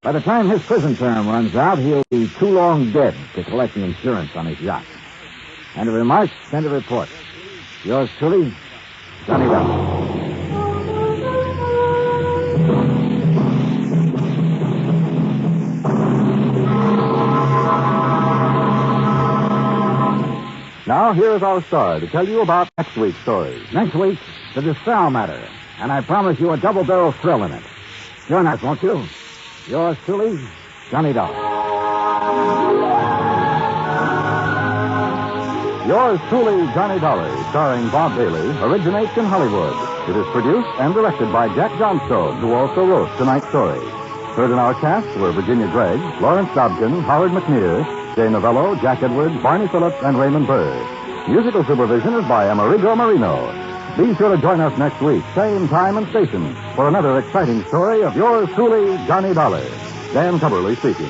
By the time his prison term runs out, he'll be too long dead to collect the insurance on his yacht. And the remarks, send a report. Yours truly, Johnny Dollar. Now, here is our star to tell you about next week's story. Next week, the Desalles Matter. And I promise you a double-barrel thrill in it. Join us, won't you? Yours truly, Johnny Dollar. Yours truly, Johnny Dollar, starring Bob Bailey, originates in Hollywood. It is produced and directed by Jack Johnstone, who also wrote tonight's story. Heard in our cast were Virginia Gregg, Lawrence Dobkin, Howard McNear, Jay Novello, Jack Edwards, Barney Phillips, and Raymond Burr. Musical supervision is by Amerigo Marino. Be sure to join us next week, same time and station, for another exciting story of yours truly, Johnny Dollar. Dan Cubberly speaking.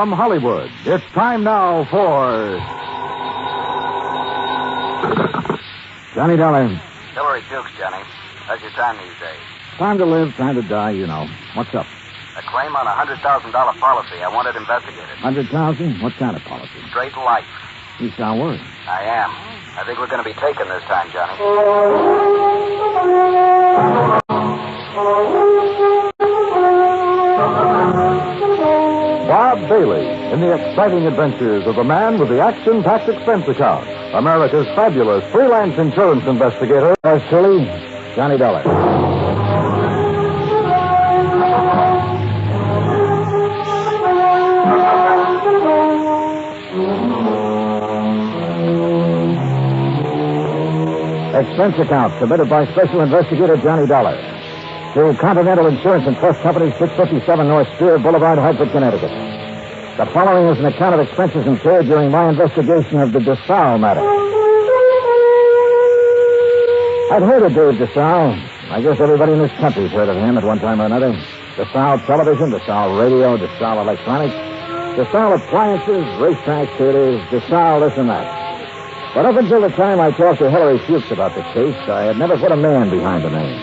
From Hollywood, it's time now for... Johnny Dollar. Hillary Dukes, Johnny. How's your time these days? Time to live, time to die, you know. What's up? A claim on a $100,000 policy. I want it investigated. 100,000? What kind of policy? Straight life. You sound worried. I am. I think we're going to be taken this time, Johnny. Bob Bailey in the exciting adventures of the man with the action-packed expense account. America's fabulous freelance insurance investigator. Yours truly, Johnny Dollar. Expense account submitted by Special Investigator Johnny Dollar to Continental Insurance and Trust Company, 657 North Spear Boulevard, Hartford, Connecticut. The following is an account of expenses incurred during my investigation of the Desalles Matter. I'd heard of Dave Desalles. I guess everybody in this country's heard of him at one time or another. Desalles Television, Desalles Radio, Desalles Electronics. Desalles appliances, racetracks, theaters, Desalles this and that. But up until the time I talked to Hillary Fuchs about the case, I had never put a man behind the name.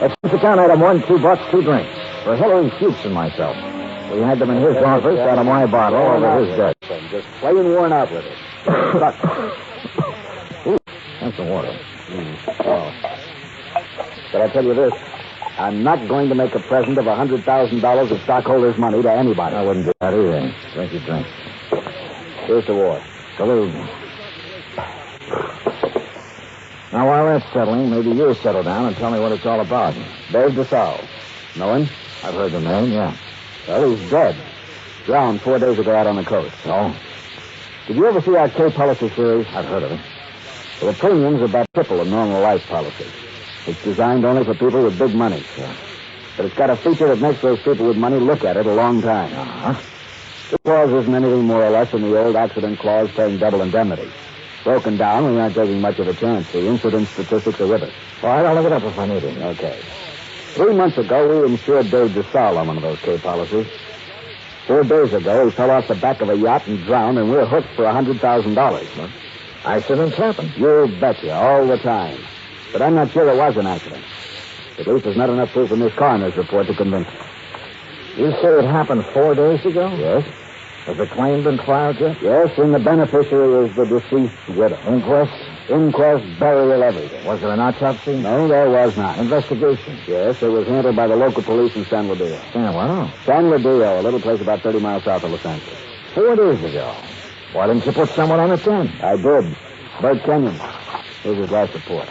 Expense account item 1, $2, 2 drinks. For Hillary Fuchs and myself. We had them in his office out of my bottle over his desk. Just plain worn out with it. Ooh, and some water. Oh. But I tell you this, I'm not going to make a present of $100,000 of stockholders' money to anybody. I wouldn't do that either. Drink your drink. Here's the war. Salute. Now, while that's settling, maybe you'll settle down and tell me what it's all about. There's Desalles. Know him? I've heard the name, yeah. Well, he's dead. Drowned 4 days ago out on the coast. Oh? Did you ever see our K policy series? I've heard of it. Well, the premium's about triple a normal life policy. It's designed only for people with big money. Yeah. But it's got a feature that makes those people with money look at it a long time. Uh-huh. The clause isn't anything more or less than the old accident clause paying double indemnity. Broken down, we aren't taking much of a chance. The incident statistics are with us. All right, I'll look it up if I need it. Okay. 3 months ago, we insured Dave Desalles on one of those K policies. 4 days ago, he fell off the back of a yacht and drowned, and we're hooked for $100,000. Huh? Accidents happen. You betcha, all the time. But I'm not sure it was an accident. At least there's not enough proof in this coroner's report to convince us. You say it happened 4 days ago? Yes. Has the claim been filed yet? Yes, and the beneficiary is the deceased widow. Inquest, burial, everything. Was there an autopsy? No, there was not. Investigation? Yes, it was handled by the local police in San Ludio. Wow. San Ludio, a little place about 30 miles south of Los Angeles. 4 days ago. Why didn't you put someone on it then? I did. Bert Kenyon. Here's his last report.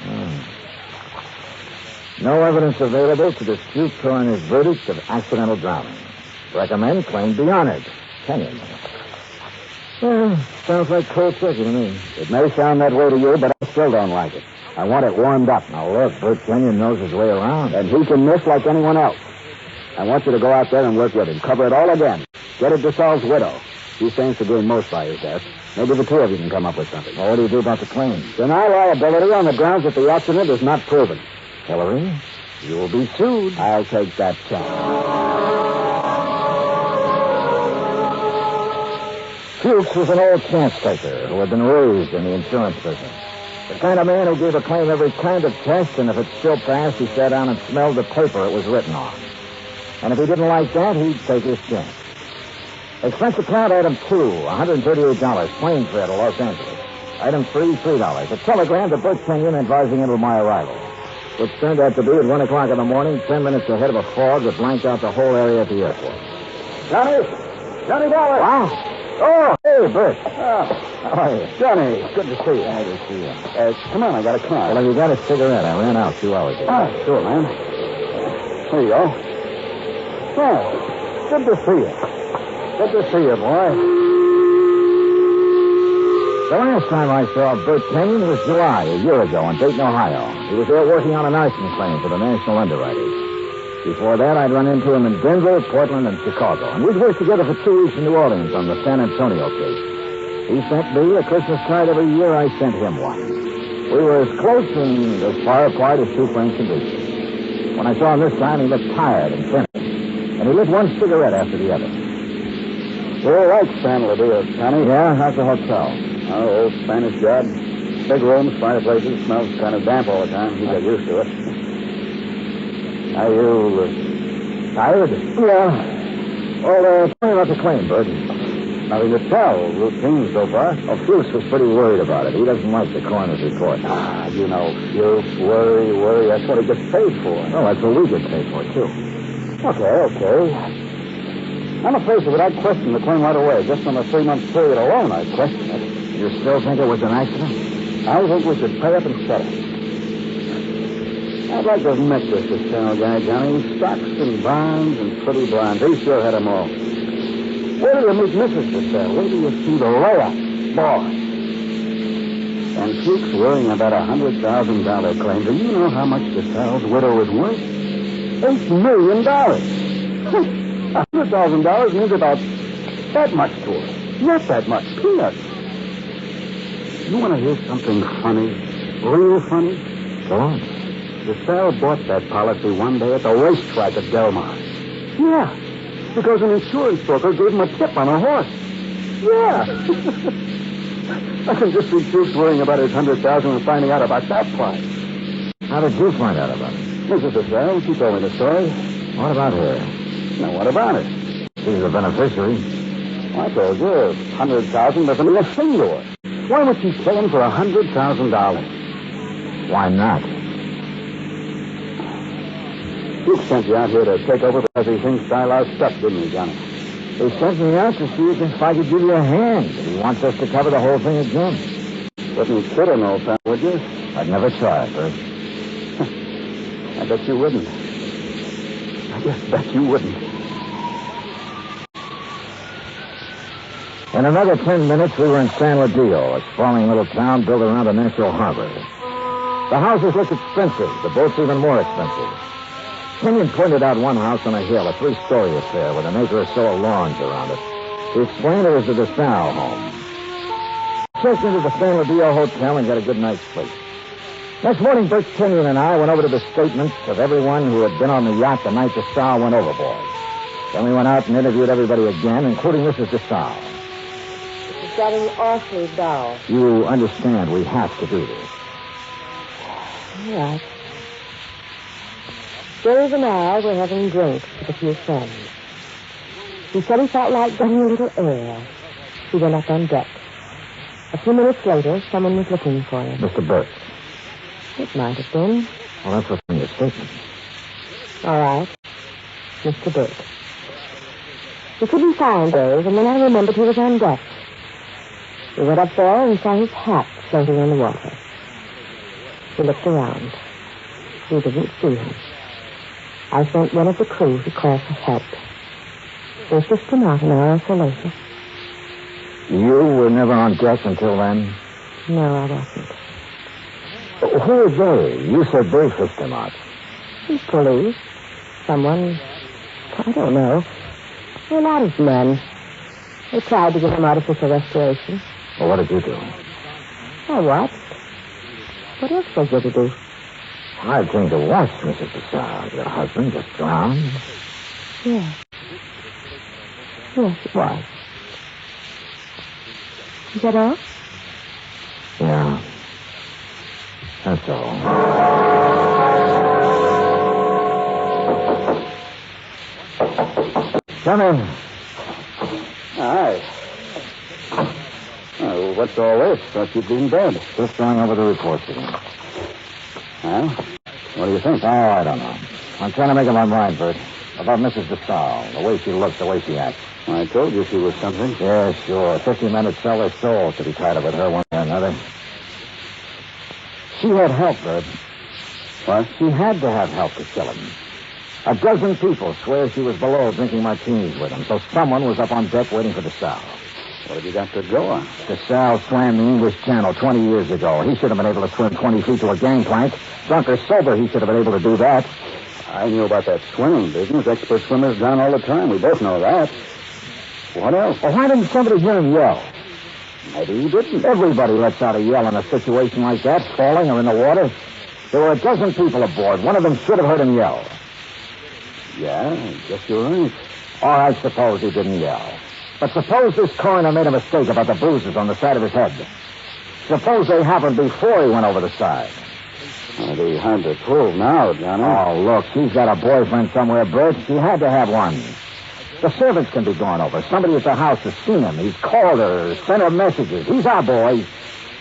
No evidence available to dispute coroner's verdict of accidental drowning. Recommend claim be honored. Kenyon. Sounds like cold turkey to me. It may sound that way to you, but I still don't like it. I want it warmed up. Now, look, Bert Kenyon knows his way around. And he can miss like anyone else. I want you to go out there and work with him. Cover it all again. Get at Desalles' widow. She stands to gain most by his death. Maybe the two of you can come up with something. Well, what do you do about the claim? Deny liability on the grounds that the accident is not proven. Hillary, you will be sued. I'll take that chance. Fuchs was an old chance taker who had been raised in the insurance business. The kind of man who gave a claim every kind of test, and if it still passed, he sat down and smelled the paper it was written on. And if he didn't like that, he'd take his chance. Expense account item 2, $138, plane fare to Los Angeles. Item 3, $3. A telegram to Bert Kenyon advising him of my arrival, which turned out to be at 1 o'clock in the morning, 10 minutes ahead of a fog that blanked out the whole area at the airport. Johnny Dollar! Wow. Oh, hey, Bert. How are you? Johnny, good to see you. Good to see you. Come on, I got a car. Well, have you got a cigarette? I ran out 2 hours ago. Sure, man. Here you go. Yeah, good to see you. Good to see you, boy. The last time I saw Bert Kenyon was July, a year ago, in Dayton, Ohio. He was there working on an arson claim for the National Underwriters. Before that, I'd run into him in Denver, Portland, and Chicago. And we'd worked together for 2 weeks in New Orleans on the San Antonio case. He sent me a Christmas card every year. I sent him one. We were as close and as far apart as 2 friends can be. When I saw him this time, he looked tired and finished. And he lit one cigarette after the other. Well, like San Ludio, Johnny. Yeah, how's the hotel? Oh, old Spanish job. Big rooms, fireplaces, smells kind of damp all the time. You get used to it. Are you tired? Yeah. Well, tell me about the claim, Bert. Nothing to tell. Routine so far. Oh, Fuchs was pretty worried about it. He doesn't like the coroner's report. You know, Fuchs, worry. That's what he gets paid for. Oh, that's what we get paid for, too. Okay. I'm afraid of it. I'd question the claim right away. Just on a 3-month period alone, I'd question it. You still think it was an accident? I think we should pay up and settle. I'd like to have met this Desalles guy, Johnny. Stocks and bonds and pretty blondes. He sure had them all. Where do you meet Mrs. Desalles? Where do you see the layup? Boy. And Fuchs worrying about a $100,000 claim. Do you know how much Desalles' widow is worth? $8 million. $100,000 means about that much to her. Not that much. Peanuts. You want to hear something funny? Real funny? Go on. Desalles bought that policy one day at the racetrack at Del Mar. Yeah. because an insurance broker gave him a tip on a horse. Yeah. I can just see Duke worrying about his 100,000 and finding out about that price. How did you find out about it? Mrs. Desalles, she told me the story. What about her? Now, what about it? She's a beneficiary. I told you, 100,000 doesn't mean a thing to her. Why would she sell him for $100,000? Why not? Duke sent you out here to take over because he thinks Desalles stuck, didn't he, Johnny? He sent me out to see if I could give you a hand. He wants us to cover the whole thing again. Wouldn't kid an old pal, would you? I'd never try, Bert. I bet you wouldn't. I just bet you wouldn't. In another 10 minutes, we were in San Ladillo, a sprawling little town built around a natural harbor. The houses looked expensive, the boats even more expensive. Kenyon pointed out one house on a hill, a 3-story affair with an acre or so of lawns around it. He explained it was the Desalles home. Checked into the San Ladillo Hotel and got a good night's sleep. Next morning, Bert Kenyon and I went over to the statements of everyone who had been on the yacht the night Desalles went overboard. Then we went out and interviewed everybody again, including Mrs. Desalles. It's getting awfully dull. You understand we have to do this. All right. Dave and I were having drinks with a few friends. He said he felt like getting a little air. He went up on deck. A few minutes later, someone was looking for him. Mr. Burke. It might have been. Well, that's what's in your statement. All right. Mr. Burke. We couldn't find Dave, and then I remembered he was on deck. We went up there and saw his hat floating on the water. We looked around. We didn't see him. I sent one of the crew to call for help. They fished him out an hour or so later. You were never on deck until then? No, I wasn't. Who are they? You said they fished him out. The police. Someone. I don't know. A lot of men. They tried to give him artificial respiration. Well, what did you do? I watched. What else was there to do? Hard thing to watch, Mrs. Desalles. Your husband just drowned. Yes. Yes, it was. Is that all? Yeah. That's all. Come in. Hi. Oh, what's all this? Thought you'd be in bed. Just going over the reports again. Well, what do you think? Oh, I don't know. I'm trying to make up my mind, Bert. About Mrs. Desalles, the way she looks, the way she acts. I told you she was something. Yeah, sure. 50 men would sell their souls to be tied up with her one way or another. She had help, Bert. What? She had to have help to kill him. A dozen people swear she was below drinking martinis with him, so someone was up on deck waiting for Desalles. What have you got to go on? Desalles swam the English Channel 20 years ago. He should have been able to swim 20 feet to a gangplank. Drunk or sober, he should have been able to do that. I knew about that swimming business. Expert swimmers drown all the time. We both know that. What else? Well, why didn't somebody hear him yell? Maybe he didn't. Everybody lets out a yell in a situation like that, falling or in the water. There were a dozen people aboard. One of them should have heard him yell. Yeah, I guess you're right. All right, suppose he didn't yell. But suppose this coroner made a mistake about the bruises on the side of his head. Suppose they happened before he went over the side. It'll be hard to prove now, Johnny. Oh, look, she's got a boyfriend somewhere, Bert. She had to have one. The servants can be gone over. Somebody at the house has seen him. He's called her, sent her messages. He's our boy.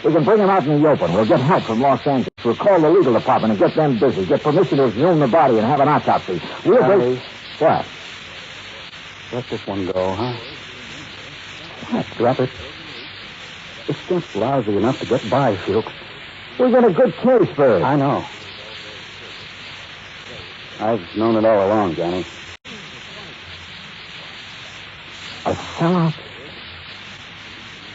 We can bring him out in the open. We'll get help from Los Angeles. We'll call the legal department and get them busy. Get permission to exhume the body and have an autopsy. We'll Johnny. What? Let this one go, huh? What? Drop it. It's just lousy enough to get by, Fuchs. We got a good case, Bert. I know. I've known it all along, Johnny. A sellout?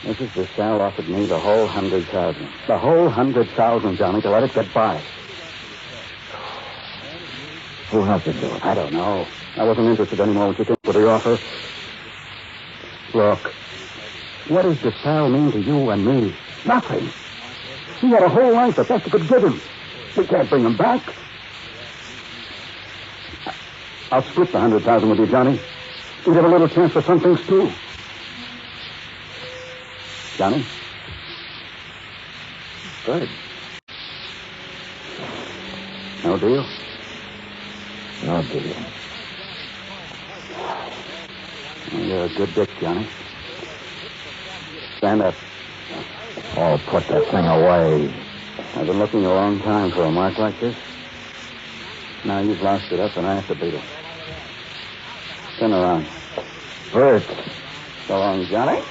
Mrs. Desalles offered me the whole 100,000. The whole 100,000, Johnny, to let it get by. Who helped you do it? I don't know. I wasn't interested anymore when she came with the offer. Look, what does Desalles mean to you and me? Nothing. He had a whole life the best he could give him. We can't bring him back. I'll split the 100,000 with you, Johnny. We'd have a little chance for some things, too. Johnny? Good. No deal? No deal. Well, you're a good dick, Johnny. Stand up. Oh, put that thing away. I've been looking a long time for a mark like this. Now you've lost it up, and I have to beat it. Turn around. Bert. So long, Johnny.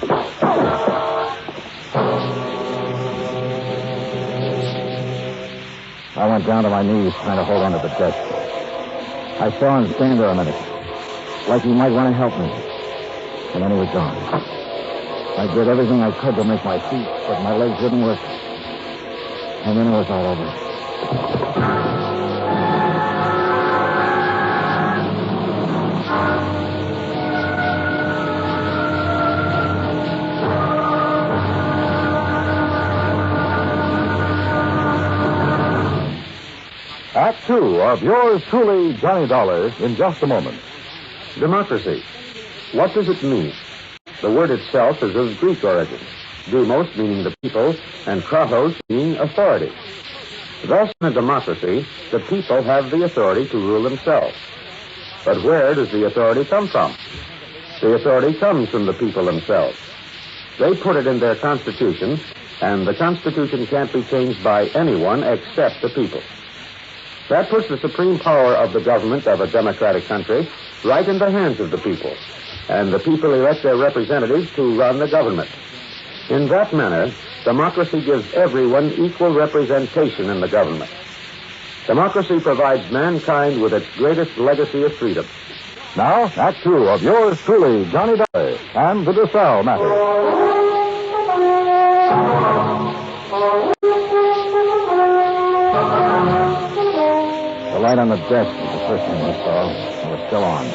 I went down to my knees trying to hold onto the desk. I saw him stand there a minute, like he might want to help me. And then he was gone. I did everything I could to make my feet, but my legs wouldn't work. And then it was all over. Act two of yours truly, Johnny Dollar, in just a moment. Democracy. What does it mean? The word itself is of Greek origin. Demos meaning the people, and kratos meaning authority. Thus, in a democracy, the people have the authority to rule themselves. But where does the authority come from? The authority comes from the people themselves. They put it in their constitution, and the constitution can't be changed by anyone except the people. That puts the supreme power of the government of a democratic country right in the hands of the people. And the people elect their representatives to run the government. In that manner, democracy gives everyone equal representation in the government. Democracy provides mankind with its greatest legacy of freedom. Now, Act two of yours truly, Johnny Dollar, and the Desalles Matter. The light on the desk was the first thing I saw. It was still on.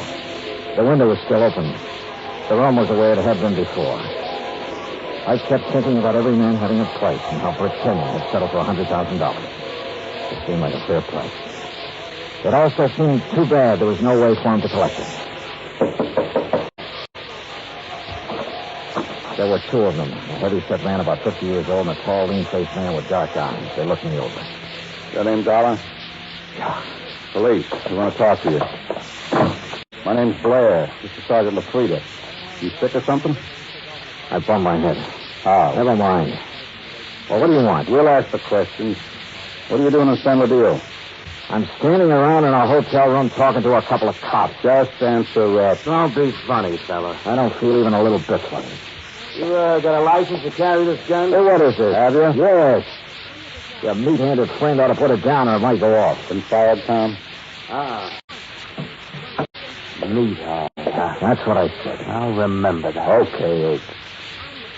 The window was still open. The room was the way it had been before. I kept thinking about every man having a price and how Bert Kenyon had settled for $100,000. It seemed like a fair price. It also seemed too bad there was no way for him to collect it. There were two of them. A heavy-set man about 50 years old and a tall, lean-faced man with dark eyes. They looked me over. Your name, Dollar? Yeah. Police. We want to talk to you. My name's Blair. This is Sergeant LaFrida. You sick or something? I bumped my head. How? Never mind. Well, what do you want? We'll ask the questions. What are you doing in San Ladillo? I'm standing around in a hotel room talking to a couple of cops. Just answer up. Don't be funny, fella. I don't feel even a little bit funny. You got a license to carry this gun? Hey, what is this? Have you? Yes. Your meat-handed friend ought to put it down or it might go off. Been fired, Tom? Ah. Meat-hand. That's what I said. I'll remember that. Okay.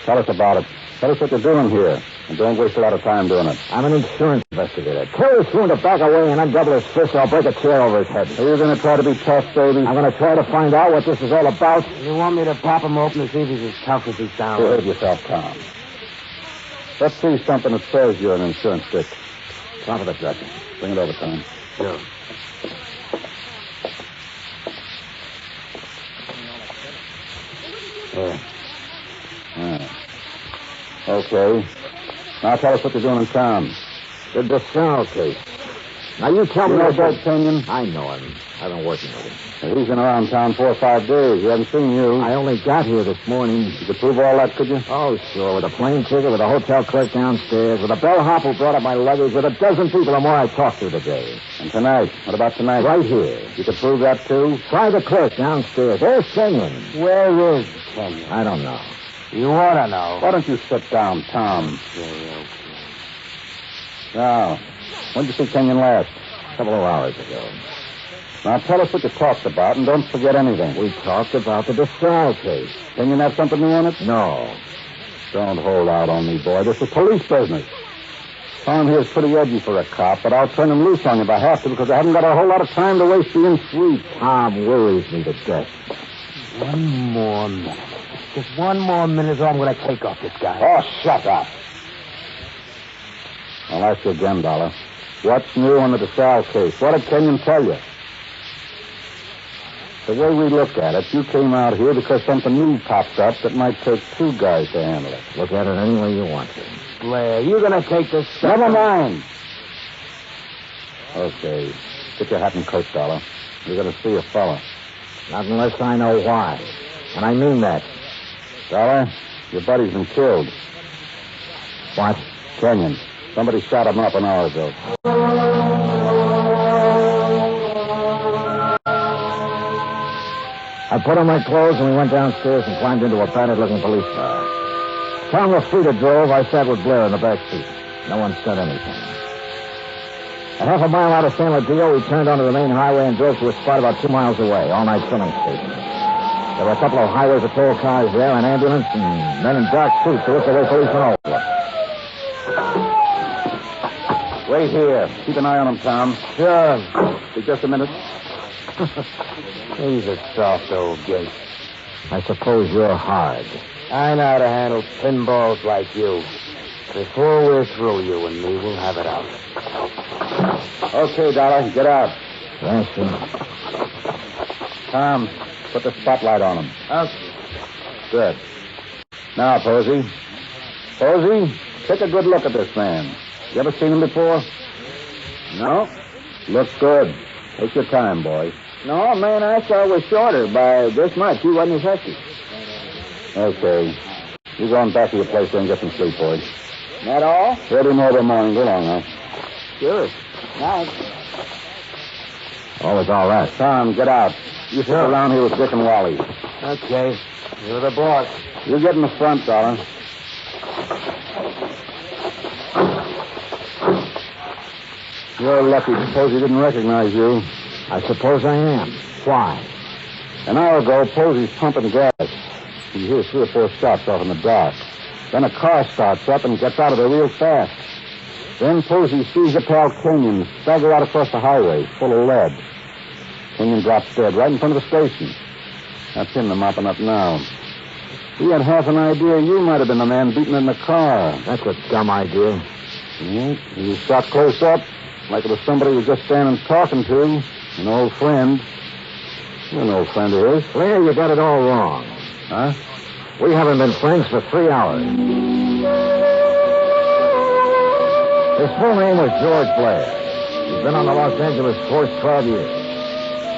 Tell us about it. Tell us what you're doing here. And don't waste a lot of time doing it. I'm an insurance investigator. Tell this fool to back away and undouble his fist or I'll break a chair over his head. Are you going to try to be tough, baby? I'm going to try to find out what this is all about. You want me to pop him open to see if he's as tough as he sounds? Behave yourself, Tom. Let's see something that says you're an insurance dick. Top of the jacket. Bring it over, Tom. Sure. Okay. Now tell us what you're doing in town. The Desalles case. Now you tell me... You know what Doug Kenyon? I know him. I've been working with him. He's been around town 4 or 5 days. He hasn't seen you. I only got here this morning. You could prove all that, could you? Oh, sure. With a plane ticket, with a hotel clerk downstairs, with a bellhop who brought up my luggage, with a dozen people or more I talked to today. And tonight? What about tonight? Right here. You could prove that, too? Try the clerk downstairs. There's Kenyon. Where is Kenyon? I don't know. You ought to know. Why don't you sit down, Tom? Okay. Now, when did you see Kenyon last? A couple of hours ago. Now, tell us what you talked about, and don't forget anything. We talked about the Desalles case. Kenyon have something new on it? No. Don't hold out on me, boy. This is police business. Tom here's pretty edgy for a cop, but I'll turn him loose on you if I have to, because I haven't got a whole lot of time to waste being sweet. Tom worries me to death. One more minute. Just one more minute or I'm going to take off this guy. Oh, shut up. I'll ask you again, Dollar. What's new on the Desalles case? What did Kenyon tell you? The way we look at it, you came out here because something new popped up that might take two guys to handle it. Look at it any way you want to. Blair, you gonna take this stuff? Never mind. Okay. Get your hat and coat, Dollar. You're going to see a fella. Not unless I know why. And I mean that. Dollar, your buddy's been killed. What? Kenyon. Somebody shot him up an hour ago. I put on my clothes and we went downstairs and climbed into a padded-looking police car. Tom LaFrida drove. I sat with Blair in the back seat. No one said anything. A half a mile out of San Luis, we turned onto the main highway and drove to a spot about 2 miles away, all-night filling station. There were a couple of highway patrol cars there, an ambulance, and men in dark suits who looked the way policemen all look. Wait here. Keep an eye on him, Tom. Sure. Be just a minute. He's a soft old gate. I suppose you're hard. I know how to handle pinballs like you. Before we're through, you and me will have it out. Okay, Dollar, get out. Thanks, sir. Tom, put the spotlight on him. Okay. Good. Now, Posey. Posey, take a good look at this man. You ever seen him before? No. Looks good. Take your time, boy. No, man I saw was shorter by this much. He wasn't as hefty. Okay. You go on back to your place and get some sleep, boys. That all? Ready more morning. Go along, huh? Sure. Night. Oh, it's all right. Tom, get out. You sit around here with Dick and Wally. Okay. You're the boss. You get in the front, Dollar. You're lucky. Posey didn't recognize you. I suppose I am. Why? An hour ago, Posey's pumping gas. He hears 3 or 4 shots off in the dark. Then a car starts up and gets out of there real fast. Then Posey sees a pal Kenyon stagger out across the highway, full of lead. Kenyon drops dead right in front of the station. That's him they're mopping up now. He had half an idea you might have been the man beaten in the car. That's a dumb idea. Yeah, he was shot close up, like it was somebody he was just standing talking to. An old friend. You're an old friend of his. Blair, you got it all wrong. Huh? We haven't been friends for 3 hours. His full name was George Blair. He'd been on the Los Angeles force 12 years.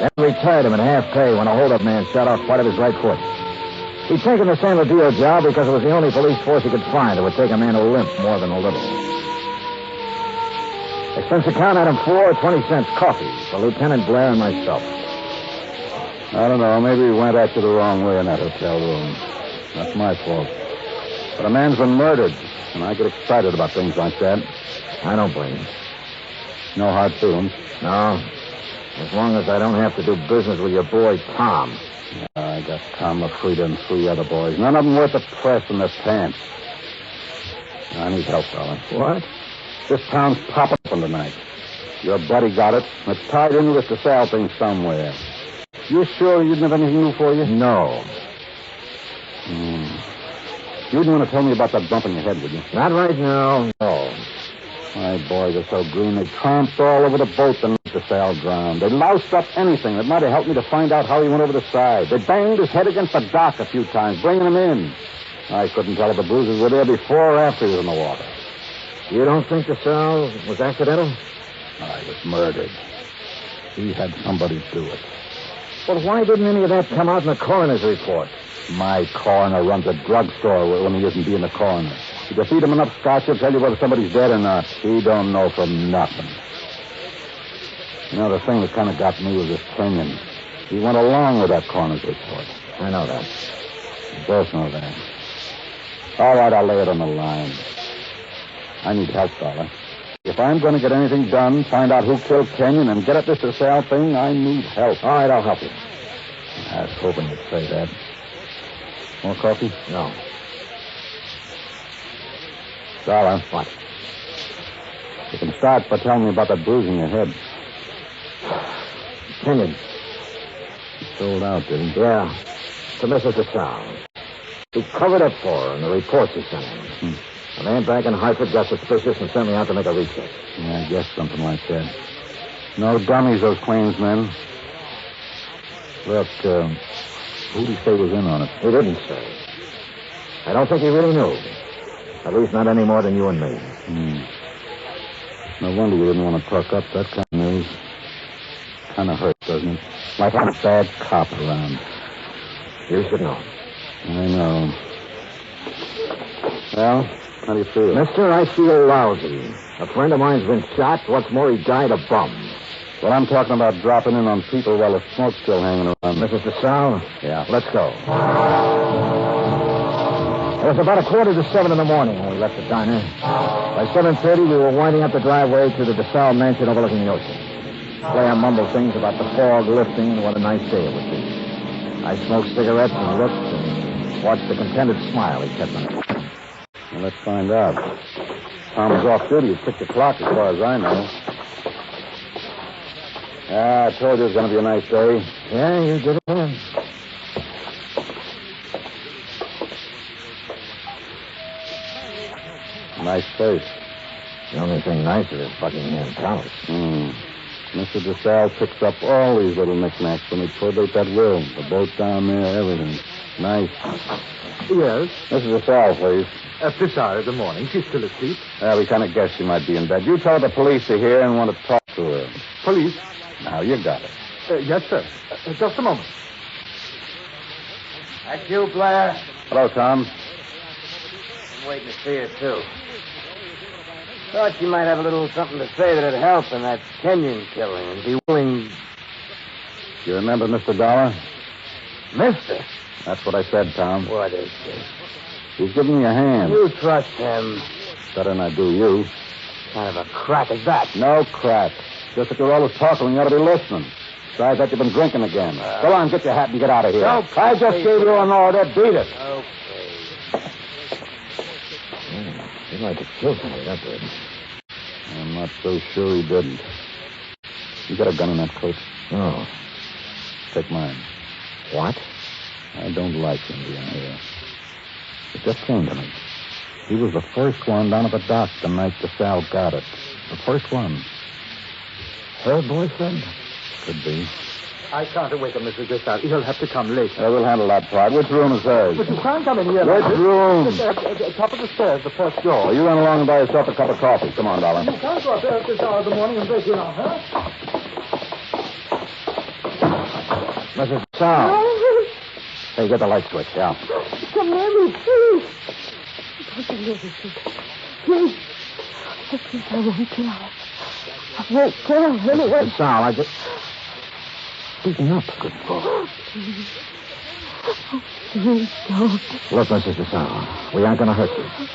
Then retired him at half pay when a holdup man shot off part of his right foot. He'd taken the San Luis job because it was the only police force he could find that would take a man who limped more than a little. Expense account item 4, 20 cents coffee for Lieutenant Blair and myself. I don't know. Maybe we went at you the wrong way in that hotel room. That's my fault. But a man's been murdered, and I get excited about things like that. I don't blame you. No hard feelings. No. As long as I don't have to do business with your boy, Tom. I got Tom LaFrida and 3 other boys. None of them worth the press in their pants. I need help, fella. What? This town's popping open tonight. Your buddy got it. It's tied into this Desalles thing somewhere. You sure you didn't have anything new for you? No. You wouldn't want to tell me about that bump in your head, would you? Not right now, no. My boys are so green. They tromped all over the boat and the Desalles ground. They loused up anything that might have helped me to find out how he went over the side. They banged his head against the dock a few times, bringing him in. I couldn't tell if the bruises were there before or after he was in the water. You don't think Desalles was accidental? He was murdered. He had somebody do it. But why didn't any of that come out in the coroner's report? My coroner runs a drugstore when he isn't being a coroner. If you feed him enough scotch, he'll tell you whether somebody's dead or not. He don't know from nothing. You know, the thing that kind of got me was this Kenyon. He went along with that coroner's report. I know that. You both know that. All right, I'll lay it on the line. I need help, fella. If I'm going to get anything done, find out who killed Kenyon, and get at this Desalles thing, I need help. All right, I'll help you. I was hoping you'd say that. More coffee? No. Dollar. What? You can start by telling me about that bruise in your head. Kenyon. He sold out, did he? Yeah. To Mrs. Desalles. He covered up for her in the reports he sent him. The man back in Hartford got suspicious and sent me out to make a recheck. Yeah, I guess something like that. No dummies, those claims men. Look, who did he say was in on it? He didn't say. I don't think he really knew. At least not any more than you and me. No wonder you didn't want to talk up that kind of news. Kind of hurts, doesn't it? Like I'm a bad cop around. You should know. I know. Well, how do you feel? Mister, I feel lousy. A friend of mine's been shot. What's more, he died a bum. Well, I'm talking about dropping in on people while the smoke's still hanging around. Mrs. Desalles? Yeah. Let's go. It was about 6:45 in the morning when we left the diner. By 7:30, we were winding up the driveway to the Desalles mansion overlooking the ocean. Blair mumbled things about the fog lifting and what a nice day it would be. I smoked cigarettes and looked and watched the contented smile he kept on it. Well, let's find out. Tom was off duty at 6 o'clock, as far as I know. I told you it was going to be a nice day. Yeah, you did it then. Nice place. The only thing nicer is Buckingham Palace. Mr. Desalles picks up all these little knickknacks when he probate that will. The boat down there, everything. Nice. Yes? Mrs. Desalles, please. At this hour of the morning. She's still asleep. We kind of guessed she might be in bed. You tell the police are here and want to talk to her. Police? Now, you got it. Yes, sir. Just a moment. That's you, Blair. Hello, Tom. I'm waiting to see her, too. Thought you might have a little something to say that'd help in that Kenyon killing and be willing... You remember Mr. Dollar? Mister? That's what I said, Tom. What is this? He's giving me a hand. You trust him. Better than I do you. What kind of a crack is that? No crack. Just that you're always talking, you ought to be listening. Besides that, you've been drinking again. Go on, get your hat and get out of here. No, I just gave you an order. Beat it. Okay. He'd like to kill somebody, that did. I'm not so sure he didn't. You got a gun in that coat? No. Take mine. What? I don't like Indian here. It just came to me. He was the first one down at the dock the night Desalles got it. The first one. Her boyfriend? Could be. I can't awaken Mrs. Desalles. He'll have to come later. We'll handle that part. Which room is hers? But you can't come in here. Which room? Top of the stairs, the first door. Well, you run along and buy yourself a cup of coffee. Come on, darling. You can't go up there at this hour of the morning and break in on her. Mrs. Desalles. Hey, get the light switch, yeah. Come near me, please. Don't you listen to me. Please. Please, I won't kill her. I won't kill her anyway. Mrs. Desalles, I just... Speaking up. Good boy. Please. Please don't. Look, Mrs. Desalles, we aren't going to hurt you.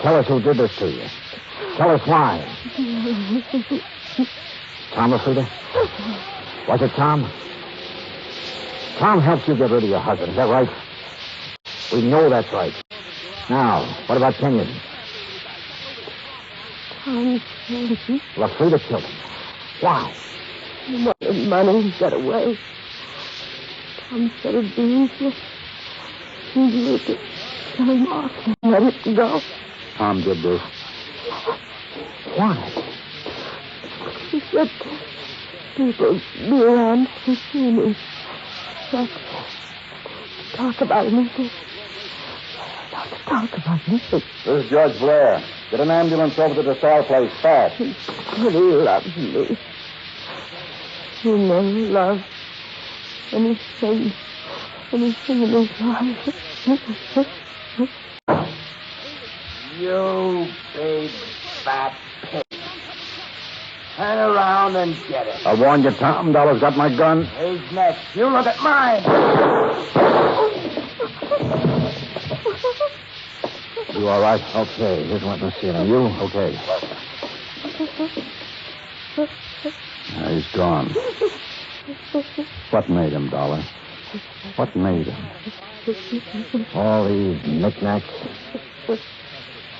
Tell us who did this to you. Tell us why. Tom Lafrida? Was it Tom? Tom helped you get rid of your husband, is that right? We know that's right. Now, what about Kenyon? Tom killed him. Lafrida killed him. Why? He wanted money and got away. Tom said it'd be useless. He'd make it. Kill him off and let it go. Tom did this. Why? He said people be around to see me. Let's talk about it, Mr. Let's talk about it. This is George Blair. Get an ambulance over to the Desalles place fast. He said he loves me. He never loved anything in his life. You big fat pig. Turn around and get it. I warned you, Tom. Dollar's got my gun. He's next. You look at mine. You all right? Okay, here's what we're seeing. You? Okay. He's gone. What made him, Dollar? What made him? All these knickknacks.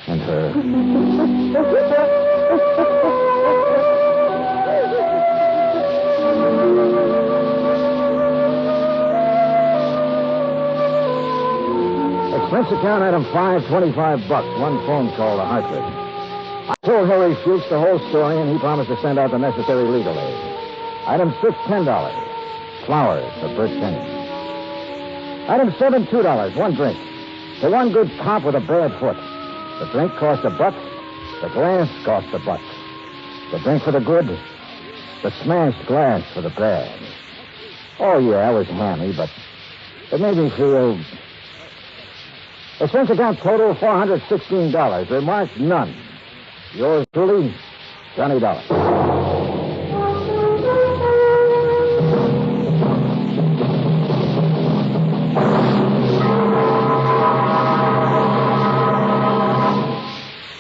And her. Expense account item 5, $25. One phone call to Hartford. I told Harry Fuchs the whole story, and he promised to send out the necessary legal aid. Item 6, $10. Flowers of Bert Kenny. Item 7, $2, one drink. For one good cop with a bad foot. The drink cost $1. The glass cost $1. The drink for the good, the smashed glass for the bad. Oh, yeah, I was hammy, but it made me feel... Expense account total $416. Remarks none. Yours truly, Johnny Dollar.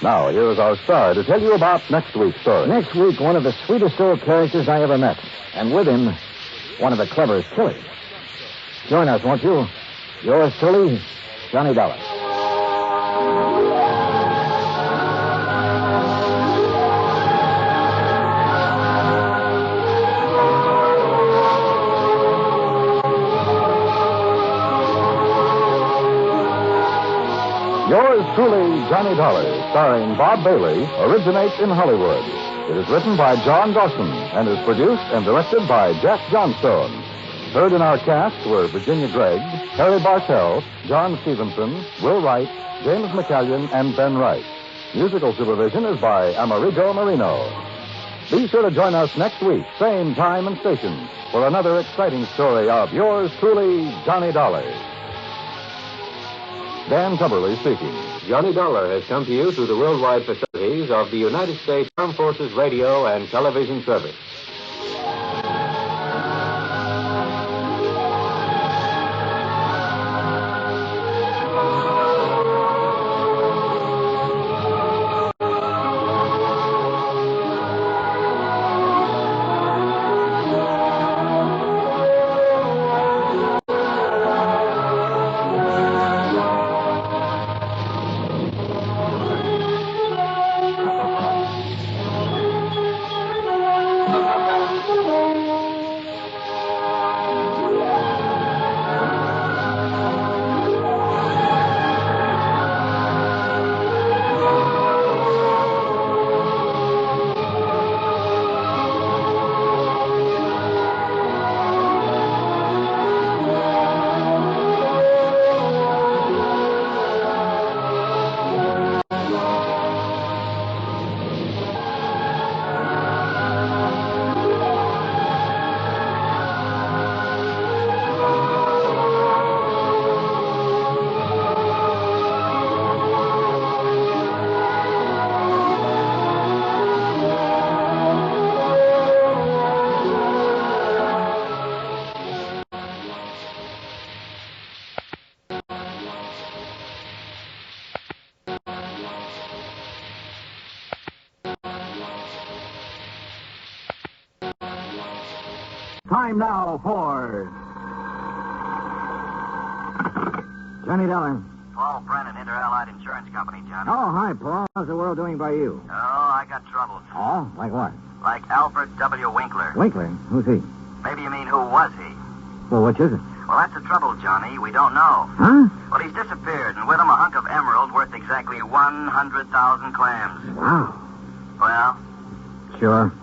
Now, here is our star to tell you about next week's story. Next week, one of the sweetest old characters I ever met. And with him, one of the cleverest killers. Join us, won't you? Yours truly, Johnny Dollar. Yours truly, Johnny Dollar, starring Bob Bailey, originates in Hollywood. It is written by John Dawson and is produced and directed by Jack Johnstone. Heard in our cast were Virginia Gregg, Harry Bartell, John Stevenson, Will Wright, James McCallion, and Ben Wright. Musical supervision is by Amerigo Marino. Be sure to join us next week, same time and station, for another exciting story of yours truly, Johnny Dollar. Dan Tubberly speaking. Johnny Dollar has come to you through the worldwide facilities of the United States Armed Forces Radio and Television Service. Time now for... Johnny Dollar. Paul Brennan, Inter-Allied Insurance Company, Johnny. Oh, hi, Paul. How's the world doing by you? Oh, I got troubles. Oh, like what? Like Albert W. Winkler. Winkler? Who's he? Maybe you mean who was he? Well, which is it? Well, that's the trouble, Johnny. We don't know. Huh? Well, he's disappeared, and with him a hunk of emerald worth exactly 100,000 clams. Wow. Well? Sure.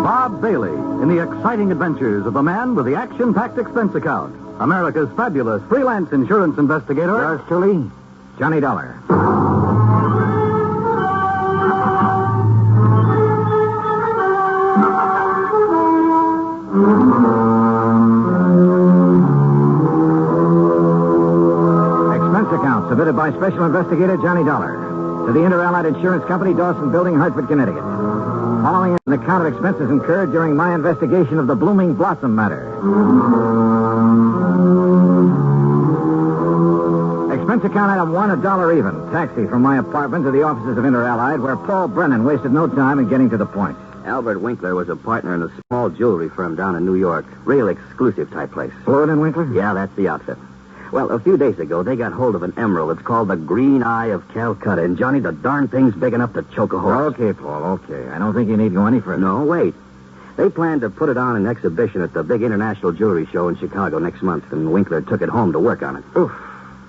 Bob Bailey in the exciting adventures of a man with the action-packed expense account. America's fabulous freelance insurance investigator. Yours truly, Johnny Dollar. Expense account submitted by Special Investigator Johnny Dollar to the Inter-Allied Insurance Company, Dawson Building, Hartford, Connecticut. Following an account of expenses incurred during my investigation of the Blooming Blossom Matter. Expense account item 1, $1 even. Taxi from my apartment to the offices of Inter-Allied, where Paul Brennan wasted no time in getting to the point. Albert Winkler was a partner in a small jewelry firm down in New York. Real exclusive type place. Floyd and Winkler? Yeah, that's the outfit. Well, a few days ago, they got hold of an emerald. It's called the Green Eye of Calcutta. And, Johnny, the darn thing's big enough to choke a horse. Okay, Paul, okay. I don't think you need to go any further. No, wait. They planned to put it on an exhibition at the big international jewelry show in Chicago next month, and Winkler took it home to work on it. Oof.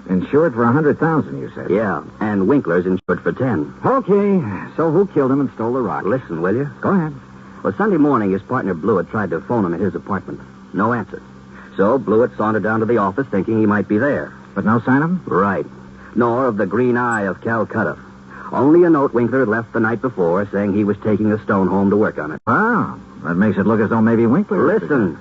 Insured for $100,000, you said? Yeah, and Winkler's insured for 10. Okay, so who killed him and stole the rock? Listen, will you? Go ahead. Well, Sunday morning, his partner Blewett tried to phone him at his apartment. No answer. So Blewett sauntered down to the office thinking he might be there. But no sign of him? Right. Nor of the green eye of Calcutta. Only a note Winkler had left the night before saying he was taking a stone home to work on it. Wow. That makes it look as though maybe Winkler... Listen.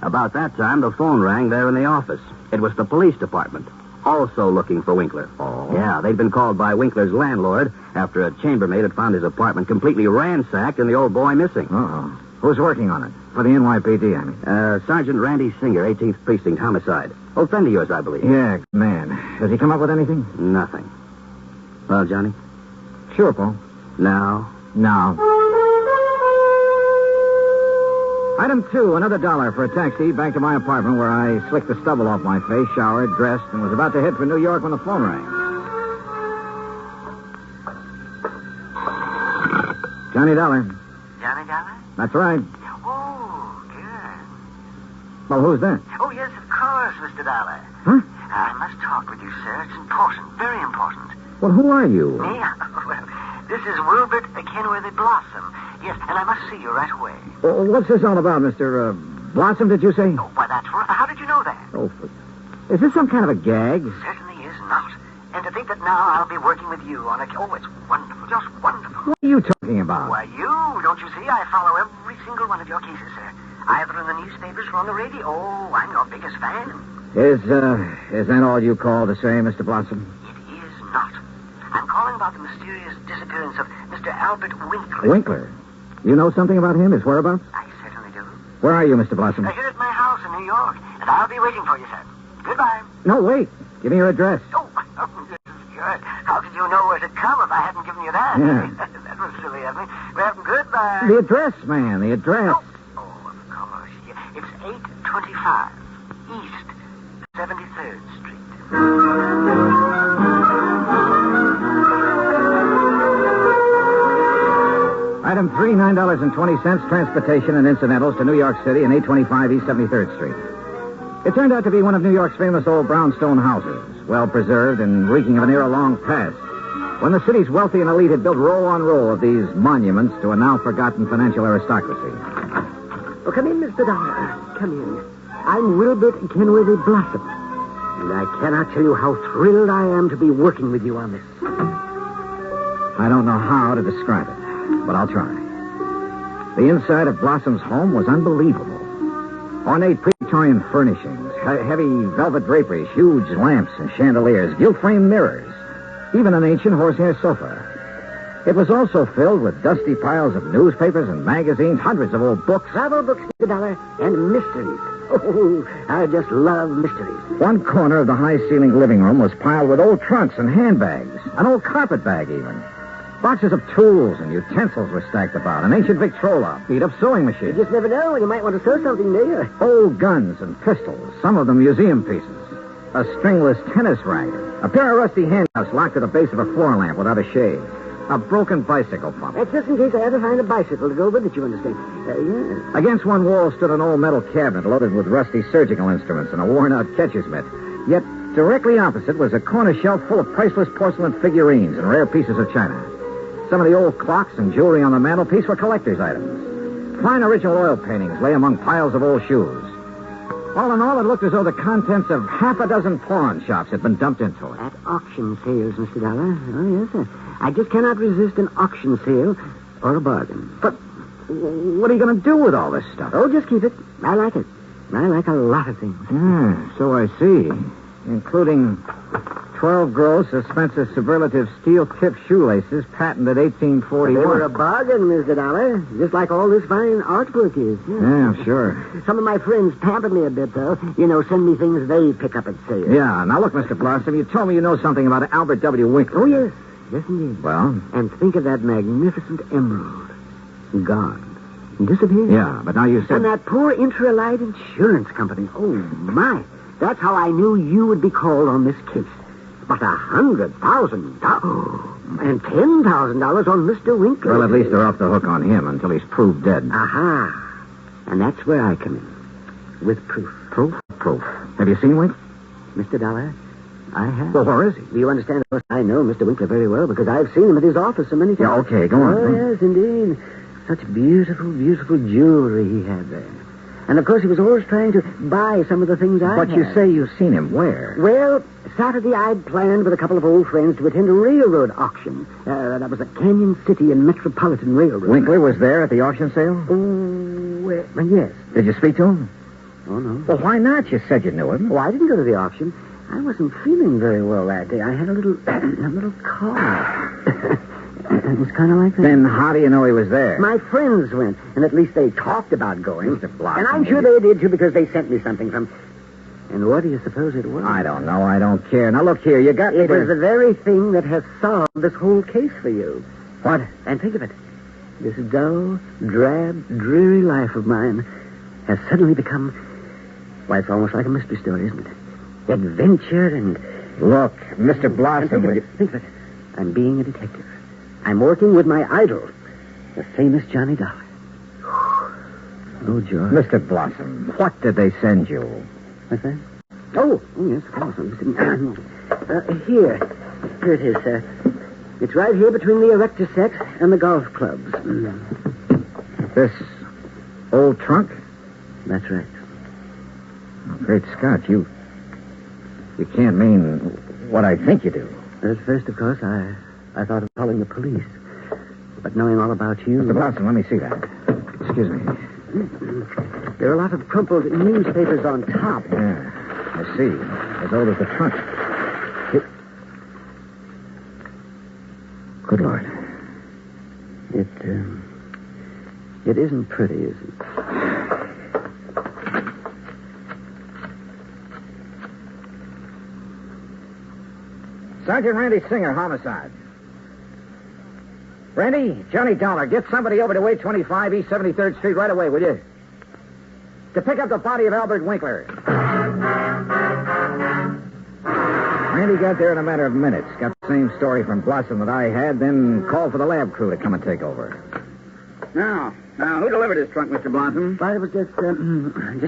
About that time, the phone rang there in the office. It was the police department, also looking for Winkler. Oh? Yeah, they'd been called by Winkler's landlord after a chambermaid had found his apartment completely ransacked and the old boy missing. Uh-oh. Who's working on it? For the NYPD, I mean. Sergeant Randy Singer, 18th Precinct, homicide. Old friend of yours, I believe. Yeah, man. Has he come up with anything? Nothing. Well, Johnny? Sure, Paul. Now? Now. Item 2, another $1 for a taxi back to my apartment where I slicked the stubble off my face, showered, dressed, and was about to head for New York when the phone rang. Johnny Dollar. Johnny Dollar? That's right. Oh, good. Well, who's that? Oh, yes, of course, Mr. Dollar. Huh? I must talk with you, sir. It's important, very important. Well, who are you? Me? Well, this is Wilbert Kenworthy Blossom. Yes, and I must see you right away. What's this all about, Mr. Blossom, did you say? Oh, why, that's right. How did you know that? Oh, is this some kind of a gag? Certainly is not. And to think that now I'll be working with you on a... Oh, it's wonderful, just wonderful. What are you talking about? Why, you, don't you see? I follow every single one of your cases, sir. Either in the newspapers or on the radio. Oh, I'm your biggest fan. Is that all you call to say, Mr. Blossom? It is not. I'm calling about the mysterious disappearance of Mr. Albert Winkler. Winkler? You know something about him, his whereabouts? I certainly do. Where are you, Mr. Blossom? Here at my house in New York, and I'll be waiting for you, sir. Goodbye. No, wait. Give me your address. Oh, this is good. How could you know where to come if I hadn't given you that? Yeah. That was silly of me. Well, goodbye. The address, man, the address. Oh, of course. Yeah. It's 825 East 73rd Street. Item 3, $9.20, transportation and incidentals to New York City and 825 East 73rd Street. It turned out to be one of New York's famous old brownstone houses, well preserved and reeking of an era long past, when the city's wealthy and elite had built row on row of these monuments to a now forgotten financial aristocracy. Oh, come in, Mr. Dollar. Come in. I'm Wilbert Kenworthy Blossom, and I cannot tell you how thrilled I am to be working with you on this. I don't know how to describe it, but I'll try. The inside of Blossom's home was unbelievable. Ornate Victorian furnishings, heavy velvet draperies, huge lamps and chandeliers, gilt-framed mirrors, even an ancient horsehair sofa. It was also filled with dusty piles of newspapers and magazines, hundreds of old books. Travel books, Mr. Dollar, and mysteries. Oh, I just love mysteries. One corner of the high-ceilinged living room was piled with old trunks and handbags, an old carpet bag even. Boxes of tools and utensils were stacked about, an ancient Victrola, beat-up sewing machine. You just never know when you might want to sew something, do you? Old guns and pistols, some of them museum pieces. A stringless tennis racket, a pair of rusty handcuffs locked to the base of a floor lamp without a shade, a broken bicycle pump. That's just in case I ever find a bicycle to go with it, you understand. Yeah. Against one wall stood an old metal cabinet loaded with rusty surgical instruments and a worn-out catcher's mitt. Yet directly opposite was a corner shelf full of priceless porcelain figurines and rare pieces of china. Some of the old clocks and jewelry on the mantelpiece were collector's items. Fine original oil paintings lay among piles of old shoes. All in all, it looked as though the contents of half a dozen pawn shops had been dumped into it. At auction sales, Mr. Dollar. Oh, yes, sir. I just cannot resist an auction sale or a bargain. But what are you going to do with all this stuff? Oh, just keep it. I like it. I like a lot of things. So I see. Including 12 gross, expensive superlative steel-tipped shoelaces, patented 1841. They were a bargain, Mr. Dollar. Just like all this fine artwork is. Yeah, sure. Some of my friends pamper me a bit, though. You know, send me things they pick up at sale. Yeah. Now, look, Mr. Blossom, you told me you know something about Albert W. Winkler. Oh, yes. Yes, indeed. Well? And think of that magnificent emerald. Gone. Disappeared. Yeah, but now you said... And that poor Intrigue insurance company. Oh, my. That's how I knew you would be called on this case. But $100,000 and $10,000 on Mr. Winkler. Well, at least they're off the hook on him until he's proved dead. Aha. And that's where I come in. With proof. Proof? Proof. Have you seen Wink? Mr. Dollar, I have. Well, where is he? Do you understand? Of course, I know Mr. Winkler very well because I've seen him at his office so many times. Yeah, okay, go on. Oh, yes, indeed. Such beautiful, beautiful jewelry he had there. And, of course, he was always trying to buy some of the things I But had. you say you've seen him where? Well, Saturday I'd planned with a couple of old friends to attend a railroad auction. That was at Canyon City and Metropolitan Railroad. Winkler was there at the auction sale? Oh, yes. Did you speak to him? Oh, no. Well, why not? You said you knew him. Oh, I didn't go to the auction. I wasn't feeling very well that day. I had a little cough. It was kind of like that. Then how do you know he was there? My friends went, and at least they talked about going. Mr. Blossom. And I'm sure they did, too, because they sent me something from... And what do you suppose it was? I don't know. I don't care. Now, look here. You got me It was the very thing that has solved this whole case for you. What? And think of it. This dull, drab, dreary life of mine has suddenly become... Why, it's almost like a mystery story, isn't it? Adventure and... Look, Mr. Blossom... Think of it. I'm being a detective. I'm working with my idol, the famous Johnny Dollar. Oh, George. Mr. Blossom, what did they send you? What's that? Oh, yes, of course. Here it is, sir. It's right here between the erector set and the golf clubs. This old trunk? That's right. Oh, great Scott, you can't mean what I think you do. At first, of course, I thought of calling the police. But knowing all about you... Mr. Blossom, let me see that. Excuse me. There are a lot of crumpled newspapers on top. Yeah, I see. As old as the trunk. Good Lord. It isn't pretty, is it? Sergeant Randy Singer, homicide. Randy, Johnny Dollar, get somebody over to 825 East 73rd Street right away, will you? To pick up the body of Albert Winkler. Randy got there in a matter of minutes. Got the same story from Blossom that I had, then called for the lab crew to come and take over. Now, who delivered this trunk, Mr. Blossom? Why, it was just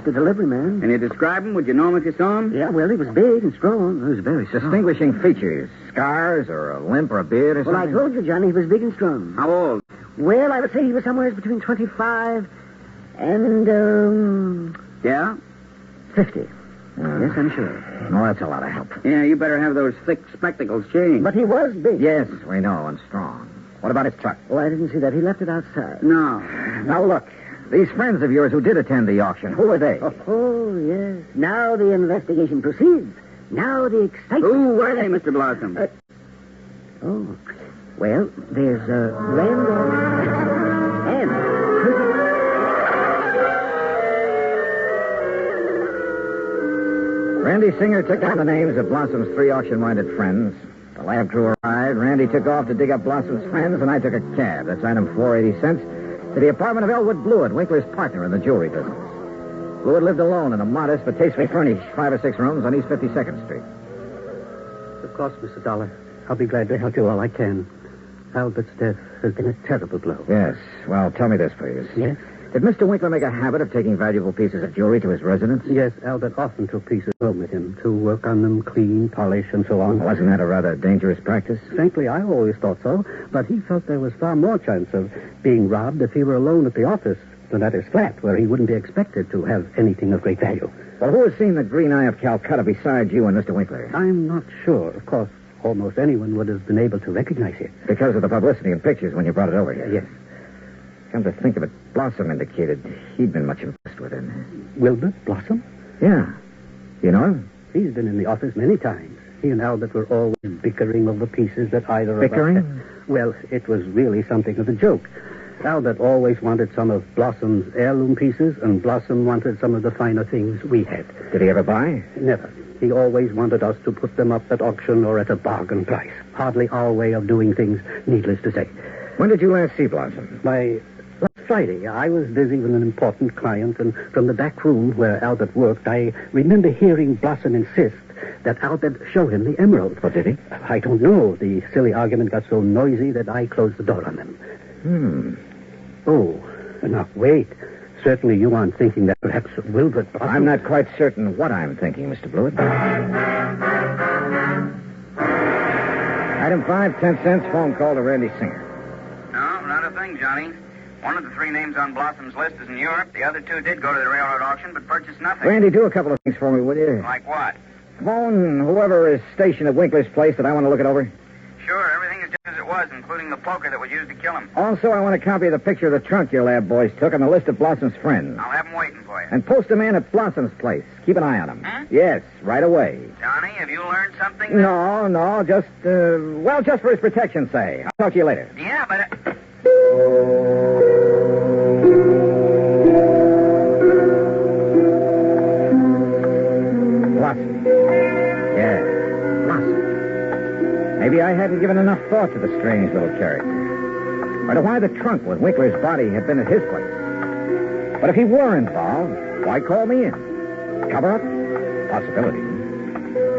a delivery man. Can you describe him? Would you know him if you saw him? Yeah, well, he was big and strong. He was very strong. Distinguishing features. Scars or a limp or a beard or Well, something? I told you, Johnny, he was big and strong. How old? Well, I would say he was somewhere between 25 and, Yeah? 50. Yes, I'm sure. Well, that's a lot of help. Yeah, you better have those thick spectacles changed. But he was big. Yes, we know, and strong. What about his truck? Oh, I didn't see that. He left it outside. No. Now, look. These friends of yours who did attend the auction, who are they? Oh, yes. Now the investigation proceeds. Now the excitement. Who were they, Mr. Blossom? Well, there's Randolph and Randy Singer took down the names of Blossom's 3 auction-minded friends. The lab crew arrived. Randy took off to dig up Blossom's friends, and I took a cab. That's item 480 cents. To the apartment of Elwood Blewett, Winkler's partner in the jewelry business. Blewett lived alone in a modest but tastefully furnished 5 or 6 rooms on East 52nd Street. Of course, Mr. Dollar. I'll be glad to help you all I can. Albert's death has been a terrible blow. Yes. Well, tell me this, please. Yes? Did Mr. Winkler make a habit of taking valuable pieces of jewelry to his residence? Yes, Albert often took pieces home with him to work on them, clean, polish, and so on. Wasn't that a rather dangerous practice? Frankly, I always thought so, but he felt there was far more chance of being robbed if he were alone at the office than at his flat, where he wouldn't be expected to have anything of great value. Well, who has seen the Green Eye of Calcutta besides you and Mr. Winkler? I'm not sure. Of course, almost anyone would have been able to recognize it. Because of the publicity and pictures when you brought it over here? Yes. Come to think of it, Blossom indicated he'd been much impressed with it. Wilbur Blossom? Yeah. You know him? He's been in the office many times. He and Albert were always bickering over pieces that either Bickering? of us... Well, it was really something of a joke. Albert always wanted some of Blossom's heirloom pieces, and Blossom wanted some of the finer things we had. Did he ever buy? Never. He always wanted us to put them up at auction or at a bargain price. Hardly our way of doing things, needless to say. When did you last see Blossom? Last Friday. I was busy with an important client, and from the back room where Albert worked, I remember hearing Blossom insist that Albert show him the emerald. What did he? I don't know. The silly argument got so noisy that I closed the door on them. Oh, now, wait. Certainly you aren't thinking that perhaps Wilbur Blossom... I'm not quite certain what I'm thinking, Mr. Blewett. Item 5, 10 cents, phone call to Randy Singer. No, not a thing, Johnny. One of the three names on Blossom's list is in Europe. The other two did go to the railroad auction, but purchased nothing. Randy, do a couple of things for me, will you? Like what? Phone whoever is stationed at Winkler's place that I want to look it over. Sure, everything is just as it was, including the poker that was used to kill him. Also, I want a copy of the picture of the trunk your lab boys took and the list of Blossom's friends. I'll have them waiting for you. And post a man at Blossom's place. Keep an eye on him. Huh? Yes, right away. Johnny, have you learned something? No, just for his protection, say. I'll talk to you later. Yeah, but... Blossom. Yes, Blossom. Maybe I hadn't given enough thought to the strange little character. Or to why the trunk with Winkler's body had been at his place. But if he were involved, why call me in? Cover up? Possibility.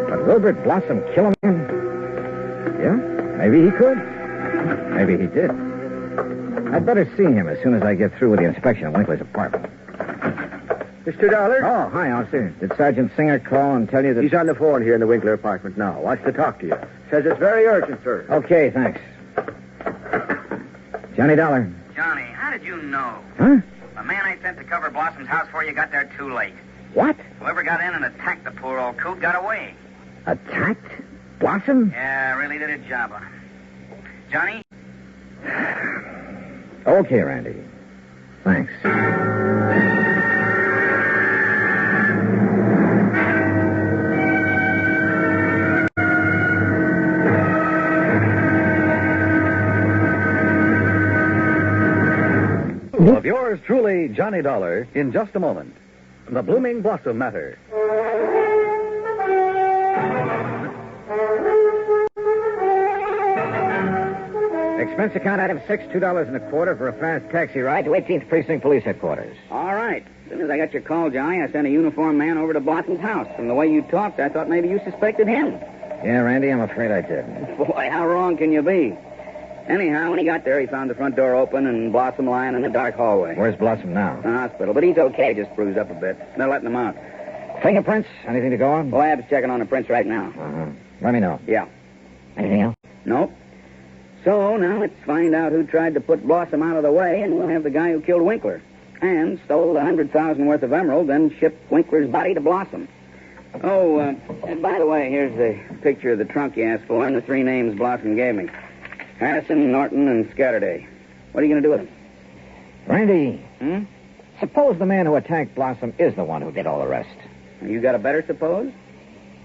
But Wilbert Blossom kill him? Yeah, maybe he could. Maybe he did. I'd better see him as soon as I get through with the inspection of Winkler's apartment. Mr. Dollar? Oh, hi, officer. Did Sergeant Singer call and tell you that... He's on the phone here in the Winkler apartment now. Wants to talk to you. Says it's very urgent, sir. Okay, thanks. Johnny Dollar. Johnny, how did you know? Huh? The man I sent to cover Blossom's house for you got there too late. What? Whoever got in and attacked the poor old coot got away. Attacked? Blossom? Yeah, really did a job on him. Johnny? Okay, Randy. Thanks. Of yours truly, Johnny Dollar, in just a moment. The Blooming Blossom Matter. Expense account item 6, $2.25 for a fast taxi ride to 18th Precinct Police Headquarters. All right. As soon as I got your call, Johnny, I sent a uniformed man over to Blossom's house. From the way you talked, I thought maybe you suspected him. Yeah, Randy, I'm afraid I did. Boy, how wrong can you be? Anyhow, when he got there, he found the front door open and Blossom lying in the dark hallway. Where's Blossom now? The hospital, but he's okay, just bruised up a bit. They're letting him out. Fingerprints? Anything to go on? The lab's checking on the prints right now. Uh-huh. Let me know. Yeah. Anything else? Nope. So, now let's find out who tried to put Blossom out of the way, and we'll have the guy who killed Winkler. And stole the $100,000 worth of emerald, then shipped Winkler's body to Blossom. Oh, and by the way, here's the picture of the trunk you asked for and the three names Blossom gave me. Harrison, Norton, and Scatterday. What are you going to do with them? Randy, suppose the man who attacked Blossom is the one who did all the rest. You got a better suppose?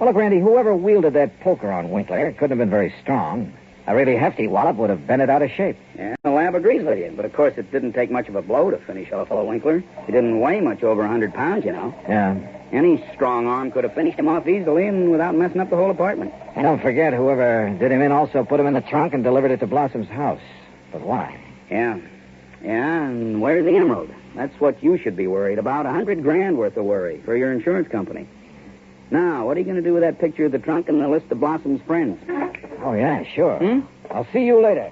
Well, look, Randy, whoever wielded that poker on Winkler couldn't have been very strong. A really hefty wallop would have bent it out of shape. Yeah, the lab agrees with you. But, of course, it didn't take much of a blow to finish off old Winkler. He didn't weigh much over 100 pounds, you know. Yeah. Any strong arm could have finished him off easily and without messing up the whole apartment. And don't forget, whoever did him in also put him in the trunk and delivered it to Blossom's house. But why? Yeah. Yeah, and where's the emerald? That's what you should be worried about. $100,000 worth of worry for your insurance company. Now, what are you going to do with that picture of the trunk and the list of Blossom's friends? Oh, yeah, sure. I'll see you later.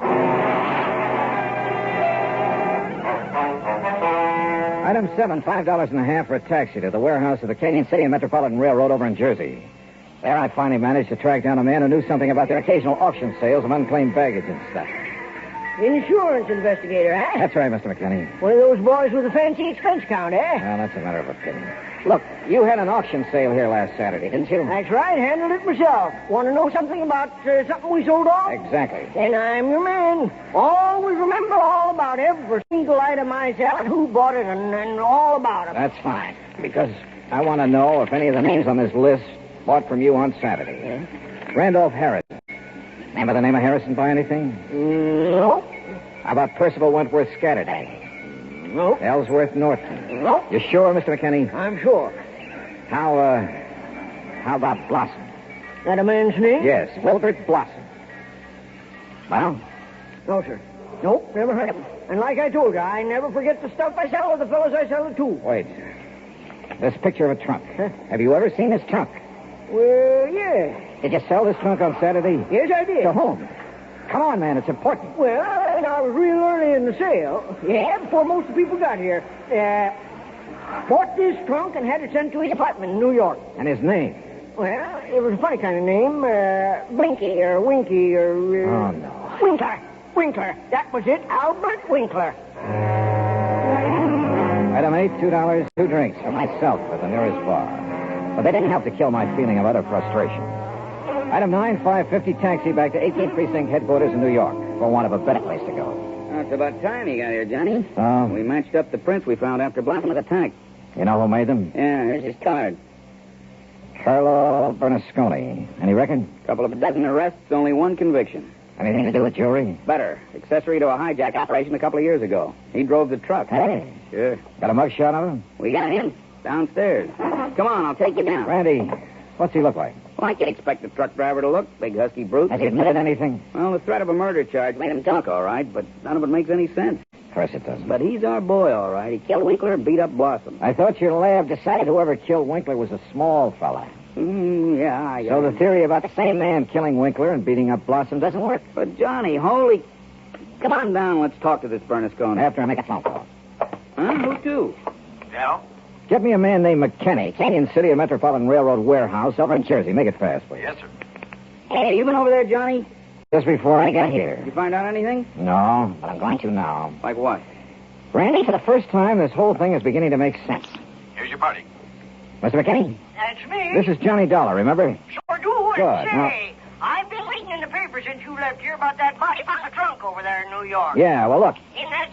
Item 7, $5.50 for a taxi to the warehouse of the Canyon City and Metropolitan Railroad over in Jersey. There I finally managed to track down a man who knew something about their occasional auction sales of unclaimed baggage and stuff. Insurance investigator, huh? That's right, Mr. McKinney. One of those boys with a fancy expense account, eh? Well, that's a matter of opinion. Look, you had an auction sale here last Saturday, didn't you? That's right, handled it myself. Want to know something about something we sold off? Exactly. Then I'm your man. Always remember all about every single item I sell and who bought it and all about it. That's fine, because I want to know if any of the names on this list bought from you on Saturday. Yeah. Randolph Harrison. Remember the name of Harrison by anything? No. How about Percival Wentworth Scatterday? No. Ellsworth Norton? No. You sure, Mr. McKinney? I'm sure. How about Blossom? That a man's name? Yes, Wilbert Blossom. Well? No, sir. Nope, never heard of him. And like I told you, I never forget the stuff I sell or the fellows I sell it to. Wait. This picture of a trunk. Huh? Have you ever seen this trunk? Well, yeah. Did you sell this trunk on Saturday? Yes, I did. To whom? Come on, man, it's important. Well, I was real early in the sale. Yeah, before most of the people got here. Bought this trunk and had it sent to his apartment in New York. And his name? Well, it was a funny kind of name. Blinky or Winky or... Oh, no. Winkler. That was it. Albert Winkler. Item 8, $2, 2 drinks for myself at the nearest bar. But they didn't help to kill my feeling of utter frustration. Item 9, $5.50 taxi back to 18th Precinct headquarters in New York for want of a better place to go. It's about time you got here, Johnny. Oh? We matched up the prints we found after Blossom's attack. You know who made them? Yeah, here's his card. Carlo Bernasconi. Any record? Couple of dozen arrests, only one conviction. Anything to do with jewelry? Better. Accessory to a hijack operation a couple of years ago. He drove the truck. Hey. Sure. Got a mugshot of him? We got him downstairs. Come on, I'll take you down. Randy, what's he look like? Like you'd expect a truck driver to look. Big, husky brute. Has he admitted anything? Well, the threat of a murder charge made him talk all right, but none of it makes any sense. Of course it doesn't. But he's our boy, all right. He killed Winkler and beat up Blossom. I thought your lab decided whoever killed Winkler was a small fella. Yeah. So the theory about the same man killing Winkler and beating up Blossom doesn't work? But, Johnny, holy... Come on down. Let's talk to this Bernasconi. After I make a phone call. Huh? Who to? Yeah? Get me a man named McKinney, Canyon City and Metropolitan Railroad Warehouse over in Jersey. Make it fast, please. Yes, sir. Hey, you been over there, Johnny? Just before I got here. You find out anything? No, but I'm going to now. Like what? Randy, for the first time, this whole thing is beginning to make sense. Here's your party. Mr. McKinney? That's me. This is Johnny Dollar, remember? Sure do. Good. And say, Now- I've been reading in the paper since you left here about that body found a trunk over there in New York. Yeah, well, look. Is that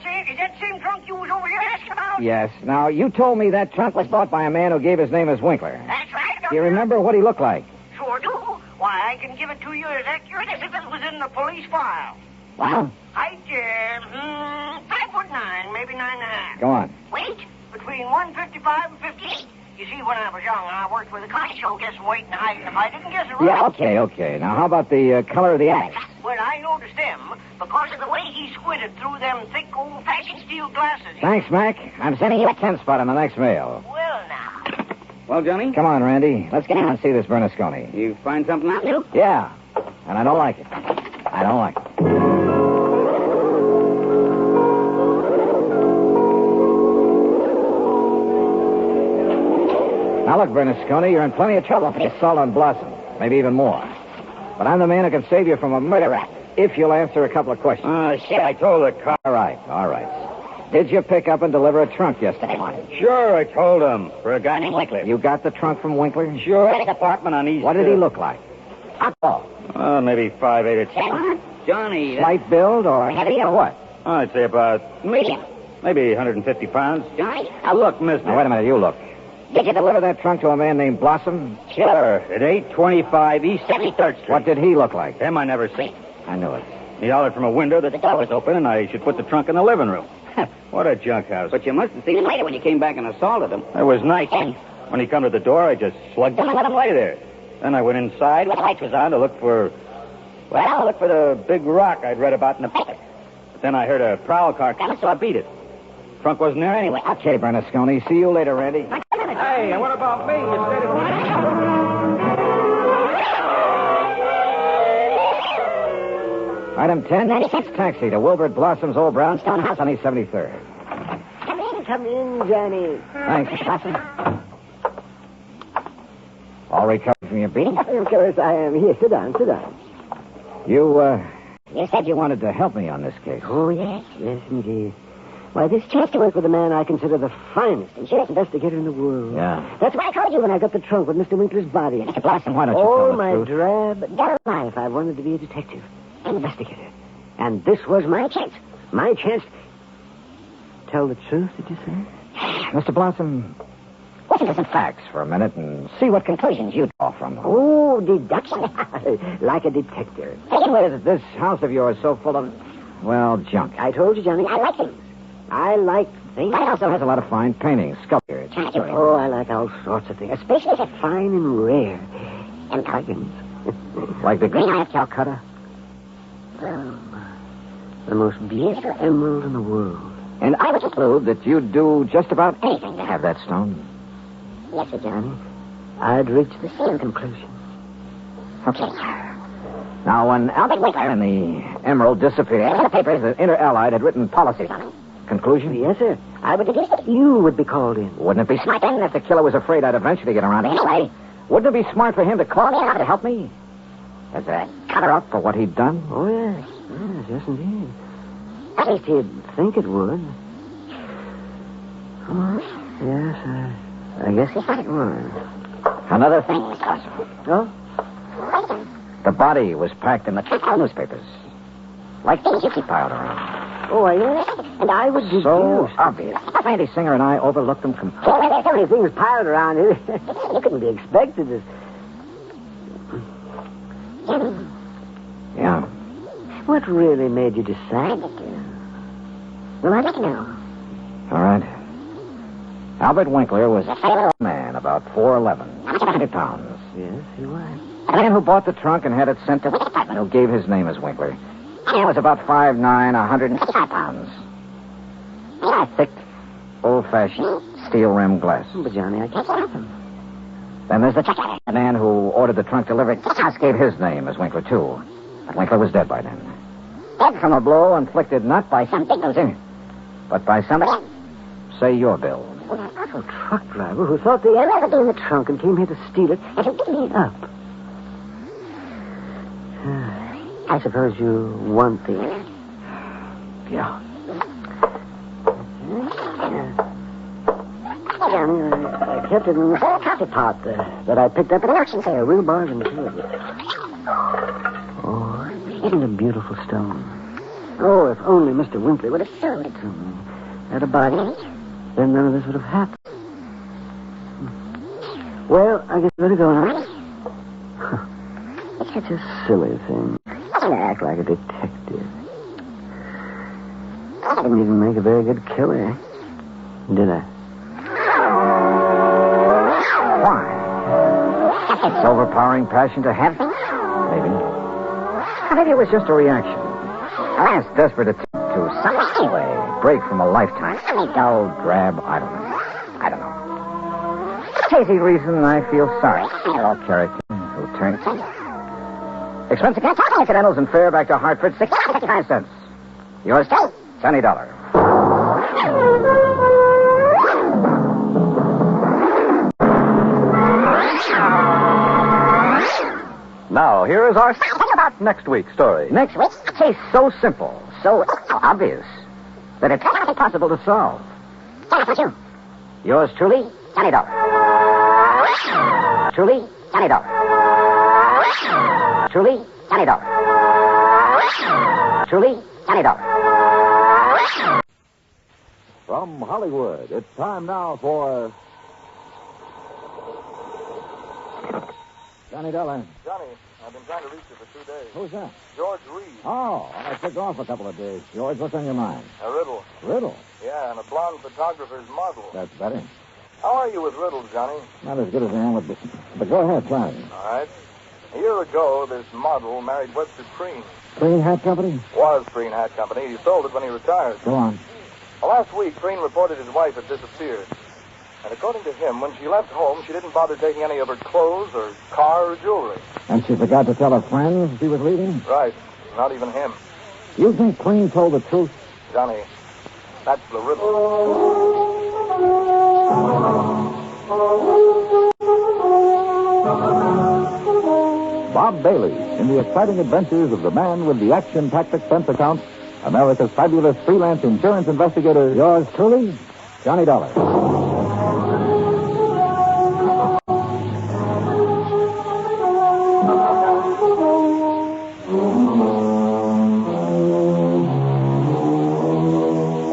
same trunk you was over here asking about? Yes. Now, you told me that trunk was bought by a man who gave his name as Winkler. That's right. Do you remember what he looked like? Sure do. Why, I can give it to you as accurate as if it was in the police file. Well? Height, 5'9", maybe 9.5. Go on. Weight, between 155 and 58. You see, when I was young, I worked with a car show guessing weight and height, and if I didn't guess it right... Yeah, okay. Now, how about the color of the attic? Well, I noticed him because of the way he squinted through them thick, old-fashioned steel glasses. Thanks, Mac. I'm sending you a 10 spot on the next mail. Well, now. Well, Johnny? Come on, Randy. Let's get in and see this Bernasconi. You find something out new? Yeah. And I don't like it. I don't like it. Now, look, Bernasconi, you're in plenty of trouble for the assault on Blossom. Maybe even more. But I'm the man who can save you from a murder rap if you'll answer a couple of questions. Oh, shit, I told the cop. All right. Did you pick up and deliver a trunk yesterday morning? Sure, I told him. For a guy named Winkler. You got the trunk from Winkler? Sure, at his apartment on East... What did he look like? How tall? Maybe 5'8" or 10. Johnny... Slight build or heavy or what? I'd say about... Medium. Maybe 150 pounds. Johnny? Now, look, mister. Now, wait a minute, you look. Did you deliver that trunk to a man named Blossom? Sure, at 825 East 73rd Street. What did he look like? Him I never seen. I knew it. He hollered from a window that the door was open and I should put the trunk in the living room. What a junk house. But you must have seen him later when you came back and assaulted him. It was nice. When he come to the door, I just slugged him and let him lay there. Then I went inside when the lights was on to look for... Well, I looked for the big rock I'd read about in the paper. But then I heard a prowl car coming, so I beat it. Trunk wasn't there anyway. Okay, Bernasconi. See you later, Randy. Hey, and what about me? You said it was... Item 10, 96 taxi to Wilbert Blossom's old brownstone house on East 73rd. Come in, Johnny. Thanks, Blossom. All recovered from your beating? Of course I am. Here, sit down. You said you wanted to help me on this case. Oh, yes, indeed. Why, this chance to work with a man I consider the finest and surest investigator in the world. Yeah. That's why I called you when I got the trunk with Mr. Winkler's body. Mr. Blossom, why don't you all tell the my truth? drab, dark life, I wanted to be a detective, an investigator. And this was my chance. My chance. Tell the truth, did you say? Mr. Blossom, listen to some facts for a minute and see what conclusions you draw from them. Oh, deduction. Like a detective. What is it, this house of yours so full of, well, junk? I told you, Johnny, I like things. I like things. It also has a lot of fine paintings, sculptures. Oh, I like all sorts of things, especially if it's fine and rare. And elegant. Like the green eye of Calcutta? Well, the most beautiful emerald in the world. And I would conclude that you'd do just about anything to have that stone. Yes, sir, Johnny. I'd reach the same conclusion. Okay. Now, when Albert Winkler and the emerald disappeared, in the papers, the Inter Allied had written policies on it. Conclusion? Yes, sir. I would deduce that you would be called in. Wouldn't it be smart then if the killer was afraid I'd eventually get around to him? Anyway, Wouldn't it be smart for him to call me out to help me? As a cover-up for what he'd done? Oh, yes. Yes, indeed. At least he'd think it would. Oh, yes, I guess it would. Another thing, Cousin. Oh? The body was packed in the newspapers. Like things you keep piled around. Oh, yes? And I would deduce. So obvious. Randy Singer and I overlooked them completely. Well, there's so many things piled around here. You couldn't be expected to... Yeah. What really made you decide to do? Well, I'd like to know. All right. Albert Winkler was a fair man, about 4'11", 100 pounds. Yes, he was. A man who bought the trunk and had it sent to the department who gave his name as Winkler. He was about 5'9", 155 pounds. He had thick, old-fashioned steel-rimmed glasses. But, Johnny, I can't help him. Then there's the checker. The man who ordered the trunk delivered to the house gave his name as Winkler, too. But Winkler was dead by then. Dead from a blow inflicted not by some big loser, but by somebody. Say your bill. Well, that awful truck driver who thought the end in the trunk and came here to steal it and to give me up. I suppose you want the... Yeah. Johnny, I kept it in the coffee pot that I picked up at an auction fair. Real bargain, too. Oh, isn't it a beautiful stone? Oh, if only Mr. Winkler would have sold it to me at a bargain, then none of this would have happened. Well, I guess I better go now. It's such a silly thing. I act like a detective. I didn't even make a very good killer, did I? Why? It's overpowering passion to have things? Maybe. Or maybe it was just a reaction. A last desperate attempt to some way break from a lifetime. Any dull, drab idleness. I don't know. Crazy reason I feel sorry for all character who turned killer. Expense account, incidentals and fare back to Hartford, 65 cents. Yours too, $20. Now, here is our thing about next week's story. Next week's case so simple, so obvious, that it's not impossible to solve. Yours truly, $20. Truly, $20. Truly, $20. Truly, $20. From Hollywood, it's time now for... $20. Johnny, I've been trying to reach you for 2 days. Who's that? George Reed. Oh, I took off a couple of days. George, what's on your mind? A riddle. Riddle? Yeah, and a blonde photographer's model. That's better. How are you with riddles, Johnny? Not as good as I am with... But go ahead, try it. All right. A year ago, this model married Webster Preen. Green Hat Company? Was Preen Hat Company. He sold it when he retired. Go on. Well, last week, Preen reported his wife had disappeared. And according to him, when she left home, she didn't bother taking any of her clothes or car or jewelry. And she forgot to tell her friends she was leaving? Right. Not even him. You think Preen told the truth? Johnny, that's the riddle. Bob Bailey, in the exciting adventures of the man with the action-packed expense account, America's fabulous freelance insurance investigator. Yours truly, $20.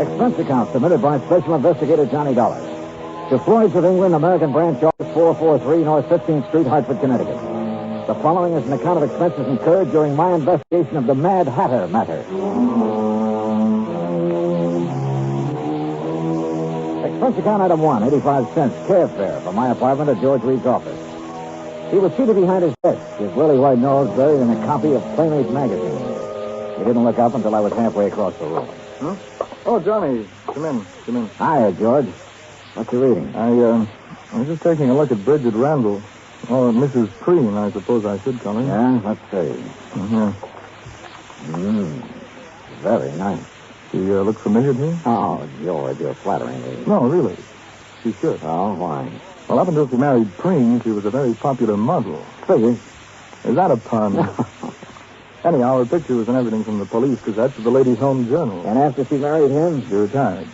Expense account submitted by Special Investigator Johnny Dollar. To Floyd's of England, American Branch Office, 443 North 15th Street, Hartford, Connecticut. The following is an account of expenses incurred during my investigation of the Mad Hatter matter. Expense account item 1, 85 cents, cab fare from my apartment at George Reed's office. He was seated behind his desk, his willy white nose buried in a copy of Playmate magazine. He didn't look up until I was halfway across the room. Huh? Oh, Johnny, come in. Hiya, George. What you reading? I was just taking a look at Bridget Randall. Oh, Mrs. Preen, I suppose I should come in. Yeah, let's see. Yeah. Very nice. She looks familiar to you? Oh, George, you're flattering me. No, really. She should. Oh, why? Well, up until she married Preen, she was a very popular model. Figures. Is that a pun? Anyhow, her picture was in everything from the Police Gazette to the Ladies' Home Journal. And after she married him? She retired.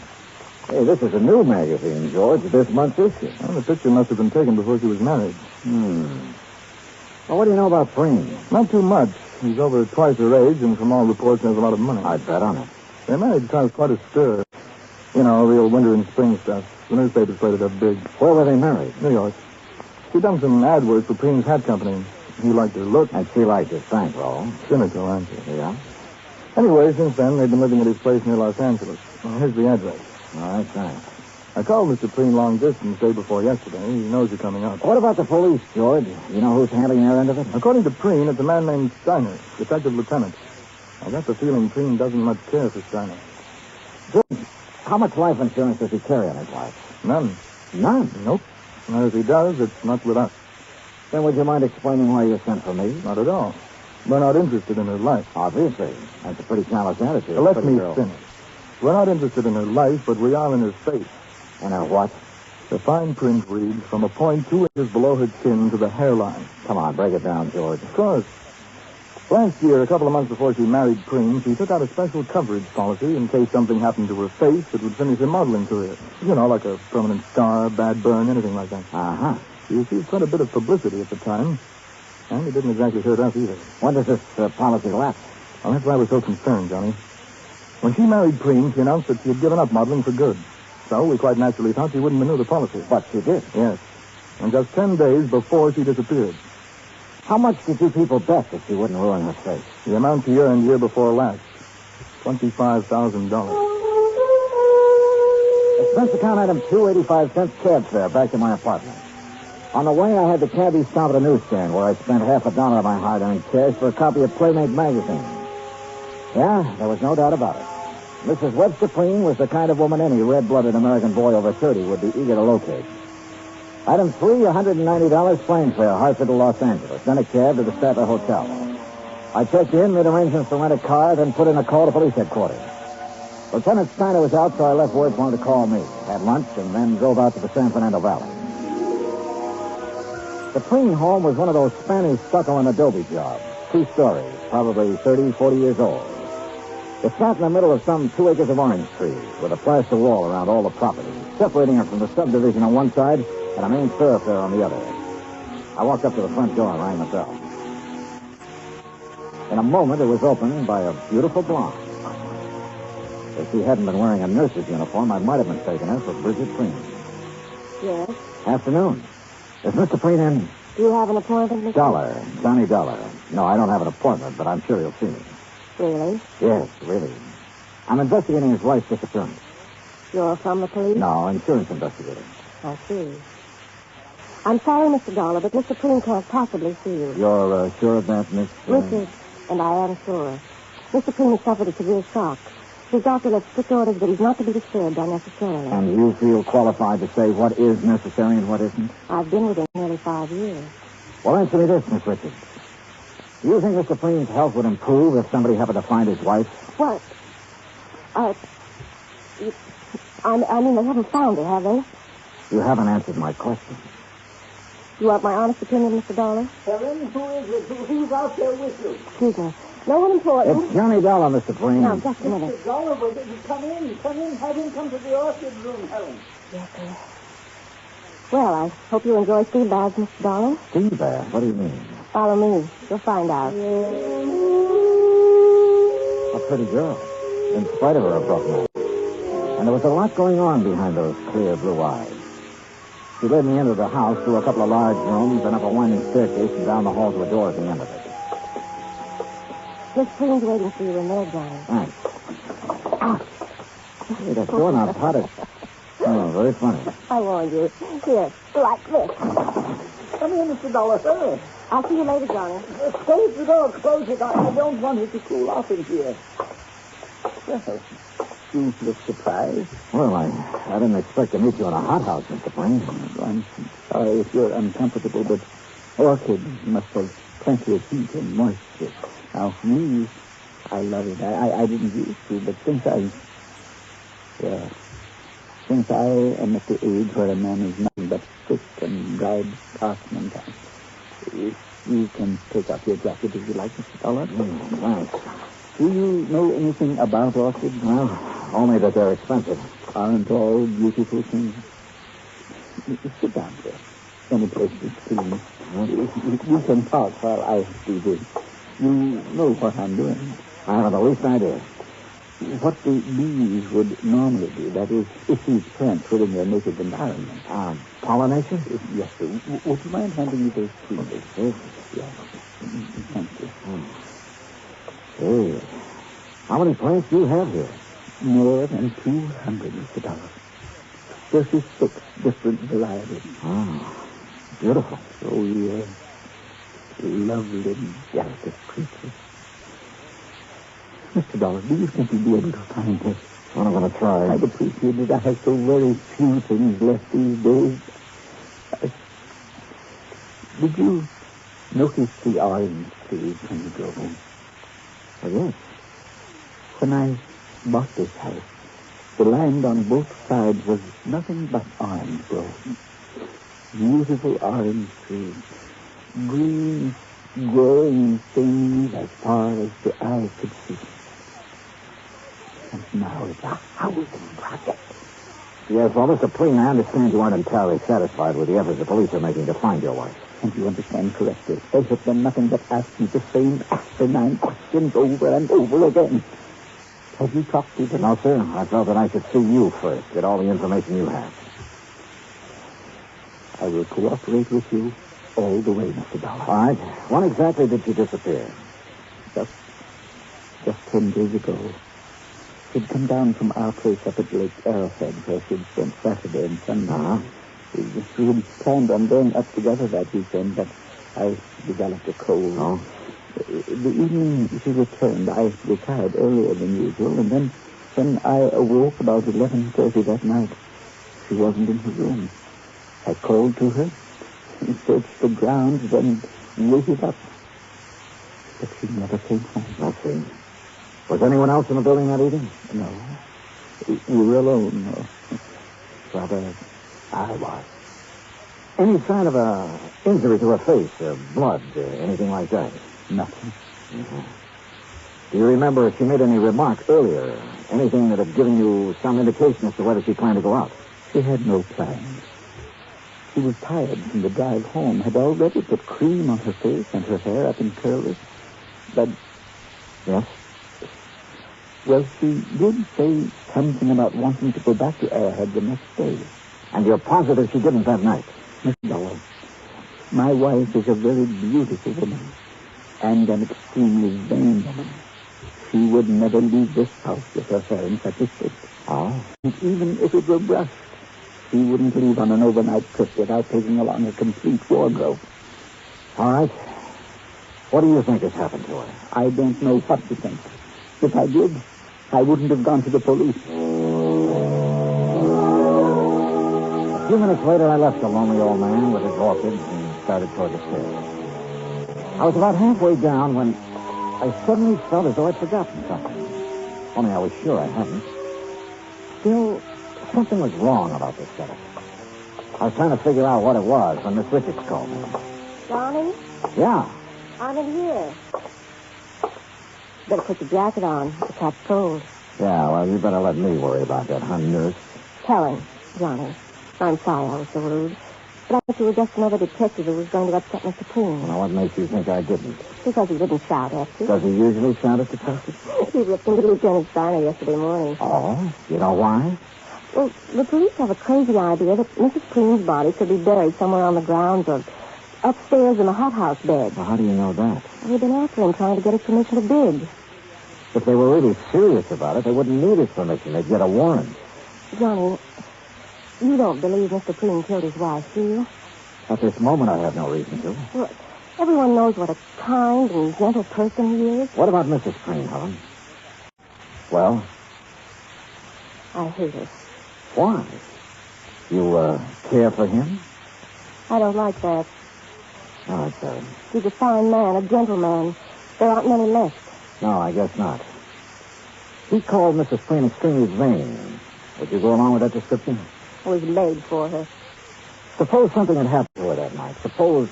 Hey, this is a new magazine, George. This month's issue. Well, the picture must have been taken before she was married. Well, what do you know about Preen? Not too much. He's over twice her age, and from all reports, has a lot of money. I'd bet on it. Their marriage caused quite a stir. You know, real winter and spring stuff. The newspapers played it up big. Where were they married? New York. She'd done some ad work for Preen's hat company. He liked her look. And she liked his bankroll. Cynical, aren't you? Yeah. Anyway, since then, they've been living at his place near Los Angeles. Well, here's the address. All right, thanks. I called Mr. Preen long distance day before yesterday. He knows you're coming up. What about the police, George? You know who's handling their end of it? According to Preen, it's a man named Steiner, detective lieutenant. I got the feeling Preen doesn't much care for Steiner. George, how much life insurance does he carry on his wife? None. None? Nope. And if he does, it's not with us. Then would you mind explaining why you sent for me? Not at all. We're not interested in her life. Obviously. That's a pretty callous attitude. So let me finish. We're not interested in her life, but we are in her face. And her what? The fine print reads, from a point 2 inches below her chin to the hairline. Come on, break it down, George. Of course. Last year, a couple of months before she married Preen, she took out a special coverage policy in case something happened to her face that would finish her modeling career. You know, like a permanent scar, bad burn, anything like that. Uh-huh. She received quite a bit of publicity at the time, and it didn't exactly hurt us either. When does this policy lapse? Well, that's why we're so concerned, Johnny. When she married Preen, she announced that she had given up modeling for good. So we quite naturally thought she wouldn't renew the policy. But she did. Yes. And just 10 days before she disappeared. How much did you people bet that she wouldn't ruin her face? The amount she earned year before last. $25,000. Expense account item 285 cents cab fare back to my apartment. On the way, I had the cabbie stop at a newsstand where I spent $50 of my hard-earned cash for a copy of Playmate magazine. Yeah, there was no doubt about it. Mrs. Webster Preen was the kind of woman any red-blooded American boy over 30 would be eager to locate. Item 3, $190 plane fare, Hartford to Los Angeles, then a cab to the Statler Hotel. I checked in, made arrangements to rent a car, then put in a call to police headquarters. Lieutenant Steiner was out, so I left word for him to call me, had lunch, and then drove out to the San Fernando Valley. The Preen home was one of those Spanish stucco and adobe jobs. 2 stories, probably 30, 40 years old. It sat in the middle of some 2 acres of orange trees with a plaster wall around all the property, separating it from the subdivision on one side and a main thoroughfare on the other. I walked up to the front door and rang the bell. In a moment, it was opened by a beautiful blonde. If she hadn't been wearing a nurse's uniform, I might have mistaken her for Bridget Preen. Yes? Afternoon. Is Mr. Preen in? Do you have an appointment, Mr. Dollar. Johnny Dollar. No, I don't have an appointment, but I'm sure he'll see me. Really? Yes, really. I'm investigating his wife's disappearance. You're from the police? No, insurance investigator. I see. I'm sorry, Mr. Dollar, but Mr. Preen can't possibly see you. You're sure of that, Miss? Richard, and I am sure. Mr. Preen has suffered a severe shock. His doctor left strict orders that he's not to be disturbed unnecessarily. And you feel qualified to say what is necessary and what isn't? I've been with him nearly 5 years. Well, answer me this, Miss Richards. Do you think Mr. Preen's health would improve if somebody happened to find his wife? What? I mean, they haven't found her, have they? You haven't answered my question. You want my honest opinion, Mr. Dollar? Helen, who is it? Who's out there with you? Excuse me. No one important. It's Johnny Dollar, Mr. Preen. Now, just a minute. Mr. Dollar, come in. Have him come to the orchard room, Helen. Yes, sir. Well, I hope you enjoy sea baths, Mr. Dollar. Sea bath? What do you mean? Follow me. You'll find out. A pretty girl, in spite of her abruptness. And there was a lot going on behind those clear blue eyes. She led me into the house through a couple of large rooms and up a winding staircase and down the hall to a door at the end of it. Miss Preen's waiting for you in there, Johnny. Thanks. Hey, that doorknob's hot as... Oh, very funny. I warned you. Here, like this. Come here, Mr. Dollar, hurry. I'll see you later, Johnny. Close the door, close it. I don't want it to cool off in here. Well, you look surprised. Well, I didn't expect to meet you in a hothouse, Mr. Preen. I'm sorry if you're uncomfortable, but orchids must have plenty of heat and moisture. Now, me, I love it. I didn't used to, but since Since I am at the age where a man is nothing but sick and bribes parchment, if you can take off your jacket if you like, Mr. Dollar. Thanks. Do you know anything about orchids? Well, only that they're expensive. Aren't all beautiful things? Sit down, sir. Any place is clean. You can talk while I do this. You know what I'm doing. I haven't the least idea. What the bees would normally do, that is, if these plants were in their native environment. Pollination? Yes, sir. Would you mind handing me those tweezers? Yes. Thank you. Hey, how many plants do you have here? More than 200, Mr. Dollar. 36 different varieties. Beautiful. Oh, yes. Lovely, delicate creatures. Mr. Dollar, do you think you'd be able to find this? Well, I'm going to try. I'd appreciate it. I have so very few things left these days. Did you notice the orange trees when you drove in? Oh, yes. When I bought this house, the land on both sides was nothing but orange grove. Beautiful orange trees. Green, growing things as far as the eye could see. And now it's a housing project. Yes, well, Mr. Preen, I understand you aren't entirely satisfied with the efforts the police are making to find your wife. And you understand correctly. They have done nothing but ask me the same asinine questions over and over again. Have you talked to them? No, sir. I felt that I should see you first. Get all the information you have. I will cooperate with you all the way, Mr. Dollar. All right. When exactly did she disappear? Just 10 days ago. She'd come down from our place up at Lake Arrowhead, where she'd spent Saturday and Sunday. We had planned on going up together that weekend, but I developed a cold. Oh? The evening she returned, I retired earlier than usual, and then when I awoke about 11:30 that night, she wasn't in her room. I called to her, searched the grounds, then waited up. But she never came home. I see. Was anyone else in the building that evening? No. We were alone. Rather, I was. Any sign of a injury to her face, blood, anything like that? Nothing. Mm-hmm. Do you remember if she made any remark earlier? Anything that had given you some indication as to whether she planned to go out? She had no plans. She was tired from the drive home, had already put cream on her face and her hair up in curls. But... Yes? Well, she did say something about wanting to go back to Arrowhead the next day. And you're positive she didn't that night? Miss Dollar, my wife is a very beautiful woman and an extremely vain woman. She would never leave this house with her hair in such a state. Oh? And even if it were brushed, she wouldn't leave on an overnight trip without taking along a complete wardrobe. All right. What do you think has happened to her? I don't know what to think. If I did, I wouldn't have gone to the police. A few minutes later, I left the lonely old man with his orchids and started toward the stairs. I was about halfway down when I suddenly felt as though I'd forgotten something. Only I was sure I hadn't. Still, something was wrong about this setup. I was trying to figure out what it was when Miss Richards called me. Johnny? Yeah. I'm in here. Better put your jacket on. The cat's cold. Yeah, well, you better let me worry about that, honey, nurse. Tell him, Johnny. I'm sorry I was so rude. But I thought you were just another detective who was going to upset Mr. Preen. Now, what makes you think I didn't? Because he didn't shout at you. Does he usually shout at detectives? He ripped into Lieutenant Steiner yesterday morning. Oh? You know why? Well, the police have a crazy idea that Mrs. Preen's body could be buried somewhere on the grounds or upstairs in the hothouse bed. Well, how do you know that? We've been after him trying to get his permission to dig. If they were really serious about it, they wouldn't need his permission. They'd get a warrant. Johnny, you don't believe Mr. Preen killed his wife, do you? At this moment, I have no reason to. Well, everyone knows what a kind and gentle person he is. What about Mrs. Preen, Helen? Well? I hate her. Why? You, care for him? I don't like that. All right, sorry. He's a fine man, a gentleman. There aren't many left. No, I guess not. He called Mrs. Preen extremely vain. Would you go along with that description? I was made for her. Suppose something had happened to her that night. Suppose,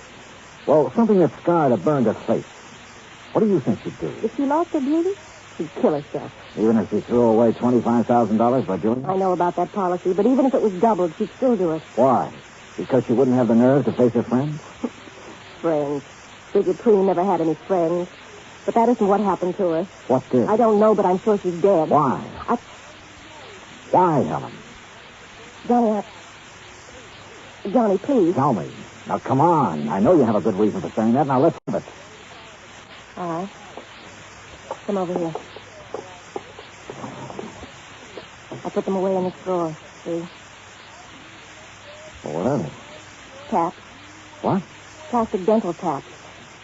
well, something that scarred or burned her face. What do you think she'd do? If she lost her beauty, she'd kill herself. Even if she threw away $25,000 by doing it? I know about that policy, but even if it was doubled, she'd still do it. Why? Because she wouldn't have the nerve to face her friends? Friends. Bridget Queen never had any friends. But that isn't what happened to her. What did? I don't know, but I'm sure she's dead. Why? Why, Helen? Johnny, please. Tell me. Now, come on. I know you have a good reason for saying that. Now, let's have it. All right. Come over here. I put them away in this drawer. See? Well, what are they? Caps. What? Plastic dental caps.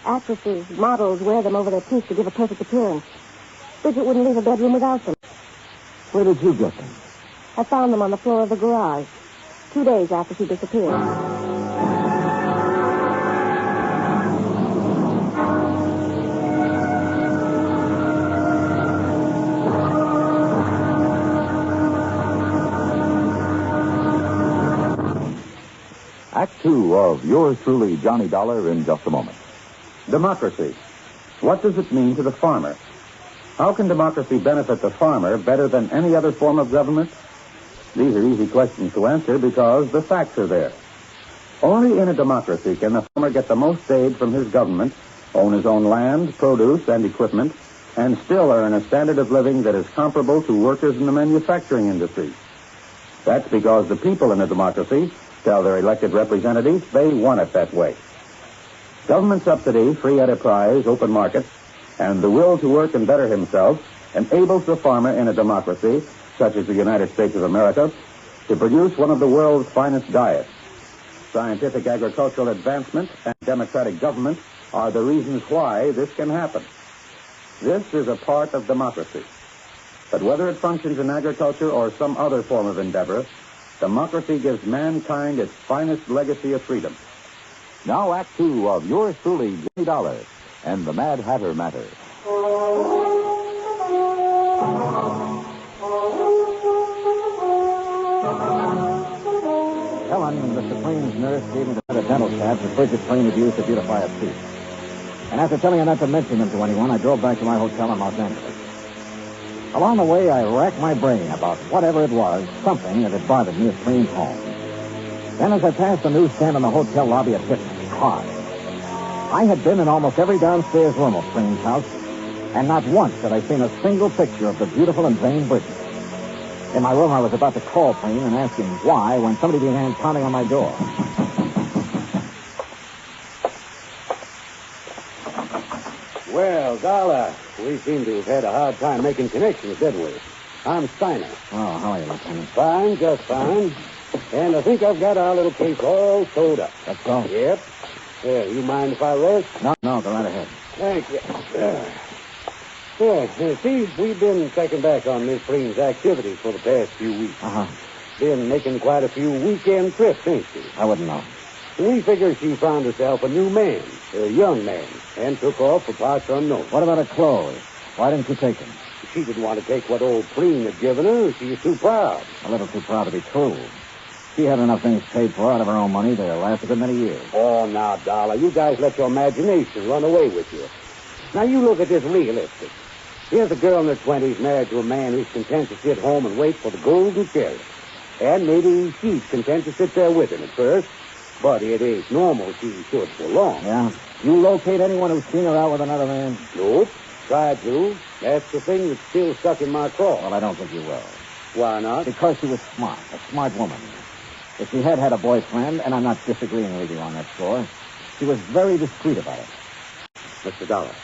Actresses, models wear them over their teeth to give a perfect appearance. Bridget wouldn't leave a bedroom without them. Where did you get them? I found them on the floor of the garage 2 days after she disappeared. Act 2 of yours truly, Johnny Dollar, in just a moment. Democracy. What does it mean to the farmer? How can democracy benefit the farmer better than any other form of government? These are easy questions to answer because the facts are there. Only in a democracy can the farmer get the most aid from his government, own his own land, produce, and equipment, and still earn a standard of living that is comparable to workers in the manufacturing industry. That's because the people in a democracy tell their elected representatives they want it that way. Government subsidy, free enterprise, open markets, and the will to work and better himself enables the farmer in a democracy, such as the United States of America, to produce one of the world's finest diets. Scientific agricultural advancement and democratic government are the reasons why this can happen. This is a part of democracy. But whether it functions in agriculture or some other form of endeavor, democracy gives mankind its finest legacy of freedom. Now, Act 2 of yours truly, Johnny Dollar, and the Mad Hatter Matter. Helen, Mr. Plain's nurse, gave me the set of dental caps that Bridget Plain had used to beautify her teeth. And after telling her not to mention them to anyone, I drove back to my hotel in Los Angeles. Along the way, I racked my brain about whatever it was, something that had bothered me at Plain's home. Then as I passed the newsstand in the hotel lobby, it hit me hard. I had been in almost every downstairs room of Plain's house, and not once had I seen a single picture of the beautiful and vain Bridget. In my room, I was about to call Plain and ask him why when somebody began pounding on my door. Well, Dollar, we seem to have had a hard time making connections, didn't we? I'm Steiner. Oh, how are you, Lieutenant? Fine, just fine. And I think I've got our little case all sewed up. Let's go. Yep. You mind if I rest? No, go right ahead. Thank you. See, we've been checking back on Miss Green's activities for the past few weeks. Uh-huh. Been making quite a few weekend trips, ain't she? I wouldn't know. We figure she found herself a new man, a young man, and took off for parts unknown. What about her clothes? Why didn't you take them? She didn't want to take what old Preen had given her. She was too proud. A little too proud to be true. She had enough things paid for out of her own money to last a good many years. Oh, now, Dollar, you guys let your imagination run away with you. Now, you look at this realistic. Here's a girl in her 20s married to a man who's content to sit home and wait for the golden chariot. And maybe she's content to sit there with him at first, but it ain't normal she should for long. Yeah? You locate anyone who's seen her out with another man? Nope. Tried to. That's the thing that's still stuck in my craw. Well, I don't think you will. Why not? Because she was smart, a smart woman. If she had had a boyfriend, and I'm not disagreeing with you on that score, she was very discreet about it. Mr. Dollar,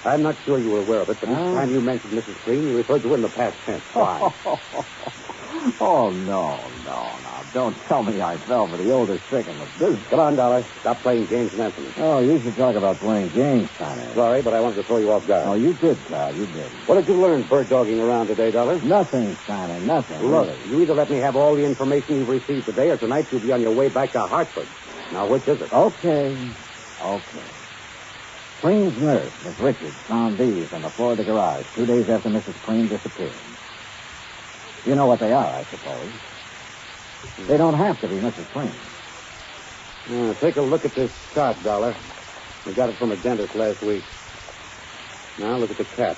I'm not sure you were aware of it, but each time you mentioned Mrs. Green, you referred to her in the past tense. Why? Oh, no. Don't tell me I fell for the oldest trick in the business. Come on, Dollar. Stop playing games and answer me. Oh, you should talk about playing games, Connie. Sorry, but I wanted to throw you off guard. Oh, you did, Carl. You did. What did you learn bird dogging around today, Dollar? Nothing, Connie. Nothing. Look, really. you either let me have all the information you've received today, or tonight you'll be on your way back to Hartford. Now, which is it? Okay. Green's nurse, Miss Richards, found these on the floor of the garage 2 days after Mrs. Green disappeared. You know what they are, I suppose. They don't have to be Mrs. Freeman. Take a look at this chart, Dollar. We got it from a dentist last week. Now look at the cat.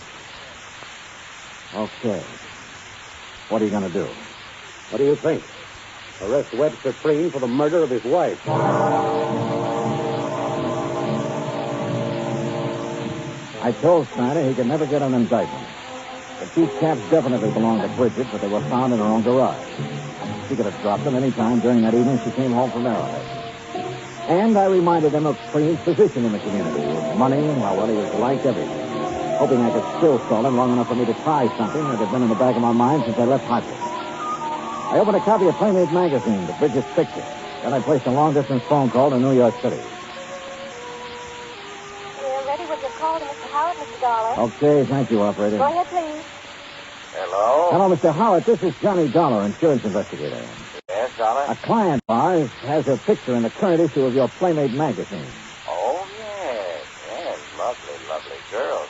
Okay. What are you going to do? What do you think? Arrest Webster Freeman for the murder of his wife. I told Snyder he could never get an indictment. The two caps definitely belonged to Bridget, but they were found in her own garage. She could have dropped them any time during that evening she came home from Arrowhead. And I reminded him of Freeman's position in the community, his money, and how well he was liked everything, hoping I could still stall him long enough for me to try something that had been in the back of my mind since I left Hartford. I opened a copy of Playmate magazine to Bridget's picture. Then I placed a long-distance phone call to New York City. We're ready with your call to Mr. Howard, Mr. Dollar. Okay, thank you, operator. Go ahead, please. Hello? Hello, Mr. Howard. This is Johnny Dollar, insurance investigator. Yes, Dollar? A client of ours has her picture in the current issue of your Playmate magazine. Oh, yes. Yes, lovely girl,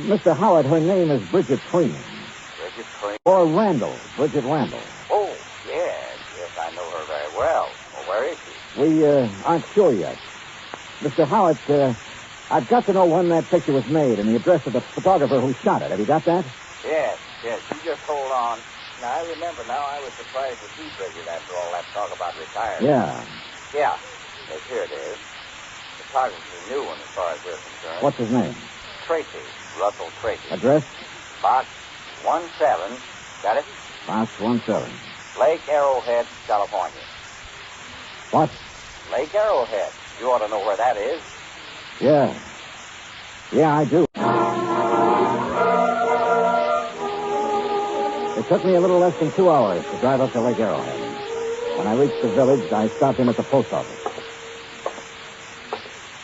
Mr. Howard, her name is Bridget Freeman. Bridget Freeman? Or Randall. Bridget Randall. Oh, yes, I know her very well. Well, where is she? We aren't sure yet. Mr. Howard, I've got to know when that picture was made and the address of the photographer who shot it. Have you got that? Yes, you just hold on. Now, I remember now I was surprised to see Bridget after all that talk about retirement. Yeah. Yeah. Yes, here it is. Photography new one as far as we're concerned. What's his name? Tracy. Russell Tracy. Address? Box 17. Got it? Box 17. Lake Arrowhead, California. What? Lake Arrowhead. You ought to know where that is. Yeah. Yeah, I do. It took me a little less than 2 hours to drive up to Lake Arrowhead. When I reached the village, I stopped in at the post office.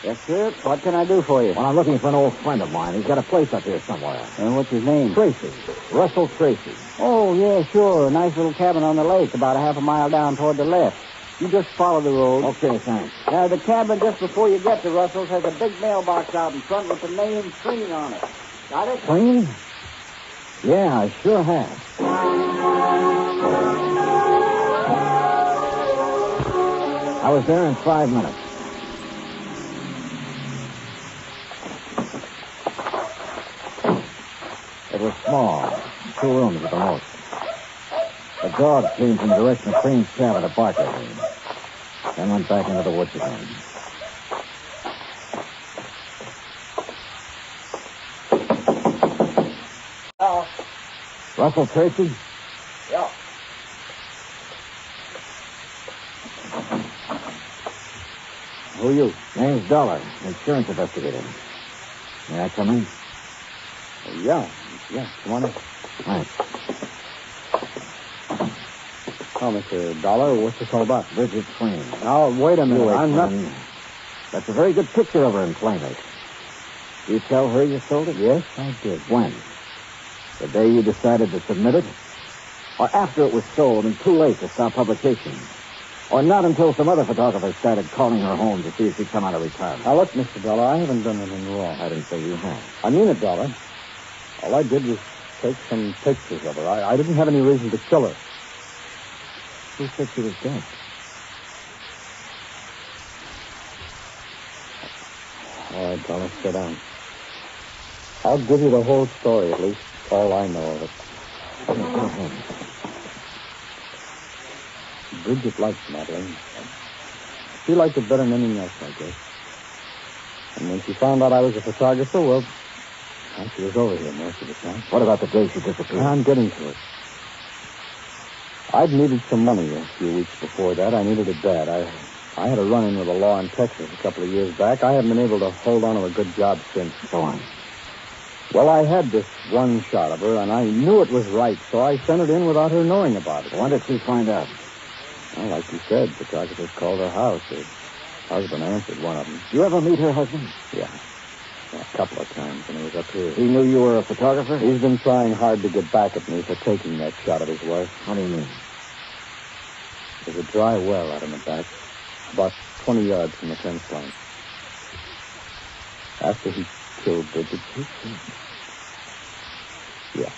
Yes, sir. What can I do for you? Well, I'm looking for an old friend of mine. He's got a place up here somewhere. And what's his name? Tracy. Russell Tracy. Oh, yeah, sure. A nice little cabin on the lake, about a half a mile down toward the left. You just follow the road. Okay, thanks. The cabin just before you get to Russell's has a big mailbox out in front with the name Freeman on it. Got it? Freeman? Yeah, I sure have. I was there in 5 minutes. It was small, 2 rooms at the most. The dog came from the direction of Cream's cabin to bark at me, then went back into the woods again. Oh. Russell Tracy? Yeah. Who are you? Name's Dollar, insurance investigator. May I come in? Yeah, come on in. Thanks. Oh, Mr. Dollar, what's this all about? Bridget Freeman. Oh, wait a minute. I'm not... not... That's a very good picture of her in Playmate. You tell her you sold it? Yes, I did. When? The day you decided to submit it? Or after it was sold and too late to stop publication? Or not until some other photographers started calling her home to see if she'd come out of retirement? Now, look, Mr. Dollar, I haven't done anything wrong. I didn't say you had. I mean it, Dollar. All I did was take some pictures of her. I didn't have any reason to kill her. Who said she was dead? All right, Dollar, sit down. I'll give you the whole story, at least all I know of it. Go ahead. Bridget liked modeling. She liked it better than anything else, I guess. And when she found out I was a photographer, well, she was over here most of the time. What about the day she disappeared? I'm getting to it. I'd needed some money a few weeks before that. I needed it bad. I had a run-in with the law in Texas a couple of years back. I haven't been able to hold on to a good job since. Go on. Well, I had this one shot of her, and I knew it was right, so I sent it in without her knowing about it. When did she find out? Well, like you said, photographers called her house. Her husband answered one of them. Did you ever meet her husband? Yeah. A couple of times when he was up here. He knew you were a photographer? He's been trying hard to get back at me for taking that shot of his wife. What do you mean? There's a dry well out in the back, about 20 yards from the fence line. After he killed Bridget. Yeah.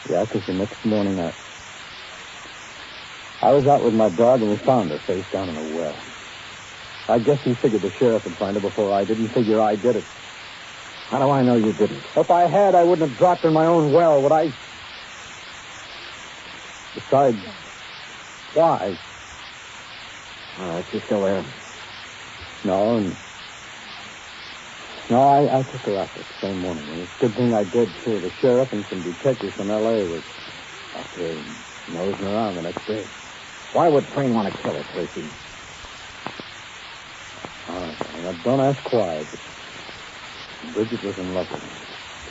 Yeah, because the next morning I was out with my dog and we found her face down in a well. I guess he figured the sheriff would find her before I didn't figure I did it. How do I know you didn't? If I had, I wouldn't have dropped in my own well, would I? Besides, why? All right, she's still there. No, I took her out the same morning. And it's a good thing I did, too. The sheriff and some detectives from L.A. was out there nosing around the next day. Why would Crane want to kill her, Tracy? Now, don't ask why, but Bridget was in love with him.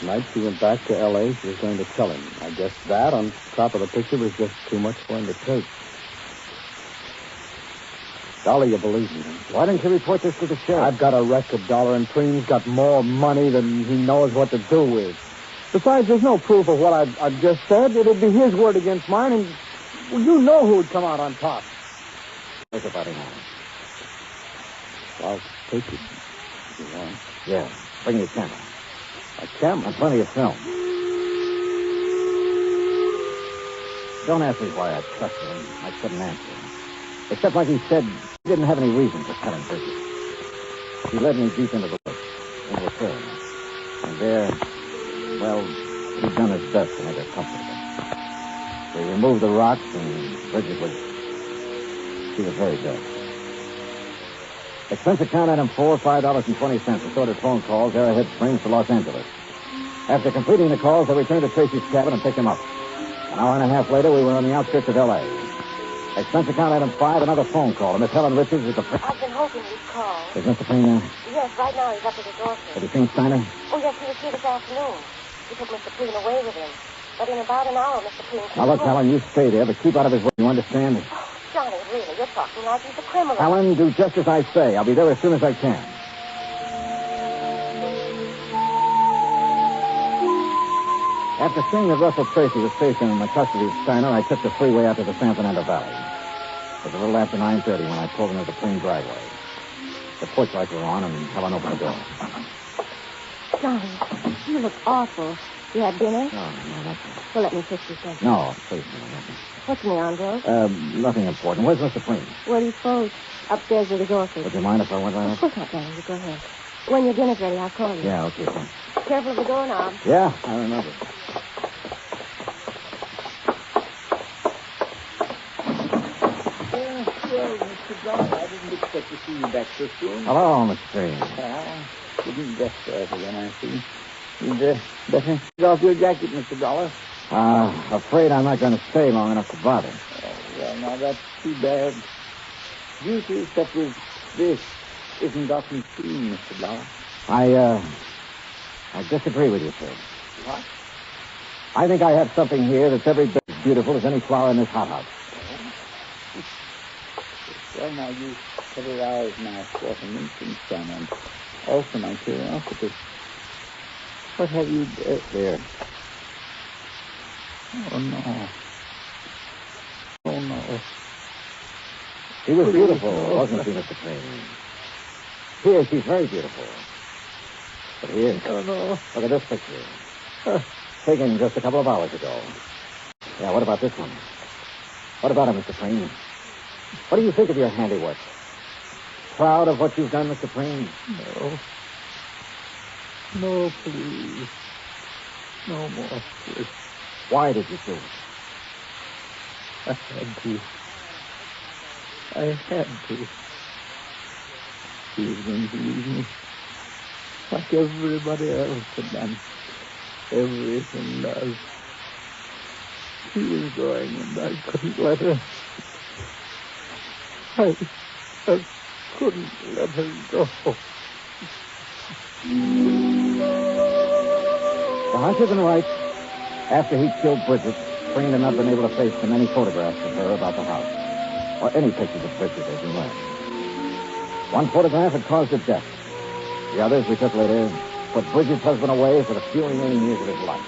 Tonight she went back to L.A. She was going to tell him. I guess that, on top of the picture, was just too much for him to take. Dolly, you believe me. Why didn't you report this to the sheriff? I've got a record dollar, and Preen's got more money than he knows what to do with. Besides, there's no proof of what I've just said. It'd be his word against mine, and well, you know who would come out on top. Take a body now. I'll take it if you want. Yeah, bring your camera. A camera? And plenty of film. Don't ask me why I trusted him. I couldn't answer him. Except, like he said, he didn't have any reason for telling Bridget. He led me deep into the woods, into a clearing. And there, well, he'd done his best to make her comfortable. So he removed the rocks, and Bridget was very good. Expense account item 4, $5.20. Assorted phone calls, Arrowhead Springs to Los Angeles. After completing the calls, I returned to Tracy's cabin and picked him up. An hour and a half later, we were on the outskirts of L.A. Expense account item 5, another phone call to Miss Helen Richards at the... I've been hoping you'd call. Is Mr. Payne there? Yes, right now he's up at his office. Have you seen Steiner? Oh, yes, he was here this afternoon. He took Mr. Payne away with him. But in about an hour, Mr. Payne came Now, look, home. Helen, you stay there, but keep out of his way. You understand? Johnny, really, you're talking like he's a criminal. Helen, do just as I say. I'll be there as soon as I can. After seeing that Russell Tracy was safe in the custody of Steiner, I took the freeway out to the San Fernando Valley. It was a little after 9:30 when I pulled into the Plain driveway. The porch lights were on, and Helen opened the door. Johnny, you look awful. You had dinner? No, nothing. Well, let me fix you something. No, please, no, nothing. What's in the envelope? Nothing important. Where's Mr. Payne? Where do you suppose? Upstairs with his office. Would you mind if I went right Of up? course not, Johnny. You go ahead. When your dinner's ready, I'll call you. Yeah, okay, thanks. Careful of the doorknob. Yeah, I remember. Well, Mr. John, I didn't expect to see you back so soon. Hello, Mr. Payne. Didn't guess when I see. You'd better take off your jacket, Mr. Dollar. Afraid I'm not going to stay long enough to bother. Well, now, that's too bad. Beauty such as this isn't often seen, Mr. Dollar. I disagree with you, sir. What? I think I have something here that's every bit as beautiful as any flower in this hothouse. Well, now, you have aroused my fortitude, son, and also my curiosity. What have you... Here. Oh, no. Oh, no. She was beautiful, wasn't she, Mr. Payne? Here, she's very beautiful. But here... Oh, no. Look at this picture. Taken just a couple of hours ago. Yeah, what about this one? What about it, Mr. Payne? What do you think of your handiwork? Proud of what you've done, Mr. Payne? No. No, please. No more, please. Why did you do it? I had to. I had to. She was going to leave me. Like everybody else had done. Everything does. She was going, and I couldn't let her. I couldn't let her go. Well, I should have been right. After he killed Bridget, Crane had not been able to face the many photographs of her about the house, or any pictures of Bridget, as you learned. One photograph had caused her death. The others we took later put Bridget's husband away for the few remaining years of his life.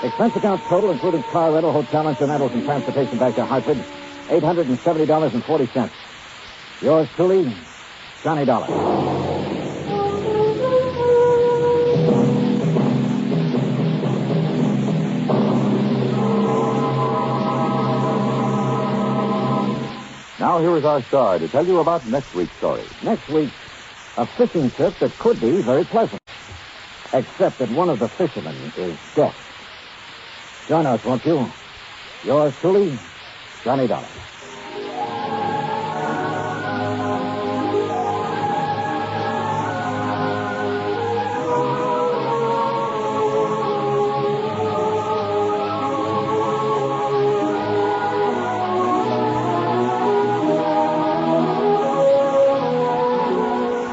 Expense account total, including car rental, hotel incidentals, and transportation back to Hartford, $870.40. Yours truly, Johnny Dollar. now here is our star to tell you about next week's story. Next week, a fishing trip that could be very pleasant. Except that one of the fishermen is deaf. Join us, won't you? Yours truly, Johnny Dollar.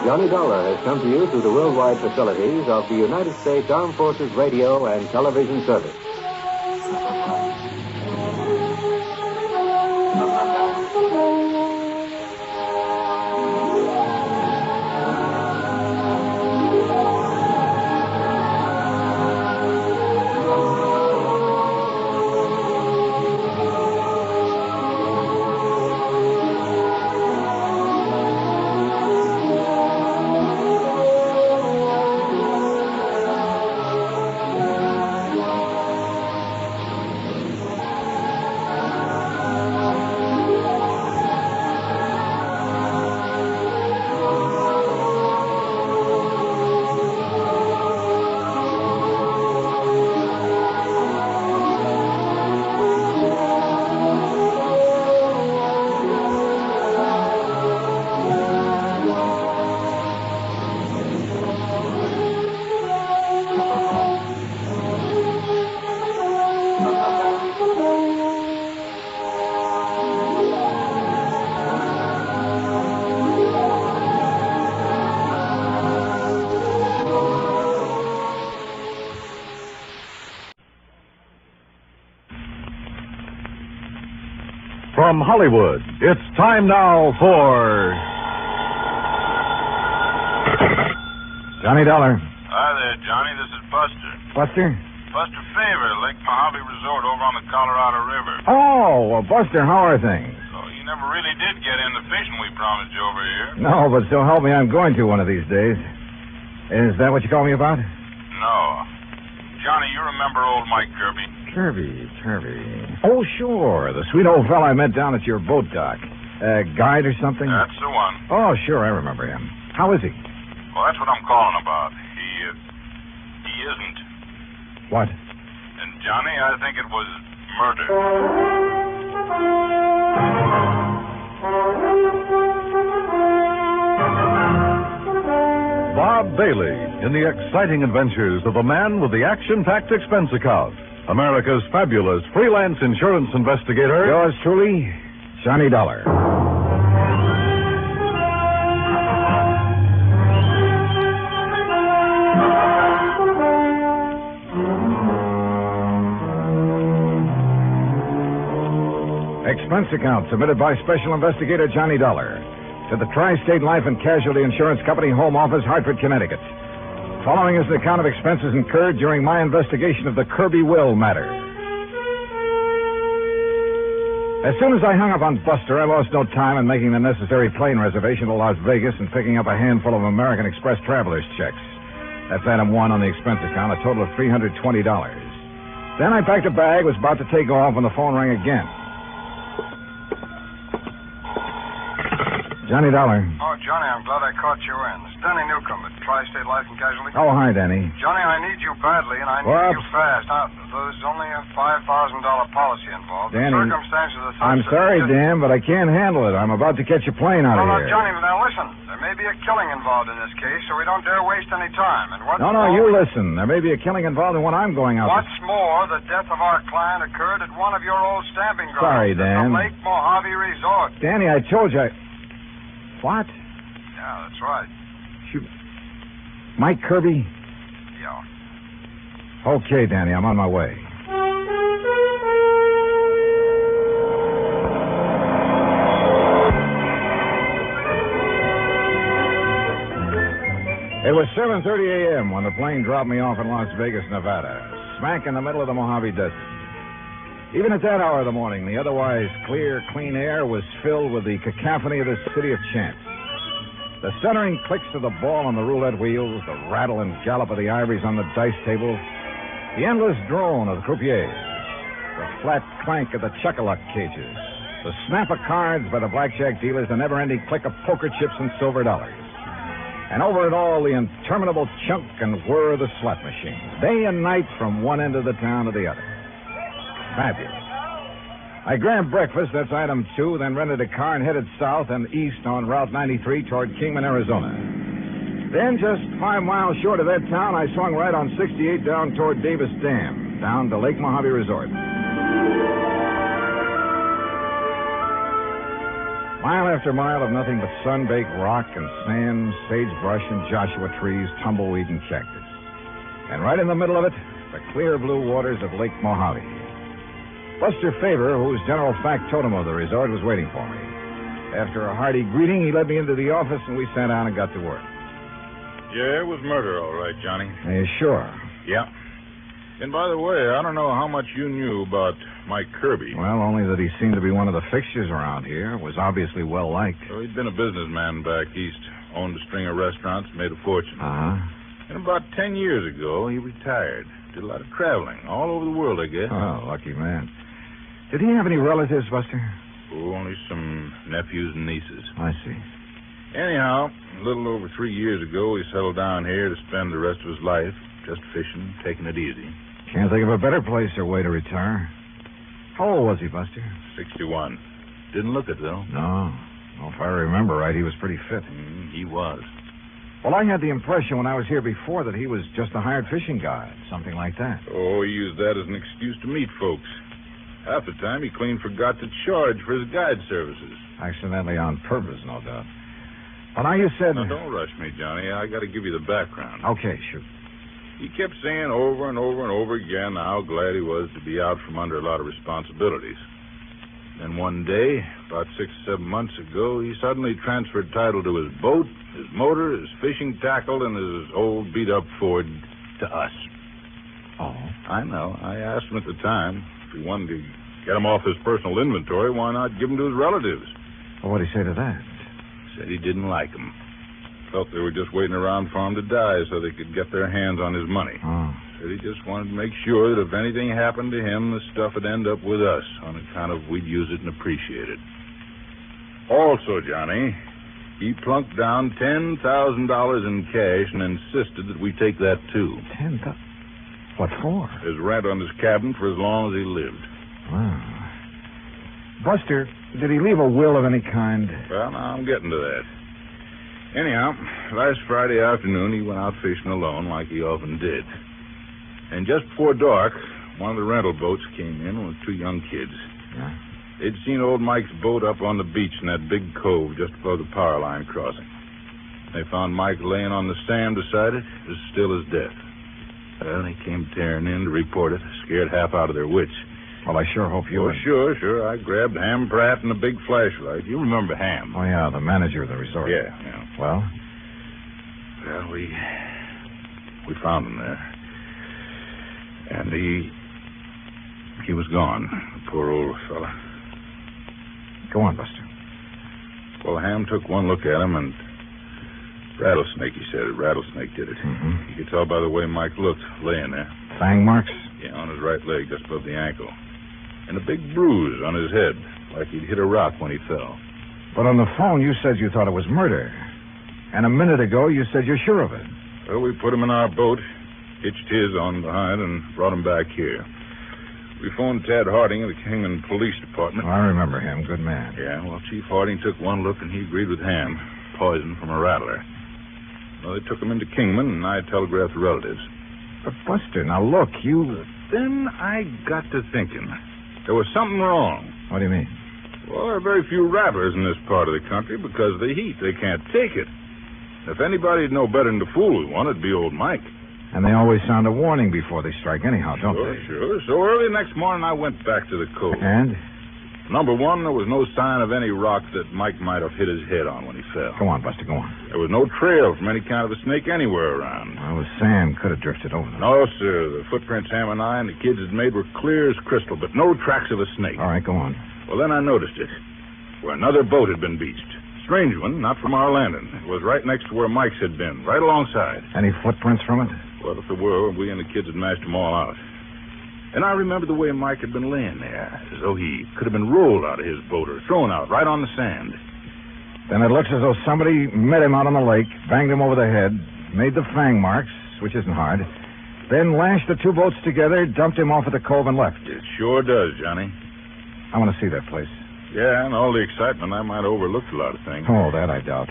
Johnny Dollar has come to you through the worldwide facilities of the United States Armed Forces Radio and Television Service. From Hollywood, it's time now for Johnny Dollar. Hi there, Johnny. This is Buster. Buster? Buster Favor, Lake Mojave Resort over on the Colorado River. Oh, well, Buster, how are things? So you never really did get in the fishing we promised you over here. No, but so help me, I'm going to one of these days. Is that what you called me about? No. Johnny, you remember old Mike Kirby? Kirby. Oh, sure. The sweet old fella I met down at your boat dock. Guide or something? That's the one. Oh, sure, I remember him. How is he? Well, that's what I'm calling about. He isn't. What? And, Johnny, I think it was murder. Bob Bailey in the exciting adventures of the man with the action-packed expense account. America's fabulous freelance insurance investigator. Yours truly, Johnny Dollar. Expense account submitted by Special Investigator Johnny Dollar to the Tri-State Life and Casualty Insurance Company Home Office, Hartford, Connecticut. Following is an account of expenses incurred during my investigation of the Kirby Will matter. As soon as I hung up on Buster, I lost no time in making the necessary plane reservation to Las Vegas and picking up a handful of American Express traveler's checks. That's item one on the expense account, a total of $320. Then I packed a bag, was about to take off when the phone rang again. Johnny Dollar. Oh, Johnny, I'm glad I caught you in. It's Danny Newcomb at Tri-State Life and Casualty. Oh, hi, Danny. Johnny, I need you badly, and I need you fast. Now, there's only a $5,000 policy involved. Danny, the circumstances are such I'm sorry, that Dan, but I can't handle it. I'm about to catch a plane out of No, here. Johnny, now listen. There may be a killing involved in this case, so we don't dare waste any time. And what's No, more, you listen. There may be a killing involved in what I'm going out What's more, the death of our client occurred at one of your old stamping grounds. Sorry, Dan. At the Lake Mojave Resort. Danny, I told you. What? Yeah, that's right. Mike Kirby? Yeah. Okay, Danny, I'm on my way. It was 7:30 a.m. when the plane dropped me off in Las Vegas, Nevada, smack in the middle of the Mojave Desert. Even at that hour of the morning, the otherwise clear, clean air was filled with the cacophony of the city of chance. The stuttering clicks of the ball on the roulette wheels, the rattle and gallop of the ivories on the dice table, the endless drone of the croupiers, the flat clank of the chuck-a-luck cages, The snap of cards by the blackjack dealers, the never-ending click of poker chips and silver dollars. And over it all, the interminable chunk and whir of the slot machine. Day and night from one end of the town to the other. Fabulous. I grabbed breakfast, that's item 2, then rented a car and headed south and east on Route 93 toward Kingman, Arizona. Then, just 5 miles short of that town, I swung right on 68 down toward Davis Dam, down to Lake Mojave Resort. Mile after mile of nothing but sun-baked rock and sand, sagebrush and Joshua trees, tumbleweed and cactus. And right in the middle of it, the clear blue waters of Lake Mojave. Buster Faber, who's general factotum of the resort, was waiting for me. After a hearty greeting, he led me into the office, and we sat down and got to work. Yeah, it was murder, all right, Johnny. Are you sure? Yeah. And by the way, I don't know how much you knew about Mike Kirby. Well, only that he seemed to be one of the fixtures around here. Was obviously well-liked. So he'd been a businessman back east. Owned a string of restaurants, made a fortune. Uh-huh. And about 10 years ago, he retired. Did a lot of traveling. All over the world, I guess. Oh, lucky man. Did he have any relatives, Buster? Oh, only some nephews and nieces. I see. Anyhow, a little over 3 years ago, he settled down here to spend the rest of his life just fishing, taking it easy. Can't think of a better place or way to retire. How old was he, Buster? 61. Didn't look it, though. No. Well, if I remember right, he was pretty fit. He was. Well, I had the impression when I was here before that he was just a hired fishing guide, something like that. Oh, he used that as an excuse to meet folks. Half the time, he clean forgot to charge for his guide services. Accidentally on purpose, no doubt. Well, now you said... Now, don't rush me, Johnny. I got to give you the background. Okay, shoot. He kept saying over and over and over again how glad he was to be out from under a lot of responsibilities. Then one day, about 6 or 7 months ago, he suddenly transferred title to his boat, his motor, his fishing tackle, and his old beat-up Ford to us. Oh? I know. I asked him at the time if he wanted to get him off his personal inventory, why not give him to his relatives? Well, what'd he say to that? Said he didn't like him. Felt they were just waiting around for him to die so they could get their hands on his money. Oh. Said he just wanted to make sure that if anything happened to him, the stuff would end up with us on account of we'd use it and appreciate it. Also, Johnny, he plunked down $10,000 in cash and insisted that we take that, too. $10,000? What for? His rent on his cabin for as long as he lived. Wow. Buster, did he leave a will of any kind? Well, now I'm getting to that. Anyhow, last Friday afternoon, he went out fishing alone like he often did. And just before dark, one of the rental boats came in with 2 young kids. Yeah? They'd seen old Mike's boat up on the beach in that big cove just below the power line crossing. They found Mike laying on the sand beside it, as still as death. Well, they came tearing in to report it, scared half out of their wits. Well, I sure hope you... Oh, sure. I grabbed Ham Pratt and a big flashlight. You remember Ham. Oh, yeah, the manager of the resort. Yeah. Well? Well, we found him there. And he was gone, the poor old fella. Go on, Buster. Well, Ham took one look at him, and rattlesnake, he said. Rattlesnake did it. Mm-hmm. You could tell by the way Mike looked, laying there. Fang marks? Yeah, on his right leg, just above the ankle. And a big bruise on his head, like he'd hit a rock when he fell. But on the phone, you said you thought it was murder. And a minute ago, you said you're sure of it. Well, we put him in our boat, hitched his on behind, and brought him back here. We phoned Tad Harding of the Kingman Police Department. Oh, I remember him. Good man. Yeah, well, Chief Harding took one look, and he agreed with Ham. Poison from a rattler. Well, they took him into Kingman, and I telegraphed the relatives. But, Buster, now look, you... Then I got to thinking. There was something wrong. What do you mean? Well, there are very few rattlers in this part of the country because of the heat. They can't take it. If anybody'd know better than to fool with one, it'd be old Mike. And they always sound a warning before they strike anyhow, don't they? Sure. So early next morning, I went back to the cove. And? Number one, there was no sign of any rock that Mike might have hit his head on when he fell. Go on, Buster, go on. There was no trail from any kind of a snake anywhere around. Well, the sand could have drifted over them. No, sir. The footprints Ham and I and the kids had made were clear as crystal, but no tracks of a snake. All right, go on. Well, then I noticed it, where another boat had been beached. Strange one, not from our landing. It was right next to where Mike's had been, right alongside. Any footprints from it? Well, if there were, we and the kids had mashed them all out. And I remember the way Mike had been laying there, as though he could have been rolled out of his boat or thrown out right on the sand. Then it looks as though somebody met him out on the lake, banged him over the head, made the fang marks, which isn't hard, then lashed the two boats together, dumped him off at the cove, and left. It sure does, Johnny. I want to see that place. Yeah, and all the excitement, I might have overlooked a lot of things. Oh, that I doubt.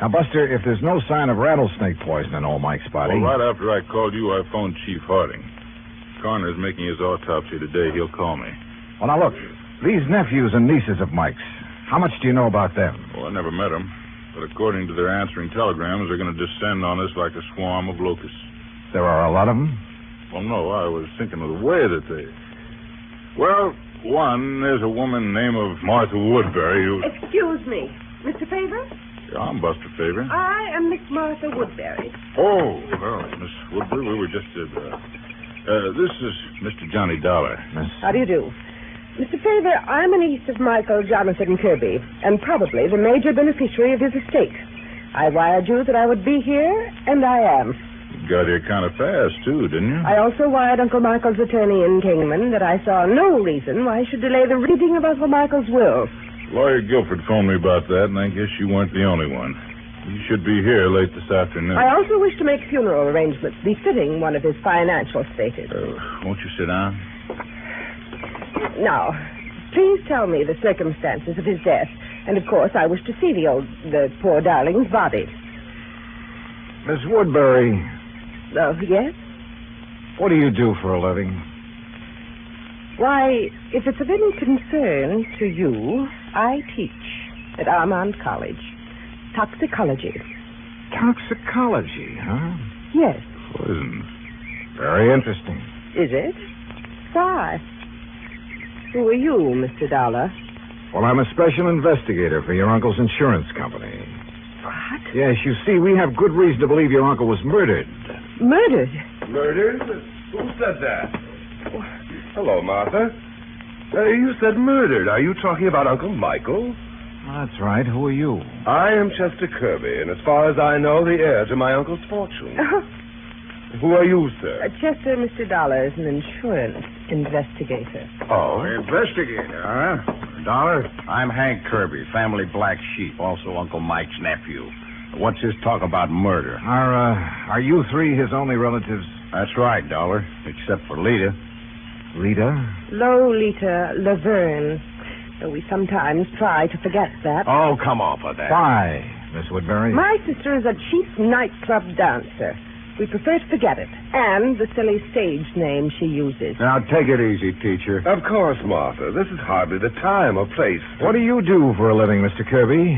Now, Buster, if there's no sign of rattlesnake poison in old Mike's body... Well, right after I called you, I phoned Chief Harding. Coroner's making his autopsy today. He'll call me. Well, now, look. These nephews and nieces of Mike's, how much do you know about them? Well, I never met them. But according to their answering telegrams, they're going to descend on us like a swarm of locusts. There are a lot of them? Well, no, I was thinking of the way that they... Well, one, there's a woman named of Martha Woodbury who... Excuse me. Mr. Favor? Yeah, I'm Buster Favor. I am Miss Martha Woodbury. Oh, well, Miss Woodbury, we were just at... this is Mr. Johnny Dollar. How do you do? Mr. Favor, I'm a niece of Michael Jonathan Kirby, and probably the major beneficiary of his estate. I wired you that I would be here, and I am. You got here kind of fast, too, didn't you? I also wired Uncle Michael's attorney in Kingman that I saw no reason why I should delay the reading of Uncle Michael's will. Lawyer Guilford phoned me about that, and I guess you weren't the only one. You should be here late this afternoon. I also wish to make funeral arrangements befitting one of his financial status. Won't you sit down? Now, please tell me the circumstances of his death. And, of course, I wish to see the poor darling's body. Miss Woodbury. Oh, yes? What do you do for a living? Why, if it's of any concern to you, I teach at Armand College. Toxicology. Toxicology, huh? Yes. Poison. Very interesting. Is it? Why? Who are you, Mr. Dollar? Well, I'm a special investigator for your uncle's insurance company. What? Yes, you see, we have good reason to believe your uncle was murdered. Murdered? Murdered? Who said that? Hello, Martha. You said murdered. Are you talking about Uncle Michael? That's right. Who are you? I am Chester Kirby, and as far as I know, the heir to my uncle's fortune. Who are you, sir? Chester, Mr. Dollar is an insurance investigator. Oh? Investigator, huh? Dollar, I'm Hank Kirby, family black sheep, also Uncle Mike's nephew. What's his talk about murder? Are you three his only relatives? That's right, Dollar, except for Lita. Lita? Lolita Laverne. Though we sometimes try to forget that. Oh, come off of that. Why, Miss Woodbury? My sister is a cheap nightclub dancer. We prefer to forget it. And the silly stage name she uses. Now, take it easy, teacher. Of course, Martha. This is hardly the time or place. What do you do for a living, Mr. Kirby?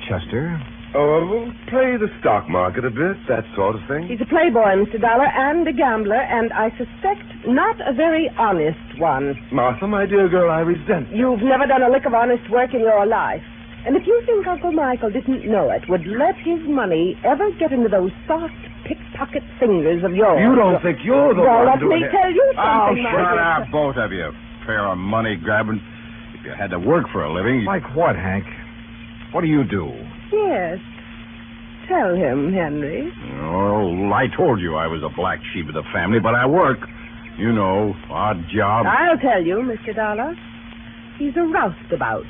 Chester? Oh, play the stock market a bit, that sort of thing. He's a playboy, Mr. Dollar, and a gambler, and I suspect not a very honest one. Martha, my dear girl, I resent. You've never done a lick of honest work in your life. And if you think Uncle Michael didn't know it, would let his money ever get into those soft pickpocket fingers of yours... You don't think you're the one let doing me it. tell you Oh, something, shut up, both of you. Pair of money-grabbing. If you had to work for a living... Like what, Hank? What do you do? Yes. Tell him, Henry. Oh, I told you I was a black sheep of the family, but I work. You know, odd job. I'll tell you, Mr. Dollar. He's a roustabout.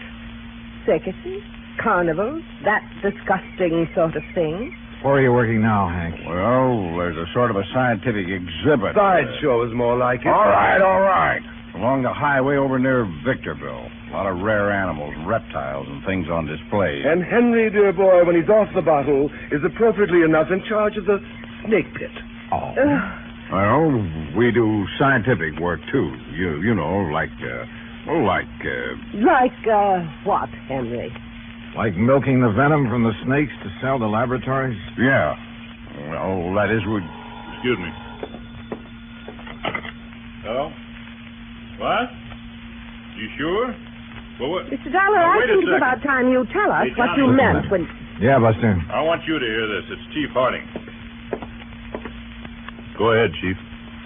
Circuses, carnivals, that disgusting sort of thing. Where are you working now, Hank? Well, there's a sort of a scientific exhibit. Sideshow is more like it. All right. Along the highway over near Victorville. A lot of rare animals, reptiles, and things on display. And Henry, dear boy, when he's off the bottle, is appropriately enough in charge of the snake pit. Oh. Well, we do scientific work, too. You know, like what, Henry? Like milking the venom from the snakes to sell to laboratories? Yeah. Well, that is what... Excuse me. Hello? What? You sure? Well, what? Mr. Dollar, I think it's about time you tell us what you meant when... Yeah, Buster. I want you to hear this. It's Chief Harding. Go ahead, Chief.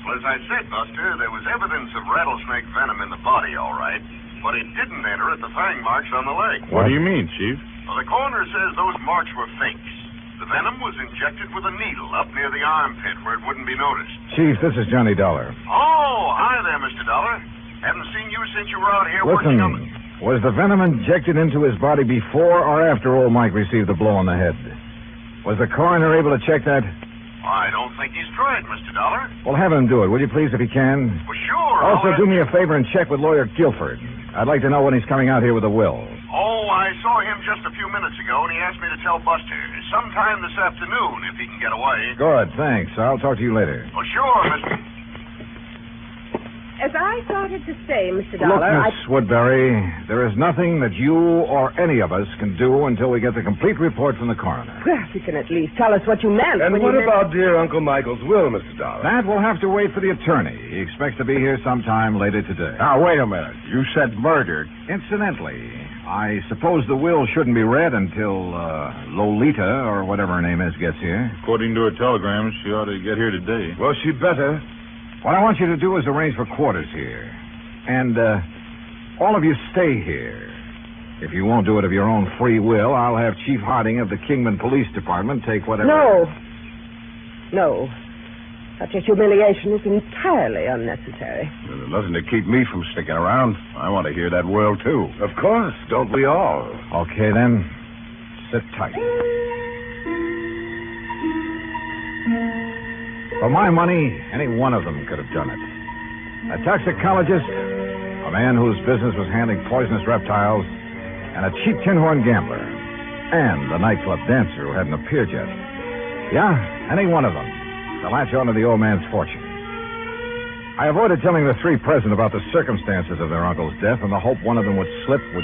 Well, as I said, Buster, there was evidence of rattlesnake venom in the body, all right. But it didn't enter at the fang marks on the leg. What do you mean, Chief? Well, the coroner says those marks were fakes. The venom was injected with a needle up near the armpit where it wouldn't be noticed. Chief, this is Johnny Dollar. Oh, hi there, Mr. Dollar. Haven't seen you since you were out here Listen, working on the... was the venom injected into his body before or after old Mike received the blow on the head? Was the coroner able to check that? I don't think he's tried, Mr. Dollar. Well, have him do it, will you please, if he can? Well, sure. Also, do me a favor and check with Lawyer Guilford. I'd like to know when he's coming out here with a will. Oh, I saw him just a few minutes ago, and he asked me to tell Buster. Sometime this afternoon, if he can get away. Good, thanks. I'll talk to you later. Well, sure, Mr. As I started to say, Mr. Look, Dollar, Miss Woodbury, there is nothing that you or any of us can do until we get the complete report from the coroner. Well, you can at least tell us what you meant. And when what you about dear Uncle Michael's will, Mr. Dollar? That will have to wait for the attorney. He expects to be here sometime later today. Now, wait a minute. You said murdered. Incidentally, I suppose the will shouldn't be read until Lolita, or whatever her name is, gets here. According to her telegram, she ought to get here today. Well, she better. What I want you to do is arrange for quarters here. And all of you stay here. If you won't do it of your own free will, I'll have Chief Harding of the Kingman Police Department take whatever... No. Such a humiliation is entirely unnecessary. There's nothing to keep me from sticking around. I want to hear that will, too. Of course. Don't we all? Okay, then. Sit tight. For my money, any one of them could have done it. A toxicologist, a man whose business was handling poisonous reptiles, and a cheap tin horn gambler, and a nightclub dancer who hadn't appeared yet. Yeah, any one of them to latch onto the old man's fortune. I avoided telling the three present about the circumstances of their uncle's death in the hope one of them would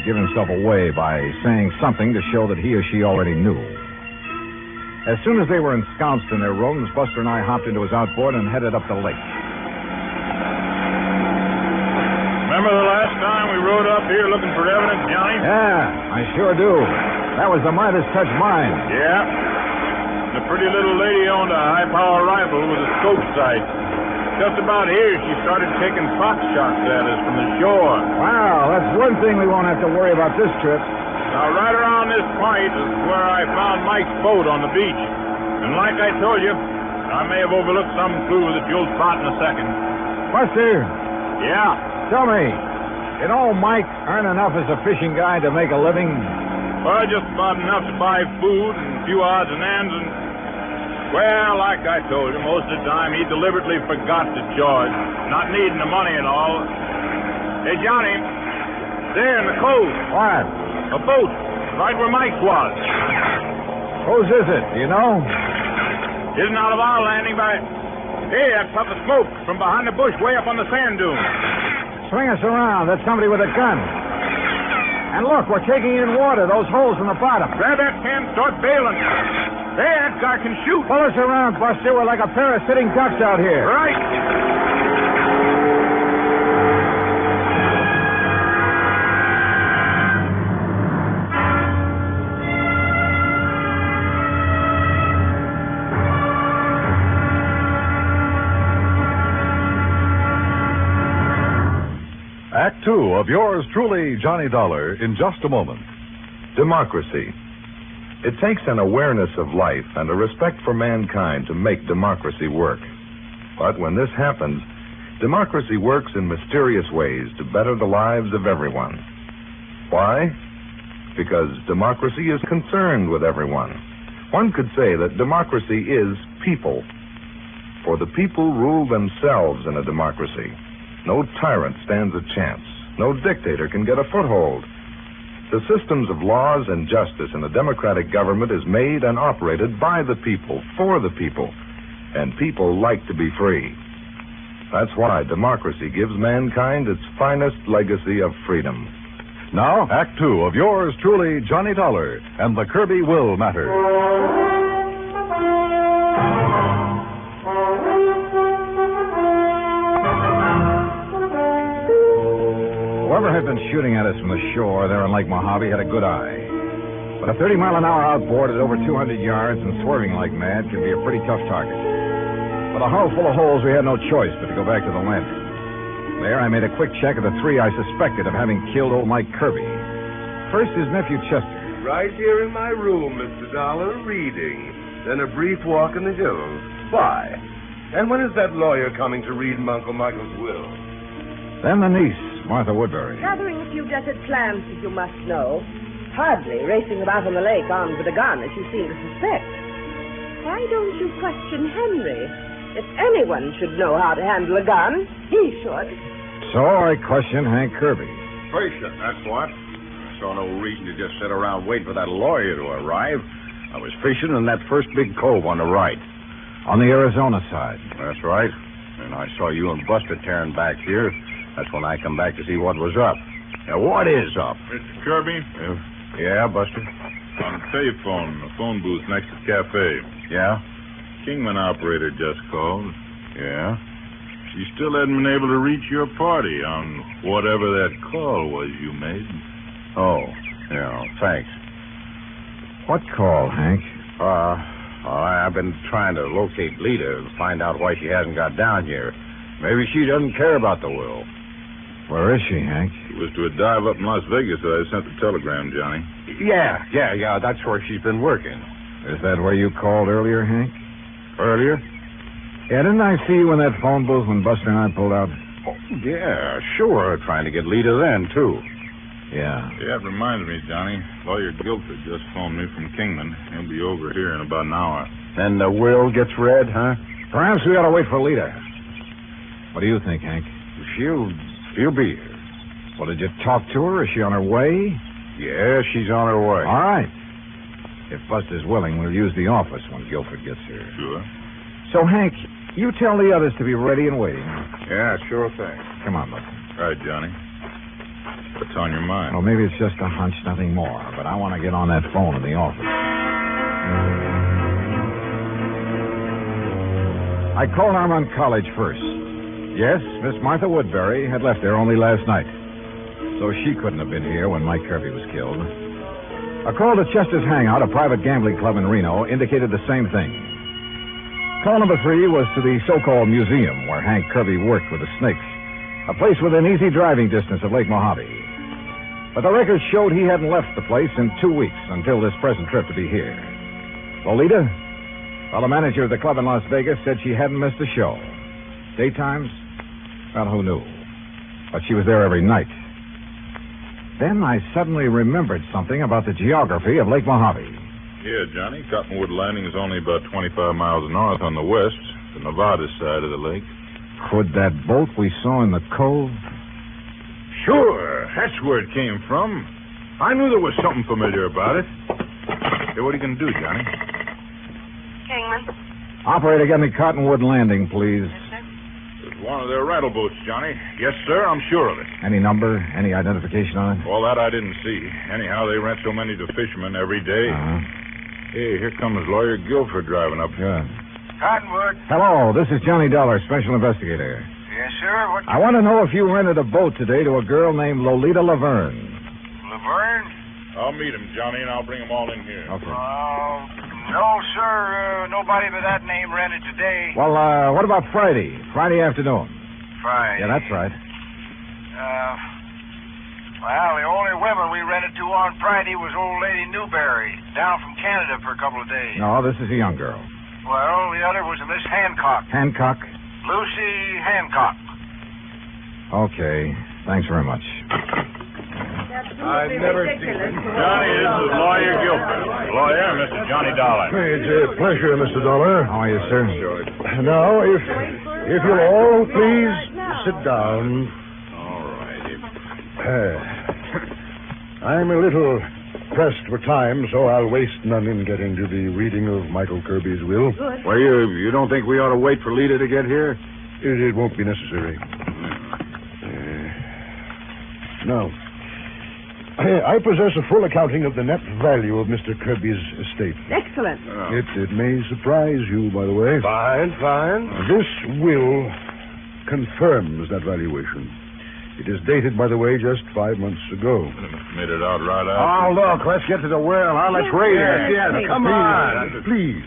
give himself away by saying something to show that he or she already knew. As soon as they were ensconced in their rooms, Buster and I hopped into his outboard and headed up the lake. Remember the last time we rode up here looking for evidence, Johnny? Yeah, I sure do. That was the Midas touch mine. Yeah. The pretty little lady owned a high-power rifle with a scope sight. Just about here, she started taking pot shots at us from the shore. Wow, that's one thing we won't have to worry about this trip. Now, right around this point is where I found Mike's boat on the beach. And like I told you, I may have overlooked some clue that you'll spot in a second. Buster. Yeah? Tell me, did old Mike earn enough as a fishing guide to make a living? Well, just about enough to buy food and a few odds and ends and... Well, like I told you, most of the time he deliberately forgot to charge, not needing the money and all. Hey, Johnny, there in the cove. What? A boat, right where Mike's was. Whose is it? Do you know? Isn't out of our landing by... Hey, that puff of smoke from behind the bush way up on the sand dune. Swing us around. That's somebody with a gun. And look, we're taking in water, those holes in the bottom. Grab that can, start bailing. Hey, that guy can shoot. Pull us around, Buster. We're like a pair of sitting ducks out here. Right. Act Two of yours truly, Johnny Dollar, in just a moment. Democracy. It takes an awareness of life and a respect for mankind to make democracy work. But when this happens, democracy works in mysterious ways to better the lives of everyone. Why? Because democracy is concerned with everyone. One could say that democracy is people. For the people rule themselves in a democracy. No tyrant stands a chance. No dictator can get a foothold. The systems of laws and justice in a democratic government is made and operated by the people, for the people. And people like to be free. That's why democracy gives mankind its finest legacy of freedom. Now, Act Two of yours truly, Johnny Dollar, and the Kirby Will Matter. Whoever had been shooting at us from the shore there in Lake Mojave had a good eye. But a 30-mile-an-hour outboard at over 200 yards and swerving like mad can be a pretty tough target. With a hull full of holes, we had no choice but to go back to the landing. There, I made a quick check of the three I suspected of having killed old Mike Kirby. First, his nephew Chester. Right here in my room, Mr. Dollar, reading. Then a brief walk in the hills. Why? And when is that lawyer coming to read Uncle Michael's will? Then the niece, Martha Woodbury. Gathering a few desert plants, as you must know. Hardly racing about on the lake armed with a gun, as you seem to suspect. Why don't you question Henry? If anyone should know how to handle a gun, he should. So I questioned Hank Kirby. Patient, that's what. I saw no reason to just sit around waiting for that lawyer to arrive. I was fishing in that first big cove on the right. On the Arizona side. That's right. And I saw you and Buster tearing back here. That's when I come back to see what was up. Now, what is up? Mr. Kirby? Yeah, Buster? On the payphone, the phone booth next to the cafe. Yeah? Kingman operator just called. Yeah? She still hadn't been able to reach your party on whatever that call was you made. Oh, yeah, thanks. What call, Hank? I've been trying to locate Lita to find out why she hasn't got down here. Maybe she doesn't care about the will. Where is she, Hank? She was to a dive up in Las Vegas that I sent the telegram, Johnny. Yeah, that's where she's been working. Is that where you called earlier, Hank? Earlier? Yeah, didn't I see you in that phone booth when Buster and I pulled out? Oh, yeah, sure. Trying to get Lita then, too. Yeah. Yeah, it reminds me, Johnny. Lawyer Guilford just phoned me from Kingman. He'll be over here in about an hour. Then the will gets read, huh? Perhaps we ought to wait for Lita. What do you think, Hank? She'll be here. Well, did you talk to her? Is she on her way? Yeah, she's on her way. All right. If Buster's willing, we'll use the office when Guilford gets here. Sure. So, Hank, you tell the others to be ready and waiting. Yeah, sure thing. Come on, Buster. All right, Johnny. What's on your mind? Well, maybe it's just a hunch, nothing more. But I want to get on that phone in the office. I called Armand College first. Yes, Miss Martha Woodbury had left there only last night. So she couldn't have been here when Mike Kirby was killed. A call to Chester's Hangout, a private gambling club in Reno, indicated the same thing. Call number 3 was to the so-called museum where Hank Kirby worked with the snakes, a place within easy driving distance of Lake Mojave. But the records showed he hadn't left the place in 2 weeks until this present trip to be here. Lolita? Well, the manager of the club in Las Vegas said she hadn't missed a show. Daytimes? Well, who knew? But she was there every night. Then I suddenly remembered something about the geography of Lake Mojave. Yeah, Johnny. Cottonwood Landing is only about 25 miles north on the west, the Nevada side of the lake. Could that boat we saw in the cove? Sure. That's where it came from. I knew there was something familiar about it. Hey, what are you going to do, Johnny? Kingman. Operator, get me Cottonwood Landing, please. It's one of their rental boats, Johnny. Yes, sir, I'm sure of it. Any number? Any identification on it? Well, that I didn't see. Anyhow, they rent so many to fishermen every day. Uh-huh. Hey, here comes Lawyer Guilford driving up. Good. Cottonwood. Hello, this is Johnny Dollar, special investigator. Yes, sir. What? I want to know if you rented a boat today to a girl named Lolita Laverne. Laverne? I'll meet him, Johnny, and I'll bring them all in here. Okay. No, sir. Nobody by that name rented today. Well, what about Friday? Friday afternoon. Friday. Yeah, that's right. Well, the only women we rented to on Friday was old lady Newberry, down from Canada for a couple of days. No, this is a young girl. Well, the other was a Miss Hancock. Hancock? Lucy Hancock. Okay. Thanks very much. I've never seen Johnny, this is Lawyer Guilford. Lawyer, Mr. Johnny Dollar. It's a pleasure, Mr. Dollar. How are you, sir? Now, if you'll all please sit down. All righty. I'm a little pressed for time, so I'll waste none in getting to the reading of Michael Kirby's will. Good. Well, you don't think we ought to wait for Lita to get here? It won't be necessary. Now, I possess a full accounting of the net value of Mr. Kirby's estate. Excellent. It may surprise you, by the way. Fine. This will confirms that valuation. It is dated, by the way, just 5 months ago. Made it out right Oh, out. look, let's get to the will. Now, let's read it. Yes, Come on. Please.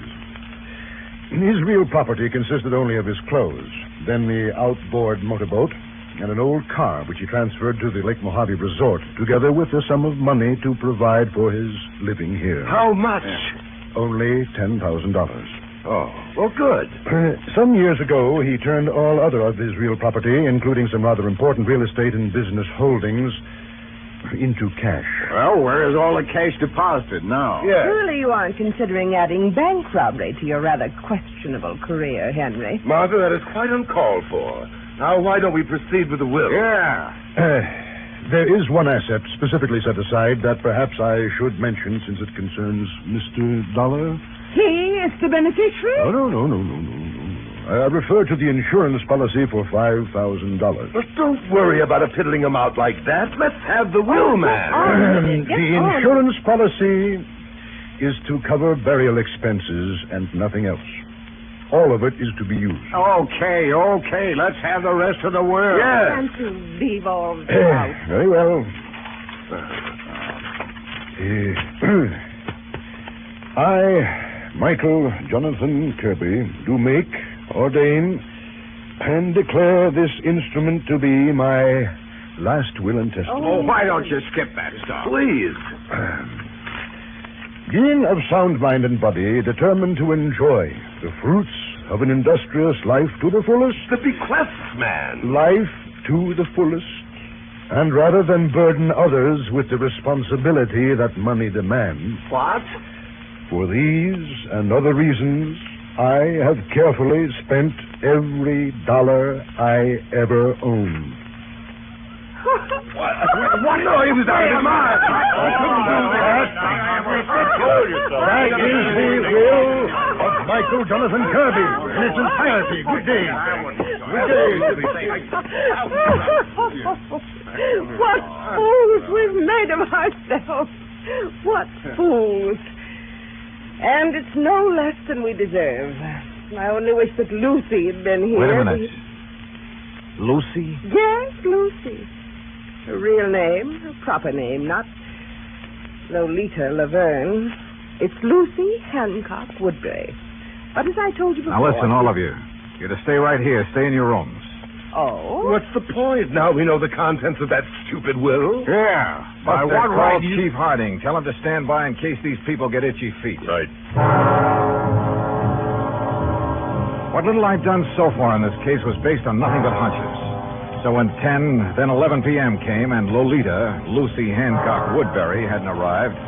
His real property consisted only of his clothes, then the outboard motorboat, and an old car which he transferred to the Lake Mojave Resort, together with a sum of money to provide for his living here. How much? Only $10,000. Oh, well, good. Some years ago, he turned all other of his real property, including some rather important real estate and business holdings, into cash. Well, where is all the cash deposited now? Surely you aren't considering adding bank robbery to your rather questionable career, Henry. Martha, that is quite uncalled for. Now, why don't we proceed with the will? There is one asset specifically set aside that perhaps I should mention since it concerns Mr. Dollar. He is the beneficiary? Oh, no. I refer to the insurance policy for $5,000. But don't worry about a piddling amount like that. Let's have the will, man. The insurance policy is to cover burial expenses and nothing else. All of it is to be used. Okay. Let's have the rest of the will. Can't you leave all this out? Very well. I, Michael Jonathan Kirby, do make, ordain, and declare this instrument to be my last will and testament. Oh, why don't you skip that stuff? Please. Being of sound mind and body, determined to enjoy the fruits of an industrious life to the fullest. The bequests, man. Life to the fullest. And rather than burden others with the responsibility that money demands. What? For these and other reasons, I have carefully spent every dollar I ever owned. What? No, he was out of his mind. I couldn't do that. That is the will of Michael Jonathan Kirby in its entirety. Good day. What fools we've made of ourselves. What fools. And it's no less than we deserve. I only wish that Lucy had been here. Wait a minute. Lucy? Yes, Lucy. Her real name, her proper name, not Lolita Laverne. It's Lucy Hancock Woodbury. But as I told you before... Now listen, all of you. You're to stay right here. Stay in your rooms. Oh? What's the point? Now we know the contents of that stupid will. Yeah. By Buster, what right call Chief Harding. Tell him to stand by in case these people get itchy feet. Right. What little I've done so far in this case was based on nothing but hunches. So when 10, then 11 p.m. came and Lolita, Lucy Hancock Woodbury, hadn't arrived,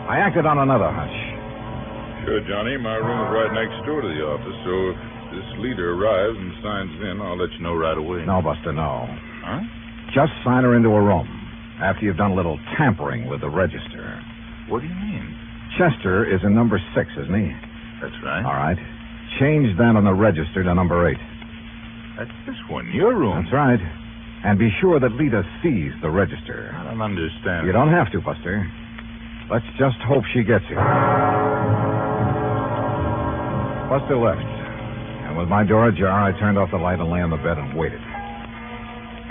I acted on another hunch. Sure, Johnny. My room is right next door to the office, so if this leader arrives and signs in, I'll let you know right away. No, Buster, no. Huh? Just sign her into a room after you've done a little tampering with the register. What do you mean? Chester is in number 6, isn't he? That's right. All right. Change that on the register to number 8. That's this one, your room. That's right. And be sure that Lita sees the register. I don't understand. You don't have to, Buster. Let's just hope she gets here. Buster left. And with my door ajar, I turned off the light and lay on the bed and waited.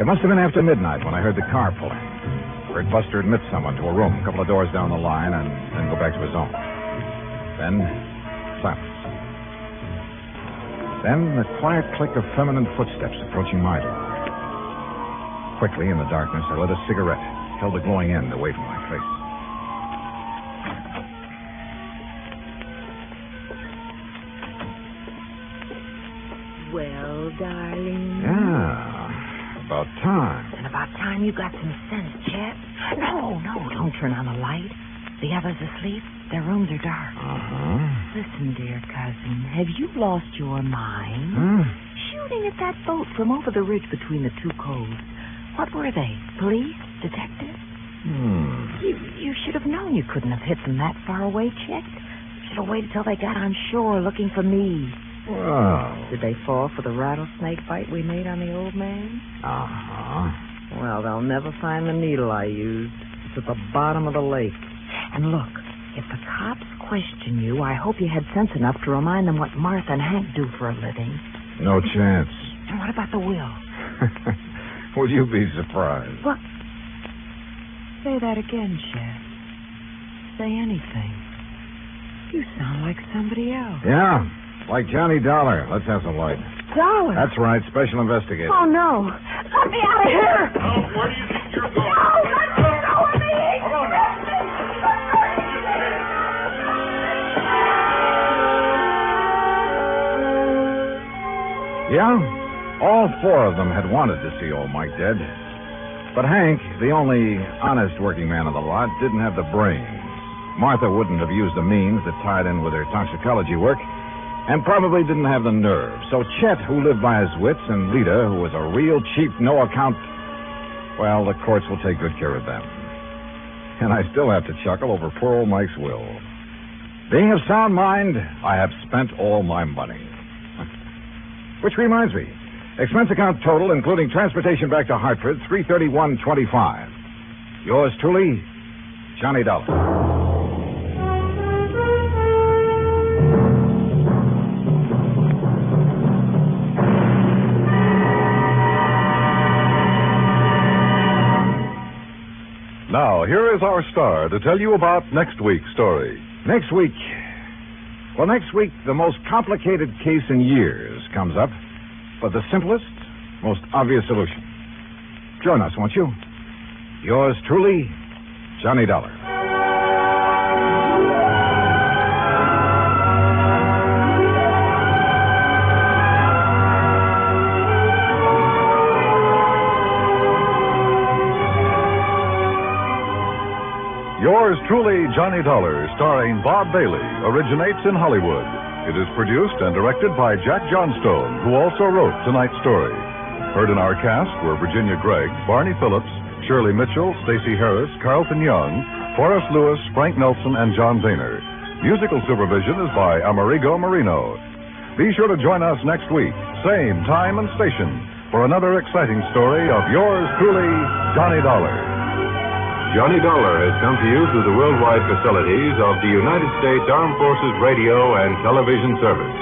It must have been after midnight when I heard the car pull in. Heard Buster admit someone to a room a couple of doors down the line and then go back to his own. Then, silence. Then the quiet click of feminine footsteps approaching my door. Quickly, in the darkness, I lit a cigarette, held the glowing end away from my face. Well, darling. Yeah, about time. And about time you got some sense, Chet. No, don't turn on the light. The others asleep. Their rooms are dark. Uh-huh. Listen, dear cousin, have you lost your mind? Huh? Shooting at that boat from over the ridge between the two coves. What were they? Police? Detectives? You should have known you couldn't have hit them that far away, Chet. Should have waited till they got on shore looking for me. Well. Did they fall for the rattlesnake bite we made on the old man? Uh-huh. Well, they'll never find the needle I used. It's at the bottom of the lake. And look, if the cops question you, I hope you had sense enough to remind them what Martha and Hank do for a living. No chance. And what about the will? Would you be surprised? What? Say that again, Chef. Say anything. You sound like somebody else. Yeah, like Johnny Dollar. Let's have some light. That's right, special investigator. Oh, no. Let me out of here. Oh, where do you think you're going? No, let me go with me. Come on now. Yeah? All four of them had wanted to see old Mike dead. But Hank, the only honest working man of the lot, didn't have the brains. Martha wouldn't have used the means that tied in with her toxicology work, and probably didn't have the nerve. So Chet, who lived by his wits, and Lita, who was a real cheap, no-account... Well, the courts will take good care of them. And I still have to chuckle over poor old Mike's will. Being of sound mind, I have spent all my money. Which reminds me, expense account total, including transportation back to Hartford, $331.25. Yours truly, Johnny Dollar. Now, here is our star to tell you about next week's story. Next week, the most complicated case in years comes up, but the simplest, most obvious solution. Join us, won't you? Yours truly, Johnny Dollar. Yours truly, Johnny Dollar, starring Bob Bailey, originates in Hollywood. It is produced and directed by Jack Johnstone, who also wrote tonight's story. Heard in our cast were Virginia Gregg, Barney Phillips, Shirley Mitchell, Stacey Harris, Carlton Young, Forrest Lewis, Frank Nelson, and John Zahner. Musical supervision is by Amerigo Marino. Be sure to join us next week, same time and station, for another exciting story of yours truly, Johnny Dollar. Johnny Dollar has come to you through the worldwide facilities of the United States Armed Forces Radio and Television Service.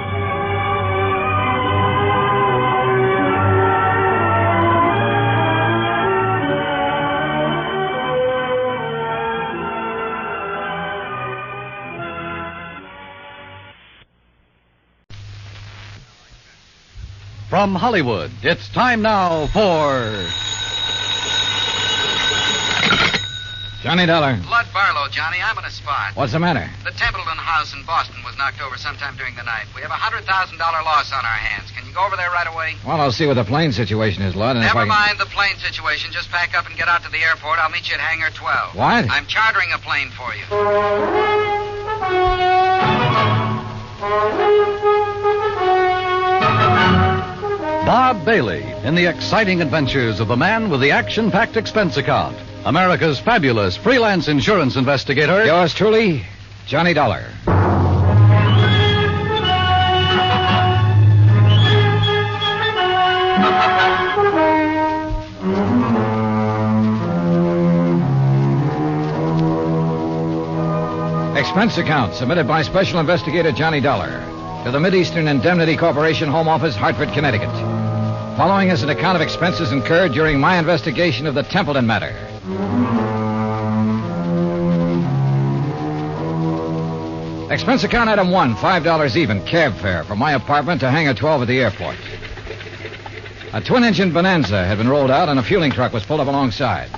From Hollywood, it's time now for... Johnny Dollar. Lud Barlow, Johnny. I'm on a spot. What's the matter? The Templeton house in Boston was knocked over sometime during the night. We have a $100,000 loss on our hands. Can you go over there right away? Well, I'll see what the plane situation is, Lud. And Never mind the plane situation. Just pack up and get out to the airport. I'll meet you at Hangar 12. What? I'm chartering a plane for you. Bob Bailey in the exciting adventures of the man with the action-packed expense account. America's fabulous freelance insurance investigator. Yours truly, Johnny Dollar. Expense account submitted by Special Investigator Johnny Dollar to the Mideastern Indemnity Corporation, Home Office, Hartford, Connecticut. Following is an account of expenses incurred during my investigation of the Templeton Matter. Expense account item 1, $5 even, cab fare from my apartment to Hangar 12 at the airport. A twin-engine Bonanza had been rolled out and a fueling truck was pulled up alongside.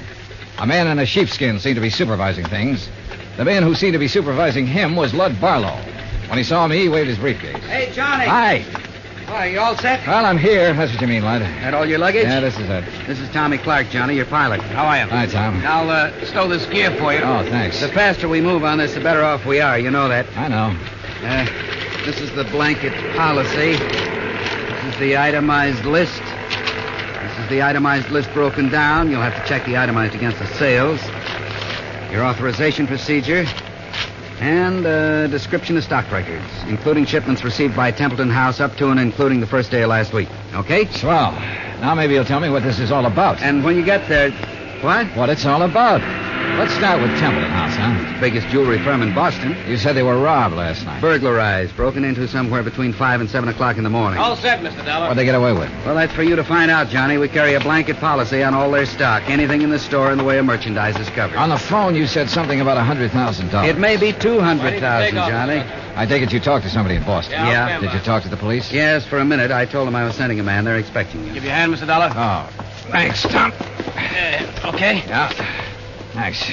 A man in a sheepskin seemed to be supervising things. The man who seemed to be supervising him was Lud Barlow. When he saw me, he waved his briefcase. Hey, Johnny. Hi. Are you all set? Well, I'm here. That's what you mean, Lud. That all your luggage? Yeah, this is it. This is Tommy Clark, Johnny, your pilot. How are you? Hi, Tom. I'll stow this gear for you. Oh, thanks. The faster we move on this, the better off we are. You know that. I know. This is the blanket policy. This is the itemized list. This is the itemized list broken down. You'll have to check the itemized against the sales. Your authorization procedure. And a description of stock records, including shipments received by Templeton House up to and including the first day of last week. Okay? Swell. Now maybe you'll tell me what this is all about. And when you get there... What? What it's all about. Let's start with Templeton House, huh? It's the biggest jewelry firm in Boston. You said they were robbed last night. Burglarized, broken into somewhere between 5 and 7 o'clock in the morning. All set, Mr. Dollar. What'd they get away with? Well, that's for you to find out, Johnny. We carry a blanket policy on all their stock. Anything in the store in the way of merchandise is covered. On the phone, you said something about $100,000. It may be $200,000, Johnny. I take it you talked to somebody in Boston. Yeah. Did you talk to the police? Yes, for a minute. I told them I was sending a man. They're expecting you. Give you a hand, Mr. Dollar. Oh, thanks, Tom. Okay? Yeah. Thanks.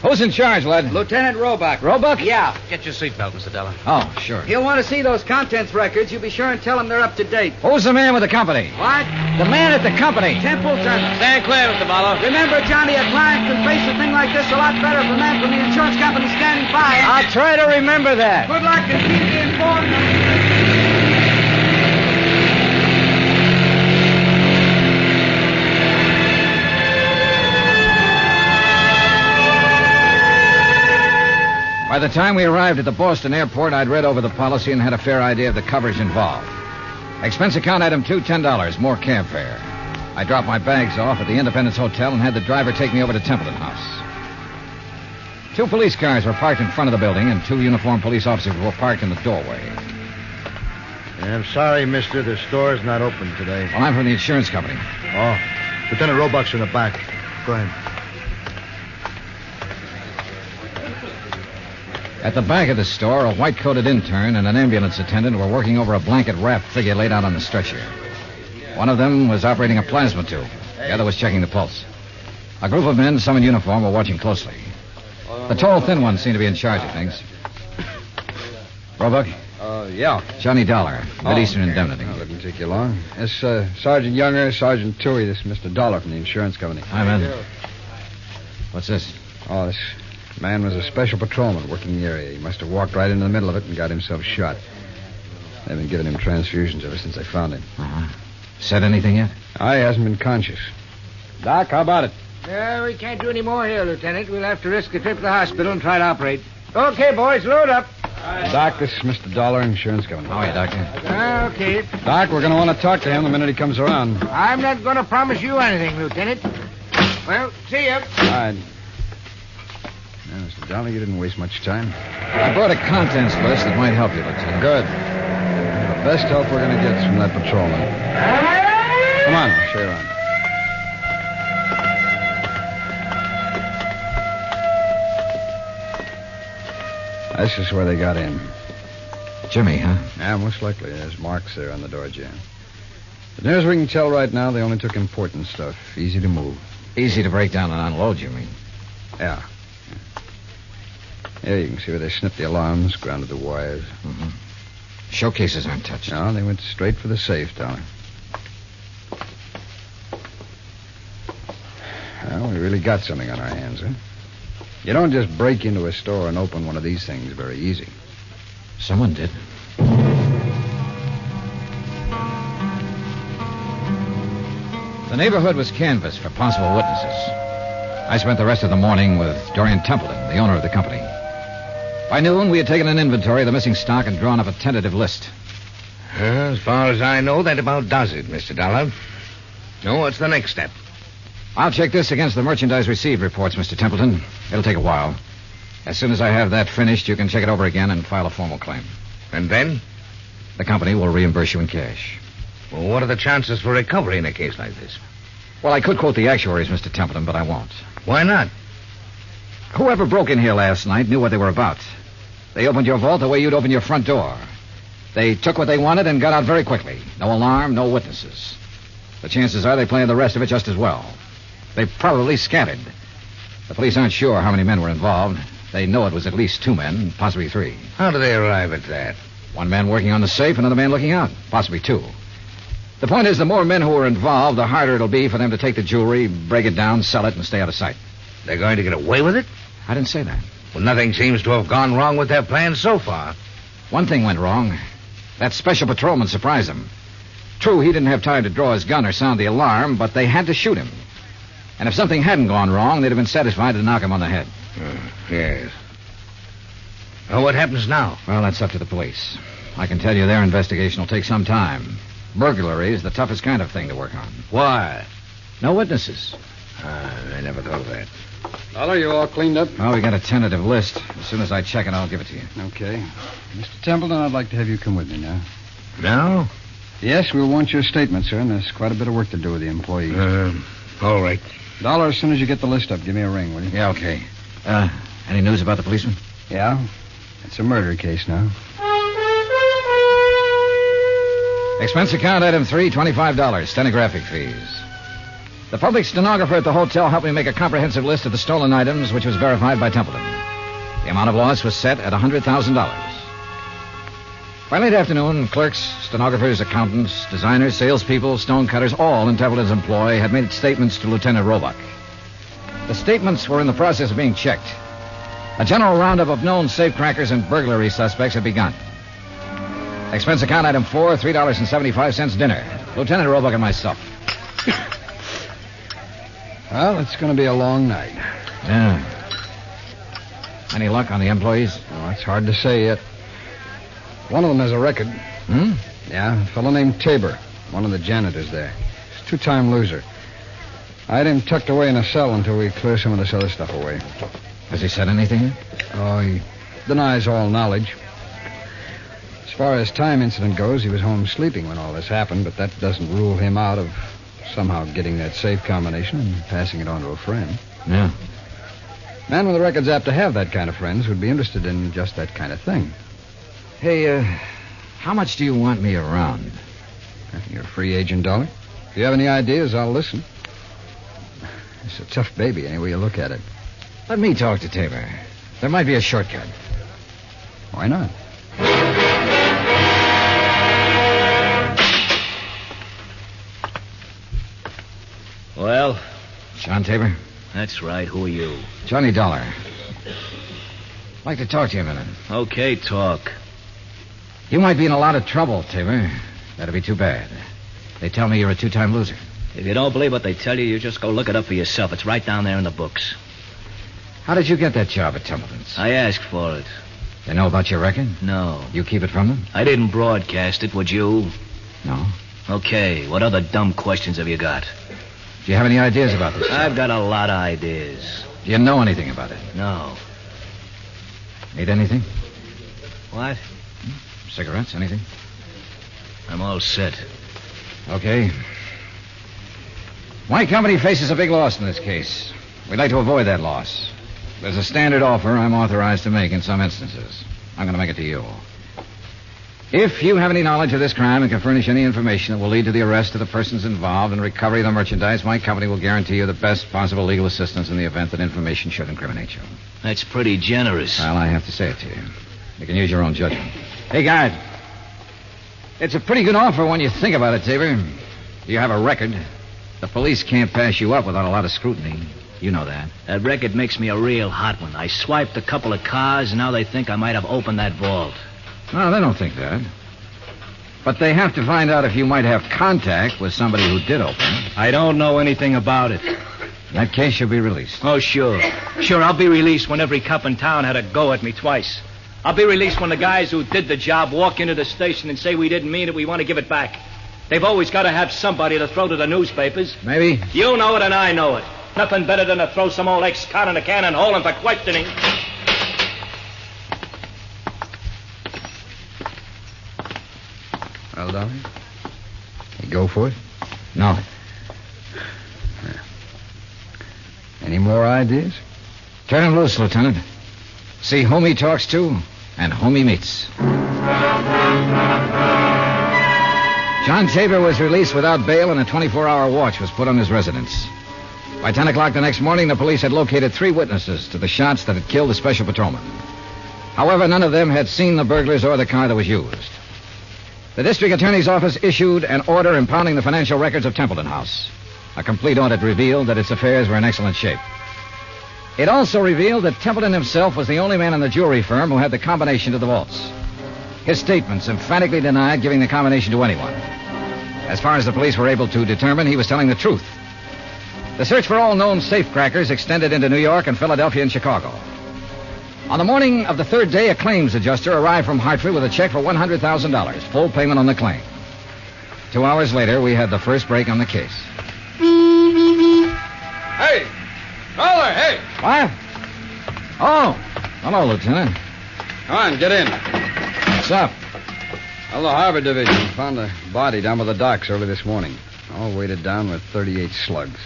Who's in charge, lad? Lieutenant Roebuck. Roebuck? Yeah. Get your seatbelt, Mr. Dollar. Oh, sure. He'll want to see those contents records. You be sure and tell him they're up to date. Who's the man with the company? What? The man at the company. Templeton. Stand clear, Mr. Barlow. Remember, Johnny, a client can face a thing like this a lot better if a man from the insurance company standing by. I'll try to remember that. Good luck and keep me informed. By the time we arrived at the Boston airport, I'd read over the policy and had a fair idea of the coverage involved. Expense account item 2, $10, more cab fare. I dropped my bags off at the Independence Hotel and had the driver take me over to Templeton House. 2 police cars were parked in front of the building, and 2 uniformed police officers were parked in the doorway. I'm sorry, mister. The store's not open today. Well, I'm from the insurance company. Oh, Lieutenant Roebuck's in the back. Go ahead. At the back of the store, a white-coated intern and an ambulance attendant were working over a blanket-wrapped figure laid out on the stretcher. One of them was operating a plasma tube. The other was checking the pulse. A group of men, some in uniform, were watching closely. The tall, thin one seemed to be in charge of things. Roebuck? Yeah. Johnny Dollar, Mid-Eastern Indemnity. No, that won't take you long. This Sergeant Younger, Sergeant Toohey, this is Mr. Dollar from the insurance company. Hi, man. What's this? Oh, this man was a special patrolman working in the area. He must have walked right into the middle of it and got himself shot. They've been giving him transfusions ever since they found him. Uh-huh. Said anything yet? He hasn't been conscious. Doc, how about it? We can't do any more here, Lieutenant. We'll have to risk a trip to the hospital and try to operate. Okay, boys, load up. Doc, this is Mr. Dollar, insurance company. How are you, Doctor? Okay. Doc, we're going to want to talk to him the minute he comes around. I'm not going to promise you anything, Lieutenant. Well, see ya. All right. Now, Mr. Dollar, you didn't waste much time. I brought a contents list that might help you, Lieutenant. Good. The best help we're going to get is from that patrolman. Come on, I'll show you around. This is where they got in. Jimmy, huh? Yeah, most likely. There's marks there on the door jamb. But near as we can tell right now, they only took important stuff. Easy to move. Easy to break down and unload, you mean? Yeah. Here you can see where they snipped the alarms, grounded the wires. Mm-hmm. Showcases aren't touched. No, they went straight for the safe, Dollar. Well, we really got something on our hands, huh? You don't just break into a store and open one of these things very easy. Someone did. The neighborhood was canvassed for possible witnesses. I spent the rest of the morning with Dorian Templeton, the owner of the company. By noon, we had taken an inventory of the missing stock and drawn up a tentative list. As far as I know, that about does it, Mr. Dollar. Now, what's the next step? I'll check this against the merchandise received reports, Mr. Templeton. It'll take a while. As soon as I have that finished, you can check it over again and file a formal claim. And then? The company will reimburse you in cash. Well, what are the chances for recovery in a case like this? Well, I could quote the actuaries, Mr. Templeton, but I won't. Why not? Whoever broke in here last night knew what they were about. They opened your vault the way you'd open your front door. They took what they wanted and got out very quickly. No alarm, no witnesses. The chances are they planned the rest of it just as well. They probably scattered. The police aren't sure how many men were involved. They know it was at least 2 men, possibly 3. How do they arrive at that? 1 man working on the safe, another man looking out, possibly 2. The point is, the more men who are involved, the harder it'll be for them to take the jewelry, break it down, sell it, and stay out of sight. They're going to get away with it? I didn't say that. Well, nothing seems to have gone wrong with their plans so far. One thing went wrong. That special patrolman surprised them. True, he didn't have time to draw his gun or sound the alarm, but they had to shoot him. And if something hadn't gone wrong, they'd have been satisfied to knock him on the head. Yes. Well, what happens now? Well, that's up to the police. I can tell you their investigation will take some time. Burglary is the toughest kind of thing to work on. Why? No witnesses. I never thought of that. Dollar, you all cleaned up? Oh, we got a tentative list. As soon as I check it, I'll give it to you. Okay. Mr. Templeton, I'd like to have you come with me now. Now? Yes, we'll want your statement, sir, and there's quite a bit of work to do with the employees. All right. Dollar, as soon as you get the list up, give me a ring, will you? Yeah, okay. Any news about the policeman? Yeah. It's a murder case now. Expense account item 3, $25. Stenographic fees. The public stenographer at the hotel helped me make a comprehensive list of the stolen items, which was verified by Templeton. The amount of loss was set at $100,000. By late afternoon, clerks, stenographers, accountants, designers, salespeople, stonecutters, all in Templeton's employ had made statements to Lieutenant Roebuck. The statements were in the process of being checked. A general roundup of known safecrackers and burglary suspects had begun. Expense account item 4, $3.75 dinner. Lieutenant Roebuck and myself. Well, it's going to be a long night. Yeah. Any luck on the employees? Oh, it's hard to say yet. One of them has a record. Hmm? Yeah, a fellow named Tabor, one of the janitors there. He's a two-time loser. I had him tucked away in a cell until we clear some of this other stuff away. Has he said anything? Oh, he denies all knowledge. As far as time incident goes, he was home sleeping when all this happened, but that doesn't rule him out of somehow getting that safe combination and passing it on to a friend. Yeah. Man with a record's apt to have that kind of friends who'd be interested in just that kind of thing. Hey, how much do you want me around? You're a free agent, Dollar. If you have any ideas, I'll listen. It's a tough baby, any way you look at it. Let me talk to Tabor. There might be a shortcut. Why not? Well? John Tabor? That's right. Who are you? Johnny Dollar. I'd like to talk to you a minute. Okay, talk. You might be in a lot of trouble, Tabor. That'd be too bad. They tell me you're a two-time loser. If you don't believe what they tell you, you just go look it up for yourself. It's right down there in the books. How did you get that job at Templeton's? I asked for it. They know about your record? No. You keep it from them? I didn't broadcast it, would you? No. Okay, what other dumb questions have you got? Do you have any ideas about this job? I've got a lot of ideas. Do you know anything about it? No. Need anything? What? Cigarettes, anything? I'm all set. Okay. My company faces a big loss in this case. We'd like to avoid that loss. There's a standard offer I'm authorized to make in some instances. I'm going to make it to you. If you have any knowledge of this crime and can furnish any information that will lead to the arrest of the persons involved and recovery of the merchandise, my company will guarantee you the best possible legal assistance in the event that information should incriminate you. That's pretty generous. Well, I have to say it to you. You can use your own judgment. Hey, guard. It's a pretty good offer when you think about it, Tabor. You have a record. The police can't pass you up without a lot of scrutiny. You know that. That record makes me a real hot one. I swiped a couple of cars, and now they think I might have opened that vault. No, they don't think that. But they have to find out if you might have contact with somebody who did open it. I don't know anything about it. In that case, you'll be released. Oh, sure. Sure, I'll be released when every cop in town had a go at me twice. I'll be released when the guys who did the job walk into the station and say we didn't mean it, we want to give it back. They've always got to have somebody to throw to the newspapers. Maybe. You know it and I know it. Nothing better than to throw some old ex-con in a can and hold him for questioning. Well, darling, you go for it? No. Any more ideas? Turn him loose, Lieutenant. See whom he talks to and whom he meets. John Tabor was released without bail and a 24-hour watch was put on his residence. By 10 o'clock the next morning, the police had located 3 witnesses to the shots that had killed the special patrolman. However, none of them had seen the burglars or the car that was used. The district attorney's office issued an order impounding the financial records of Templeton House. A complete audit revealed that its affairs were in excellent shape. It also revealed that Templeton himself was the only man in the jewelry firm who had the combination to the vaults. His statements emphatically denied giving the combination to anyone. As far as the police were able to determine, he was telling the truth. The search for all known safecrackers extended into New York and Philadelphia and Chicago. On the morning of the 3rd day, a claims adjuster arrived from Hartford with a check for $100,000, full payment on the claim. 2 hours later, we had the first break on the case. Hey! Dollar, hey! What? Oh, hello, Lieutenant. Come on, get in. What's up? Well, the Harbor Division found a body down by the docks early this morning, all weighted down with 38 slugs.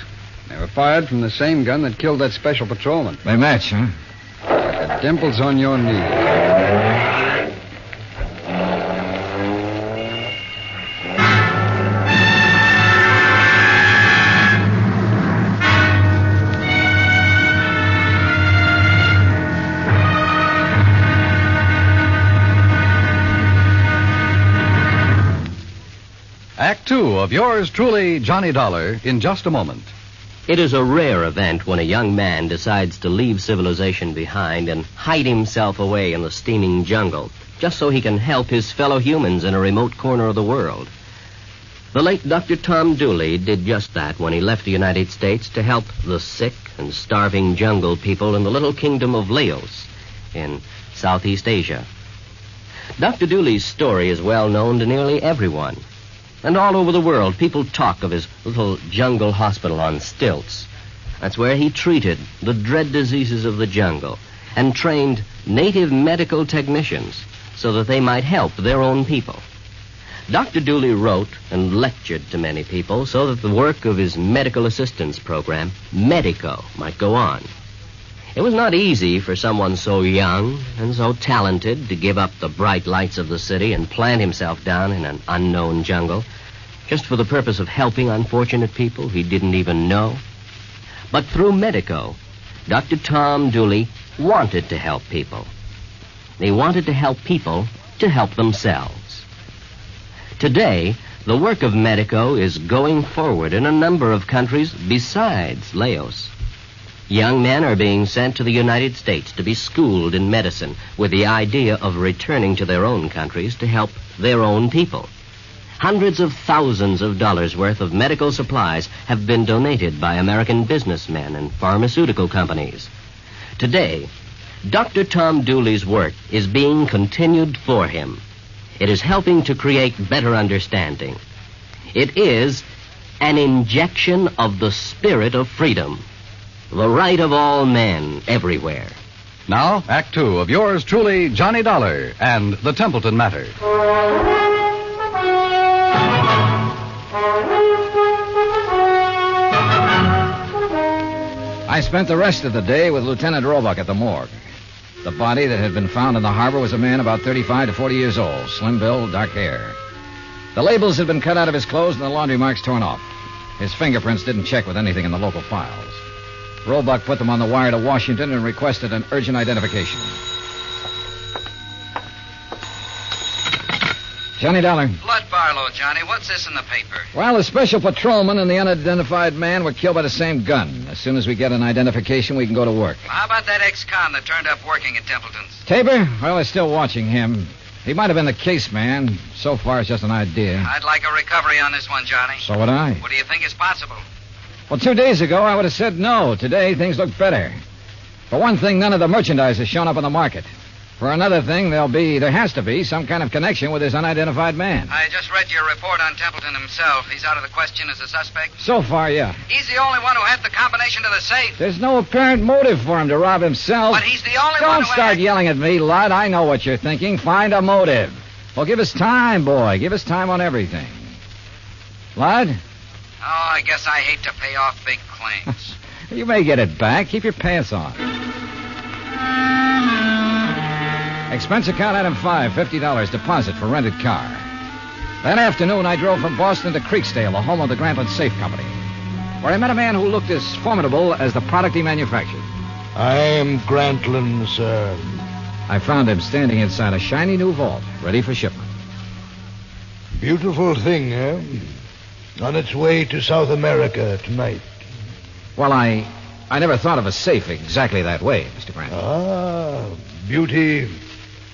They were fired from the same gun that killed that special patrolman. They match, huh? Like the dimples on your knee. Act Two of yours truly, Johnny Dollar, in just a moment. It is a rare event when a young man decides to leave civilization behind and hide himself away in the steaming jungle, just so he can help his fellow humans in a remote corner of the world. The late Dr. Tom Dooley did just that when he left the United States to help the sick and starving jungle people in the little kingdom of Laos in Southeast Asia. Dr. Dooley's story is well known to nearly everyone. And all over the world, people talk of his little jungle hospital on stilts. That's where he treated the dread diseases of the jungle and trained native medical technicians so that they might help their own people. Dr. Dooley wrote and lectured to many people so that the work of his medical assistance program, Medico, might go on. It was not easy for someone so young and so talented to give up the bright lights of the city and plant himself down in an unknown jungle just for the purpose of helping unfortunate people he didn't even know. But through Medico, Dr. Tom Dooley wanted to help people. He wanted to help people to help themselves. Today, the work of Medico is going forward in a number of countries besides Laos. Young men are being sent to the United States to be schooled in medicine with the idea of returning to their own countries to help their own people. Hundreds of thousands of dollars worth of medical supplies have been donated by American businessmen and pharmaceutical companies. Today, Dr. Tom Dooley's work is being continued for him. It is helping to create better understanding. It is an injection of the spirit of freedom. The right of all men everywhere. Now, Act Two of yours truly, Johnny Dollar and the Templeton Matter. I spent the rest of the day with Lieutenant Roebuck at the morgue. The body that had been found in the harbor was a man about 35 to 40 years old, slim build, dark hair. The labels had been cut out of his clothes and the laundry marks torn off. His fingerprints didn't check with anything in the local files. Roebuck put them on the wire to Washington and requested an urgent identification. Johnny Dollar. Blood Barlow, Johnny. What's this in the paper? Well, the special patrolman and the unidentified man were killed by the same gun. As soon as we get an identification, we can go to work. Well, how about that ex-con that turned up working at Templeton's? Tabor? Well, they're still watching him. He might have been the case man. So far, it's just an idea. I'd like a recovery on this one, Johnny. So would I. What do you think is possible? Well, 2 days ago, I would have said no. Today, things look better. For one thing, none of the merchandise has shown up on the market. For another thing, there has to be some kind of connection with this unidentified man. I just read your report on Templeton himself. He's out of the question as a suspect? So far, yeah. He's the only one who had the combination to the safe. There's no apparent motive for him to rob himself. But he's the only one Don't start yelling at me, lad. I know what you're thinking. Find a motive. Well, give us time, boy. Give us time on everything. Lad? Oh, I guess I hate to pay off big claims. You may get it back. Keep your pants on. Expense account item 5, $50 deposit for rented car. That afternoon, I drove from Boston to Creeksdale, the home of the Grantland Safe Company, where I met a man who looked as formidable as the product he manufactured. I am Grantland, sir. I found him standing inside a shiny new vault, ready for shipment. Beautiful thing, eh? On its way to South America tonight. Well, I never thought of a safe exactly that way, Mr. Grant. Ah, beauty,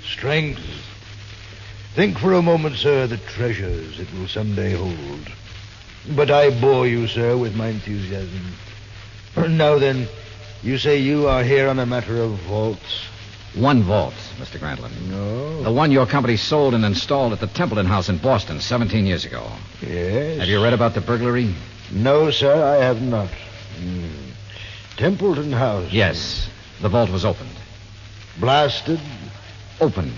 strength. Think for a moment, sir, the treasures it will someday hold. But I bore you, sir, with my enthusiasm. Now then, you say you are here on a matter of vaults? One vault, Mr. Grantland. No. The one your company sold and installed at the Templeton House in Boston 17 years ago. Yes. Have you read about the burglary? No, sir, I have not. Templeton House? Yes. The vault was opened. Blasted? Opened.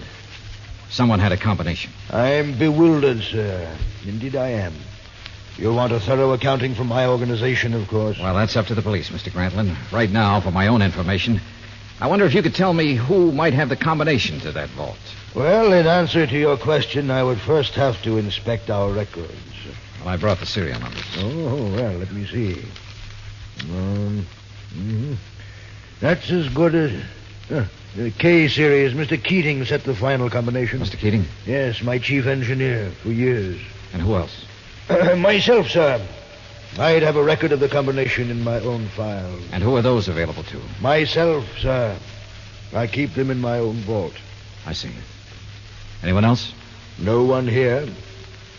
Someone had a combination. I'm bewildered, sir. Indeed I am. You'll want a thorough accounting from my organization, of course. Well, that's up to the police, Mr. Grantland. Right now, for my own information, I wonder if you could tell me who might have the combination to that vault. Well, in answer to your question, I would first have to inspect our records. Well, I brought the serial numbers. Oh, well, let me see. That's as good as... the K series. Mr. Keating set the final combination. Mr. Keating? Yes, my chief engineer for years. And who else? Myself, sir. I'd have a record of the combination in my own file. And who are those available to? Myself, sir. I keep them in my own vault. I see. Anyone else? No one here.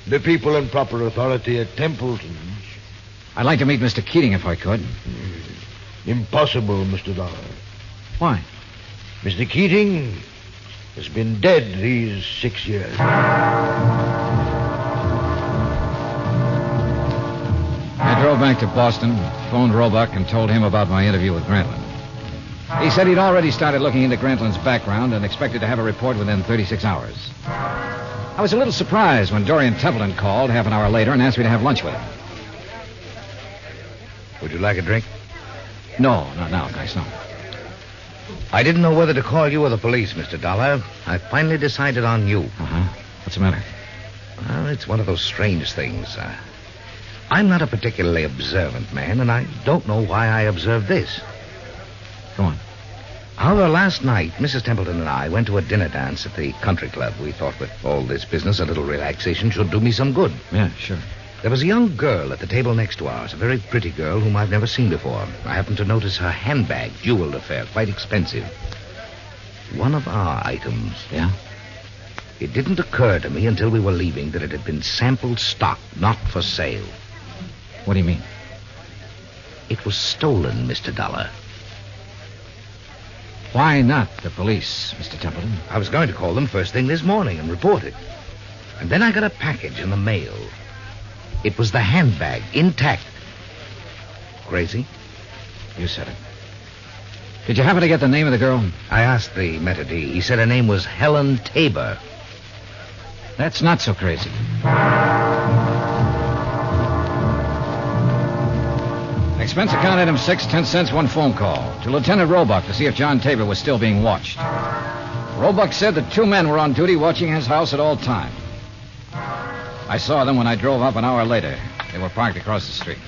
The people in proper authority at Templeton's. I'd like to meet Mr. Keating if I could. Impossible, Mr. Dollar. Why? Mr. Keating has been dead these 6 years. I drove back to Boston, phoned Roebuck, and told him about my interview with Grantland. He said he'd already started looking into Grantland's background and expected to have a report within 36 hours. I was a little surprised when Dorian Templeton called half an hour later and asked me to have lunch with him. Would you like a drink? No, not now, thanks, no. I didn't know whether to call you or the police, Mr. Dollar. I finally decided on you. Uh-huh. What's the matter? Well, it's one of those strange things. I'm not a particularly observant man, and I don't know why I observed this. Go on. However, last night, Mrs. Templeton and I went to a dinner dance at the country club. We thought with all this business, a little relaxation should do me some good. Yeah, sure. There was a young girl at the table next to ours, a very pretty girl whom I've never seen before. I happened to notice her handbag, jeweled affair, quite expensive. One of our items. Yeah? It didn't occur to me until we were leaving that it had been sample stock, not for sale. What do you mean? It was stolen, Mr. Dollar. Why not the police, Mr. Templeton? I was going to call them first thing this morning and report it. And then I got a package in the mail. It was the handbag, intact. Crazy? You said it. Did you happen to get the name of the girl? I asked the maitre d'. He said her name was Helen Tabor. That's not so crazy. Expense account item 6, 10 cents, one phone call. To Lieutenant Roebuck to see if John Tabor was still being watched. Roebuck said that 2 men were on duty watching his house at all times. I saw them when I drove up an hour later. They were parked across the street.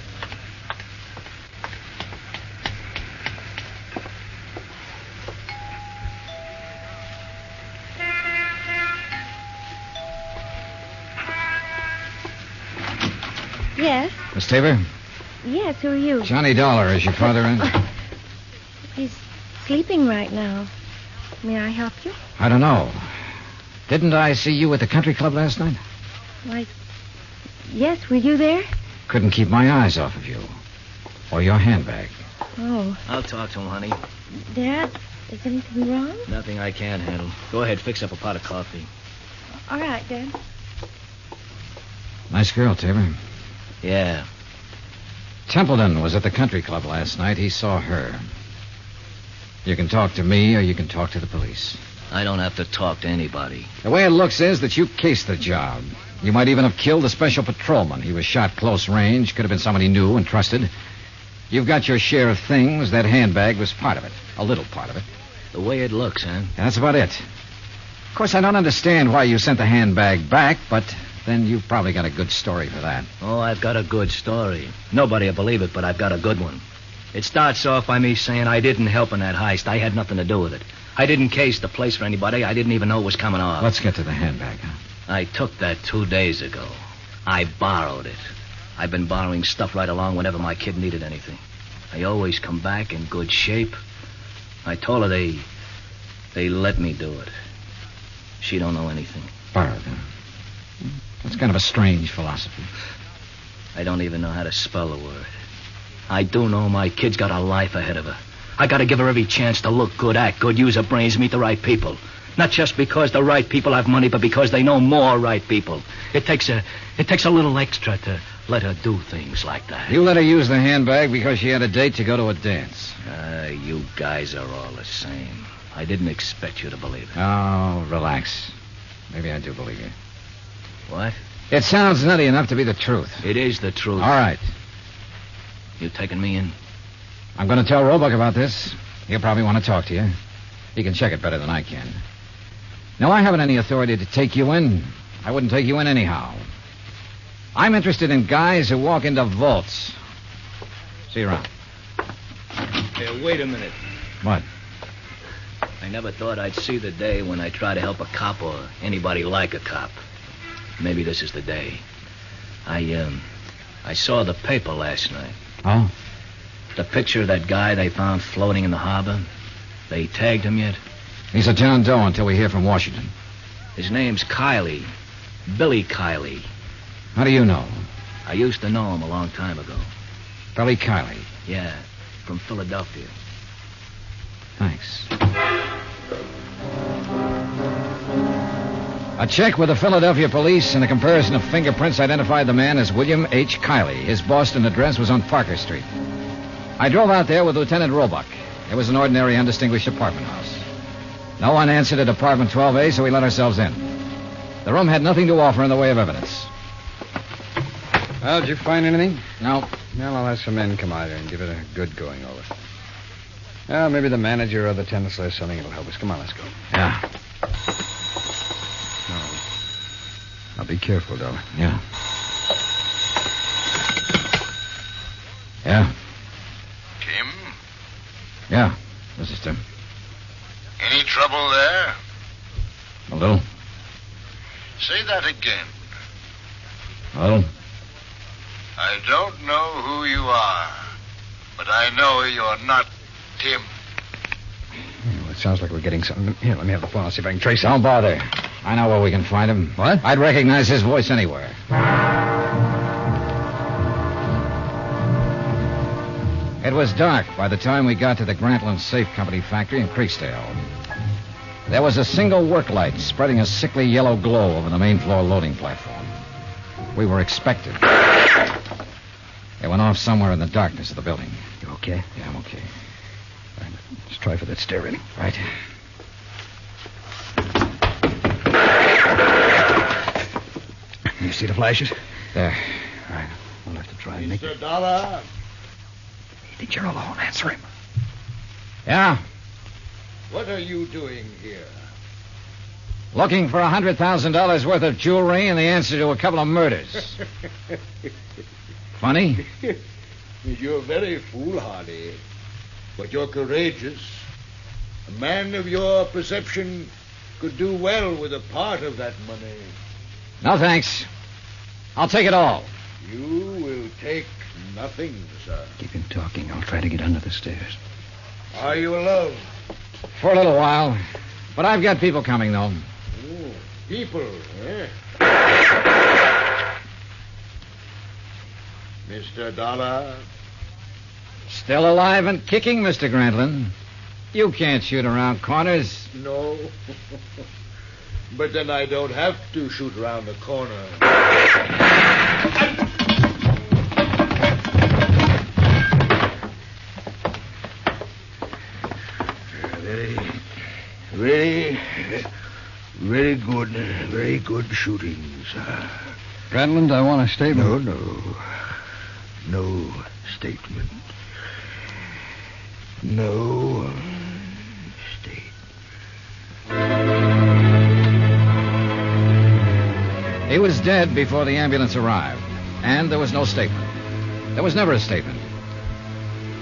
Yes? Miss Tabor? Yes, who are you? Johnny Dollar, is your father in? He's sleeping right now. May I help you? I don't know. Didn't I see you at the country club last night? Why, yes, were you there? Couldn't keep my eyes off of you. Or your handbag. Oh. I'll talk to him, honey. Dad, is anything wrong? Nothing I can't handle. Go ahead, fix up a pot of coffee. All right, Dad. Nice girl, Tabor. Yeah. Templeton was at the country club last night. He saw her. You can talk to me or you can talk to the police. I don't have to talk to anybody. The way it looks is that you cased the job. You might even have killed the special patrolman. He was shot close range. Could have been somebody new and trusted. You've got your share of things. That handbag was part of it. A little part of it. The way it looks, huh? That's about it. Of course, I don't understand why you sent the handbag back, but then you've probably got a good story for that. Oh, I've got a good story. Nobody will believe it, but I've got a good one. It starts off by me saying I didn't help in that heist. I had nothing to do with it. I didn't case the place for anybody. I didn't even know it was coming off. Let's get to the handbag, huh? I took that 2 days ago. I borrowed it. I've been borrowing stuff right along whenever my kid needed anything. I always come back in good shape. I told her they let me do it. She don't know anything. Borrowed, huh? That's kind of a strange philosophy. I don't even know how to spell the word. I do know my kid's got a life ahead of her. I got to give her every chance to look good, act good, use her brains, meet the right people. Not just because the right people have money, but because they know more right people. It takes a little extra to let her do things like that. You let her use the handbag because she had a date to go to a dance. You guys are all the same. I didn't expect you to believe it. Oh, relax. Maybe I do believe you. What? It sounds nutty enough to be the truth. It is the truth. All right. You taking me in? I'm going to tell Roebuck about this. He'll probably want to talk to you. He can check it better than I can. No, I haven't any authority to take you in. I wouldn't take you in anyhow. I'm interested in guys who walk into vaults. See you around. Hey, wait a minute. What? I never thought I'd see the day when I try to help a cop or anybody like a cop. Maybe this is the day. I saw the paper last night. Oh? The picture of that guy they found floating in the harbor. They tagged him yet? He's a John Doe until we hear from Washington. His name's Kiley. Billy Kiley. How do you know? I used to know him a long time ago. Billy Kiley? Yeah, from Philadelphia. Thanks. A check with the Philadelphia police and a comparison of fingerprints identified the man as William H. Kiley. His Boston address was on Parker Street. I drove out there with Lieutenant Roebuck. It was an ordinary, undistinguished apartment house. No one answered at apartment 12A, so we let ourselves in. The room had nothing to offer in the way of evidence. Well, did you find anything? No. Well, I'll have some men come out here and give it a good going over. Well, maybe the manager or the tenants or something will help us. Come on, let's go. Yeah. Now, be careful, Dollar. Yeah. Yeah. Tim? Yeah. This is Tim. Any trouble there? A little. Say that again. A little. I don't know who you are, but I know you're not Tim. Well, it sounds like we're getting something. Here, let me have the phone. I'll see if I can trace him. Don't bother. I know where we can find him. What? I'd recognize his voice anywhere. It was dark by the time we got to the Grantland Safe Company factory in Creeksdale. There was a single work light spreading a sickly yellow glow over the main floor loading platform. We were expected. It went off somewhere in the darkness of the building. You okay? Yeah, I'm okay. All right, let's try for that stair rating. Right. You see the flashes? There. All right. We'll have to try and make Mr. Dollar? He thinks you're alone. Answer him. Yeah? What are you doing here? Looking for $100,000 worth of jewelry and the answer to a couple of murders. Funny? You're very foolhardy, but you're courageous. A man of your perception could do well with a part of that money. No, thanks. I'll take it all. You will take nothing, sir. Keep him talking. I'll try to get under the stairs. Are you alone? For a little while. But I've got people coming, though. Oh, people, eh? Mr. Dollar? Still alive and kicking, Mr. Grantland. You can't shoot around corners. No. But then I don't have to shoot around the corner. Very good shooting, sir. Grantland, I want a statement. No statement. No statement. He was dead before the ambulance arrived, and there was no statement. There was never a statement.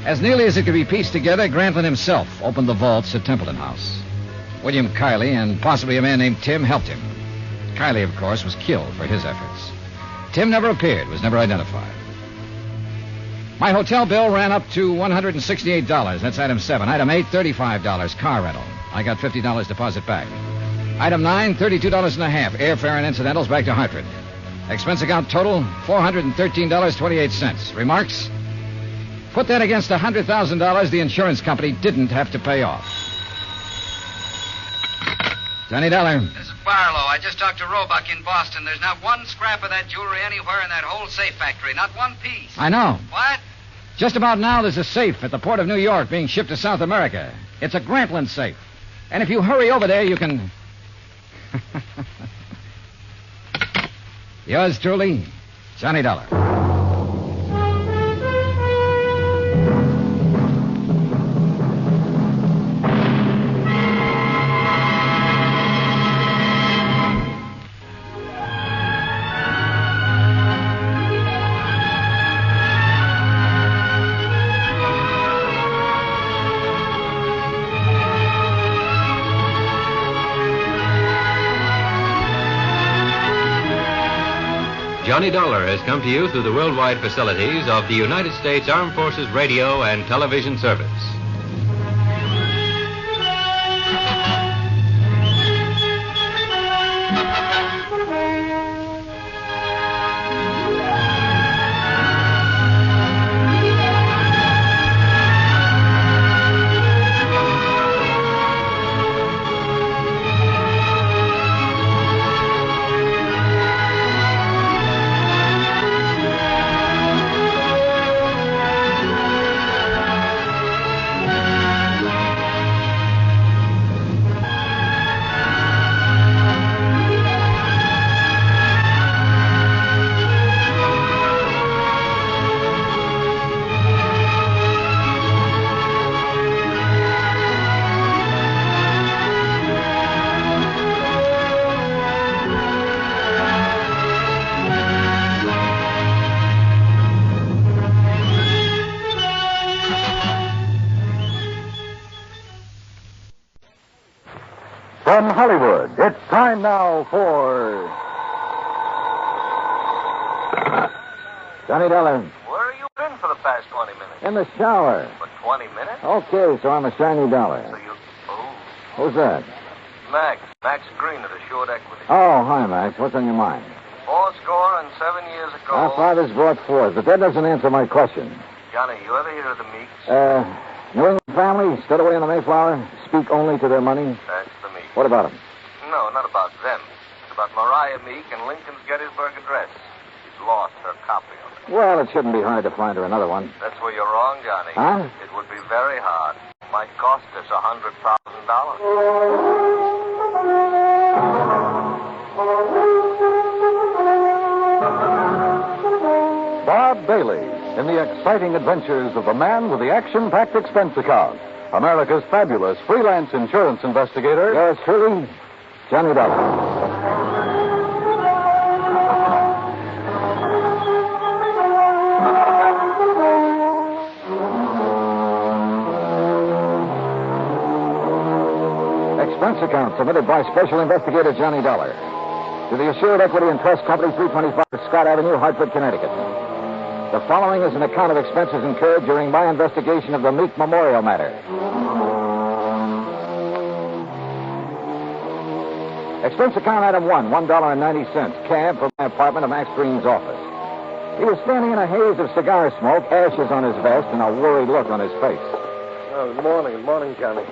As nearly as it could be pieced together, Grantland himself opened the vaults at Templeton House. William Kiley and possibly a man named Tim helped him. Kiley, of course, was killed for his efforts. Tim never appeared, was never identified. My hotel bill ran up to $168. That's item 7. Item 8, $35, car rental. I got $50 deposit back. Item 9, $32.50, airfare and incidentals back to Hartford. Expense account total, $413.28. Remarks? Put that against $100,000 the insurance company didn't have to pay off. Johnny Dollar. This is Barlow. I just talked to Roebuck in Boston. There's not one scrap of that jewelry anywhere in that whole safe factory. Not one piece. I know. What? Just about now, there's a safe at the port of New York being shipped to South America. It's a Grantland safe. And if you hurry over there, you can... Yours truly, Johnny Dollar. Johnny Dollar has come to you through the worldwide facilities of the United States Armed Forces Radio and Television Service. From Hollywood, it's time now for... Johnny Dollar, Where have you been for the past 20 minutes? in the shower. For 20 minutes? Okay, so I'm a shiny dollar. So you... Oh, Who's that? Max Green at Assured Equity. Oh, hi, Max. What's on your mind? 4 and 7 years ago... Our fathers brought forth, but that doesn't answer my question. Johnny, you ever hear of the Meeks? New England family, stood away on the Mayflower, speak only to their money. That's the Meeks. What about them? No, not about them. It's about Mariah Meek and Lincoln's Gettysburg Address. She's lost her copy of it. Well, it shouldn't be hard to find her another one. That's where you're wrong, Johnny. Huh? It would be very hard. Might cost us $100,000. Bob Bailey in the exciting adventures of the man with the action-packed expense account. America's fabulous freelance insurance investigator. Yours truly, Johnny Dollar. Expense account submitted by Special Investigator Johnny Dollar to the Assured Equity and Trust Company, 325 Scott Avenue, Hartford, Connecticut. The following is an account of expenses incurred during my investigation of the Meek Memorial Matter. Expense account item 1, $1.90, cab from my apartment to Max Green's office. He was standing in a haze of cigar smoke, ashes on his vest, and a worried look on his face. Oh, good morning. Good morning, Johnny.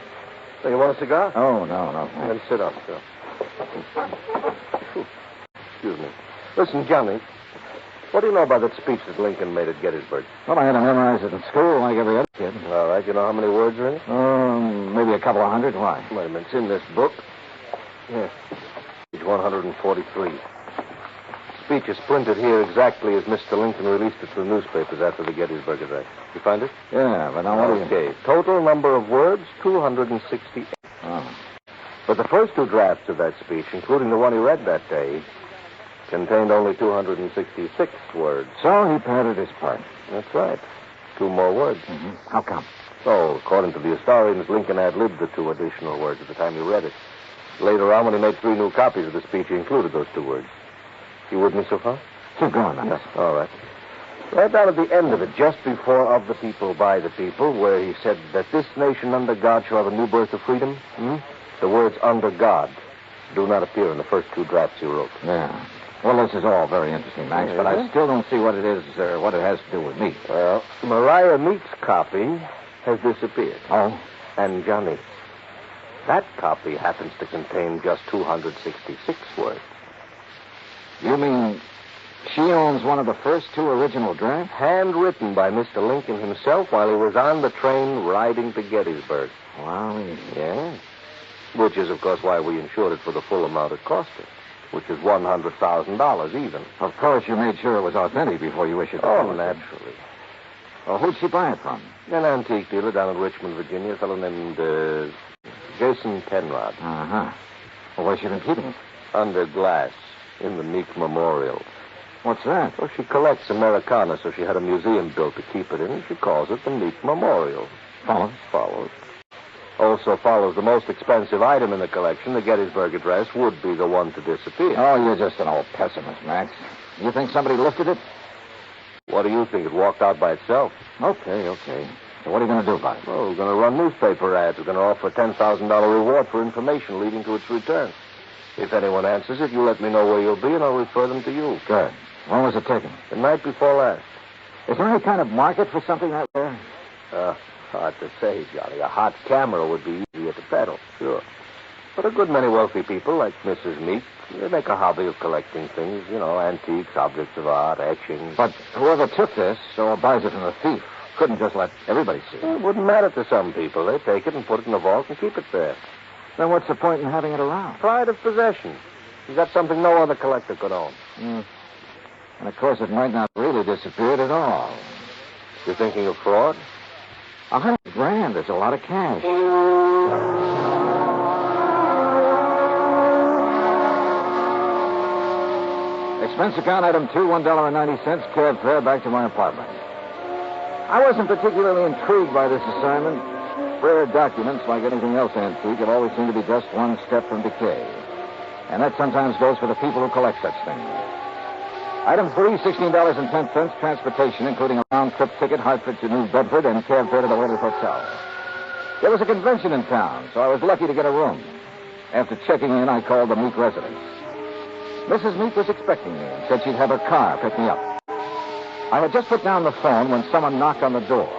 So you want a cigar? Oh, no. Then sit up, sir. Excuse me. Listen, Johnny, what do you know about that speech that Lincoln made at Gettysburg? Well, I had to memorize it in school like every other kid. All right. You know how many words are in it? Maybe a couple of hundred. Why? Wait a minute. It's in this book. Yeah. Page 143. Speech is printed here exactly as Mr. Lincoln released it to the newspapers after the Gettysburg Address. You find it? Yeah, but now what do you... Okay. Total number of words, 268. Oh. But the first two drafts of that speech, including the one he read that day, contained only 266 words. So he padded his part. That's right. 2 more words. Mm-hmm. How come? Oh, according to the historians, Lincoln ad-libbed the 2 additional words at the time he read it. Later on, when he made 3 new copies of the speech, he included those 2 words. You with me so far? Keep going, Max. Yeah. All right. Right down at the end of it, just before of the people, by the people, where he said that this nation under God shall have a new birth of freedom, the words under God do not appear in the first 2 drafts he wrote. Yeah. Well, this is all very interesting, Max, but I still don't see what it is or what it has to do with me. Well, Mariah Meek's copy has disappeared. Oh? And, Johnny, That copy happens to contain just 266 words. You mean she owns one of the first two original drafts? Handwritten by Mr. Lincoln himself while he was on the train riding to Gettysburg. Wow. Yeah. Which is, of course, why we insured it for the full amount it cost us, which is $100,000 even. Of course, you made sure it was authentic before you issued the policy. Naturally. Well, who'd she buy it from? An antique dealer down in Richmond, Virginia, a fellow named Jason Penrod. Uh-huh. Well, where's she been keeping it? Under glass in the Meek Memorial. What's that? Well, she collects Americana, so she had a museum built to keep it in, and she calls it the Meek Memorial. Follows. Also follows the most expensive item in the collection, the Gettysburg Address, would be the one to disappear. Oh, you're just an old pessimist, Max. You think somebody lifted it? What do you think? It walked out by itself. Okay. So what are you going to do about it? Well, we're going to run newspaper ads. We're going to offer a $10,000 reward for information leading to its return. If anyone answers it, you let me know where you'll be, and I'll refer them to you. Good. When was it taken? The night before last. Is there any kind of market for something that rare? Hard to say, Johnny. A hot camera would be easier to peddle, sure. But a good many wealthy people, like Mrs. Meek, they make a hobby of collecting things, antiques, objects of art, etchings. But whoever took this or buys it from a thief couldn't just let everybody see it. It wouldn't matter to some people. They take it and put it in a vault and keep it there. Then what's the point in having it around? Pride of possession. You got something no other collector could own. And of course, it might not really disappear at all. You're thinking of fraud? $100,000 is a lot of cash. Expense account item 2, $1.90, cab fare back to my apartment. I wasn't particularly intrigued by this assignment. Rare documents, like anything else antique, have always seemed to be just one step from decay. And that sometimes goes for the people who collect such things. Item 3, $16.10, transportation, including a round-trip ticket, Hartford to New Bedford, and cab fare to the Willard Hotel. There was a convention in town, so I was lucky to get a room. After checking in, I called the Meek residence. Mrs. Meek was expecting me and said she'd have her car pick me up. I had just put down the phone when someone knocked on the door.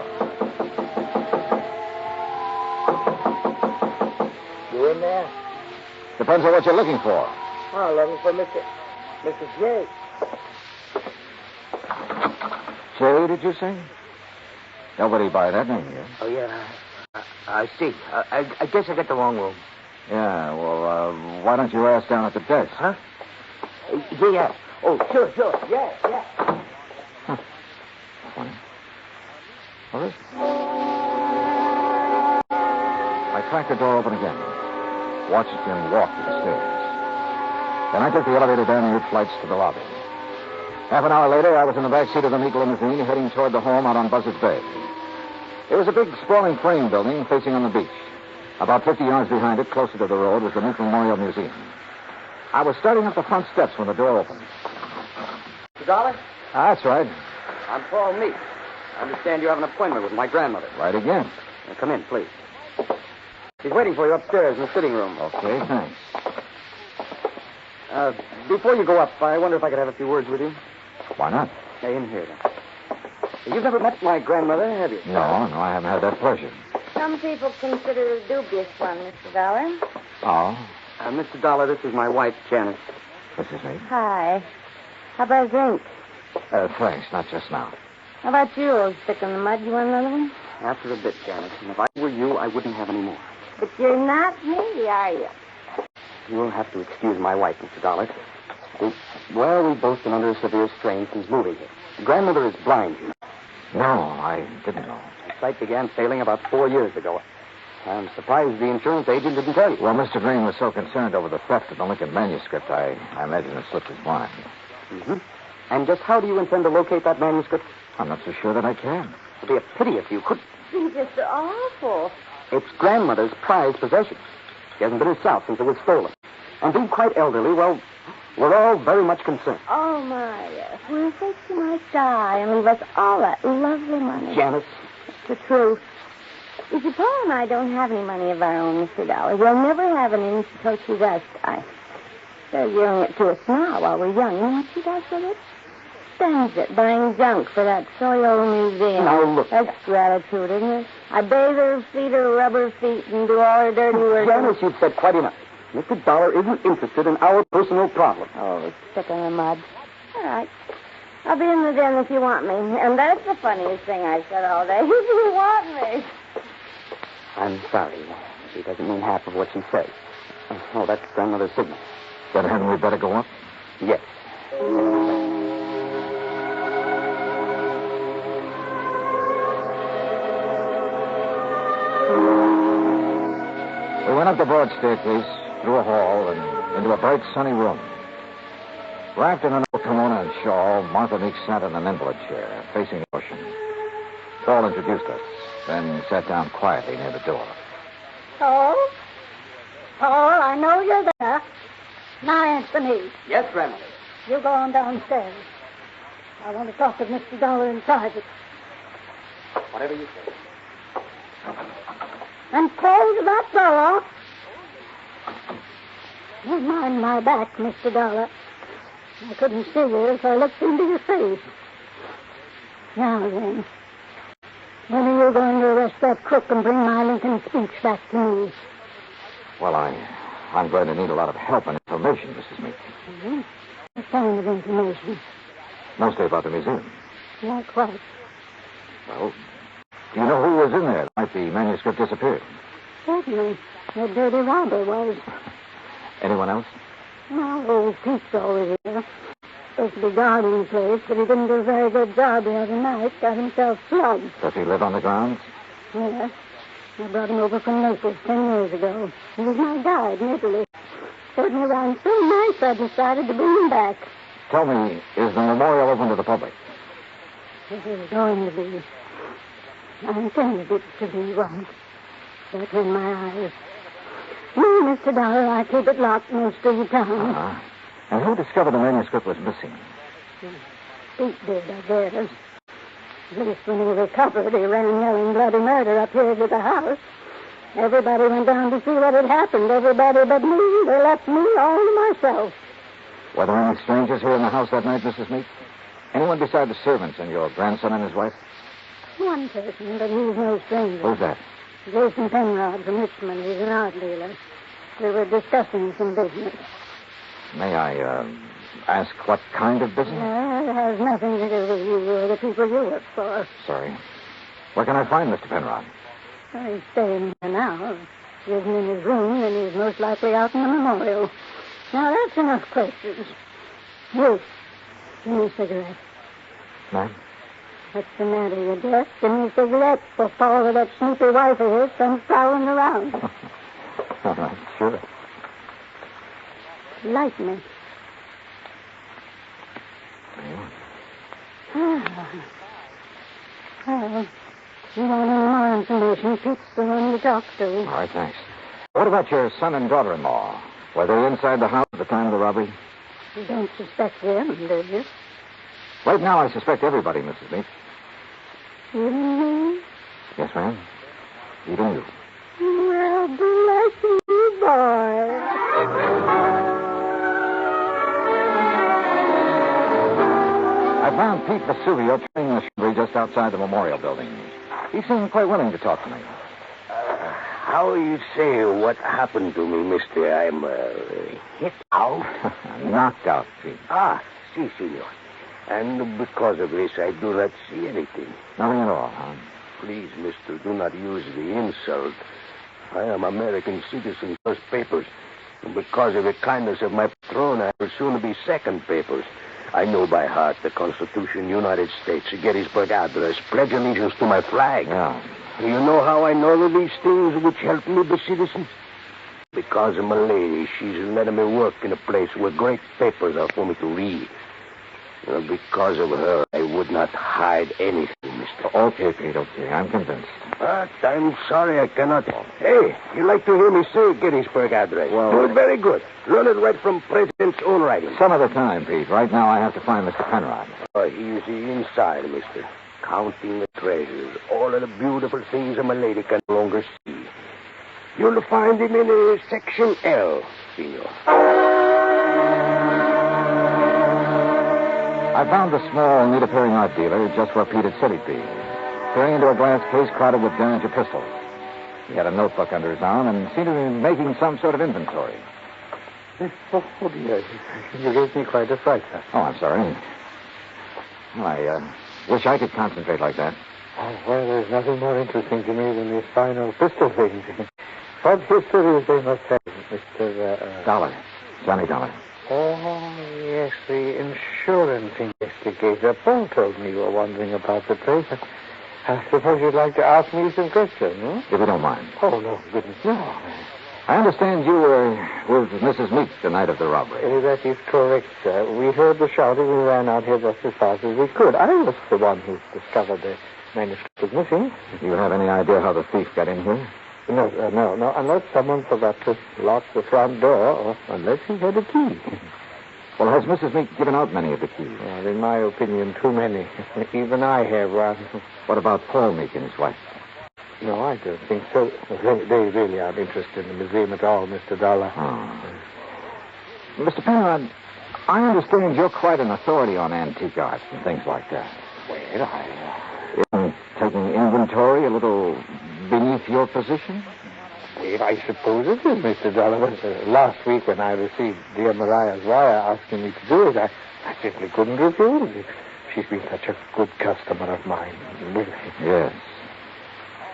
You in there? Depends on what you're looking for. Oh, looking for Mrs. J. Jay, did you say? Nobody by that name here. Oh, yeah. I see. I guess I got the wrong room. Yeah, well, why don't you ask down at the desk? Huh? Yeah. Oh, sure. Yeah. Huh. Funny. What is it? I cracked the door open again. Watched him walk to the stairs. Then I took the elevator down the 8 flights to the lobby. Half an hour later, I was in the back seat of the Meek limousine heading toward the home out on Buzzard Bay. It was a big, sprawling frame building facing on the beach. About 50 yards behind it, closer to the road, was the Meek Memorial Museum. I was starting up the front steps when the door opened. Mr. Dollar? That's right. I'm Paul Meek. I understand you have an appointment with my grandmother. Right again. Now, come in, please. She's waiting for you upstairs in the sitting room. Okay, thanks. Before you go up, I wonder if I could have a few words with you. Why not? In here, then. You've never met my grandmother, have you? No, I haven't had that pleasure. Some people consider it a dubious one, Mr. Dollar. Oh? Mr. Dollar, this is my wife, Janice. Mrs. Meek? Hi. How about a drink? Thanks, not just now. How about you, old stick in the mud? You want another one? After a bit, Janice. And if I were you, I wouldn't have any more. But you're not me, are you? You'll have to excuse my wife, Mr. Dollar. Well, we've both been under a severe strain since moving here. Grandmother is blind, you know. No, I didn't know. Her sight began failing about 4 years ago. I'm surprised the insurance agent didn't tell you. Well, Mr. Green was so concerned over the theft of the Lincoln manuscript, I imagine it slipped his mind. Mm-hmm. And just how do you intend to locate that manuscript? I'm not so sure that I can. It'd be a pity if you could. These are so awful. It's grandmother's prized possession. She hasn't been herself since it was stolen. And being quite elderly, well, we're all very much concerned. Oh, my, yes. We're afraid she might die and leave us all that lovely money. Janice. The truth. You see, Paul and I don't have any money of our own, Mr. Dollar. We'll never have any until she does die. They're giving it to us now while we're young. You know what she does with it? spends it buying junk for that soy old museum. Now, look. That's gratitude, isn't it? I bathe her, feed her rubber feet, and do all her dirty work. Janice, you've said quite enough. Mr. Dollar isn't interested in our personal problems. Oh, stick in the mud. All right. I'll be in the den if you want me. And that's the funniest thing I've said all day. If you want me. I'm sorry. She doesn't mean half of what she says. Oh, that's another signal. Then hadn't we better go up? Yes. We went up the broad staircase, through a hall, and into a bright, sunny room. Wrapped in an old kimono and shawl, Martha Meek sat in an invalid chair, facing the ocean. Paul introduced us, then sat down quietly near the door. Paul? Paul, I know you're there. Now answer me. Yes, grandmother. You go on downstairs. I want to talk with Mr. Dollar in private. Whatever you say. And close that door. Don't mind my back, Mr. Dollar. I couldn't see you if I looked into your face. Now then, when are you going to arrest that crook and bring my Lincoln speech back to me? Well, I'm going to need a lot of help and information, Mrs. Meek. Mm-hmm. What kind of information? Mostly about the museum. Like what? Well, do you know who was in there the night the manuscript disappeared? Certainly. The dirty robber was. Anyone else? No, old Pete's always here. Supposed to be guarding the place, but he didn't do a very good job the other night. Got himself slugged. Does he live on the grounds? Yes. I brought him over from Naples 10 years ago. He was my guide in Italy. Showed me around so nice I decided to bring him back. Tell me, is the memorial open to the public? It is going to be. I intended it to be one. But in my eyes. No, Mr. Dollar, I keep it locked most of the time. Uh-huh. And who discovered the manuscript was missing? Pete did, I guess. At least when he recovered, he ran yelling bloody murder up here to the house. Everybody went down to see what had happened. Everybody but me. They left me all to myself. Were there any strangers here in the house that night, Mrs. Meek? Anyone beside the servants and your grandson and his wife? One person, but he's no stranger. Who's that? Jason Penrod from Richmond. He's an art dealer. We were discussing some business. May I, ask what kind of business? It has nothing to do with you or the people you work for. Sorry. Where can I find Mr. Penrod? Well, he's staying here now. He isn't in his room, and he's most likely out in the memorial. Now, that's enough questions. You, give me a cigarette. Ma'am? What's the matter, you deaf? Give me a cigarette before that snoopy wife of his comes prowling around. All right, sure. Light me. Well, you want any more information, Pete's the one to talk to. All right, thanks. What about your son and daughter-in-law? Were they inside the house at the time of the robbery? You don't suspect them, do you? Right now, I suspect everybody, Mrs. Meek. Even me? Yes, ma'am. Even you. Well, bless you, boy. I found Pete Vesuvio training the shrubbery just outside the memorial building. He seemed quite willing to talk to me. How you say what happened to me, mister? I'm hit out? Knocked out, Pete. Si, senor. And because of this, I do not see anything. Nothing at all, huh? Please, mister, do not use the insult. I am American citizen, first papers. And because of the kindness of my patron, I will soon be second papers. I know by heart the Constitution, United States, Gettysburg Address, pledge allegiance to my flag. Yeah. Do you know how I know of these things which help me be citizen? Because of my lady, she's letting me work in a place where great papers are for me to read. Because of her, I would not hide anything, mister. Okay, Pete, okay. I'm convinced. But I'm sorry I cannot. Hey, you like to hear me say Gettysburg Address? Well, do it very good. Learn it right from President's own writing. Some other time, Pete. Right now, I have to find Mr. Penrod. He's inside, mister. Counting the treasures. All of the beautiful things that my lady can no longer see. You'll find him in Section L, senor. I found the small, neat-appearing art dealer just where Pete had said he'd be, peering into a glass case crowded with Derringer pistols. He had a notebook under his arm and seemed to be making some sort of inventory. Oh, dear. You gave me quite a fright, sir. Oh, I'm sorry. Well, I wish I could concentrate like that. Oh, well, there's nothing more interesting to me than these final pistol things. What histories they must have, Mr. Dollar. Johnny Dollar. Oh, yes, the insurance investigator. Paul told me you were wondering about the place. I suppose you'd like to ask me some questions, huh? If you don't mind. Oh, no, goodness, no. I understand you were with Mrs. Meek the night of the robbery. That is correct, sir. We heard the shouting. We ran out here just as fast as we could. I was the one who discovered the manuscript was missing. Do you have any idea how the thief got in here? No. Unless someone forgot to lock the front door, or unless he had a key. Well, has Mrs. Meek given out many of the keys? Well, in my opinion, too many. Even I have one. What about Paul Meek and his wife? No, I don't think so. They really aren't interested in the museum at all, Mr. Dollar. Oh. Mr. Penrod, I understand you're quite an authority on antique arts and things like that. Well, Isn't taking inventory a little beneath your position? Well, I suppose it is, Mr. Dollar. Last week when I received dear Mariah's wire asking me to do it, I simply couldn't refuse. She's been such a good customer of mine. Really. Yes.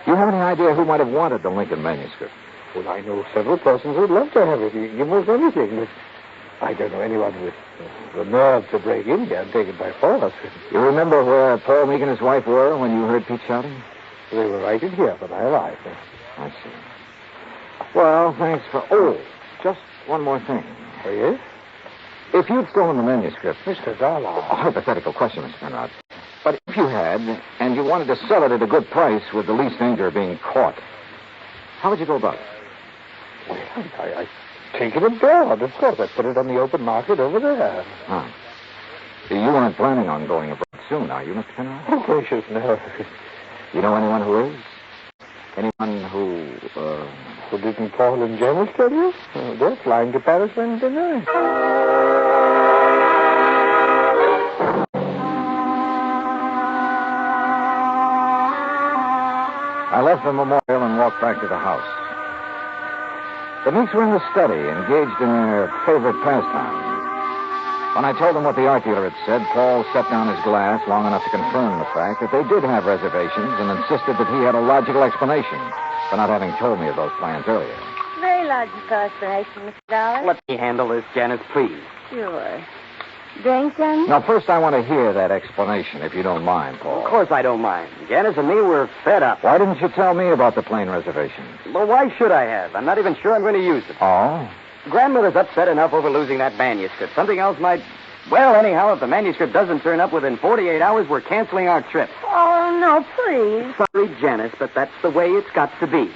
Do you have any idea who might have wanted the Lincoln manuscript? Well, I know several persons who'd love to have it. Almost anything. But I don't know anyone with the nerve to break in here and take it by force. You remember where Paul Meek and his wife were when you heard Pete shouting? They were right in here when I arrived. I see. Well, thanks for... Oh, just one more thing. Oh, yes? If you'd stolen the manuscript... Mr. Dollar. A hypothetical question, Mr. Penrod. But if you had, and you wanted to sell it at a good price with the least danger of being caught, how would you go about it? Well, I take it abroad, of course. I put it on the open market over there. Oh. You weren't planning on going abroad soon, are you, Mr. Penrod? Oh, gracious, no. You know anyone who is? Anyone who didn't Paul and Chemist tell you? They're flying to Paris Wednesday night. I left the memorial and walked back to the house. The Meeks were in the study, engaged in their favorite pastime. When I told them what the art dealer had said, Paul set down his glass long enough to confirm the fact that they did have reservations and insisted that he had a logical explanation for not having told me of those plans earlier. Very logical explanation, Mr. Dollar. Let me handle this, Janice, please. Sure. Drink, then? Now, first I want to hear that explanation, if you don't mind, Paul. Of course I don't mind. Janice and me were fed up. Why didn't you tell me about the plane reservations? Well, why should I have? I'm not even sure I'm going to use them. Oh? Grandmother's upset enough over losing that manuscript. Something else might... Well, anyhow, if the manuscript doesn't turn up within 48 hours, we're canceling our trip. Oh, no, please. Sorry, Janice, but that's the way it's got to be.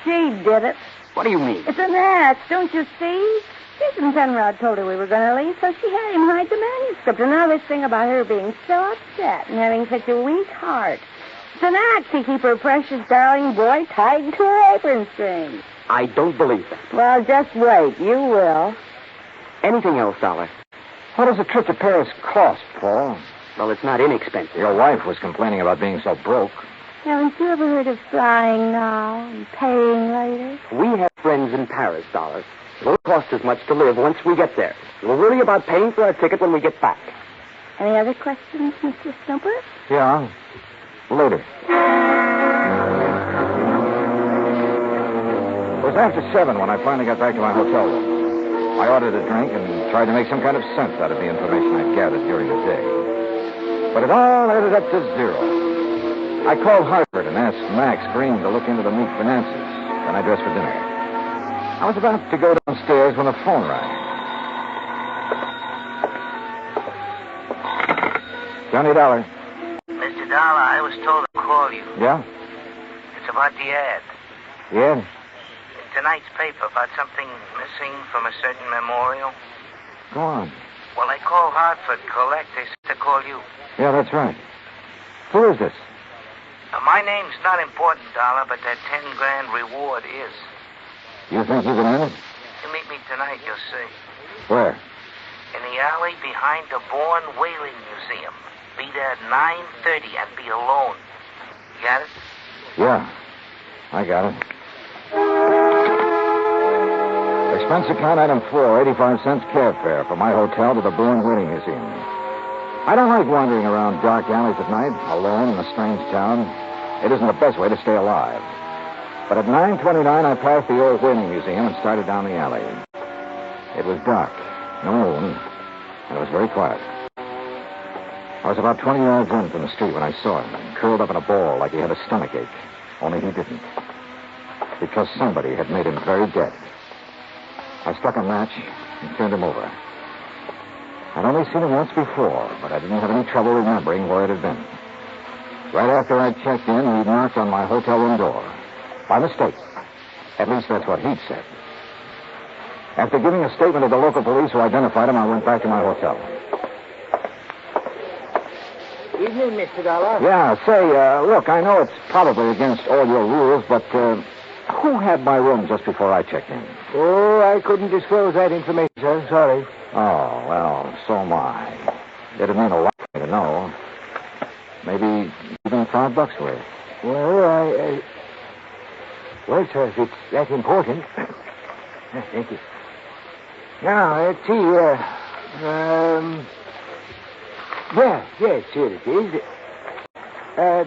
She did it. What do you mean? It's an act, don't you see? Jason Penrod told her we were going to leave, so she had him hide the manuscript. And now this thing about her being so upset and having such a weak heart. It's an act to keep her precious darling boy tied to her apron strings. I don't believe that. Well, just wait. You will. Anything else, Dollar? What does a trip to Paris cost, Paul? Well, it's not inexpensive. Your wife was complaining about being so broke. Haven't you ever heard of flying now and paying later? We have friends in Paris, Dollar. It won't cost as much to live once we get there. We'll worry about paying for our ticket when we get back. Any other questions, Mr. Snooper? Yeah. Later. It was after 7 when I finally got back to my hotel room. I ordered a drink and tried to make some kind of sense out of the information I'd gathered during the day. But it all added up to 0. I called Hartford and asked Max Green to look into the Meek finances. Then I dressed for dinner. I was about to go downstairs when the phone rang. Johnny Dollar. Mr. Dollar, I was told to call you. Yeah? It's about the ad. Yeah? In tonight's paper about something missing from a certain memorial. Go on. Well, I called Hartford Collect. They said to call you. Yeah, that's right. Who is this? My name's not important, Dollar, but that 10 grand reward is. You think you can earn it? You meet me tonight, you'll see. Where? in the alley behind the Bourne Whaling Museum. Be there at 9:30 and be alone. Got it? Yeah, I got it. Expense account item 4, 85 cents cab fare from my hotel to the Bourne Whaling Museum. I don't like wandering around dark alleys at night, alone in a strange town. It isn't the best way to stay alive. But at 9:29, I passed the old whaling museum and started down the alley. It was dark, no moon, and it was very quiet. I was about 20 yards in from the street when I saw him, curled up in a ball like he had a stomachache. Only he didn't. Because somebody had made him very dead. I struck a match and turned him over. I'd only seen him once before, but I didn't have any trouble remembering where it had been. Right after I'd checked in, he'd knocked on my hotel room door. By mistake. At least that's what he'd said. After giving a statement to the local police who identified him, I went back to my hotel. Evening, Mr. Dollar. Yeah, say, look, I know it's probably against all your rules, but who had my room just before I checked in? Oh, I couldn't disclose that information, sir. Sorry. Oh, well, so am I. It'd mean a lot for me to know. Maybe even $5 worth. Well, well, sir, if it's that important. Thank you. Now, let's see. Yes, here it is.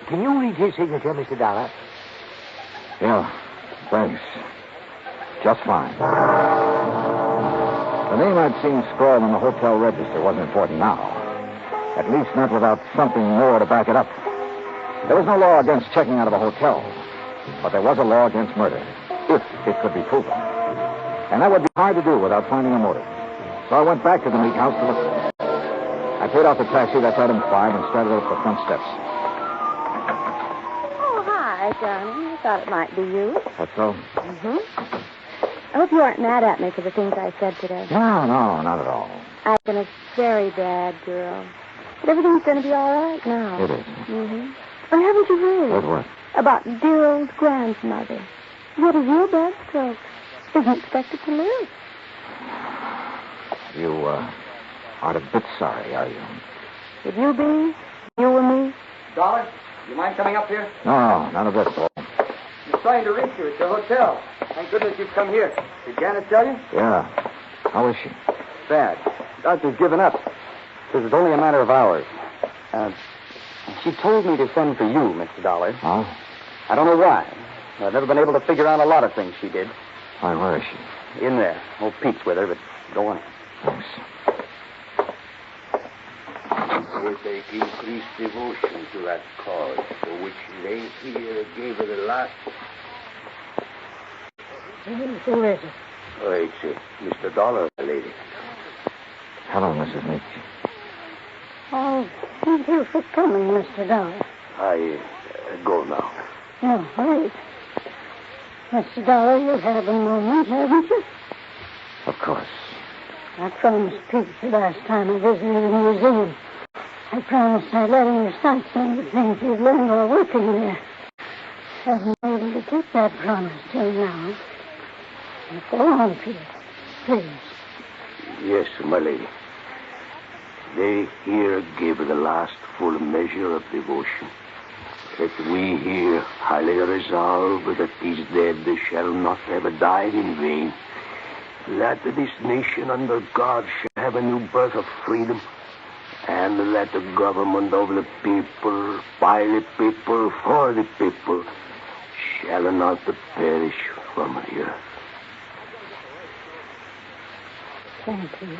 Can you read his signature, Mr. Dollar? Yeah, thanks. Just fine. The name I'd seen scrawled on the hotel register wasn't important now. At least not without something more to back it up. There was no law against checking out of a hotel, but there was a law against murder, if it could be proven. And that would be hard to do without finding a motive. So I went back to the Meek house to look for it. I paid off the taxi, that's item 5, and started up the front steps. Oh, hi, Johnny. I thought it might be you. That's so? Mm-hmm. I hope you aren't mad at me for the things I said today. No, not at all. I've been a very bad girl. But everything's going to be all right now. It is. Mm-hmm. Or haven't you heard? What? About dear old grandmother. What is your bad stroke? Isn't expected to live. You, aren't a bit sorry, are you? Would you be? You and me? Dollar, you mind coming up here? No, not a bit, Paul. I'm trying to reach you at the hotel. Thank goodness you've come here. Did Janet tell you? Yeah. How is she? Bad. Doctor's given up. Says it's only a matter of hours. She told me to send for you, Mr. Dollar. Oh? I don't know why. I've never been able to figure out a lot of things she did. Why, where is she? In there. Old Pete's with her, but go on. Thanks. They take increased devotion to that cause, for which they here gave her the last. Who is it? Oh, it's Mr. Dollar, lady. Hello, Mrs. Meek. Oh, thank you for coming, Mr. Dollar. I go now. No, wait. Mr. Dollar, you'll have a moment, haven't you? Of course. I promised Pete the last time I visited the museum. I promised I'd let him recite some of the things he'd learned while working there. Haven't been able to keep that promise till now. Now, go on, Pete. Please. Yes, my lady. They here gave her the last full measure of devotion. That we here highly resolve that these dead shall not have died in vain. That this nation under God shall have a new birth of freedom. And that the government of the people, by the people, for the people, shall not perish from the earth. Thank you.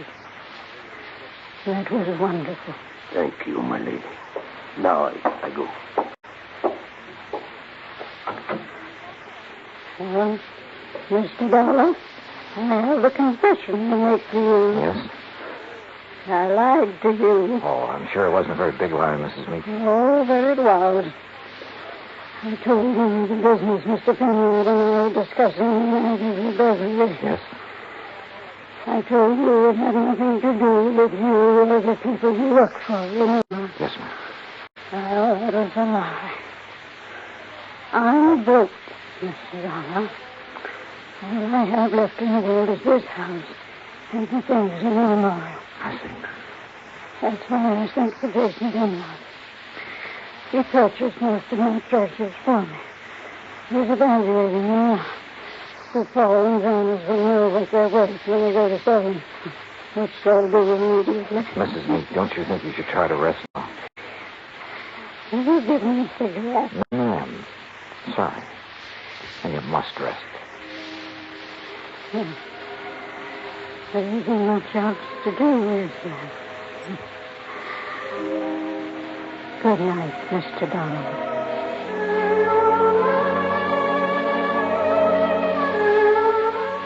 That was wonderful. Thank you, my lady. Now I go. Well, Mr. Dollar, I have a confession to make to you. Yes? I lied to you. Oh, I'm sure it wasn't a very big lie, Mrs. Meek. Oh, but it was. I told him the business Mr. Penrod and I were discussing the night of your birthday. Yes? I told you it had nothing to do with you or the people you work for, you know. Yes, ma'am. Well, that was a lie. I'm broke, Mr. Dollar. All I have left in the world is this house Didn't think it anymore. I see. That's why I sent for Jason Penrod. He purchased most of my treasures for me. He's evaluating them now. So Paul and Jonas will know what they're worth when they go to sell them. Which they'll do immediately. Mrs. Meek, don't you think you should try to rest now? Will you give me a cigarette? No, ma'am. Sorry. And you must rest. Yeah. There isn't much else to do, is there? Good night, Mr. Donovan.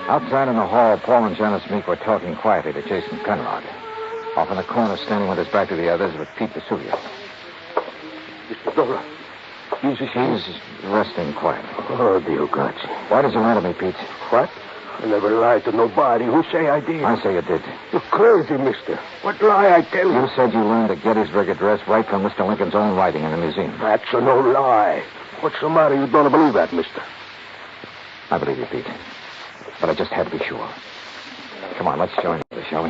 Outside in the hall, Paul and Janice Meek were talking quietly to Jason Penrod. Off in the corner, standing with his back to the others, was Pete Vesuvio. Mr. Dollar, She's resting quietly. Oh, Dio Grazie. Why did you lie to me, Pete? What? I never lied to nobody. Who say I did? I say you did. You're crazy, mister. What lie I tell you? You said you learned the Gettysburg Address right from Mr. Lincoln's own writing in the museum. That's a no lie. What's the matter? You don't believe that, mister? I believe you, Pete. But I just had to be sure. Come on, let's join this, shall we?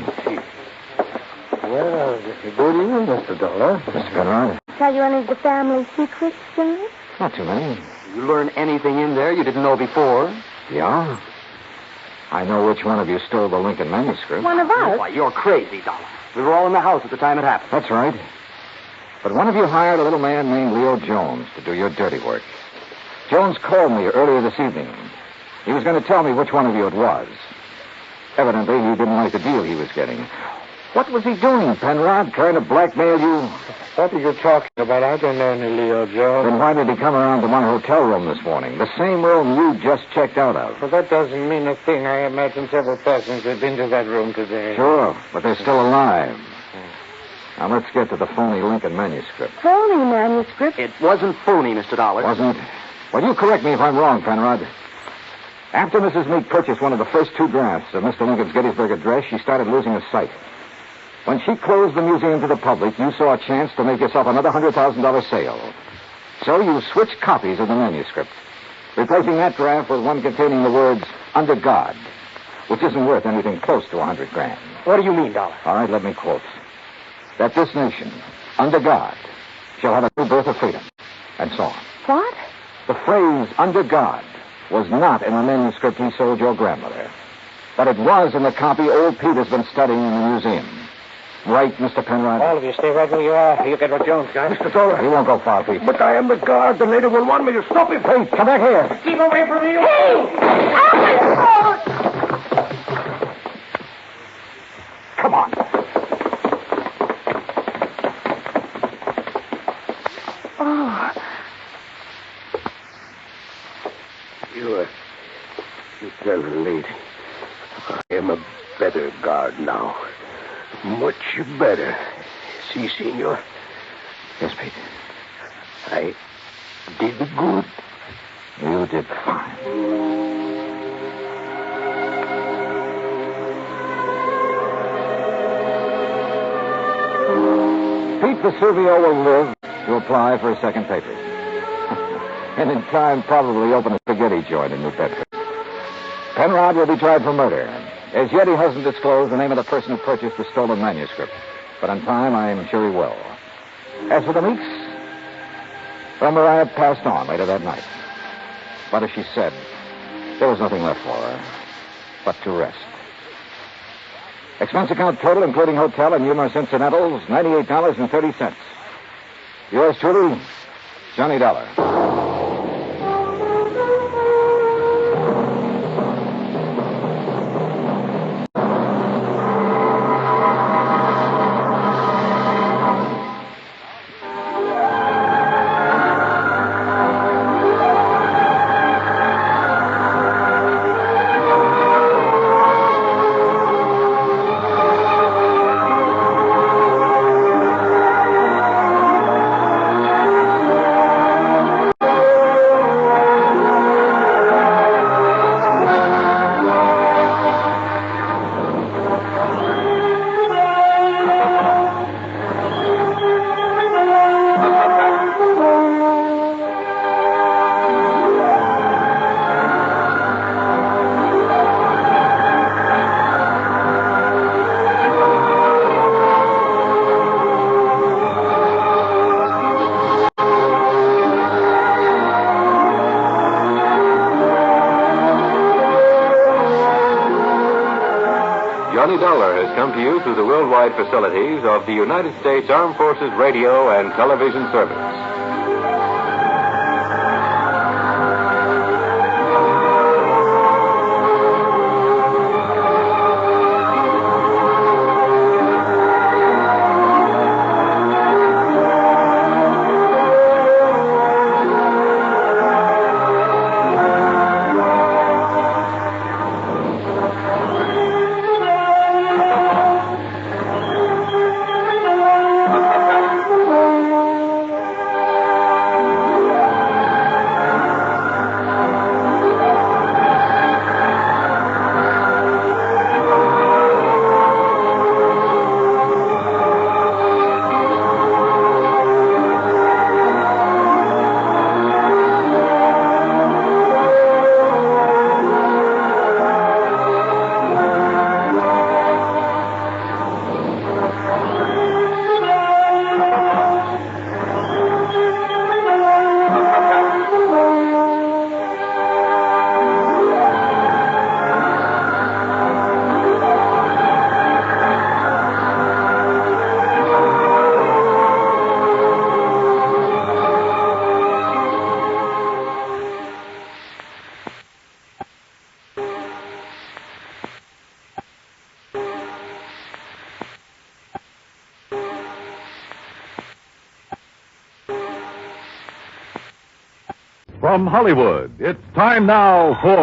Well, good evening, Mr. Dollar. Mr. Penrod? Tell you any of the family secrets, John? Not too many. You learn anything in there you didn't know before? Yeah? I know which one of you stole the Lincoln manuscript. One of us? Why, you're crazy, Dollar. We were all in the house at the time it happened. That's right. But one of you hired a little man named Leo Jones to do your dirty work. Jones called me earlier this evening. He was going to tell me which one of you it was. Evidently, he didn't like the deal he was getting. What was he doing, Penrod? Trying to blackmail you? What are you talking about? I don't know any Leo Jones. Then why did he come around to my hotel room this morning? The same room you just checked out of. Well, that doesn't mean a thing. I imagine several persons have been to that room today. Sure, but they're still alive. Now, let's get to the phony Lincoln manuscript. Phony manuscript? It wasn't phony, Mr. Dollar. Wasn't? Well, you correct me if I'm wrong, Penrod. After Mrs. Meek purchased one of the first two drafts of Mr. Lincoln's Gettysburg Address, she started losing her sight. When she closed the museum to the public, you saw a chance to make yourself another $100,000 sale. So you switched copies of the manuscript, replacing that draft with one containing the words, "Under God," which isn't worth anything close to $100,000. What do you mean, Dollar? All right, let me quote. That this nation, under God, shall have a new birth of freedom, and so on. What? The phrase, "under God," was not in the manuscript he sold your grandmother, but it was in the copy old Pete has been studying in the museum. Right, Mr. Penrod? All of you, stay right where you are. You get what Jones got. Mr. Dollar. He won't go far, Pete. But I am the guard. The lady will want me to stop him. Pete, come back here. Keep away from me. Come on. Oh. You tell the lady. I am a better guard now. Much better. Si, senor. Yes, Pete. I did good. You did fine. Pete Vesuvio will live to apply for his second papers. And in time, probably open a spaghetti joint in New Bedford. Penrod will be tried for murder. As yet, he hasn't disclosed the name of the person who purchased the stolen manuscript. But in time, I'm sure he will. As for the Meeks, well, Mariah passed on later that night. But as she said, there was nothing left for her but to rest. Expense account total, including hotel and numerous incidentals, $98.30. Yours truly, Johnny Dollar. Johnny Dollar has come to you through the worldwide facilities of the United States Armed Forces Radio and Television Service. From Hollywood, it's time now for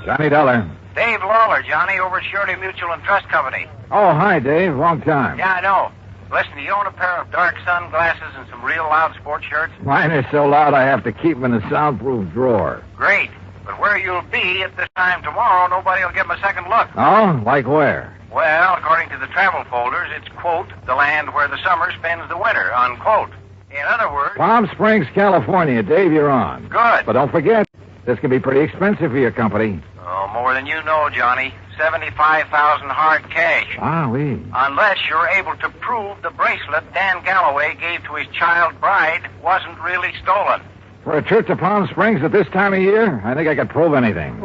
Johnny Dollar. Dave Lawler, Johnny, over at Surety Mutual and Trust Company. Oh, hi, Dave. Long time. Yeah, I know. Listen, do you own a pair of dark sunglasses and some real loud sports shirts? Mine are so loud I have to keep them in a soundproof drawer. Great. But where you'll be at this time tomorrow, nobody will give them a second look. Oh? Like where? Well, according to the travel folders, it's, quote, the land where the summer spends the winter, unquote. In other words... Palm Springs, California. Dave, you're on. Good. But don't forget, this can be pretty expensive for your company. Oh, more than you know, Johnny. $75,000 hard cash. Ah, oui. Unless you're able to prove the bracelet Dan Galloway gave to his child bride wasn't really stolen. For a trip to Palm Springs at this time of year, I think I could prove anything.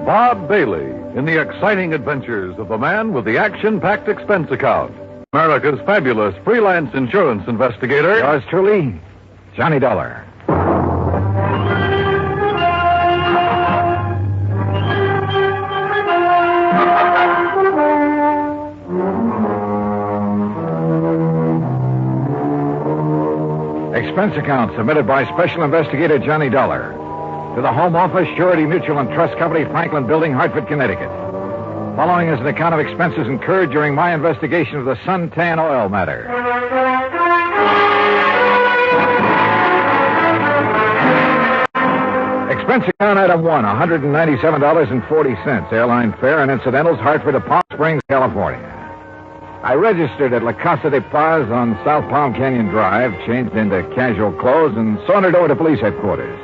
Bob Bailey in the exciting adventures of the man with the action-packed expense account. America's fabulous freelance insurance investigator. Yours truly, Johnny Dollar. Expense account submitted by Special Investigator Johnny Dollar to the Home Office, Surety Mutual and Trust Company, Franklin Building, Hartford, Connecticut. Following is an account of expenses incurred during my investigation of the Suntan Oil Matter. Expense account item 1, $197.40. Airline fare and incidentals, Hartford to Palm Springs, California. I registered at La Casa de Paz on South Palm Canyon Drive, changed into casual clothes, and sauntered over to police headquarters.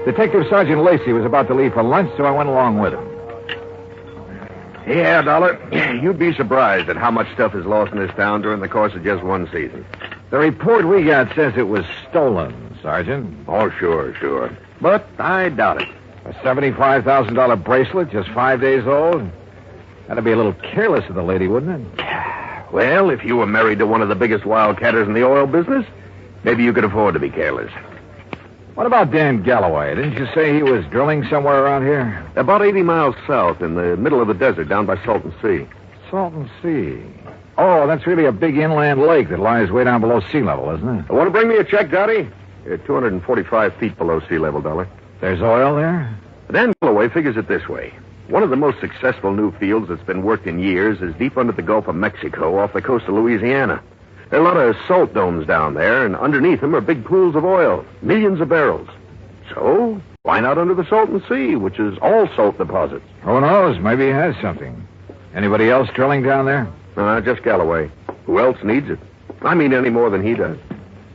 Detective Sergeant Lacey was about to leave for lunch, so I went along with him. Yeah, Dollar. You'd be surprised at how much stuff is lost in this town during the course of just one season. The report we got says it was stolen, Sergeant. Oh, sure. But I doubt it. A $75,000 bracelet, just 5 days old? That'd be a little careless of the lady, wouldn't it? Well, if you were married to one of the biggest wildcatters in the oil business, maybe you could afford to be careless. What about Dan Galloway? Didn't you say he was drilling somewhere around here? About 80 miles south, in the middle of the desert, down by Salton Sea. Salton Sea? Oh, that's really a big inland lake that lies way down below sea level, isn't it? Want to bring me a check, Dottie? You're 245 feet below sea level, Dollar. There's oil there? Dan Galloway figures it this way. One of the most successful new fields that's been worked in years is deep under the Gulf of Mexico off the coast of Louisiana. There are a lot of salt domes down there, and underneath them are big pools of oil, millions of barrels. So, why not under the Salton Sea, which is all salt deposits? Who knows? Maybe he has something. Anybody else drilling down there? Just Galloway. Who else needs it? I mean, any more than he does.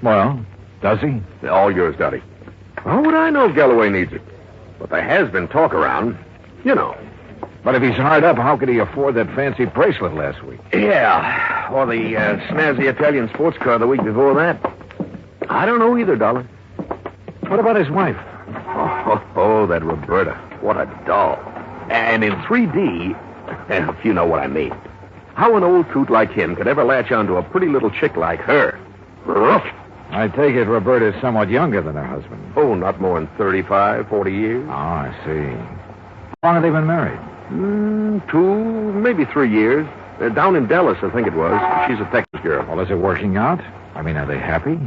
Well, does he? All yours, Dottie. How would I know if Galloway needs it? But there has been talk around. You know. But if he's hard up, how could he afford that fancy bracelet last week? Yeah. Or the snazzy Italian sports car the week before that? I don't know either, Dollar. What about his wife? Oh, that Roberta. What a doll. And in 3D, if you know what I mean. How an old coot like him could ever latch onto a pretty little chick like her? Rough. I take it Roberta is somewhat younger than her husband. Oh, not more than 35, 40 years. Oh, I see. How long have they been married? 2, maybe 3 years. Down in Dallas, I think it was. She's a Texas girl. Well, is it working out? I mean, are they happy?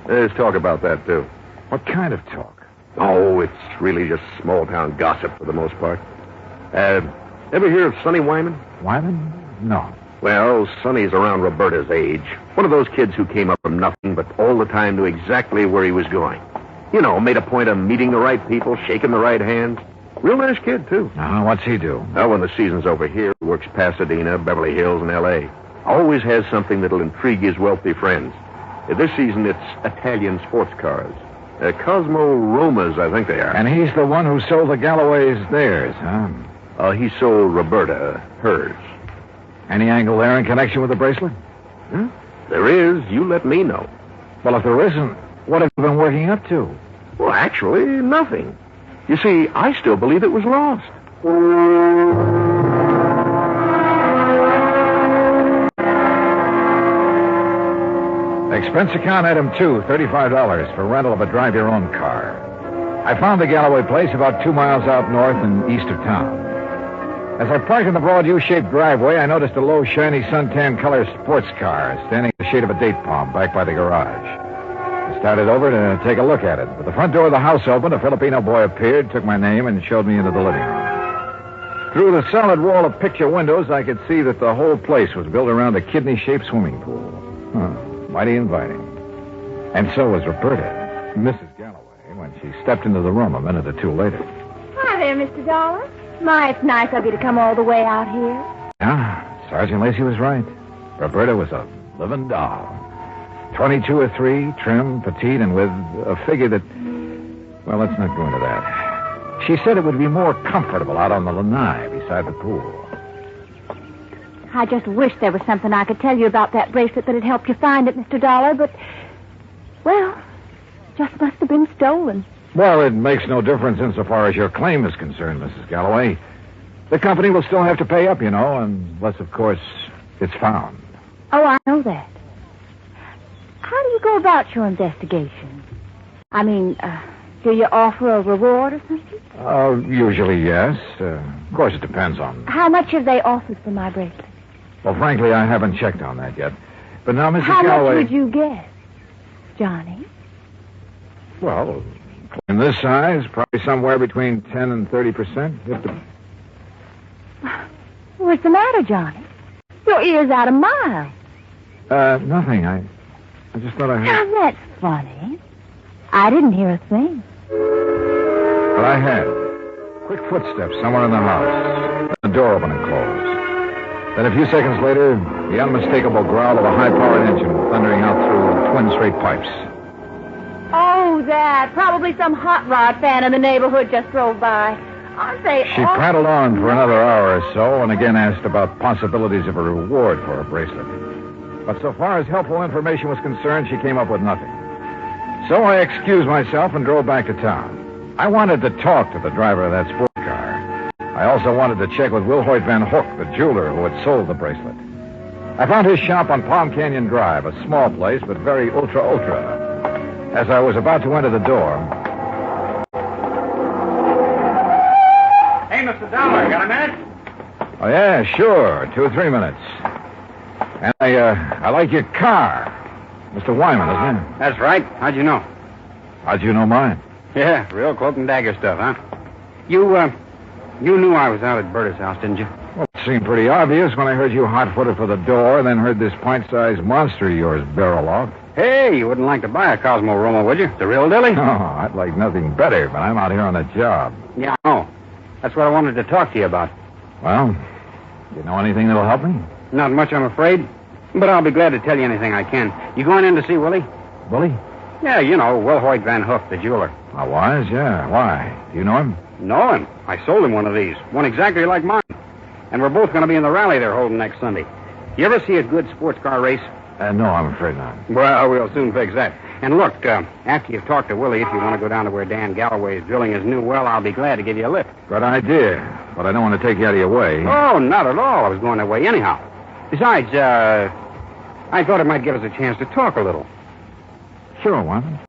There's talk about that, too. What kind of talk? Oh, it's really just small-town gossip for the most part. Ever hear of Sonny Wyman? Wyman? No. Well, Sonny's around Roberta's age. One of those kids who came up from nothing, but all the time knew exactly where he was going. You know, made a point of meeting the right people, shaking the right hands. Real nice kid, too. What's he do? Well, when the season's over here, he works Pasadena, Beverly Hills, and L.A. Always has something that'll intrigue his wealthy friends. This season, it's Italian sports cars. Cosmo Romas, I think they are. And he's the one who sold the Galloways theirs, huh? He sold Roberta hers. Any angle there in connection with the bracelet? Huh? There is. You let me know. Well, if there isn't, what have you been working up to? Well, actually, nothing. You see, I still believe it was lost. Expense account item 2, $35 for rental of a drive-your-own car. I found the Galloway place about 2 miles out north and east of town. As I parked in the broad U-shaped driveway, I noticed a low, shiny suntan color sports car standing in the shade of a date palm back by the garage. I started over to take a look at it. But the front door of the house opened, a Filipino boy appeared, took my name, and showed me into the living room. Through the solid wall of picture windows, I could see that the whole place was built around a kidney-shaped swimming pool. Mighty inviting. And so was Roberta, Mrs. Galloway, when she stepped into the room a minute or two later. Hi there, Mr. Dollar. My, it's nice of you to come all the way out here. Yeah, Sergeant Lacey was right. Roberta was a living doll. 22 or 3, trim, petite, and with a figure that... Well, let's not go into that. She said it would be more comfortable out on the lanai beside the pool. I just wish there was something I could tell you about that bracelet that'd help you find it, Mr. Dollar, but... Well, just must have been stolen. Well, it makes no difference insofar as your claim is concerned, Mrs. Galloway. The company will still have to pay up, you know, unless, of course, it's found. Oh, I know that. How do you go about your investigation? I mean, do you offer a reward or something? Usually, yes. Of course, it depends on... How much have they offered for my bracelet? Well, frankly, I haven't checked on that yet. But now, Mrs. How Galloway... much would you guess, Johnny? Well, in this size, probably somewhere between 10 and 30%. What's the matter, Johnny? Your ear's out a mile. Nothing. I just thought I heard... Now, that's funny. I didn't hear a thing. But I had. Quick footsteps somewhere in the house. The door opened and closed. Then a few seconds later, the unmistakable growl of a high-powered engine thundering out through twin straight pipes. Oh, that. Probably some hot rod fan in the neighborhood just drove by. I say... She prattled on for another hour or so and again asked about possibilities of a reward for her bracelet. But so far as helpful information was concerned, she came up with nothing. So I excused myself and drove back to town. I wanted to talk to the driver of that sports car. I also wanted to check with Wilhoit Van Hook, the jeweler who had sold the bracelet. I found his shop on Palm Canyon Drive, a small place, but very ultra. As I was about to enter the door... Hey, Mr. Dollar, got a minute? Oh, yeah, sure. 2 or 3 minutes. And I like your car. Mr. Wyman, isn't it? That's right. How'd you know? How'd you know mine? Yeah, real cloak and dagger stuff, huh? You knew I was out at Berta's house, didn't you? Well, it seemed pretty obvious when I heard you hot-footed for the door and then heard this pint-sized monster of yours barrel off. Hey, you wouldn't like to buy a Cosmo Roma, would you? The real dilly? Oh, I'd like nothing better, but I'm out here on a job. Yeah, I know. That's what I wanted to talk to you about. Well, you know anything that'll help me? Not much, I'm afraid. But I'll be glad to tell you anything I can. You going in to see Willie? Willie? Yeah, you know, Wilhoit Van Hook, the jeweler. I was, yeah. Why? Do you know him? Know him. I sold him one of these. One exactly like mine. And we're both going to be in the rally they're holding next Sunday. You ever see a good sports car race? No, I'm afraid not. Well, we'll soon fix that. And look, after you've talked to Willie, if you want to go down to where Dan Galloway is drilling his new well, I'll be glad to give you a lift. Good idea. But I don't want to take you out of your way. Oh, not at all. I was going that way anyhow. Besides, I thought it might give us a chance to talk a little. Sure, why not?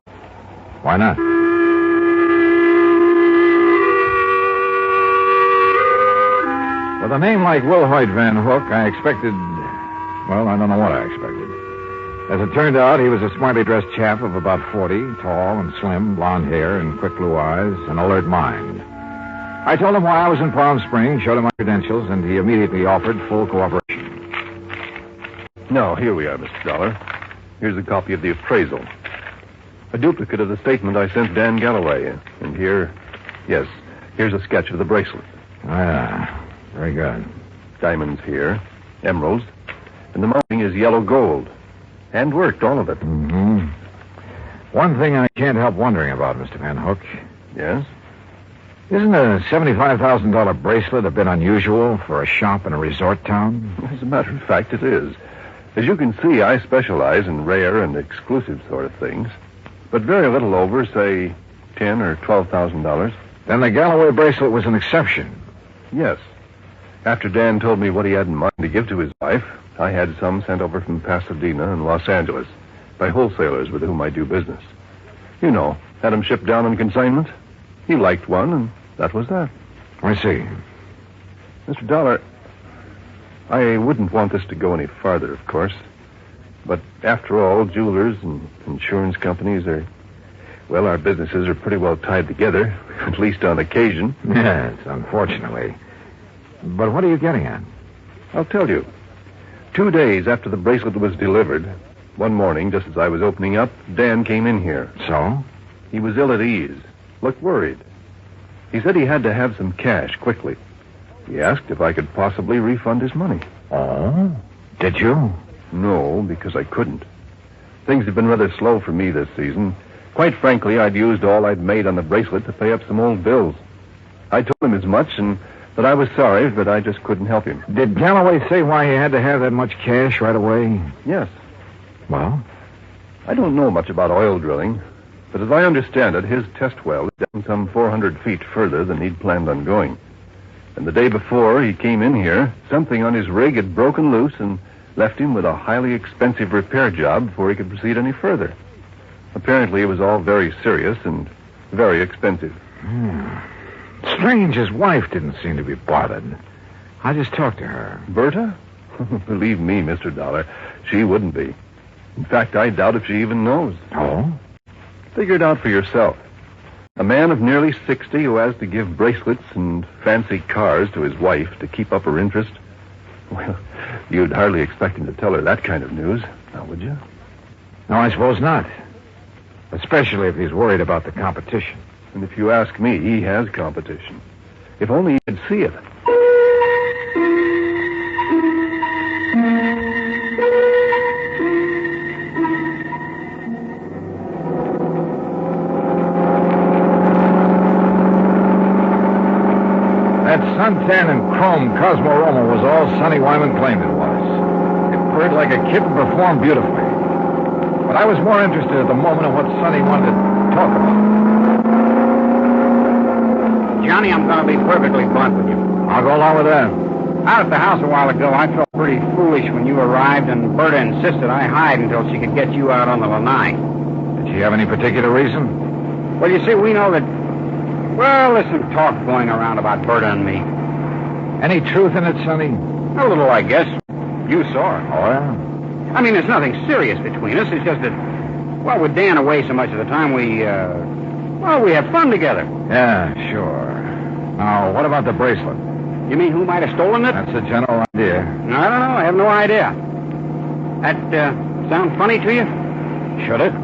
Why not? With a name like Wilhoit Van Hook, I expected... Well, I don't know what I expected. As it turned out, he was a smartly dressed chap of about 40, tall and slim, blonde hair and quick blue eyes, an alert mind. I told him why I was in Palm Springs, showed him my credentials, and he immediately offered full cooperation. Now, here we are, Mr. Dollar. Here's a copy of the appraisal. A duplicate of the statement I sent Dan Galloway. And here's a sketch of the bracelet. Ah, very good. Diamonds here, emeralds, and the mounting is yellow gold. Hand-worked, all of it. Mm-hmm. One thing I can't help wondering about, Mr. Van Hook. Yes? Isn't a $75,000 bracelet a bit unusual for a shop in a resort town? As a matter of fact, it is. As you can see, I specialize in rare and exclusive sort of things. But very little over, say, $10,000 or $12,000. Then the Galloway bracelet was an exception. Yes. After Dan told me what he had in mind to give to his wife, I had some sent over from Pasadena and Los Angeles by wholesalers with whom I do business. You know, had them shipped down on consignment. He liked one, and that was that. I see. Mr. Dollar, I wouldn't want this to go any farther, of course. But after all, jewelers and insurance companies our businesses are pretty well tied together, at least on occasion. Yes, unfortunately. But what are you getting at? I'll tell you. 2 days after the bracelet was delivered, one morning, just as I was opening up, Dan came in here. So? He was ill at ease, looked worried. He said he had to have some cash quickly. He asked if I could possibly refund his money. Oh? Did you? No, because I couldn't. Things have been rather slow for me this season. Quite frankly, I'd used all I'd made on the bracelet to pay up some old bills. I told him as much, and that I was sorry, but I just couldn't help him. Did Galloway say why he had to have that much cash right away? Yes. Well? I don't know much about oil drilling, but as I understand it, his test well is down some 400 feet further than he'd planned on going. And the day before he came in here, something on his rig had broken loose and left him with a highly expensive repair job before he could proceed any further. Apparently, it was all very serious and very expensive. Strange, his wife didn't seem to be bothered. I just talked to her. Berta? Believe me, Mr. Dollar, she wouldn't be. In fact, I doubt if she even knows. Oh? Figure it out for yourself. A man of nearly 60 who has to give bracelets and fancy cars to his wife to keep up her interest. Well, you'd hardly expect him to tell her that kind of news, now would you? No, I suppose not. Especially if he's worried about the competition. And if you ask me, he has competition. If only he could see it. That suntan and chrome Cosmorama was all Sonny Wyman claimed it was. It purred like a kitten, performed beautifully. But I was more interested at the moment in what Sonny wanted to talk about. Johnny, I'm going to be perfectly blunt with you. I'll go along with that. Out at the house a while ago, I felt pretty foolish when you arrived, and Berta insisted I hide until she could get you out on the lanai. Did she have any particular reason? Well, you see, we know that... Well, there's some talk going around about Berta and me. Any truth in it, Sonny? A little, I guess. You saw her. Oh, yeah? I mean, there's nothing serious between us. It's just that, well, with Dan away so much of the time, we have fun together. Yeah, sure. Now, what about the bracelet? You mean who might have stolen it? That's the general idea. I don't know. I have no idea. That sound funny to you? Should it?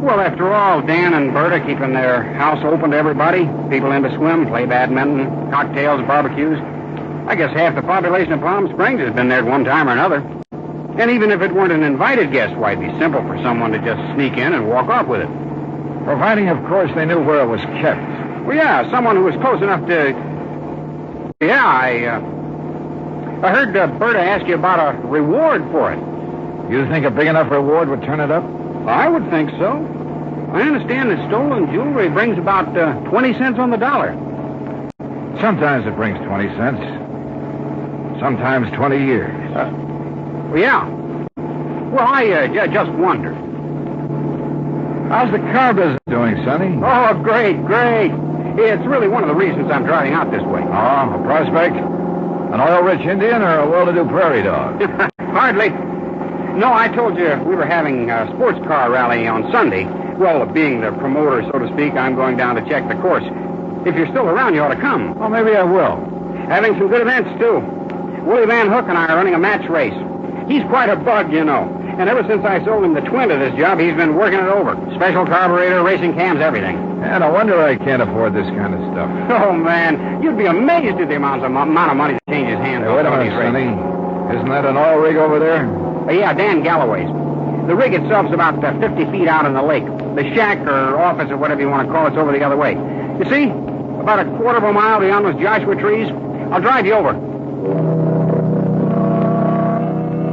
Well, after all, Dan and Berta keeping their house open to everybody, people in to swim, play badminton, cocktails, barbecues. I guess half the population of Palm Springs has been there at one time or another. And even if it weren't an invited guest, why, it'd be simple for someone to just sneak in and walk off with it. Providing, of course, they knew where it was kept. Well, yeah, someone who was close enough to... Yeah, I heard Berta ask you about a reward for it. You think a big enough reward would turn it up? I would think so. I understand that stolen jewelry brings about 20 cents on the dollar. Sometimes it brings 20 cents. Sometimes 20 years. Yeah. Well, I just wondered. How's the car business doing, Sonny? Oh, great. It's really one of the reasons I'm driving out this way. Oh, a prospect? An oil-rich Indian or a well-to-do prairie dog? Hardly. No, I told you we were having a sports car rally on Sunday. Well, being the promoter, so to speak, I'm going down to check the course. If you're still around, you ought to come. Well, maybe I will. Having some good events, too. Willie Van Hook and I are running a match race. He's quite a bug, you know. And ever since I sold him the twin to this job, he's been working it over. Special carburetor, racing cams, everything. Yeah, no wonder I can't afford this kind of stuff. Oh, man. You'd be amazed at the amount of money that changes hands. Hey, wait a minute, Sonny. Isn't that an oil rig over there? Yeah, Dan Galloway's. The rig itself's about 50 feet out in the lake. The shack or office or whatever you want to call it's over the other way. You see? About a quarter of a mile beyond those Joshua trees. I'll drive you over.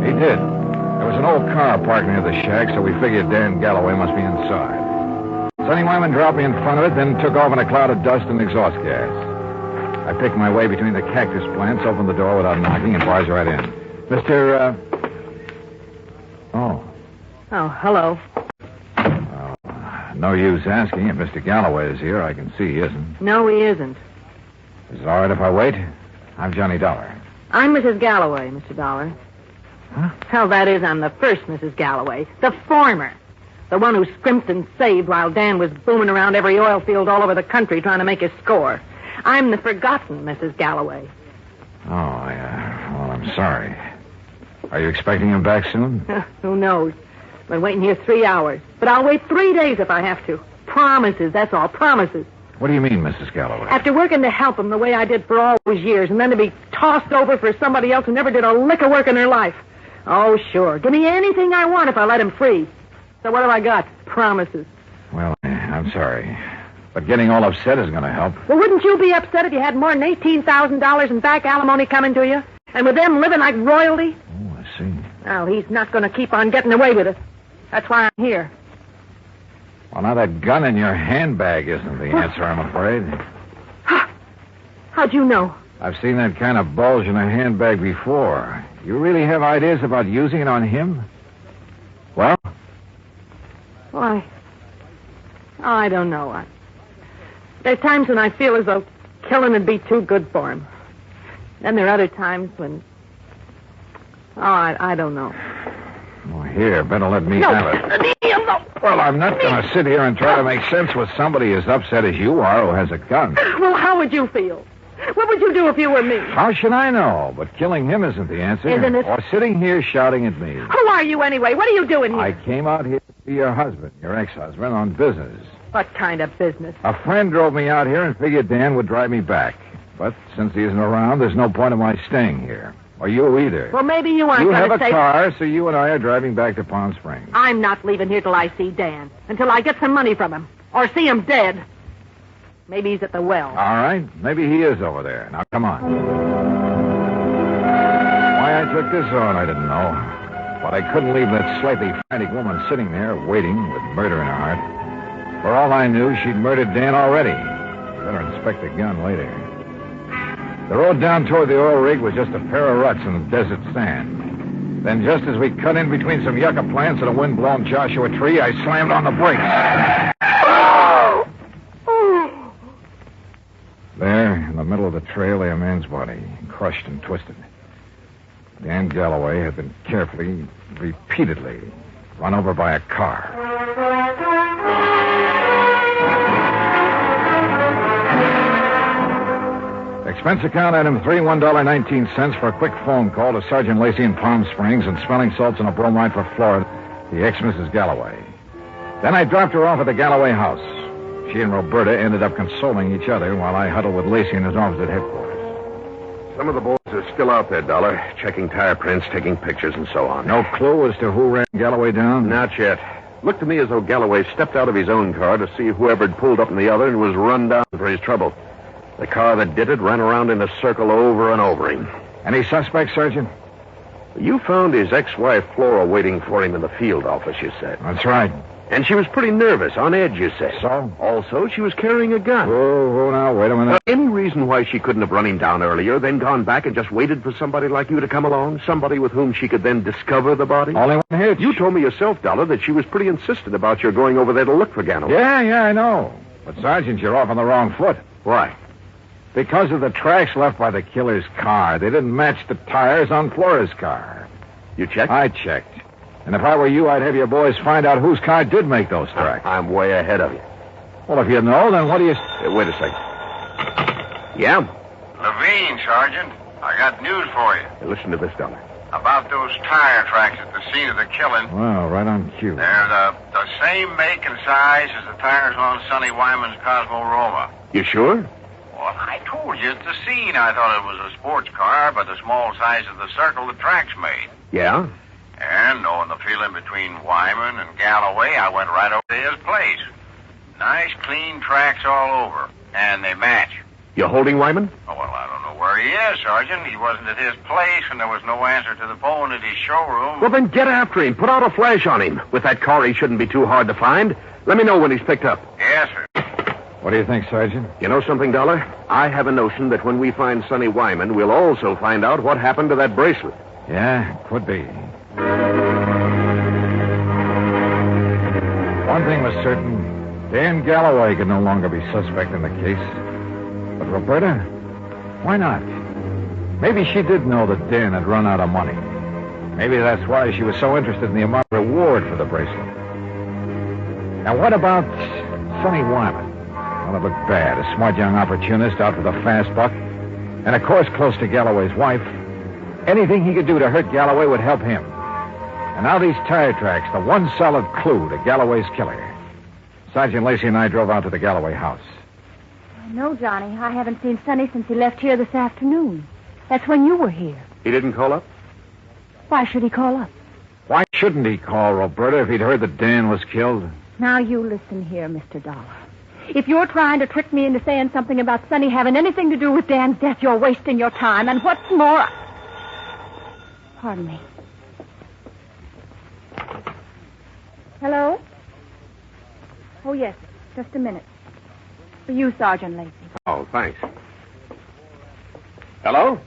He did. There was an old car parked near the shack, so we figured Dan Galloway must be inside. Sonny Wyman dropped me in front of it, then took off in a cloud of dust and exhaust gas. I picked my way between the cactus plants, opened the door without knocking, and barged right in. Mr. Oh, hello. No use asking. If Mr. Galloway is here, I can see he isn't. No, he isn't. Is it all right if I wait? I'm Johnny Dollar. I'm Mrs. Galloway, Mr. Dollar. Huh? Hell, that is, I'm the first Mrs. Galloway. The former. The one who scrimped and saved while Dan was booming around every oil field all over the country trying to make his score. I'm the forgotten Mrs. Galloway. Oh, yeah. Well, I'm sorry. Are you expecting him back soon? Who knows? I've been waiting here 3 hours. But I'll wait 3 days if I have to. Promises, that's all. Promises. What do you mean, Mrs. Galloway? After working to help him the way I did for all those years, and then to be tossed over for somebody else who never did a lick of work in her life. Oh, sure. Give me anything I want if I let him free. So what have I got? Promises. Well, I'm sorry. But getting all upset isn't going to help. Well, wouldn't you be upset if you had more than $18,000 in back alimony coming to you? And with them living like royalty? Oh, I see. Well, he's not going to keep on getting away with it. That's why I'm here. Well, now that gun in your handbag isn't the answer, I'm afraid. How'd you know? I've seen that kind of bulge in a handbag before. You really have ideas about using it on him? Well? Why? I don't know. There's times when I feel as though killing would be too good for him. Then there are other times when... I don't know. Well, here, better let me No. have it. Well, I'm not going to sit here and try to make sense with somebody as upset as you are who has a gun. Well, how would you feel? What would you do if you were me? How should I know? But killing him isn't the answer. Isn't it? Or sitting here shouting at me. Who are you anyway? What are you doing here? I came out here to see your husband, your ex-husband, on business. What kind of business? A friend drove me out here and figured Dan would drive me back. But since he isn't around, there's no point in my staying here. Or you either. Well, maybe you aren't You going have to a say... car, so you and I are driving back to Palm Springs. I'm not leaving here till I see Dan. Until I get some money from him. Or see him dead. Maybe he's at the well. All right. Maybe he is over there. Now, come on. Why I took this on, I didn't know. But I couldn't leave that slightly frantic woman sitting there, waiting, with murder in her heart. For all I knew, she'd murdered Dan already. Better inspect the gun later. The road down toward the oil rig was just a pair of ruts in the desert sand. Then just as we cut in between some yucca plants and a wind-blown Joshua tree, I slammed on the brakes. There, in the middle of the trail, lay a man's body, crushed and twisted. Dan Galloway had been carefully, repeatedly, run over by a car. Expense account item 3, $1.19 for a quick phone call to Sergeant Lacey in Palm Springs and smelling salts and a bromide for Florida, the ex-Mrs. Galloway. Then I dropped her off at the Galloway house. She and Roberta ended up consoling each other while I huddled with Lacey in his office at headquarters. Some of the boys are still out there, Dollar, checking tire prints, taking pictures, and so on. No clue as to who ran Galloway down? Not yet. Looked to me as though Galloway stepped out of his own car to see whoever had pulled up in the other and was run down for his trouble. The car that did it ran around in a circle over and over him. Any suspects, Sergeant? You found his ex-wife, Flora, waiting for him in the field office, you said. That's right. And she was pretty nervous, on edge, you said. So? Also, she was carrying a gun. Oh, now, wait a minute. Any reason why she couldn't have run him down earlier, then gone back and just waited for somebody like you to come along? Somebody with whom she could then discover the body? Only one hitch. You told me yourself, Dollar, that she was pretty insistent about your going over there to look for Galloway. Yeah, I know. But, Sergeant, you're off on the wrong foot. Why? Because of the tracks left by the killer's car. They didn't match the tires on Flora's car. You checked? I checked. And if I were you, I'd have your boys find out whose car did make those tracks. I'm way ahead of you. Well, if you know, then what do you... Wait a second. Yeah? Levine, Sergeant. I got news for you. Hey, listen to this, Dollar. About those tire tracks at the scene of the killing. Well, right on cue. They're the same make and size as the tires on Sonny Wyman's Cosmo Roma. You sure? Well, I told you at the scene I thought it was a sports car by the small size of the circle the tracks made. Yeah? And knowing the feeling between Wyman and Galloway, I went right over to his place. Nice, clean tracks all over. And they match. You holding Wyman? Oh, well, I don't know where he is, Sergeant. He wasn't at his place, and there was no answer to the phone at his showroom. Well, then get after him. Put out a flash on him. With that car, he shouldn't be too hard to find. Let me know when he's picked up. Yes, sir. What do you think, Sergeant? You know something, Dollar? I have a notion that when we find Sonny Wyman, we'll also find out what happened to that bracelet. Yeah, could be. One thing was certain. Dan Galloway could no longer be suspect in the case. But Roberta? Why not? Maybe she did know that Dan had run out of money. Maybe that's why she was so interested in the amount of reward for the bracelet. Now, what about Sonny Wyman? Well, it looked bad. A smart young opportunist out with a fast buck. And, of course, close to Galloway's wife. Anything he could do to hurt Galloway would help him. And now these tire tracks, the one solid clue to Galloway's killer. Sergeant Lacey and I drove out to the Galloway house. No, Johnny, I haven't seen Sonny since he left here this afternoon. That's when you were here. He didn't call up? Why should he call up? Why shouldn't he call, Roberta, if he'd heard that Dan was killed? Now, you listen here, Mr. Dollar. If you're trying to trick me into saying something about Sonny having anything to do with Dan's death, you're wasting your time. And what's more... Pardon me. Hello? Oh, yes. Just a minute. For you, Sergeant Lacey. Oh, thanks. Hello?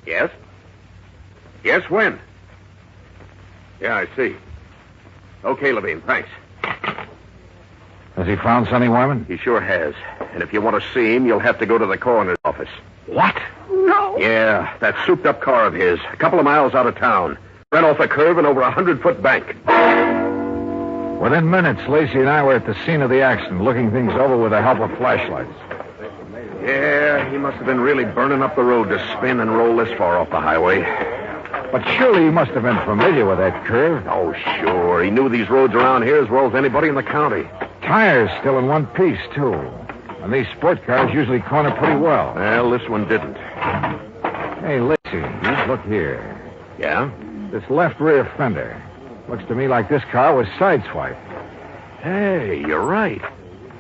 Yes? Yes, when? Yeah, I see. Okay, Levine, thanks. Has he found Sonny Wyman? He sure has. And if you want to see him, you'll have to go to the coroner's office. What? No. Yeah, that souped-up car of his, a couple of miles out of town. Ran off a curve and over a 100-foot bank. Within minutes, Lacey and I were at the scene of the accident, looking things over with the help of flashlights. Yeah, he must have been really burning up the road to spin and roll this far off the highway. But surely he must have been familiar with that curve. Oh, sure. He knew these roads around here as well as anybody in the county. Tires still in one piece, too. And these sport cars usually corner pretty well. Well, this one didn't. Hey, Lacey, look here. Yeah? This left rear fender. Looks to me like this car was sideswiped. Hey, you're right.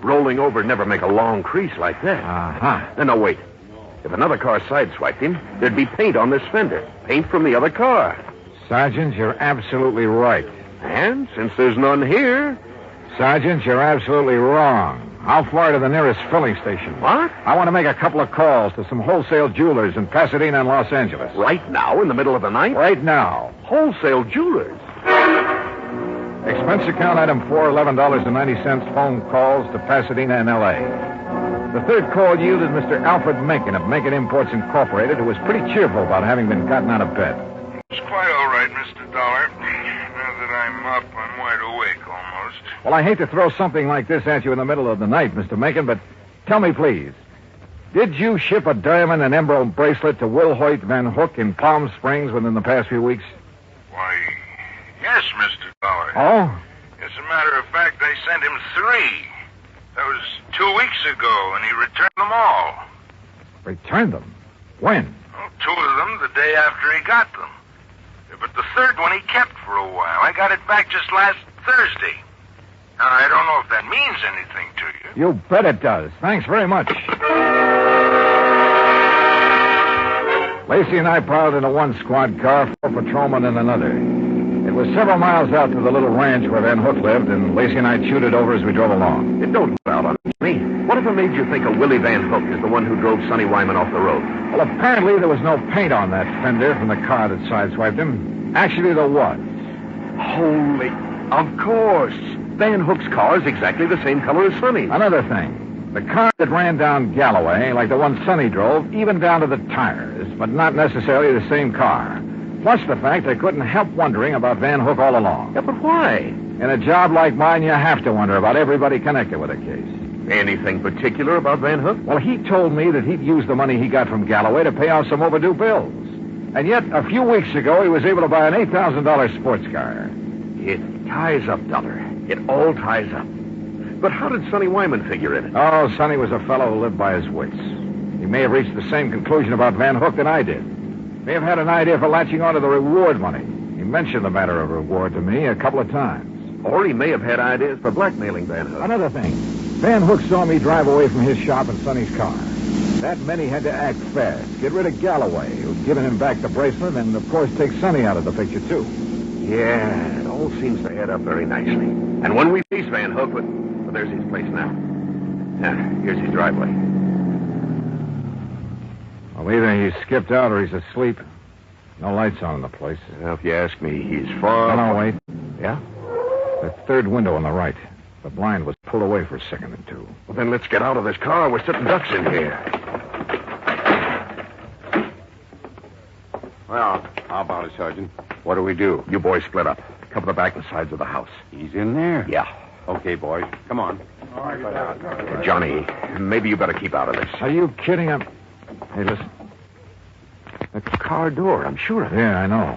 Rolling over would never make a long crease like that. Uh-huh. No, wait. If another car sideswiped him, there'd be paint on this fender. Paint from the other car. Sergeant, you're absolutely right. And since there's none here... Sergeant, you're absolutely wrong. How far to the nearest filling station? What? I want to make a couple of calls to some wholesale jewelers in Pasadena and Los Angeles. Right now, in the middle of the night? Right now. Wholesale jewelers? Expense account item 4, $11.90, phone calls to Pasadena and L.A. The third call yielded Mr. Alfred Mencken of Mencken Imports Incorporated, who was pretty cheerful about having been gotten out of bed. It's quite all right, Mr. Dollar. Now that I'm up, I'm wide awake almost. Well, I hate to throw something like this at you in the middle of the night, Mr. Mencken, but tell me, please, did you ship a diamond and emerald bracelet to Will Hoyt Van Hook in Palm Springs within the past few weeks? Why, yes, Mr. Dollar. Oh? As a matter of fact, I sent him 3. That was 2 weeks ago, and he returned them all. Returned them? When? Well, 2 of them the day after he got them. But the third one he kept for a while. I got it back just last Thursday. Now, I don't know if that means anything to you. You bet it does. Thanks very much. Lacey and I piled into one squad car, 4 patrolmen in another. It was several miles out to the little ranch where Van Hook lived, and Lacey and I chewed it over as we drove along. It don't go out on me. Whatever made you think of Willie Van Hook is the one who drove Sonny Wyman off the road? Well, apparently there was no paint on that fender from the car that sideswiped him. Actually, there was. Holy... Of course. Van Hook's car is exactly the same color as Sonny's. Another thing. The car that ran down Galloway, like the one Sonny drove, even down to the tires, but not necessarily the same car. Plus the fact I couldn't help wondering about Van Hook all along. Yeah, but why? In a job like mine, you have to wonder about everybody connected with a case. Anything particular about Van Hook? Well, he told me that he'd used the money he got from Galloway to pay off some overdue bills. And yet, a few weeks ago, he was able to buy an $8,000 sports car. It ties up, Dollar. It all ties up. But how did Sonny Wyman figure in it? Oh, Sonny was a fellow who lived by his wits. He may have reached the same conclusion about Van Hook that I did. May have had an idea for latching onto the reward money. He mentioned the matter of reward to me a couple of times. Or he may have had ideas for blackmailing Van Hook. Another thing. Van Hook saw me drive away from his shop in Sonny's car. That meant he had to act fast. Get rid of Galloway, who'd given him back the bracelet, and, of course, take Sonny out of the picture, too. Yeah, it all seems to add up very nicely. And when we face Van Hook, well, there's his place now. Here's his driveway. Well, either he's skipped out or he's asleep. No lights on in the place. Well, if you ask me, he's far... No, wait. Yeah? That third window on the right. The blind was pulled away for a second or two. Well, then let's get out of this car. We're sitting ducks in here. Well, how about it, Sergeant? What do we do? You boys split up. Cover the back and sides of the house. He's in there? Yeah. Okay, boys. Come on. All right, Johnny, maybe you better keep out of this. Are you kidding? Hey, listen. The car door, I'm sure of it. Yeah, I know.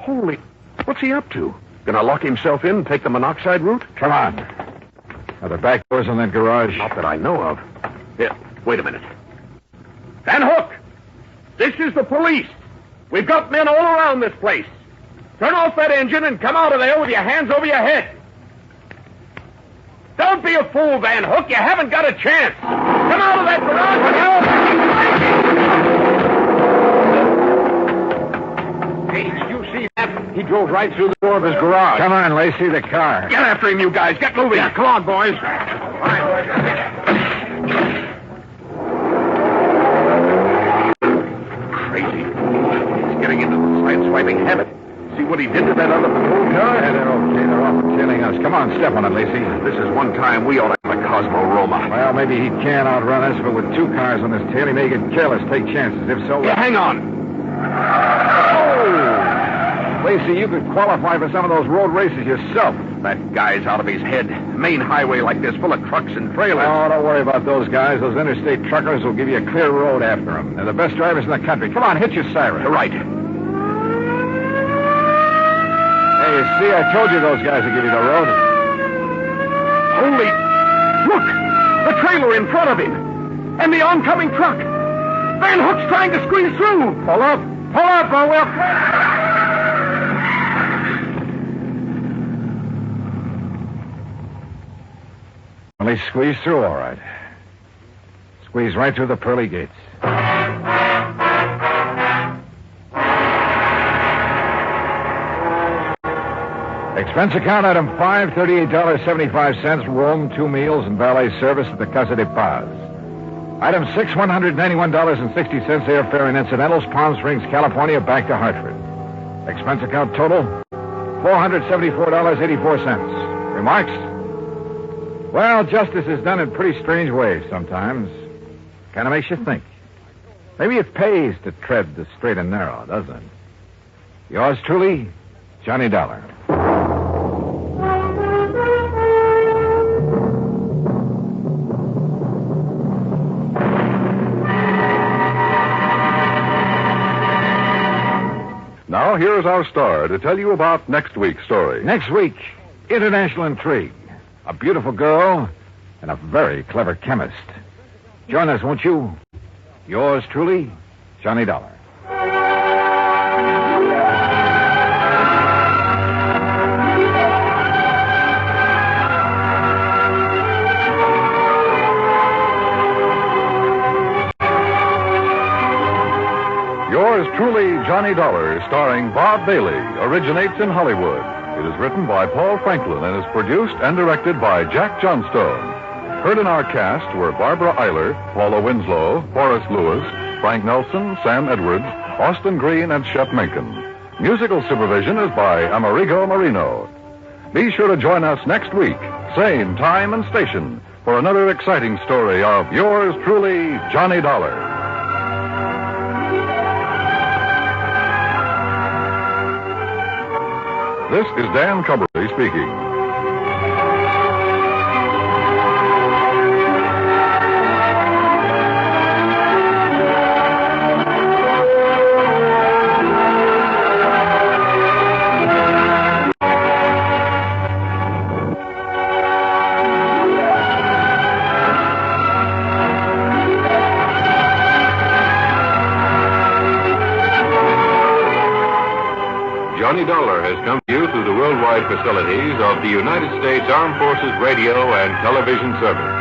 Holy... What's he up to? Gonna lock himself in and take the monoxide route? Come on. Are there back doors in that garage? Not that I know of. Here, wait a minute. Van Hook! This is the police. We've got men all around this place. Turn off that engine and come out of there with your hands over your head. Don't be a fool, Van Hook. You haven't got a chance. Come out of that garage and help. Hey, did you see that? He drove right through the door of his garage. Come on, Lacey, the car. Get after him, you guys. Get moving. Yeah, come on, boys. Crazy. He's getting into the side-swiping habit. See what he did to that other patrol car? Yeah, they're okay. They're off tailing us. Come on, step on it, Lacey. This is one time we ought to have a Cosmo-Roma. Well, maybe he can outrun us, but with 2 cars on his tail, he may get careless, take chances. If so... Yeah, hang on. Oh! Lacey, you could qualify for some of those road races yourself. That guy's out of his head. Main highway like this, full of trucks and trailers. Oh, don't worry about those guys. Those interstate truckers will give you a clear road after them. They're the best drivers in the country. Come on, hit your siren. You're right. Hey, you see, I told you those guys would give you the road. Holy... Look! The trailer in front of him. And the oncoming truck. Van Hook's trying to squeeze through. Pull up. Pull up, or we'll... Well, he squeezed through all right. Squeezed right through the pearly gates. Expense account item 5, $38.75, room, 2 meals, and valet service at the Casa de Paz. Item 6, $191.60, airfare and incidentals, Palm Springs, California, back to Hartford. Expense account total, $474.84. Remarks? Well, justice is done in pretty strange ways sometimes. Kind of makes you think. Maybe it pays to tread the straight and narrow, doesn't it? Yours truly, Johnny Dollar. Now, here's our star to tell you about next week's story. Next week, international intrigue. A beautiful girl and a very clever chemist. Join us, won't you? Yours truly, Johnny Dollar. Yours truly, Johnny Dollar, starring Bob Bailey, originates in Hollywood. It is written by Paul Franklin and is produced and directed by Jack Johnstone. Heard in our cast were Barbara Eiler, Paula Winslow, Forrest Lewis, Frank Nelson, Sam Edwards, Austin Green, and Shep Menken. Musical supervision is by Amerigo Marino. Be sure to join us next week, same time and station, for another exciting story of yours truly, Johnny Dollar. This is Dan Cumberly speaking. Johnny Dollar has come to you through the worldwide facilities of the United States Armed Forces Radio and Television Service.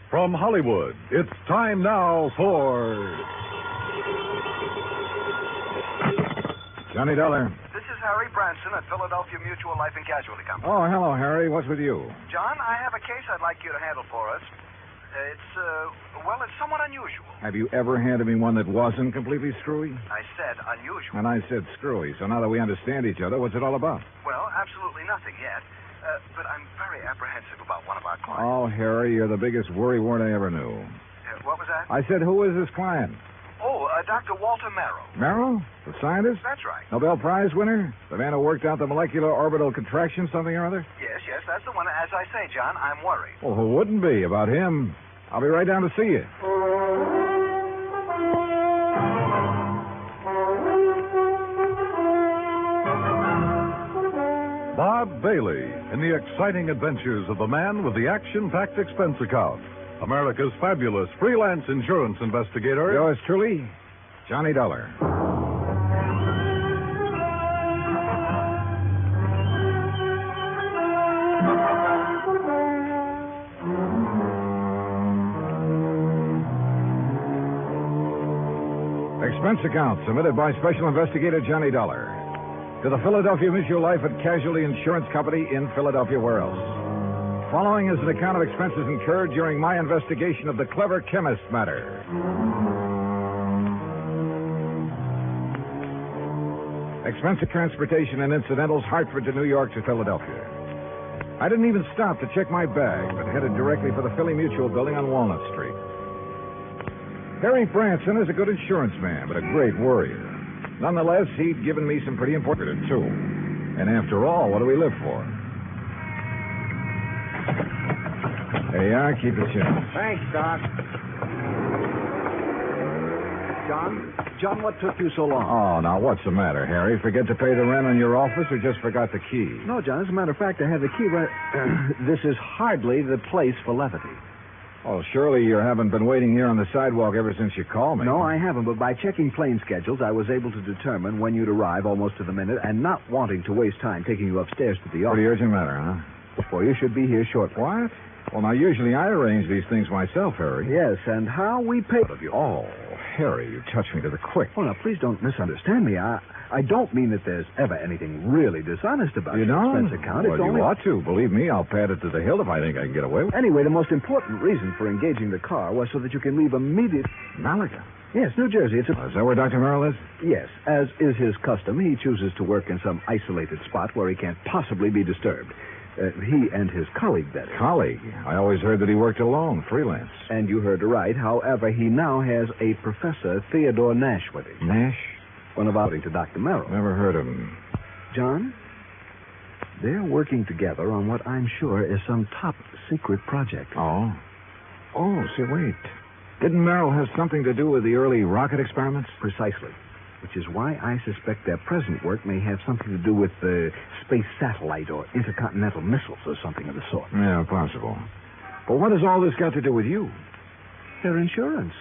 From Hollywood, it's time now for Johnny Dollar. This is Harry Branson at Philadelphia Mutual Life and Casualty Company. Oh, hello, Harry. What's with you? John, I have a case I'd like you to handle for us. It's somewhat unusual. Have you ever handed me one that wasn't completely screwy? I said unusual. And I said screwy. So now that we understand each other, what's it all about? Well, absolutely nothing yet. But I'm very apprehensive about one of our clients. Oh, Harry, you're the biggest worrywart I ever knew. What was that? I said, who is this client? Oh, Dr. Walter Marrow. Marrow? The scientist? That's right. Nobel Prize winner? The man who worked out the molecular orbital contraction something or other? Yes, that's the one. As I say, John, I'm worried. Well, who wouldn't be about him? I'll be right down to see you. Bob Bailey in the exciting adventures of the man with the action-packed expense account. America's fabulous freelance insurance investigator. Yours truly, Johnny Dollar. Expense account submitted by Special Investigator Johnny Dollar to the Philadelphia Mutual Life and Casualty Insurance Company in Philadelphia. Where else? Following is an account of expenses incurred during my investigation of the clever Chemist matter. Expense of transportation and incidentals, Hartford to New York to Philadelphia. I didn't even stop to check my bag, but headed directly for the Philly Mutual building on Walnut Street. Harry Branson is a good insurance man, but a great worrier. Nonetheless, he'd given me some pretty important, too. And after all, what do we live for? There you are. Keep it simple. Thanks, Doc. John, what took you so long? Oh, now, what's the matter, Harry? Forget to pay the rent on your office or just forgot the key? No, John, as a matter of fact, I have the key right... this is hardly the place for levity. Oh, surely you haven't been waiting here on the sidewalk ever since you called me. No, I haven't, but by checking plane schedules, I was able to determine when you'd arrive almost to the minute, and not wanting to waste time taking you upstairs to the office. Pretty urgent matter, huh? Well, you should be here shortly. What? Well, now, usually I arrange these things myself, Harry. Yes, and how we pay of you. Oh, Harry, you touched me to the quick. Oh, now, please don't misunderstand me. I don't mean that there's ever anything really dishonest about You your don't? expense account. Well, It's only... you ought to. Believe me, I'll pad it to the hilt if I think I can get away with it. Anyway, the most important reason for engaging the car was so that you can leave immediate... Malaga? Yes, New Jersey. It's a... Is that where Dr. Merrill is? Yes, as is his custom, he chooses to work in some isolated spot where he can't possibly be disturbed. He and his colleague, that is. Colleague? I always heard that he worked alone, freelance. And you heard right. However, he now has a Professor Theodore Nash with him. Nash? One of outing to Dr. Merrill. Never heard of him. John, they're working together on what I'm sure is some top secret project. Oh? Oh, see, wait. Didn't Merrill have something to do with the early rocket experiments? Precisely. Which is why I suspect their present work may have something to do with the space satellite or intercontinental missiles or something of the sort. Yeah, possible. But what has all this got to do with you? Their insurance.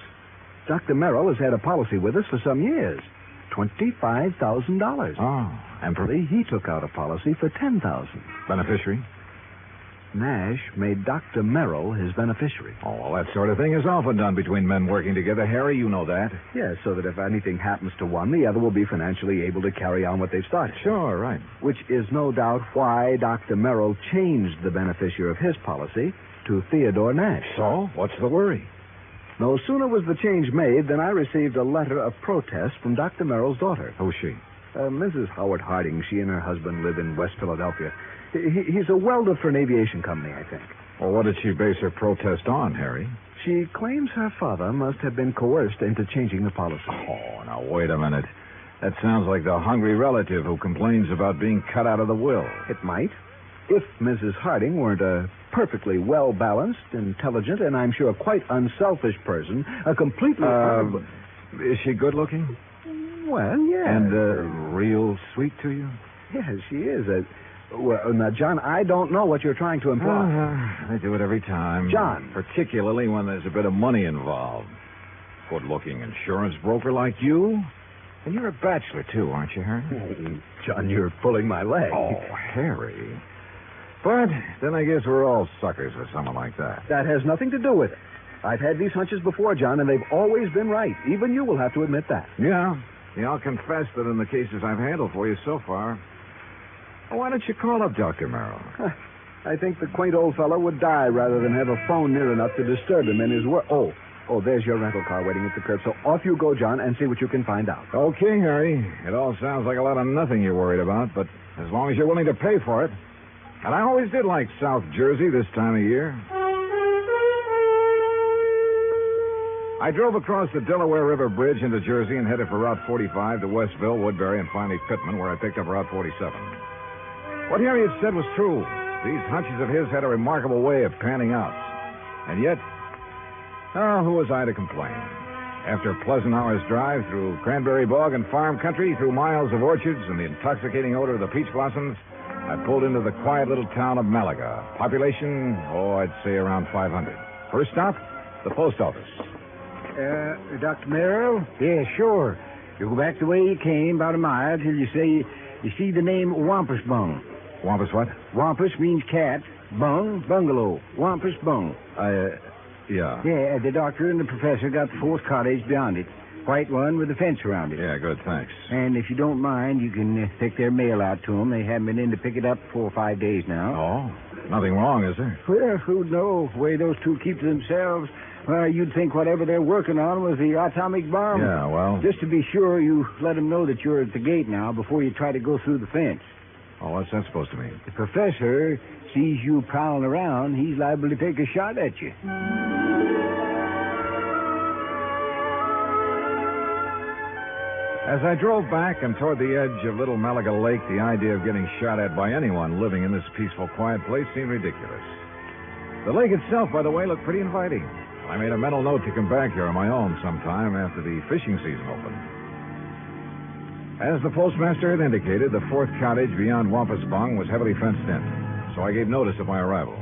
Dr. Merrill has had a policy with us for some years. $25,000. Oh. And he took out a policy for $10,000. Beneficiary? Nash made Dr. Merrill his beneficiary. Oh, well, that sort of thing is often done between men working together, Harry. You know that. Yes, so that if anything happens to one, the other will be financially able to carry on what they've started. Sure, right. Which is no doubt why Dr. Merrill changed the beneficiary of his policy to Theodore Nash. So, what's the worry? No sooner was the change made than I received a letter of protest from Dr. Merrill's daughter. Who's she? Mrs. Howard Harding. She and her husband live in West Philadelphia. He's a welder for an aviation company, I think. Well, what did she base her protest on, Harry? She claims her father must have been coerced into changing the policy. Oh, now, wait a minute. That sounds like the hungry relative who complains about being cut out of the will. It might. If Mrs. Harding weren't a perfectly well-balanced, intelligent, and I'm sure quite unselfish person, a completely... Is she good-looking? Well, yes. And real sweet to you? Yes, she is. Well, now, John, I don't know what you're trying to imply. They do it every time. John. Particularly when there's a bit of money involved. Good-looking insurance broker like you? And you're a bachelor, too, aren't you, Harry? Oh, John, you're pulling my leg. Oh, Harry. But then I guess we're all suckers for someone like that. That has nothing to do with it. I've had these hunches before, John, and they've always been right. Even you will have to admit that. Yeah, I'll confess that in the cases I've handled for you so far. Well, why don't you call up Dr. Merrill? I think the quaint old fellow would die rather than have a phone near enough to disturb him in his work. Oh, there's your rental car waiting at the curb. So off you go, John, and see what you can find out. Okay, Harry. It all sounds like a lot of nothing you're worried about, but as long as you're willing to pay for it. And I always did like South Jersey this time of year. I drove across the Delaware River Bridge into Jersey and headed for Route 45 to Westville, Woodbury, and finally Pittman, where I picked up Route 47. What Harry had said was true. These hunches of his had a remarkable way of panning out. And yet, who was I to complain? After a pleasant hour's drive through cranberry bog and farm country, through miles of orchards and the intoxicating odor of the peach blossoms, I pulled into the quiet little town of Malaga. Population, I'd say around 500. First stop, the post office. Dr. Merrill? Yeah, sure. You go back the way you came, about a mile, till you see the name Wampus Bung. Wampus what? Wampus means cat. Bung, bungalow. Wampus Bung. Yeah. Yeah, the doctor and the professor got the fourth cottage beyond it. White one with a fence around it. Yeah, good, thanks. And if you don't mind, you can take their mail out to them. They haven't been in to pick it up 4 or 5 days now. Oh, nothing wrong, is there? Well, who'd know? The way those two keep to themselves. You'd think whatever they're working on was the atomic bomb. Yeah, well... Just to be sure, you let them know that you're at the gate now before you try to go through the fence. Oh, what's that supposed to mean? The professor sees you prowling around, he's liable to take a shot at you. As I drove back and toward the edge of Little Malaga Lake, the idea of getting shot at by anyone living in this peaceful, quiet place seemed ridiculous. The lake itself, by the way, looked pretty inviting. I made a mental note to come back here on my own sometime after the fishing season opened. As the postmaster had indicated, the fourth cottage beyond Wampus Bung was heavily fenced in, so I gave notice of my arrival.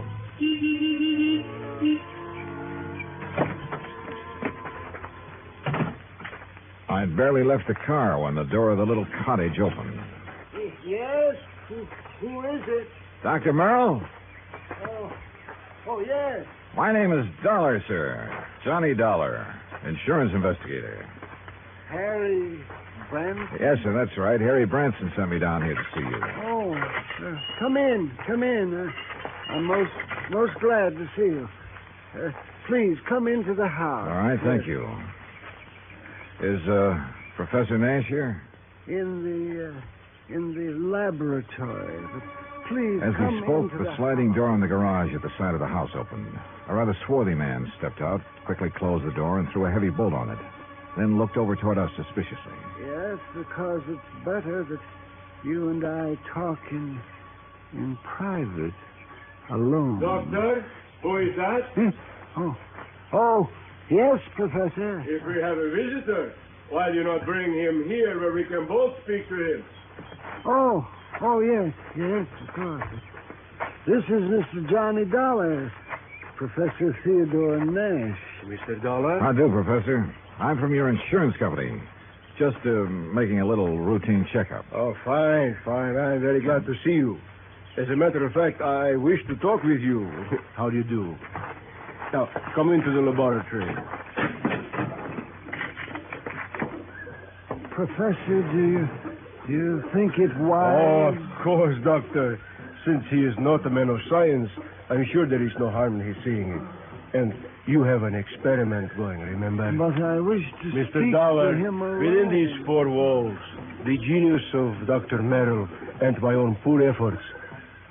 I'd barely left the car when the door of the little cottage opened. Yes? Who is it? Dr. Merrill? Oh, yes. My name is Dollar, sir. Johnny Dollar, insurance investigator. Harry Branson? Yes, sir, that's right. Harry Branson sent me down here to see you. Oh, come in. I'm most glad to see you. Please, come into the house. All right, thank you. Is Professor Nash here? In the laboratory. But please, As come he spoke, into the sliding door in the garage at the side of the house opened. A rather swarthy man stepped out, quickly closed the door, and threw a heavy bolt on it. Then looked over toward us suspiciously. Yes, because it's better that you and I talk in private, alone. Doctor, who is that? Oh, yes, Professor. If we have a visitor, why do you not bring him here where we can both speak to him? Oh, yes, of course. This is Mr. Johnny Dollar, Professor Theodore Nash. Mr. Dollar? How do, Professor? I'm from your insurance company. Just making a little routine checkup. Oh, fine. I'm very glad to see you. As a matter of fact, I wish to talk with you. How do you do? Now, come into the laboratory. Professor, do you think it wise? Oh, of course, Doctor. Since he is not a man of science, I'm sure there is no harm in his seeing it. And you have an experiment going, remember? But I wish to Mr. speak Dollar, to him alone. within these four walls, the genius of Dr. Merrill and my own poor efforts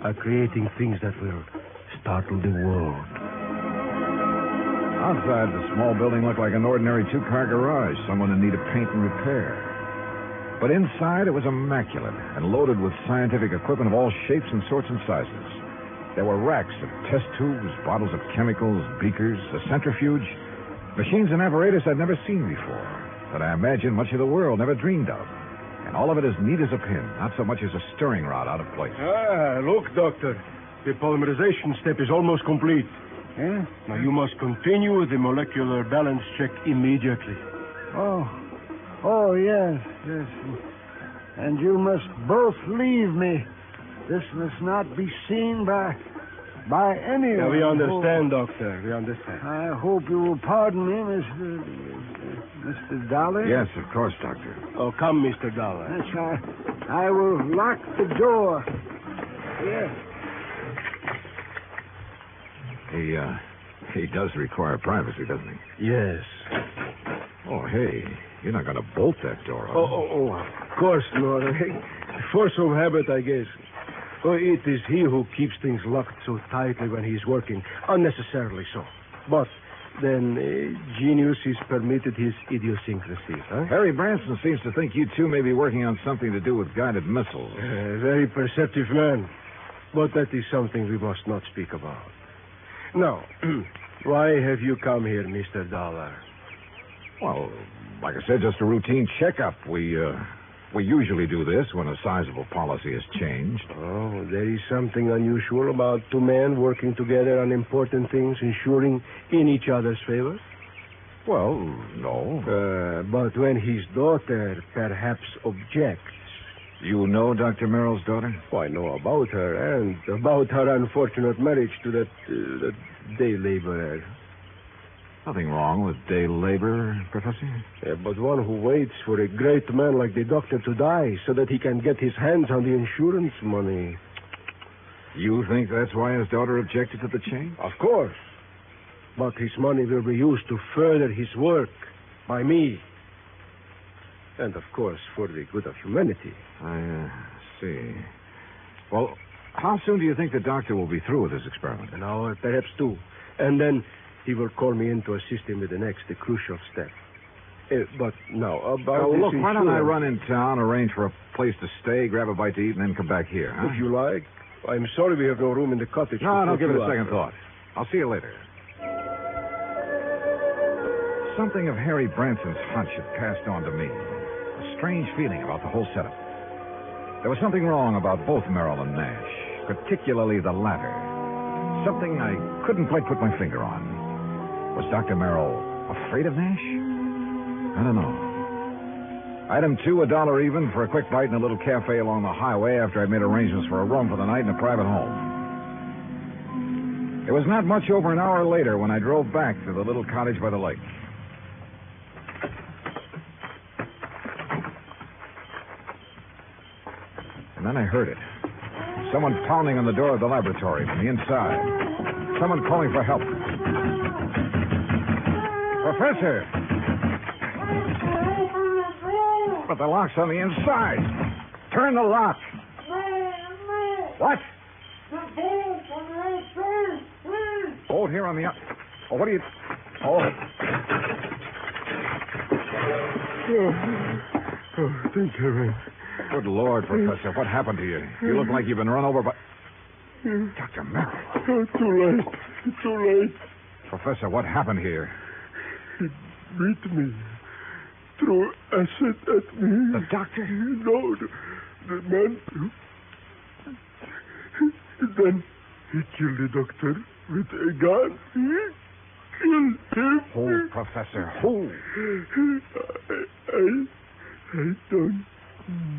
are creating things that will startle the world. Outside, the small building looked like an ordinary two-car garage, someone in need of paint and repair. But inside, it was immaculate and loaded with scientific equipment of all shapes and sorts and sizes. There were racks of test tubes, bottles of chemicals, beakers, a centrifuge, machines and apparatus I'd never seen before, that I imagine much of the world never dreamed of. And all of it as neat as a pin, not so much as a stirring rod out of place. Look, Doctor. The polymerization step is almost complete. Yeah? Now, you must continue the molecular balance check immediately. Oh, yes. And you must both leave me. This must not be seen by anyone. Yeah, we understand, Doctor. We understand. I hope you will pardon me, Mr. Dollar. Yes, of course, Doctor. Oh, come, Mr. Dollar. Yes, I will lock the door. Yes. He does require privacy, doesn't he? Yes. Oh, hey, you're not going to bolt that door, are you? Of course not. Force of habit, I guess. Oh, it is he who keeps things locked so tightly when he's working, unnecessarily so. But then genius is permitted his idiosyncrasies, huh? Harry Branson seems to think you two may be working on something to do with guided missiles. Very perceptive man. But that is something we must not speak about. Now, why have you come here, Mr. Dollar? Well, like I said, just a routine checkup. We usually do this when a sizable policy has changed. Oh, there is something unusual about two men working together on important things, ensuring in each other's favor? Well, no. But when his daughter perhaps objects. You know Dr. Merrill's daughter? Oh, I know about her and about her unfortunate marriage to that day laborer. Nothing wrong with day labor, Professor? Yeah, but one who waits for a great man like the doctor to die so that he can get his hands on the insurance money. You think that's why his daughter objected to the change? Of course. But his money will be used to further his work by me. And, of course, for the good of humanity. I see. Well, how soon do you think the doctor will be through with his experiment? An hour, perhaps two. And then he will call me in to assist him with the next, the crucial step. But now, about look, why don't I run in town, arrange for a place to stay, grab a bite to eat, and then come back here, huh? If you like. I'm sorry we have no room in the cottage. No, don't give it a second thought. I'll see you later. Something of Harry Branson's hunch had passed on to me. A strange feeling about the whole setup. There was something wrong about both Merrill and Nash, particularly the latter. Something I couldn't quite put my finger on. Was Dr. Merrill afraid of Nash? I don't know. Item 2, $1 even for a quick bite in a little cafe along the highway after I'd made arrangements for a room for the night in a private home. It was not much over an hour later when I drove back to the little cottage by the lake. And then I heard it. Someone pounding on the door of the laboratory from the inside. Someone calling for help. Professor! But the lock's on the inside. Turn the lock. What? Hold here on the... Oh, what are you... Oh. Thank heaven. Good Lord, Professor. What happened to you? You look like you've been run over by... Dr. Merrill. Oh, too late. Too late. Professor, what happened here? He beat me. Threw acid at me. The doctor? No, the man. Then he killed the doctor with a gun. He killed him. Who, Professor? Who? I don't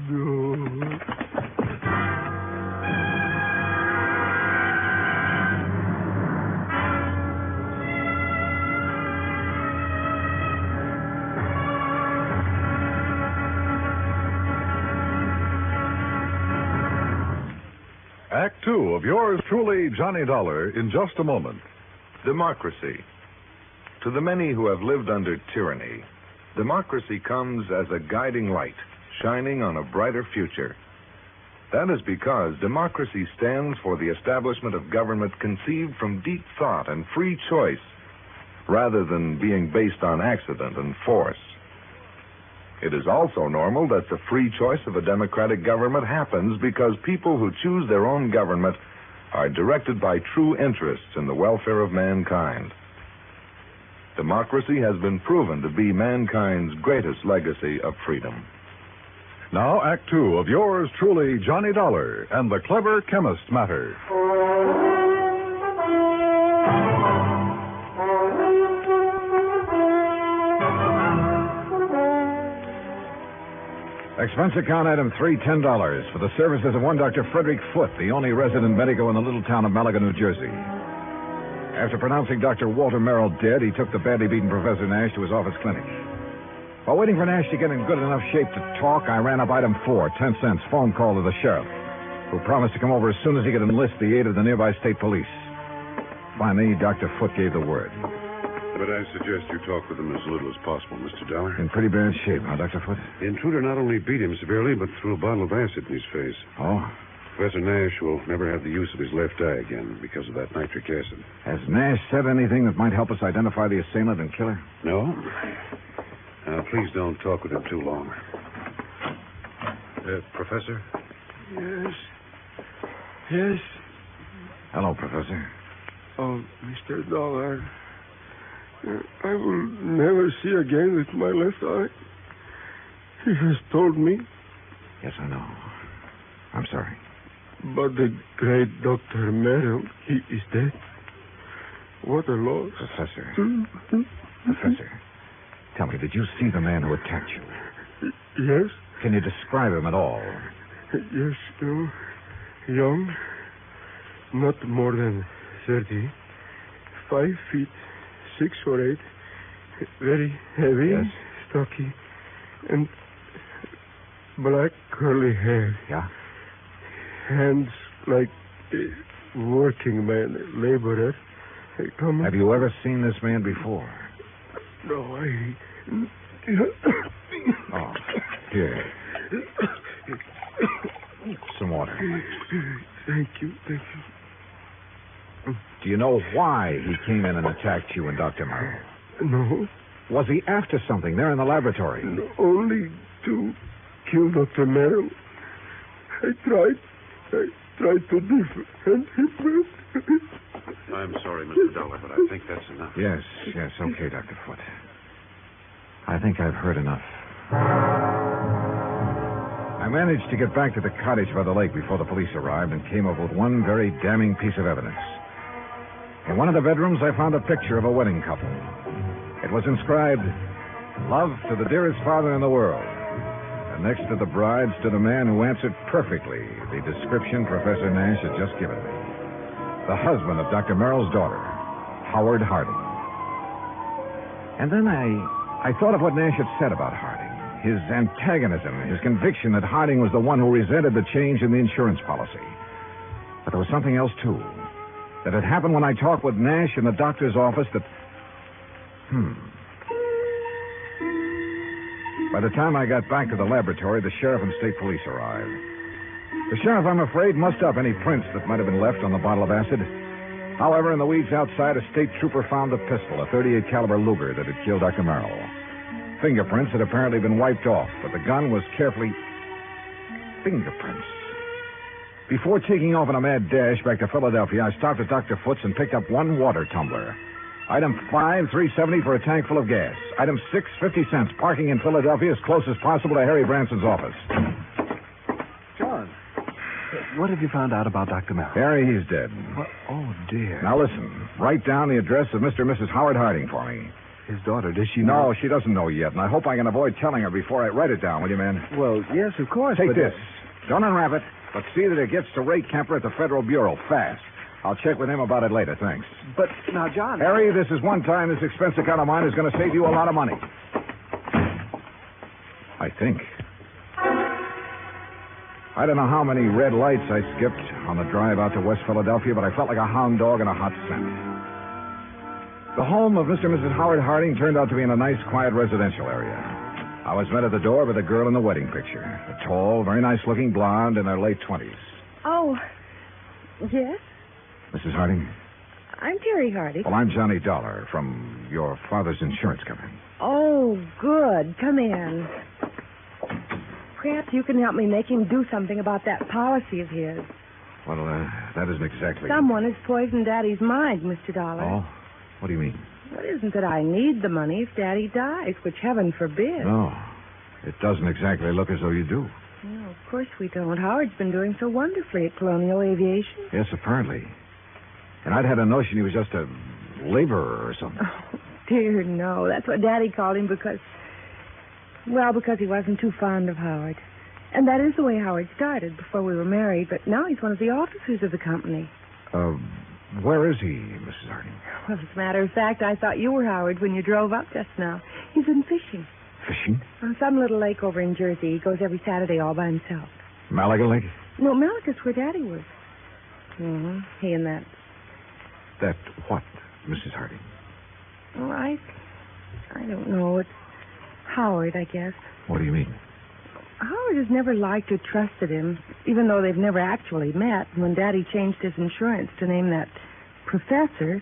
know. Act 2 of yours truly, Johnny Dollar, in just a moment. Democracy. To the many who have lived under tyranny, democracy comes as a guiding light, shining on a brighter future. That is because democracy stands for the establishment of government conceived from deep thought and free choice, rather than being based on accident and force. It is also normal that the free choice of a democratic government happens because people who choose their own government are directed by true interests in the welfare of mankind. Democracy has been proven to be mankind's greatest legacy of freedom. Now, Act 2 of yours truly, Johnny Dollar and the Clever Chemist Matter. Expense account item 3, $10 for the services of one Dr. Frederick Foote, the only resident medico in the little town of Malaga, New Jersey. After pronouncing Dr. Walter Merrill dead, he took the badly beaten Professor Nash to his office clinic. While waiting for Nash to get in good enough shape to talk, I ran up item 4, 10 cents, phone call to the sheriff, who promised to come over as soon as he could enlist the aid of the nearby state police. Finally, Dr. Foote gave the word. But I suggest you talk with him as little as possible, Mr. Dollar. In pretty bad shape, huh, Dr. Foote? The intruder not only beat him severely, but threw a bottle of acid in his face. Oh? Professor Nash will never have the use of his left eye again because of that nitric acid. Has Nash said anything that might help us identify the assailant and killer? No? Now, please don't talk with him too long. Professor? Yes. Yes. Hello, Professor. Oh, Mr. Dollar. I will never see again with my left eye. He has told me. Yes, I know. I'm sorry. But the great Dr. Merrill, he is dead. What a loss. Professor. Professor, tell me, did you see the man who attacked you? Yes. Can you describe him at all? Yes, young, not more than 30, 5 feet, 6 or 8, very heavy, yes, stocky, and black curly hair. Yeah? Hands like a working man, a laborer. Have you ever seen this man before? No, I... Oh, here. Some water. Thank you. Do you know why he came in and attacked you and Dr. Merrill? No. Was he after something there in the laboratory? No, only to kill Dr. Merrill. I tried to defend him. I'm sorry, Mr. Dollar, but I think that's enough. Yes, okay, Dr. Foote. I think I've heard enough. I managed to get back to the cottage by the lake before the police arrived and came up with one very damning piece of evidence. In one of the bedrooms, I found a picture of a wedding couple. It was inscribed, "Love to the dearest father in the world." Next to the bride stood a man who answered perfectly the description Professor Nash had just given me. The husband of Dr. Merrill's daughter, Howard Harding. And then I thought of what Nash had said about Harding. His antagonism, his conviction that Harding was the one who resented the change in the insurance policy. But there was something else, too. That had happened when I talked with Nash in the doctor's office that... By the time I got back to the laboratory, the sheriff and state police arrived. The sheriff, I'm afraid, mussed up any prints that might have been left on the bottle of acid. However, in the weeds outside, a state trooper found a pistol, a .38 caliber Luger that had killed Dr. Merrill. Fingerprints had apparently been wiped off, but the gun was carefully... Fingerprints. Before taking off on a mad dash back to Philadelphia, I stopped at Dr. Foote's and picked up one water tumbler. Item 5, $3.70 for a tank full of gas. Item 6, 50 cents. Parking in Philadelphia as close as possible to Harry Branson's office. John, what have you found out about Dr. Merrill? Harry, he's dead. What? Oh, dear. Now listen, write down the address of Mr. and Mrs. Howard Harding for me. His daughter, does she know? No, she doesn't know yet, and I hope I can avoid telling her before I write it down, will you, man? Well, yes, of course. Take this. Don't unwrap it, but see that it gets to Ray Kemper at the Federal Bureau fast. I'll check with him about it later, thanks. But now, John... Harry, this is one time this expense account of mine is going to save you a lot of money. I think. I don't know how many red lights I skipped on the drive out to West Philadelphia, but I felt like a hound dog in a hot scent. The home of Mr. and Mrs. Howard Harding turned out to be in a nice, quiet residential area. I was met at the door by the girl in the wedding picture. A tall, very nice-looking blonde in her late 20s. Oh, yes? Mrs. Harding? I'm Terry Harding. Well, I'm Johnny Dollar from your father's insurance company. Oh, good. Come in. Perhaps you can help me make him do something about that policy of his. Well, that isn't exactly... Someone has poisoned Daddy's mind, Mr. Dollar. Oh? What do you mean? Well, it isn't that I need the money if Daddy dies, which heaven forbid. No. It doesn't exactly look as though you do. No, of course we don't. Howard's been doing so wonderfully at Colonial Aviation. Yes, apparently. And I'd had a notion he was just a laborer or something. Oh, dear, no. That's what Daddy called him because he wasn't too fond of Howard. And that is the way Howard started before we were married, but now he's one of the officers of the company. Where is he, Mrs. Harding? Well, as a matter of fact, I thought you were Howard when you drove up just now. He's been fishing. Fishing? On some little lake over in Jersey. He goes every Saturday all by himself. Malaga Lake? No, Malacca's where Daddy was. Mm-hmm. He and that... That what, Mrs. Harding? Well, I don't know. It's Howard, I guess. What do you mean? Howard has never liked or trusted him, even though they've never actually met. When Daddy changed his insurance to name that professor,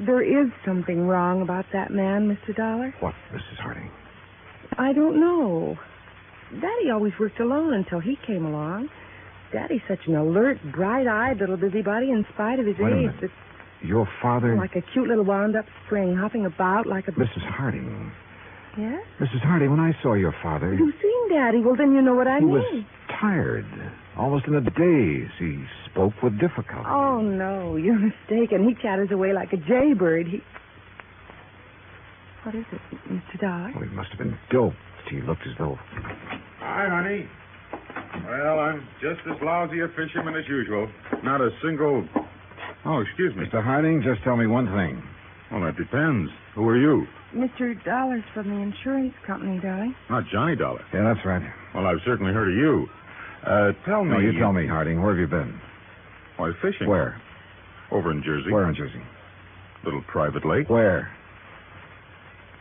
there is something wrong about that man, Mr. Dollar. What, Mrs. Harding? I don't know. Daddy always worked alone until he came along. Daddy's such an alert, bright-eyed little busybody in spite of his age. That your father... Like a cute little wound-up spring, hopping about like a... Mrs. Harding. Yes? Mrs. Harding, when I saw your father... You've seen Daddy. Well, then you know what I mean. He was tired. Almost in a daze. He spoke with difficulty. Oh, no. You're mistaken. He chatters away like a jaybird. What is it, Mr. Dollar? Oh, he must have been doped. He looked as though... Hi, honey. Well, I'm just as lousy a fisherman as usual. Not a single... Oh, excuse me. Mr. Harding, just tell me one thing. Well, that depends. Who are you? Mr. Dollar's from the insurance company, darling. Not Johnny Dollar. Yeah, that's right. Well, I've certainly heard of you. Tell me... No, you tell me, Harding. Where have you been? Why, fishing. Where? Over in Jersey. Where in Jersey? Little private lake. Where?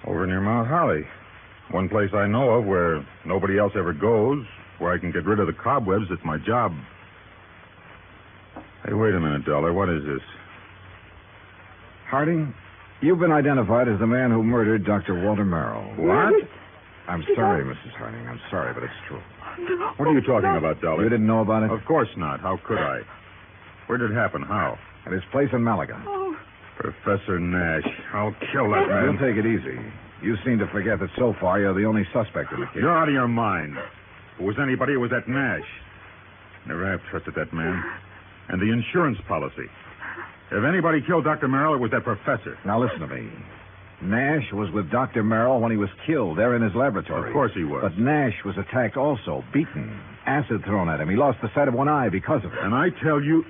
Over near Mount Holly. One place I know of where nobody else ever goes, where I can get rid of the cobwebs. It's my job. Hey, wait a minute, Dollar. What is this? Harding, you've been identified as the man who murdered Dr. Walter Merrill. What? I'm sorry, Mrs. Harding. I'm sorry, but it's true. What are you talking about, Dollar? You didn't know about it? Of course not. How could I? Where did it happen? How? At his place in Malaga. Oh. Professor Nash. I'll kill that man. You'll take it easy. You seem to forget that so far you're the only suspect in the case. You're out of your mind. If it was anybody, it was that Nash. Never have trusted that man. And the insurance policy. If anybody killed Dr. Merrill, it was that professor. Now listen to me. Nash was with Dr. Merrill when he was killed there in his laboratory. Of course he was. But Nash was attacked also, beaten, acid thrown at him. He lost the sight of one eye because of it. And I tell you...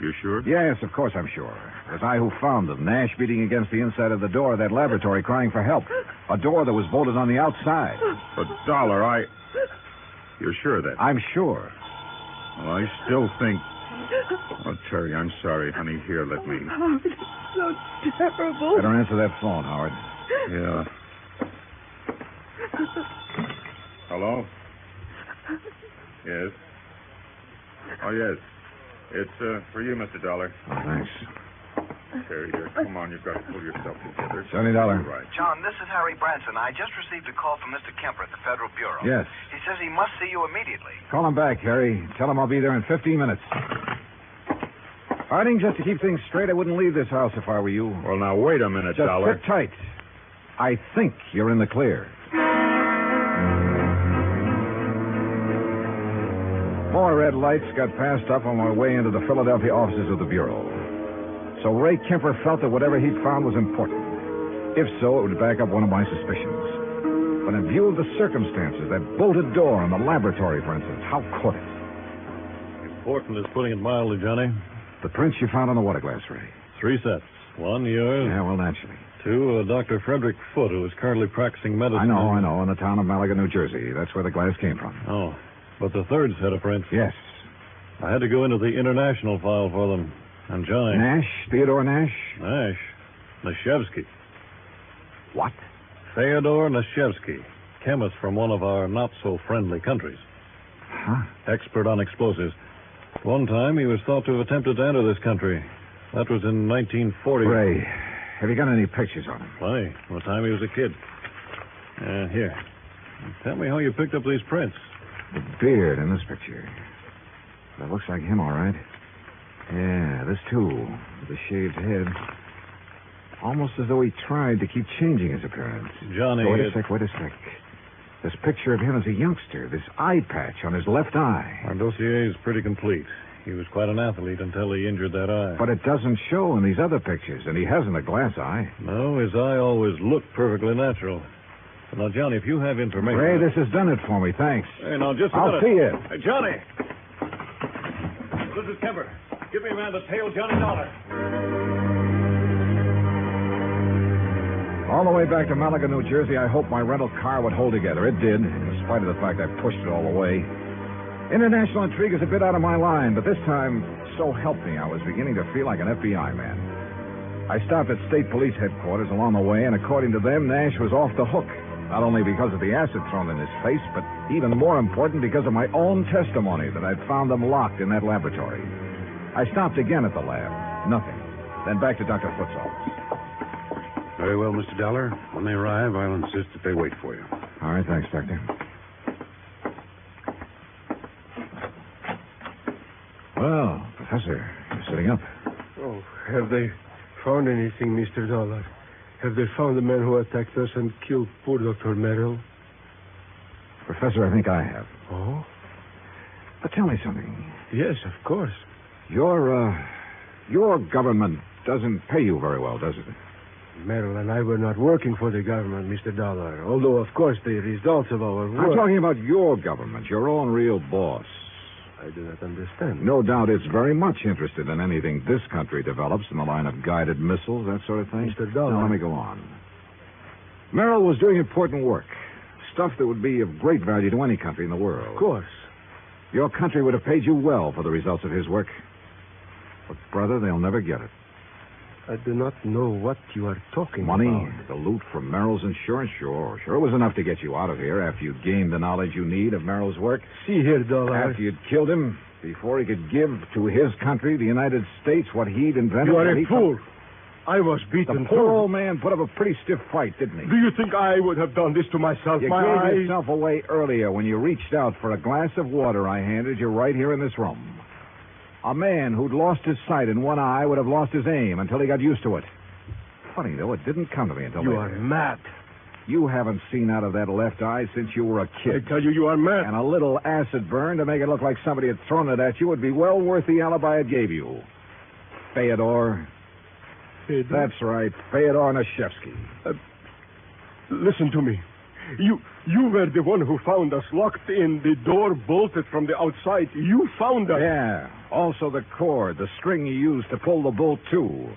You're sure? Yes, of course I'm sure. It was I who found him. Nash beating against the inside of the door of that laboratory crying for help. A door that was bolted on the outside. But, Dollar, You're sure of that? I'm sure. Well, I still think... Oh, Terry, I'm sorry, honey. Here, let me... Oh, it's so terrible. Better answer that phone, Howard. Yeah. Hello? Yes? Oh, yes. It's for you, Mr. Dollar. Oh, thanks. Terry, dear, come on. You've got to pull yourself together. $70. Right. John, this is Harry Branson. I just received a call from Mr. Kemper at the Federal Bureau. Yes. He says he must see you immediately. Call him back, Harry. Tell him I'll be there in 15 minutes. Harding, just to keep things straight, I wouldn't leave this house if I were you. Well, now, wait a minute, Just Dollar. sit tight. I think you're in the clear. More red lights got passed up on my way into the Philadelphia offices of the Bureau. So Ray Kemper felt that whatever he'd found was important. If so, it would back up one of my suspicions. But in view of the circumstances, that bolted door in the laboratory, for instance, how could it? Important is putting it mildly, Johnny. The prints you found on the water glass, Ray. 3 sets. 1, yours. Yeah, well, naturally. 2, Dr. Frederick Foote, who is currently practicing medicine. I know, in the town of Malaga, New Jersey. That's where the glass came from. Oh, but the 3rd set of prints? Yes. I had to go into the international file for them. And Johnny... Nash? Theodore Nash? Nash. Nashevsky. What? Theodore Nashevsky, chemist from one of our not-so-friendly countries. Huh? Expert on explosives. One time he was thought to have attempted to enter this country. That was in 1940. Ray, have you got any pictures on him? Plenty. From the time he was a kid. Here. Tell me how you picked up these prints. The beard in this picture. That looks like him, all right. Yeah, this too. With the shaved head. Almost as though he tried to keep changing his appearance. Johnny... Wait a sec. This picture of him as a youngster, this eye patch on his left eye. Our dossier is pretty complete. He was quite an athlete until he injured that eye. But it doesn't show in these other pictures, and he hasn't a glass eye. No, his eye always looked perfectly natural. Now, Johnny, if you have information... Ray, this has done it for me, thanks. Hey, now, just a I'll minute. see you. Hey, Johnny! This is Kemper. Give me a man to tail Johnny Dollar. All the way back to Malaga, New Jersey, I hoped my rental car would hold together. It did, in spite of the fact I pushed it all the way. International intrigue is a bit out of my line, but this time, so help me, I was beginning to feel like an FBI man. I stopped at state police headquarters along the way, and according to them, Nash was off the hook. Not only because of the acid thrown in his face, but even more important, because of my own testimony that I'd found them locked in that laboratory. I stopped again at the lab. Nothing. Then back to Dr. Foote's office. Very well, Mr. Dollar. When they arrive, I'll insist that they wait for you. All right, thanks, Doctor. Well, Professor, you're sitting up. Oh, have they found anything, Mr. Dollar? Have they found the man who attacked us and killed poor Dr. Merrill? Professor, I think I have. Oh? But tell me something. Yes, of course. Your government doesn't pay you very well, does it? Merrill and I were not working for the government, Mr. Dollar. Although, of course, the results of our work... I'm talking about your government, your own real boss. I do not understand. No doubt it's very much interested in anything this country develops in the line of guided missiles, that sort of thing. Mr. Dollar... Now, let me go on. Merrill was doing important work. Stuff that would be of great value to any country in the world. Of course. Your country would have paid you well for the results of his work. But, brother, they'll never get it. I do not know what you are talking Money, about. the loot from Merrill's insurance, sure. Sure, it was enough to get you out of here after you'd gained the knowledge you need of Merrill's work. See here, Dollar. After you'd killed him, before he could give to his country, the United States, what he'd invented. You are a fool. I was beaten. The poor old man put up a pretty stiff fight, didn't he? Do you think I would have done this to myself? You gave yourself away earlier when you reached out for a glass of water I handed you right here in this room. A man who'd lost his sight in one eye would have lost his aim until he got used to it. Funny, though, it didn't come to me until You later. are mad. You haven't seen out of that left eye since you were a kid. I tell you, you are mad. And a little acid burn to make it look like somebody had thrown it at you would be well worth the alibi it gave you. Theodore. Fedor? That's right, Fyodor Nashevsky. Listen to me. You were the one who found us locked in, the door bolted from the outside. You found us. Yeah. Also the cord, the string you used to pull the bolt to.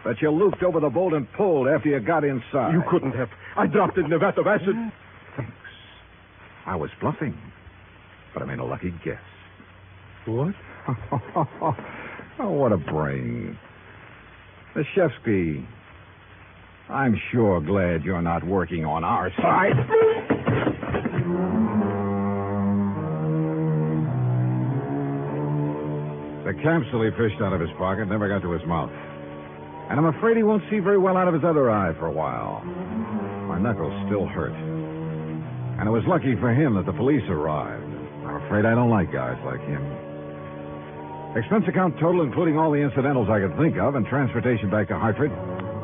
But you looped over the bolt and pulled after you got inside. You couldn't have. I dropped it in a vat of acid. Thanks. I was bluffing. But I made a lucky guess. What? Oh, what a brain. Nashevsky, I'm sure glad you're not working on our side. The capsule he fished out of his pocket never got to his mouth. And I'm afraid he won't see very well out of his other eye for a while. My knuckles still hurt. And it was lucky for him that the police arrived. I'm afraid I don't like guys like him. Expense account total, including all the incidentals I could think of, and transportation back to Hartford,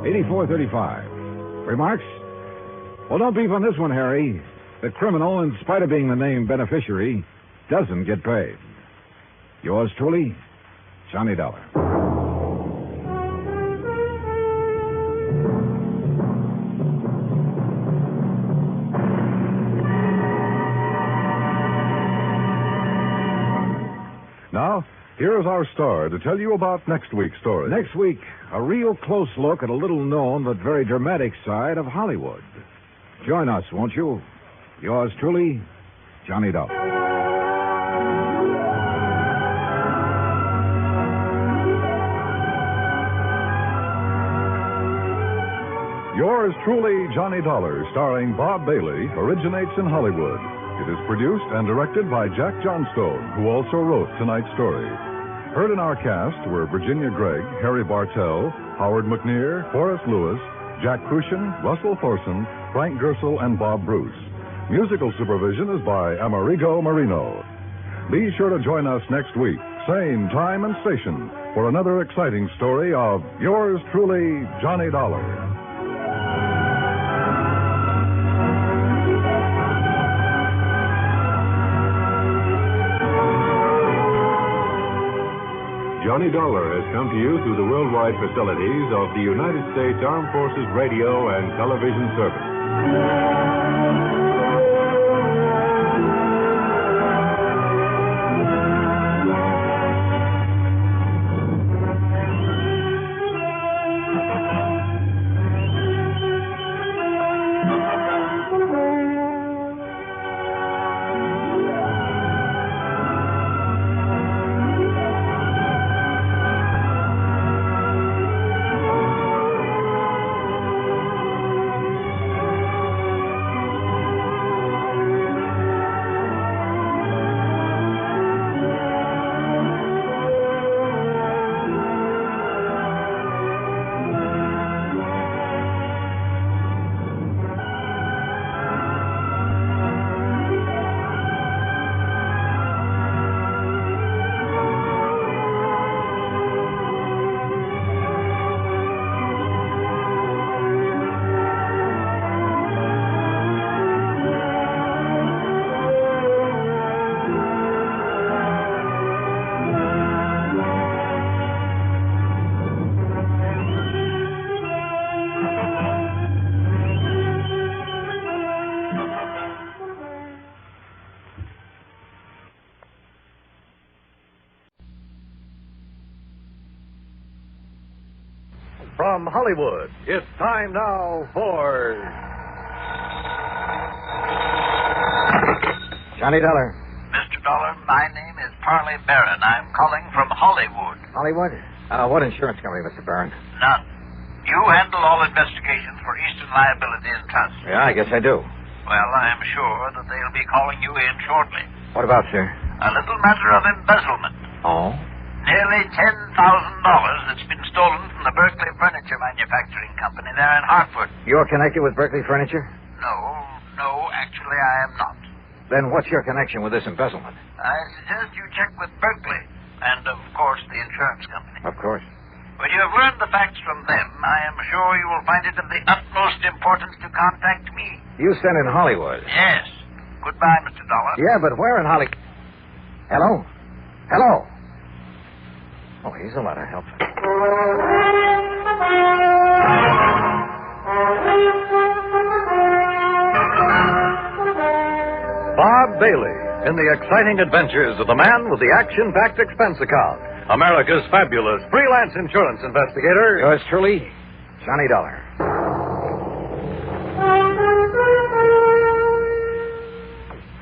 $84.35. Remarks? Well, don't beef on this one, Harry. The criminal, in spite of being the named beneficiary, doesn't get paid. Yours truly, Johnny Dollar. Now, here is our star to tell you about next week's story. Next week, a real close look at a little-known but very dramatic side of Hollywood. Join us, won't you? Yours truly, Johnny Dollar. Yours truly, Johnny Dollar, starring Bob Bailey, originates in Hollywood. It is produced and directed by Jack Johnstone, who also wrote tonight's story. Heard in our cast were Virginia Gregg, Harry Bartell, Howard McNear, Forrest Lewis, Jack Crucian, Russell Thorson, Frank Gersel, and Bob Bruce. Musical supervision is by Amerigo Marino. Be sure to join us next week, same time and station, for another exciting story of yours truly, Johnny Dollar. Johnny Dollar has come to you through the worldwide facilities of the United States Armed Forces Radio and Television Service. From Hollywood, it's time now for Johnny Dollar. Mr. Dollar, my name is Parley Barron. I'm calling from Hollywood. Hollywood? What insurance company, Mr. Barron? None. You handle all investigations for Eastern Liability and Trust. Yeah, I guess I do. Well, I am sure that they'll be calling you in shortly. What about, sir? A little matter of embezzlement. Oh? Nearly $10,000 that's been stolen from the Berkeley Furniture Manufacturing Company there in Hartford. You're connected with Berkeley Furniture? No, actually I am not. Then what's your connection with this embezzlement? I suggest you check with Berkeley and, of course, the insurance company. Of course. When you have learned the facts from them, I am sure you will find it of the utmost importance to contact me. You sent in Hollywood? Yes. Goodbye, Mr. Dollar. Yeah, but where in Hollywood? Hello? Hello? Oh, he's a lot of help. Bob Bailey in the exciting adventures of the man with the action-packed expense account, America's fabulous freelance insurance investigator. Yours truly, Johnny Dollar.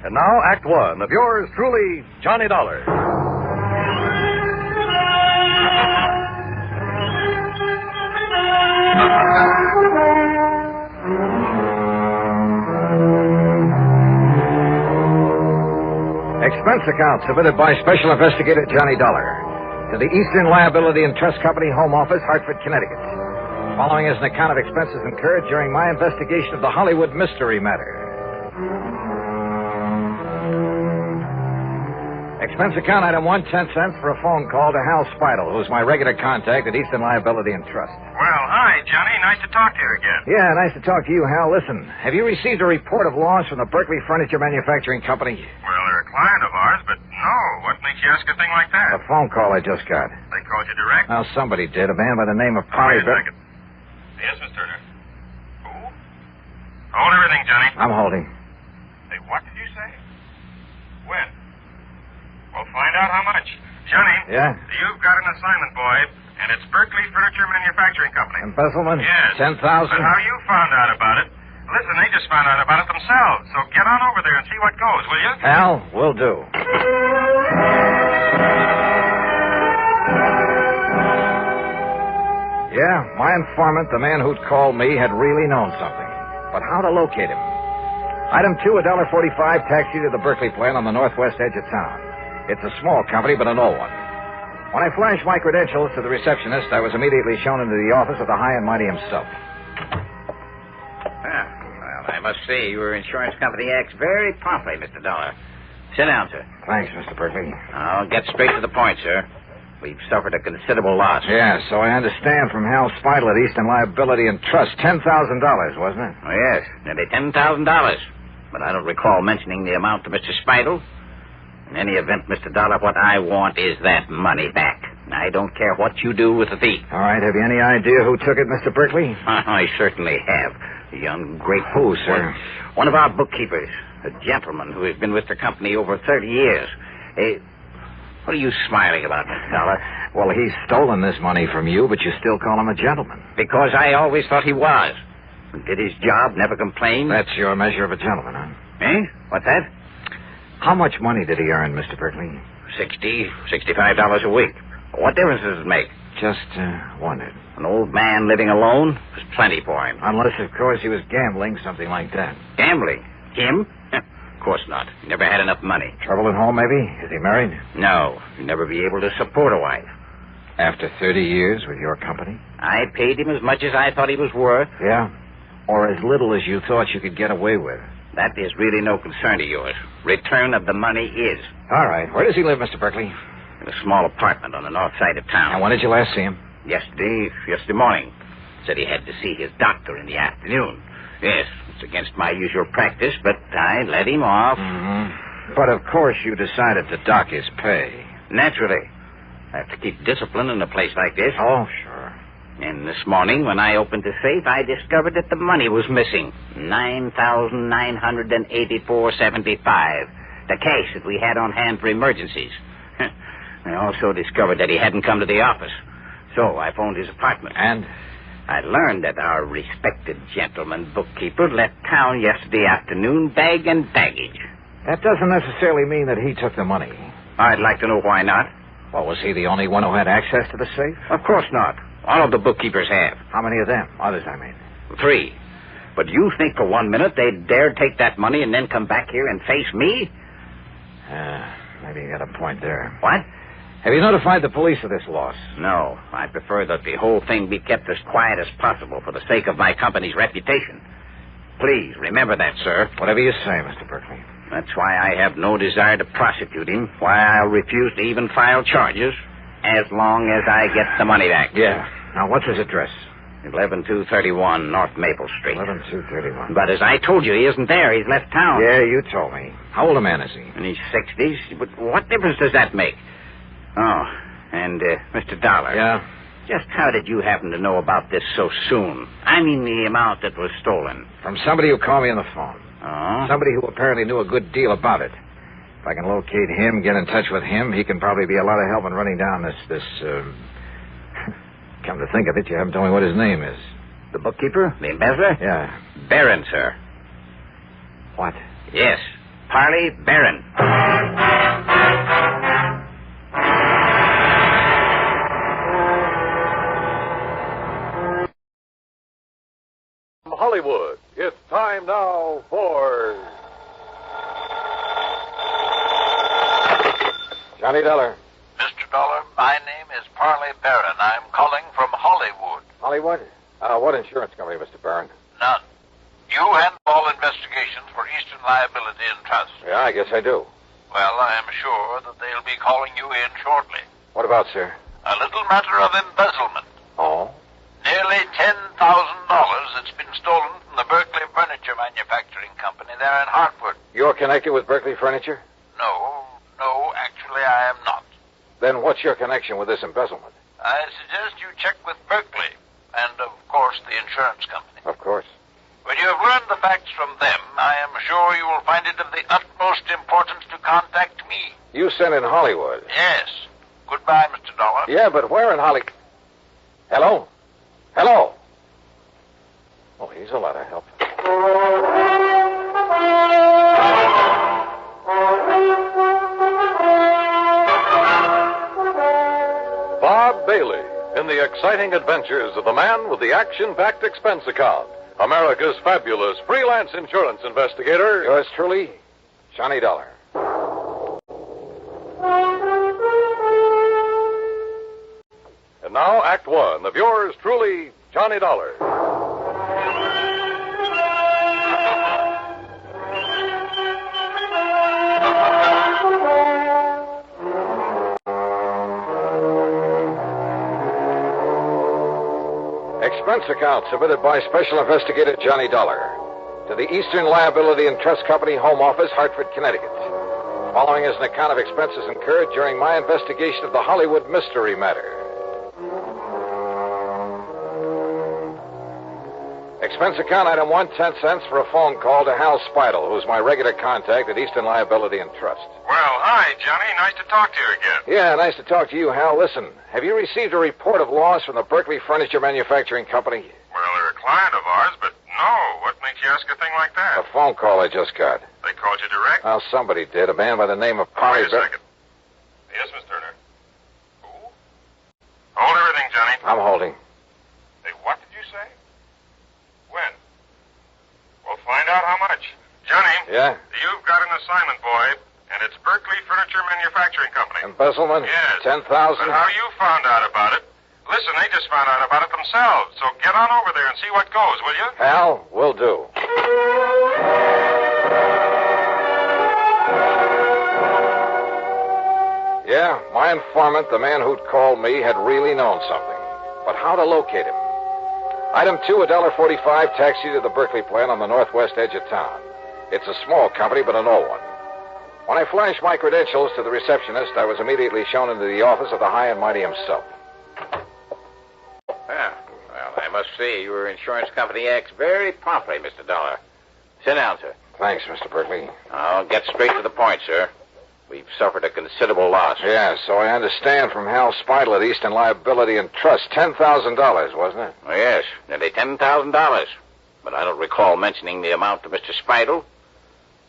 And now, Act One of yours truly, Johnny Dollar. Expense account submitted by Special Investigator Johnny Dollar to the Eastern Liability and Trust Company, Home Office, Hartford, Connecticut. Following is an account of expenses incurred during my investigation of the Hollywood Mystery Matter. Expense account item 1, 10 cents for a phone call to Hal Speidel, who's my regular contact at Eastern Liability and Trust. Well, hi, Johnny. Nice to talk to you again. Yeah, nice to talk to you, Hal. Listen, have you received a report of loss from the Berkeley Furniture Manufacturing Company? Well, they're a client of ours, but no. What makes you ask a thing like that? A phone call I just got. They called you direct? Well, somebody did. A man by the name of Polly. Wait a second. Yes, Miss Turner. Who? Hold everything, Johnny. I'm holding. Hey, what did you say? When? Well, find out how much. Johnny. Yeah? You've got an assignment, boy, and it's Berkeley Furniture Manufacturing Company. Embezzlement? Yes. 10,000? But how you found out about it? Listen, they just found out about it themselves, so get on over there and see what goes, will you? Hal, will do. Yeah, my informant, the man who'd called me, had really known something. But how to locate him? Item 2, $1.45 taxi to the Berkeley plant on the northwest edge of town. It's a small company, but an old one. When I flashed my credentials to the receptionist, I was immediately shown into the office of the high and mighty himself. Well, I must say, your insurance company acts very promptly, Mr. Dollar. Sit down, sir. Thanks, Mr. Berkeley. I'll get straight to the point, sir. We've suffered a considerable loss. Yeah, so I understand from Hal Speidel at Eastern Liability and Trust, $10,000, wasn't it? Oh, yes, nearly $10,000. But I don't recall mentioning the amount to Mr. Speidel. In any event, Mr. Dollar, what I want is that money back. I don't care what you do with the thief. All right, have you any idea who took it, Mr. Berkeley? I certainly have. The ungrateful... Who, sir? One of our bookkeepers. A gentleman who has been with the company over 30 years. What are you smiling about, Mr. Dollar? Well, he's stolen this money from you, but you still call him a gentleman. Because I always thought he was. Did his job, never complained. That's your measure of a gentleman, huh? Eh? What's that? How much money did he earn, Mr. Berkeley? $65 a week. What difference does it make? Just wondered. An old man living alone was plenty for him. Unless, of course, he was gambling, something like that. Gambling? Him? Of course not. He never had enough money. Trouble at home, maybe? Is he married? No. He'd never be able to support a wife. After 30 years with your company? I paid him as much as I thought he was worth. Yeah? Or as little as you thought you could get away with? That is really no concern of yours. Return of the money is. All right. Where does he live, Mr. Berkeley? In a small apartment on the north side of town. And when did you last see him? Yesterday morning. Said he had to see his doctor in the afternoon. Yes, it's against my usual practice, but I let him off. Mm-hmm. But, of course, you decided to dock his pay. Naturally. I have to keep discipline in a place like this. Oh, sure. And this morning, when I opened the safe, I discovered that the money was missing. $9,984.75. The cash that we had on hand for emergencies. I also discovered that he hadn't come to the office. So I phoned his apartment. And? I learned that our respected gentleman bookkeeper left town yesterday afternoon, bag and baggage. That doesn't necessarily mean that he took the money. I'd like to know why not. Well, was he the only one who had access to the safe? Of course not. All of the bookkeepers have. How many of them? Others, I mean. 3. But you think for 1 minute they'd dare take that money and then come back here and face me? Maybe you got a point there. What? Have you notified the police of this loss? No. I prefer that the whole thing be kept as quiet as possible for the sake of my company's reputation. Please, remember that, sir. Whatever you say, Mr. Berkeley. That's why I have no desire to prosecute him, why I'll refuse to even file charges, as long as I get the money back. Yeah. Now, what's his address? 11231 North Maple Street. 11231. But as I told you, he isn't there. He's left town. Yeah, you told me. How old a man is he? In his 60s. But what difference does that make? Oh, and, Mr. Dollar. Yeah? Just how did you happen to know about this so soon? I mean the amount that was stolen. From somebody who called me on the phone. Somebody who apparently knew a good deal about it. If I can locate him, get in touch with him, he can probably be a lot of help in running down this. Come to think of it, you haven't told me what his name is. The bookkeeper? The embezzler? Yeah. Barron, sir. What? Yes. Parley Barron. Hollywood, it's time now for Johnny Dollar. Mr. Dollar, my name is Parley Barron. I'm calling from Hollywood. Hollywood? What insurance company, Mr. Barron? None. You handle all investigations for Eastern Liability and Trust. Yeah, I guess I do. Well, I am sure that they'll be calling you in shortly. What about, sir? A little matter of embezzlement. Oh? Nearly $10,000 that's been stolen from the Berkeley Furniture Manufacturing Company there in Hartford. You're connected with Berkeley Furniture? No, actually I am not. Then what's your connection with this embezzlement? I suggest you check with Berkeley and, of course, the insurance company. Of course. When you have learned the facts from them, I am sure you will find it of the utmost importance to contact me. You sent in Hollywood? Yes. Goodbye, Mr. Dollar. Yeah, but where in Hollywood? Hello? Hello? Oh, he's a lot of help. Bob Bailey in the exciting adventures of the man with the action-packed expense account. America's fabulous freelance insurance investigator. Yours truly, Johnny Dollar. And now, Act One of yours truly, Johnny Dollar. Expense account submitted by Special Investigator Johnny Dollar to the Eastern Liability and Trust Company, Home Office, Hartford, Connecticut. Following is an account of expenses incurred during my investigation of the Hollywood mystery matter. Expense account item 1, 10 cents for a phone call to Hal Speidel, who's my regular contact at Eastern Liability and Trust. Well, hi, Johnny. Nice to talk to you again. Yeah, nice to talk to you, Hal. Listen, have you received a report of loss from the Berkeley Furniture Manufacturing Company? Well, they're a client of ours, but no. What makes you ask a thing like that? A phone call I just got. They called you direct? Well, somebody did. A man by the name of Polly. Wait a second. Yes, Miss Turner. Who? Hold everything, Johnny. I'm holding. Hey, what did you say? When? We'll find out how much. Johnny. Yeah? You've got an assignment, boy, and it's Berkeley Furniture Manufacturing Company. Embezzlement? Yes. 10,000? But how you found out about it? Listen, they just found out about it themselves, so get on over there and see what goes, will you? Hal, will do. Yeah, my informant, the man who'd called me, had really known something. But how to locate him? Item 2, $1.45 taxi to the Berkeley plant on the northwest edge of town. It's a small company, but an old one. When I flashed my credentials to the receptionist, I was immediately shown into the office of the high and mighty himself. Yeah, well, I must say your insurance company acts very promptly, Mr. Dollar. Sit down, sir. Thanks, Mr. Berkeley. I'll get straight to the point, sir. We've suffered a considerable loss. Yeah, so I understand from Hal Speidel at Eastern Liability and Trust. $10,000, wasn't it? Oh, yes, nearly $10,000. But I don't recall mentioning the amount to Mr. Speidel.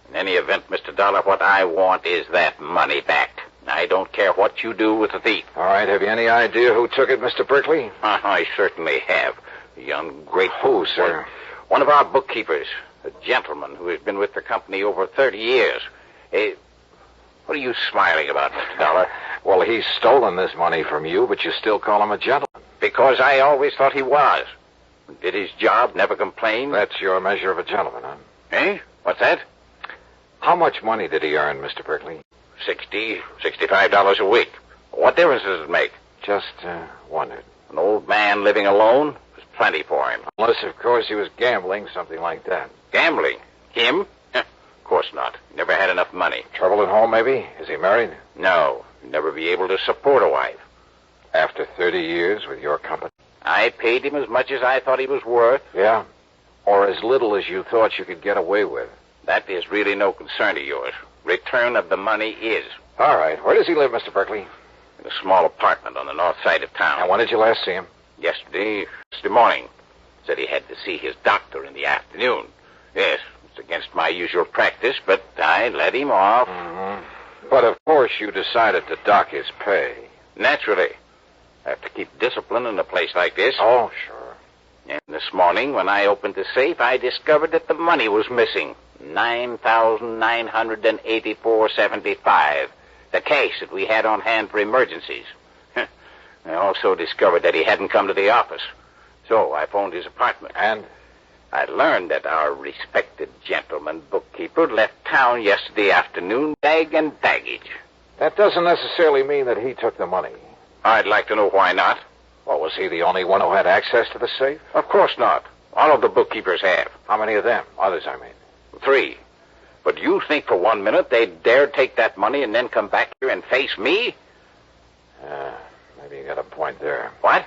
In any event, Mr. Dollar, what I want is that money back. I don't care what you do with the thief. All right, have you any idea who took it, Mr. Berkeley? I certainly have. The ungrateful... Who, sir? One of our bookkeepers. A gentleman who has been with the company over 30 years. What are you smiling about, Mr. Dollar? Well, he's stolen this money from you, but you still call him a gentleman. Because I always thought he was. Did his job, never complained. That's your measure of a gentleman, huh? Eh? What's that? How much money did he earn, Mr. Berkeley? $65 a week. What difference does it make? Just wondered. An old man living alone was plenty for him. Unless, of course, he was gambling, something like that. Gambling? Him? Of course not. Never had enough money. Trouble at home, maybe? Is he married? No. He'd never be able to support a wife. After 30 years with your company? I paid him as much as I thought he was worth. Yeah? Or as little as you thought you could get away with? That is really no concern of yours. Return of the money is. All right. Where does he live, Mr. Berkeley? In a small apartment on the north side of town. And when did you last see him? Yesterday morning. Said he had to see his doctor in the afternoon. Yes, it's against my usual practice, but I let him off. Mm-hmm. But of course you decided to dock his pay. Naturally. I have to keep discipline in a place like this. Oh, sure. And this morning, when I opened the safe, I discovered that the money was missing. $9,984.75. The cash that we had on hand for emergencies. I also discovered that he hadn't come to the office. So I phoned his apartment. And? I learned that our respected gentleman bookkeeper left town yesterday afternoon, bag and baggage. That doesn't necessarily mean that he took the money. I'd like to know why not. Well, was he the only one who had access to the safe? Of course not. All of the bookkeepers have. How many of them? Others, I mean. 3. But do you think for 1 minute they'd dare take that money and then come back here and face me? Maybe you got a point there. What?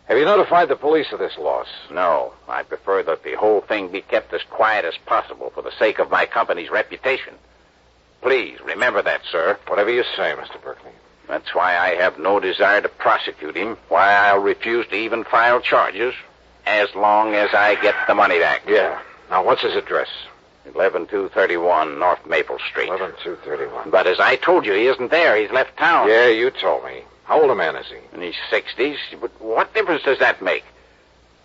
Have you notified the police of this loss? No. I prefer that the whole thing be kept as quiet as possible for the sake of my company's reputation. Please, remember that, sir. Whatever you say, Mr. Berkeley. That's why I have no desire to prosecute him, why I'll refuse to even file charges, as long as I get the money back. Yeah. Now, what's his address? 11231 North Maple Street. 11231. But as I told you, he isn't there. He's left town. Yeah, you told me. How old a man is he? In his 60s. But what difference does that make?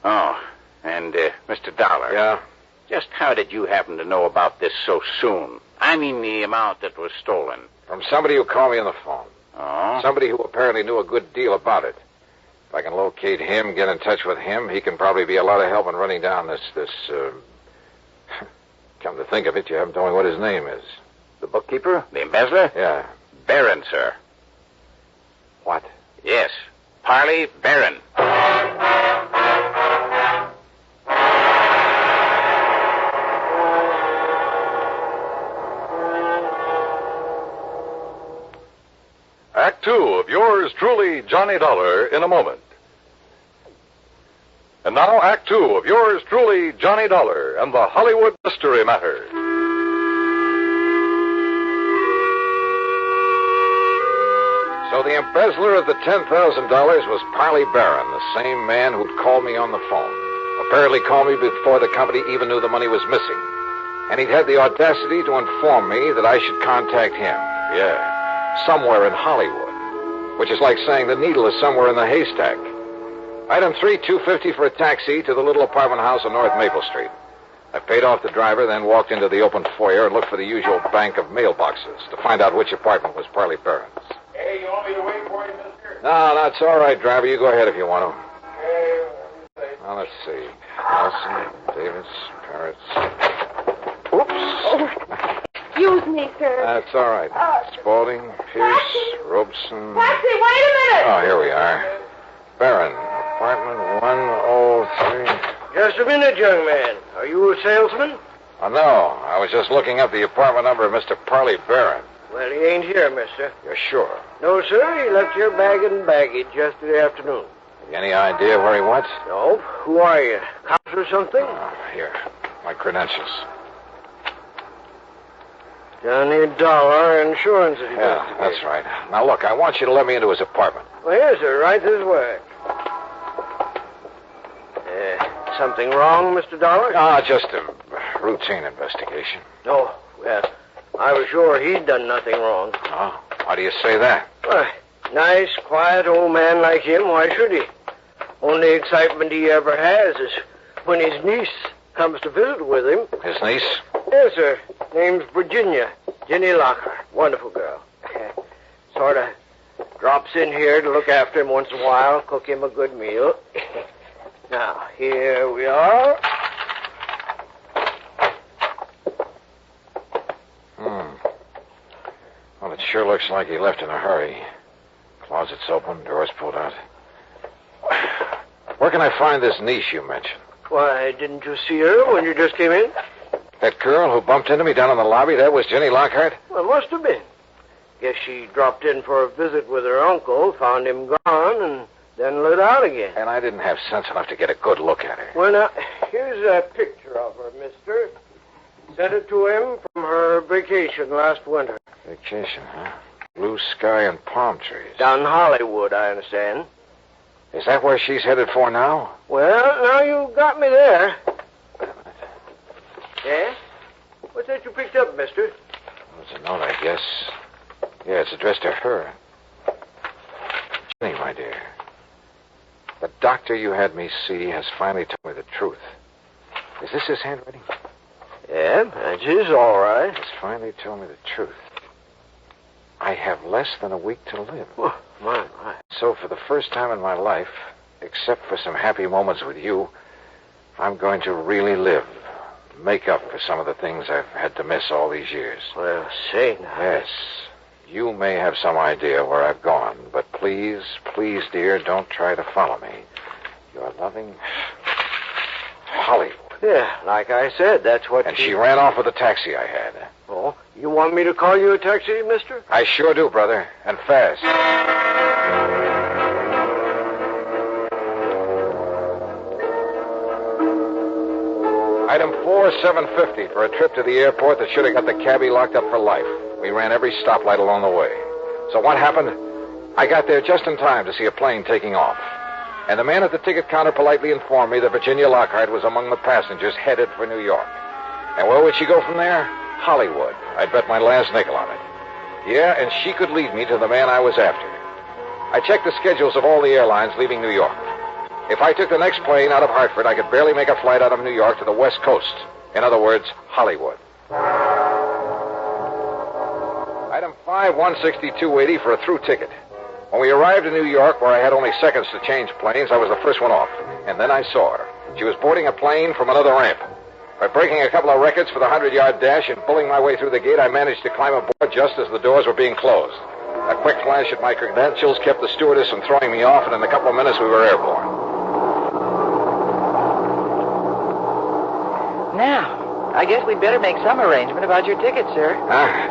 Oh, and Mr. Dollar. Yeah? Just how did you happen to know about this so soon? I mean the amount that was stolen. From somebody who called me on the phone. Oh? Somebody who apparently knew a good deal about it. If I can locate him, get in touch with him, he can probably be a lot of help in running down this Come to think of it, you haven't told me what his name is. The bookkeeper? The embezzler? Yeah. Barron, sir. What? Yes. Parley Barron. Act 2 of yours truly, Johnny Dollar, in a moment. And now, Act 2 of yours truly, Johnny Dollar, and the Hollywood Mystery Matter. So the embezzler of the $10,000 was Parley Barron, the same man who'd called me on the phone. Apparently called me before the company even knew the money was missing. And he'd had the audacity to inform me that I should contact him. Yeah, somewhere in Hollywood. Which is like saying the needle is somewhere in the haystack. Item 3, $250 for a taxi to the little apartment house on North Maple Street. I paid off the driver, then walked into the open foyer and looked for the usual bank of mailboxes to find out which apartment was Parley Barron's. Hey, you want me to wait for you, mister? No, that's all right, driver. You go ahead if you want to. Now, let's see. Nelson, Davis, Parrots. Oops. Oh, excuse me, sir. That's all right. Spaulding, Pierce, Robeson. Taxi, wait a minute. Oh, here we are. Barron, apartment 103. Just a minute, young man. Are you a salesman? Oh, no. I was just looking up the apartment number of Mr. Parley Barron. Well, he ain't here, mister. You're sure? No, sir. He left here bag and baggage yesterday afternoon. Any idea where he went? No. Who are you? Cops or something? Here. My credentials. Johnny Dollar, insurance investigator. Yeah, that's right. Now, look, I want you to let me into his apartment. Well, here, sir. Right this way. Something wrong, Mr. Dollar? Ah, just a routine investigation. Oh, well, I was sure he'd done nothing wrong. Oh, why do you say that? Why, nice, quiet old man like him, why should he? Only excitement he ever has is when his niece comes to visit with him. His niece? Yes, sir. Name's Virginia. Jenny Lockhart. Wonderful girl. Sort of drops in here to look after him once in a while, cook him a good meal. Now, here we are. Well, it sure looks like he left in a hurry. Closet's open, doors pulled out. Where can I find this niece you mentioned? Why, didn't you see her when you just came in? That girl who bumped into me down in the lobby, that was Jenny Lockhart? Well, must have been. Guess she dropped in for a visit with her uncle, found him gone, and then lit out again. And I didn't have sense enough to get a good look at her. Well, now, here's a picture of her, mister. Sent it to him from her vacation last winter. Vacation, huh? Blue sky and palm trees. Down in Hollywood, I understand. Is that where she's headed for now? Well, now you got me there. Yeah? What's that you picked up, mister? It's a note, I guess. Yeah, it's addressed to her. Jenny, my dear. The doctor you had me see has finally told me the truth. Is this his handwriting? Yeah, that's his, all right. He's finally told me the truth. I have less than a week to live. Oh, my. So for the first time in my life, except for some happy moments with you, I'm going to really live. Make up for some of the things I've had to miss all these years. Well, say now. Yes. You may have some idea where I've gone, but please, please, dear, don't try to follow me. Your loving Hollywood. Yeah, like I said, that's what And she ran off with the taxi I had. Oh, you want me to call you a taxi, mister? I sure do, brother, and fast. Item 4750 for a trip to the airport that should have got the cabbie locked up for life. We ran every stoplight along the way. So what happened? I got there just in time to see a plane taking off. And the man at the ticket counter politely informed me that Virginia Lockhart was among the passengers headed for New York. And where would she go from there? Hollywood. I'd bet my last nickel on it. Yeah, and she could lead me to the man I was after. I checked the schedules of all the airlines leaving New York. If I took the next plane out of Hartford, I could barely make a flight out of New York to the West Coast. In other words, Hollywood. Item 5-16280 for a through ticket. When we arrived in New York, where I had only seconds to change planes, I was the first one off. And then I saw her. She was boarding a plane from another ramp. By breaking a couple of records for the 100-yard dash and pulling my way through the gate, I managed to climb aboard just as the doors were being closed. A quick flash at my credentials kept the stewardess from throwing me off, and in a couple of minutes we were airborne. Now, I guess we'd better make some arrangement about your ticket, sir.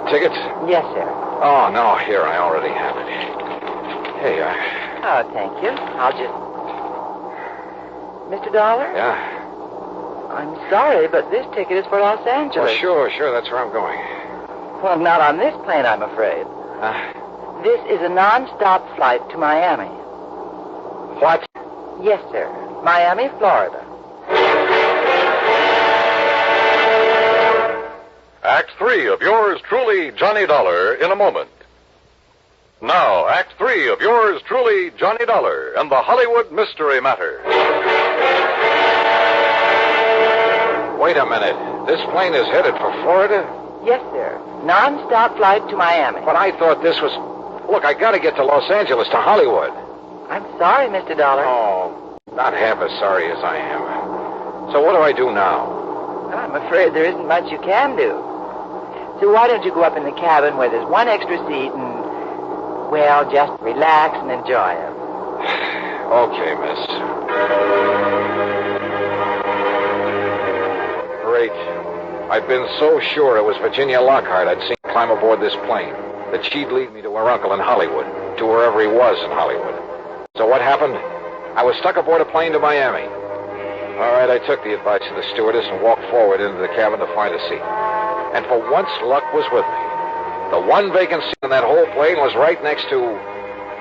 Tickets? Yes, sir. Oh, no, here, I already have it. Hey, Oh, thank you. I'll just... Mr. Dollar? Yeah? I'm sorry, but this ticket is for Los Angeles. Well, sure, that's where I'm going. Well, not on this plane, I'm afraid. This is a non-stop flight to Miami. What? Yes, sir. Miami, Florida. Act 3 of yours truly, Johnny Dollar, in a moment. Now, Act 3 of yours truly, Johnny Dollar, and the Hollywood Mystery Matter. Wait a minute. This plane is headed for Florida? Yes, sir. Non-stop flight to Miami. But I thought this was... Look, I gotta get to Los Angeles, to Hollywood. I'm sorry, Mr. Dollar. Oh, not half as sorry as I am. So what do I do now? Well, I'm afraid there isn't much you can do. So why don't you go up in the cabin where there's one extra seat and... Well, just relax and enjoy it. Okay, miss. Great. I'd been so sure it was Virginia Lockhart I'd seen climb aboard this plane, that she'd lead me to her uncle in Hollywood, to wherever he was in Hollywood. So what happened? I was stuck aboard a plane to Miami. All right, I took the advice of the stewardess and walked forward into the cabin to find a seat. And for once, luck was with me. The one vacant seat in that whole plane was right next to,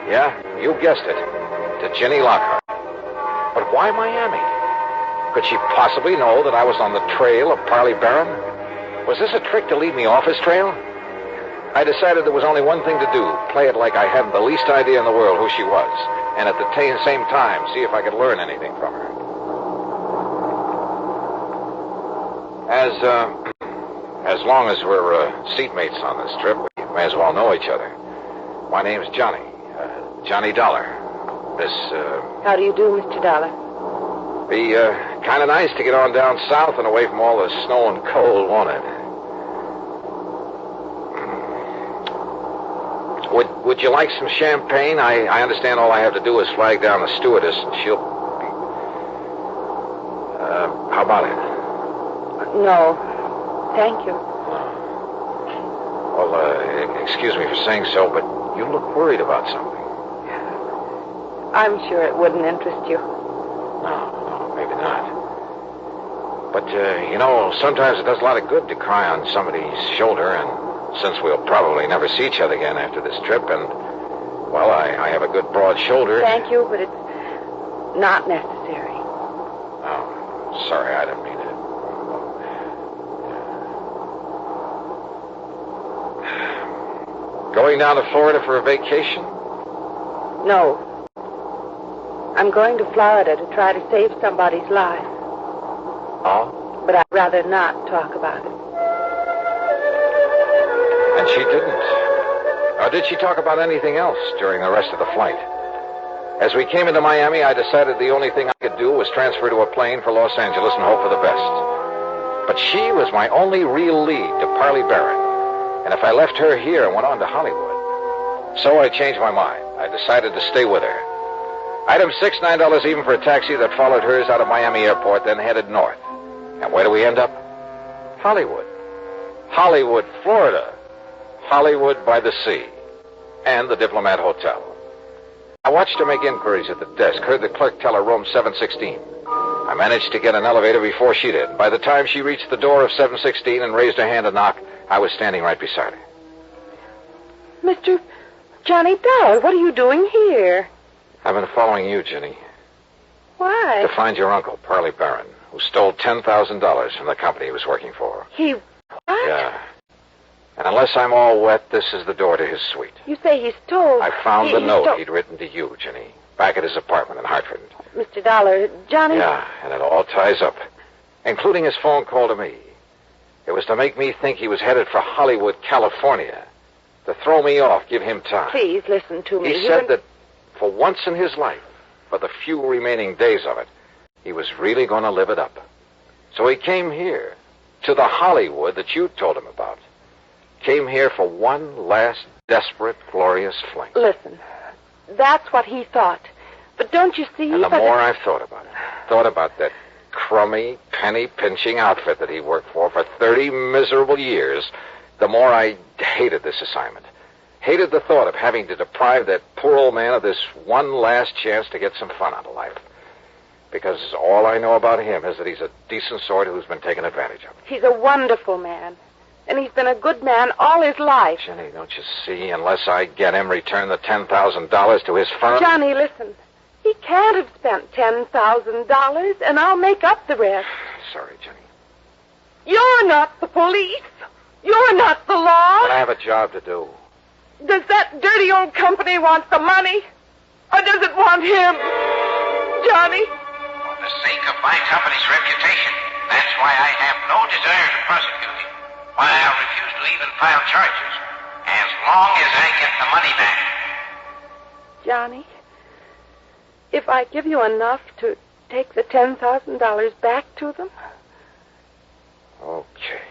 yeah, you guessed it, to Jenny Lockhart. But why Miami? Could she possibly know that I was on the trail of Parley Barron? Was this a trick to lead me off his trail? I decided there was only one thing to do, play it like I hadn't the least idea in the world who she was, and at the same time, see if I could learn anything from her. As long as we're seatmates on this trip, we may as well know each other. My name's Johnny. Johnny Dollar. How do you do, Mr. Dollar? Be kind of nice to get on down south and away from all the snow and cold, won't it? Would you like some champagne? I understand all I have to do is flag down the stewardess and she'll be... how about it? No. Thank you. Well, excuse me for saying so, but you look worried about something. I'm sure it wouldn't interest you. No, maybe not. But, sometimes it does a lot of good to cry on somebody's shoulder, and since we'll probably never see each other again after this trip, and, well, I have a good broad shoulder. Thank you, but it's not necessary. Oh, sorry, I didn't mean it. Going down to Florida for a vacation? No. I'm going to Florida to try to save somebody's life. Oh? But I'd rather not talk about it. And she didn't. Or did she talk about anything else during the rest of the flight? As we came into Miami, I decided the only thing I could do was transfer to a plane for Los Angeles and hope for the best. But she was my only real lead to Parley Barron. And if I left her here and went on to Hollywood. So I changed my mind. I decided to stay with her. Item 6, $9 even for a taxi that followed hers out of Miami Airport, then headed north. And where do we end up? Hollywood. Hollywood, Florida. Hollywood by the sea. And the Diplomat Hotel. I watched her make inquiries at the desk, heard the clerk tell her room 716. I managed to get an elevator before she did. By the time she reached the door of 716 and raised her hand to knock, I was standing right beside her. Mr. Johnny Dollar, what are you doing here? I've been following you, Jenny. Why? To find your uncle, Parley Barron, who stole $10,000 from the company he was working for. He what? Yeah. And unless I'm all wet, this is the door to his suite. You say he stole... I found the note he'd written to you, Jenny, back at his apartment in Hartford. Mr. Dollar, Johnny... Yeah, and it all ties up, including his phone call to me. It was to make me think he was headed for Hollywood, California, to throw me off, give him time. Please listen to me. He said that for once in his life, for the few remaining days of it, he was really going to live it up. So he came here, to the Hollywood that you told him about. Came here for one last desperate, glorious fling. Listen, that's what he thought. But don't you see... And the more I've thought about that crummy, penny-pinching outfit that he worked for 30 miserable years, the more I hated this assignment. Hated the thought of having to deprive that poor old man of this one last chance to get some fun out of life. Because all I know about him is that he's a decent sort who's been taken advantage of. He's a wonderful man. And he's been a good man all his life. Jenny, don't you see? Unless I get him return the $10,000 to his firm... Johnny, listen. He can't have spent $10,000, and I'll make up the rest. Sorry, Jenny. You're not the police. You're not the law. But I have a job to do. Does that dirty old company want the money? Or does it want him? Johnny? For the sake of my company's reputation, that's why I have no desire to prosecute him. Why I'll refuse to even file charges, as long as I get the money back. Johnny, if I give you enough to take the $10,000 back to them? Okay.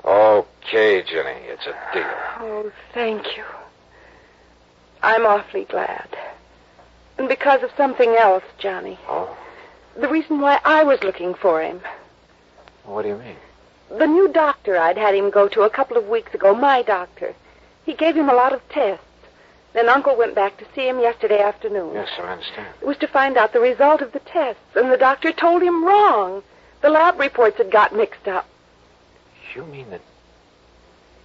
Okay, Jenny, it's a deal. Oh, thank you. I'm awfully glad. And because of something else, Johnny. Oh? The reason why I was looking for him. What do you mean? The new doctor I'd had him go to a couple of weeks ago, my doctor. He gave him a lot of tests. Then Uncle went back to see him yesterday afternoon. Yes, I understand. It was to find out the result of the tests, and the doctor told him wrong. The lab reports had got mixed up. You mean that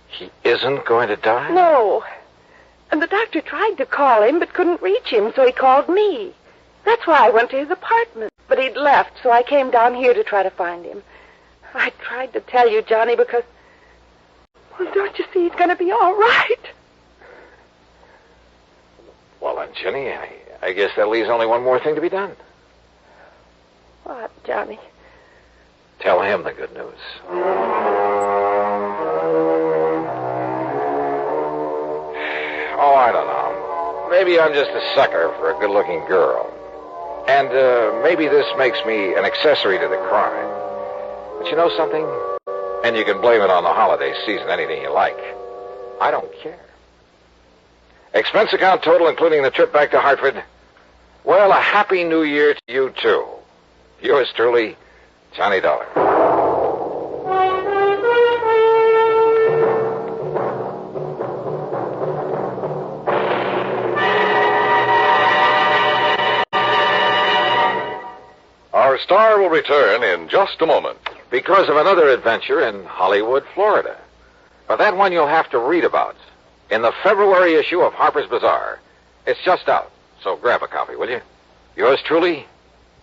he isn't going to die? No. And the doctor tried to call him, but couldn't reach him, so he called me. That's why I went to his apartment. But he'd left, so I came down here to try to find him. I tried to tell you, Johnny, because... Well, don't you see he's going to be all right? Well, then, Jenny, I guess that leaves only one more thing to be done. What, Johnny? Tell him the good news. Oh, I don't know. Maybe I'm just a sucker for a good-looking girl. And maybe this makes me an accessory to the crime. But you know something? And you can blame it on the holiday season, anything you like. I don't care. Expense account total, including the trip back to Hartford. Well, a happy new year to you, too. Yours truly, Johnny Dollar. Our star will return in just a moment. Because of another adventure in Hollywood, Florida. But that one you'll have to read about in the February issue of Harper's Bazaar. It's just out, so grab a copy, will you? Yours truly,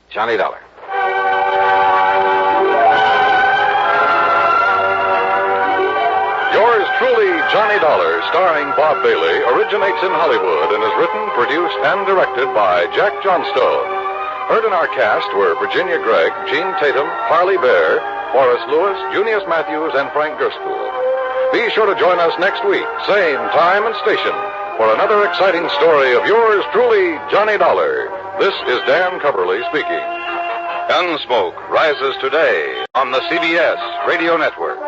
Johnny Dollar. Yours truly, Johnny Dollar, starring Bob Bailey, originates in Hollywood and is written, produced, and directed by Jack Johnstone. Heard in our cast were Virginia Gregg, Gene Tatum, Harley Bear, Forrest Lewis, Junius Matthews, and Frank Gerspool. Be sure to join us next week, same time and station, for another exciting story of yours truly, Johnny Dollar. This is Dan Coverly speaking. Gunsmoke rises today on the CBS Radio Network.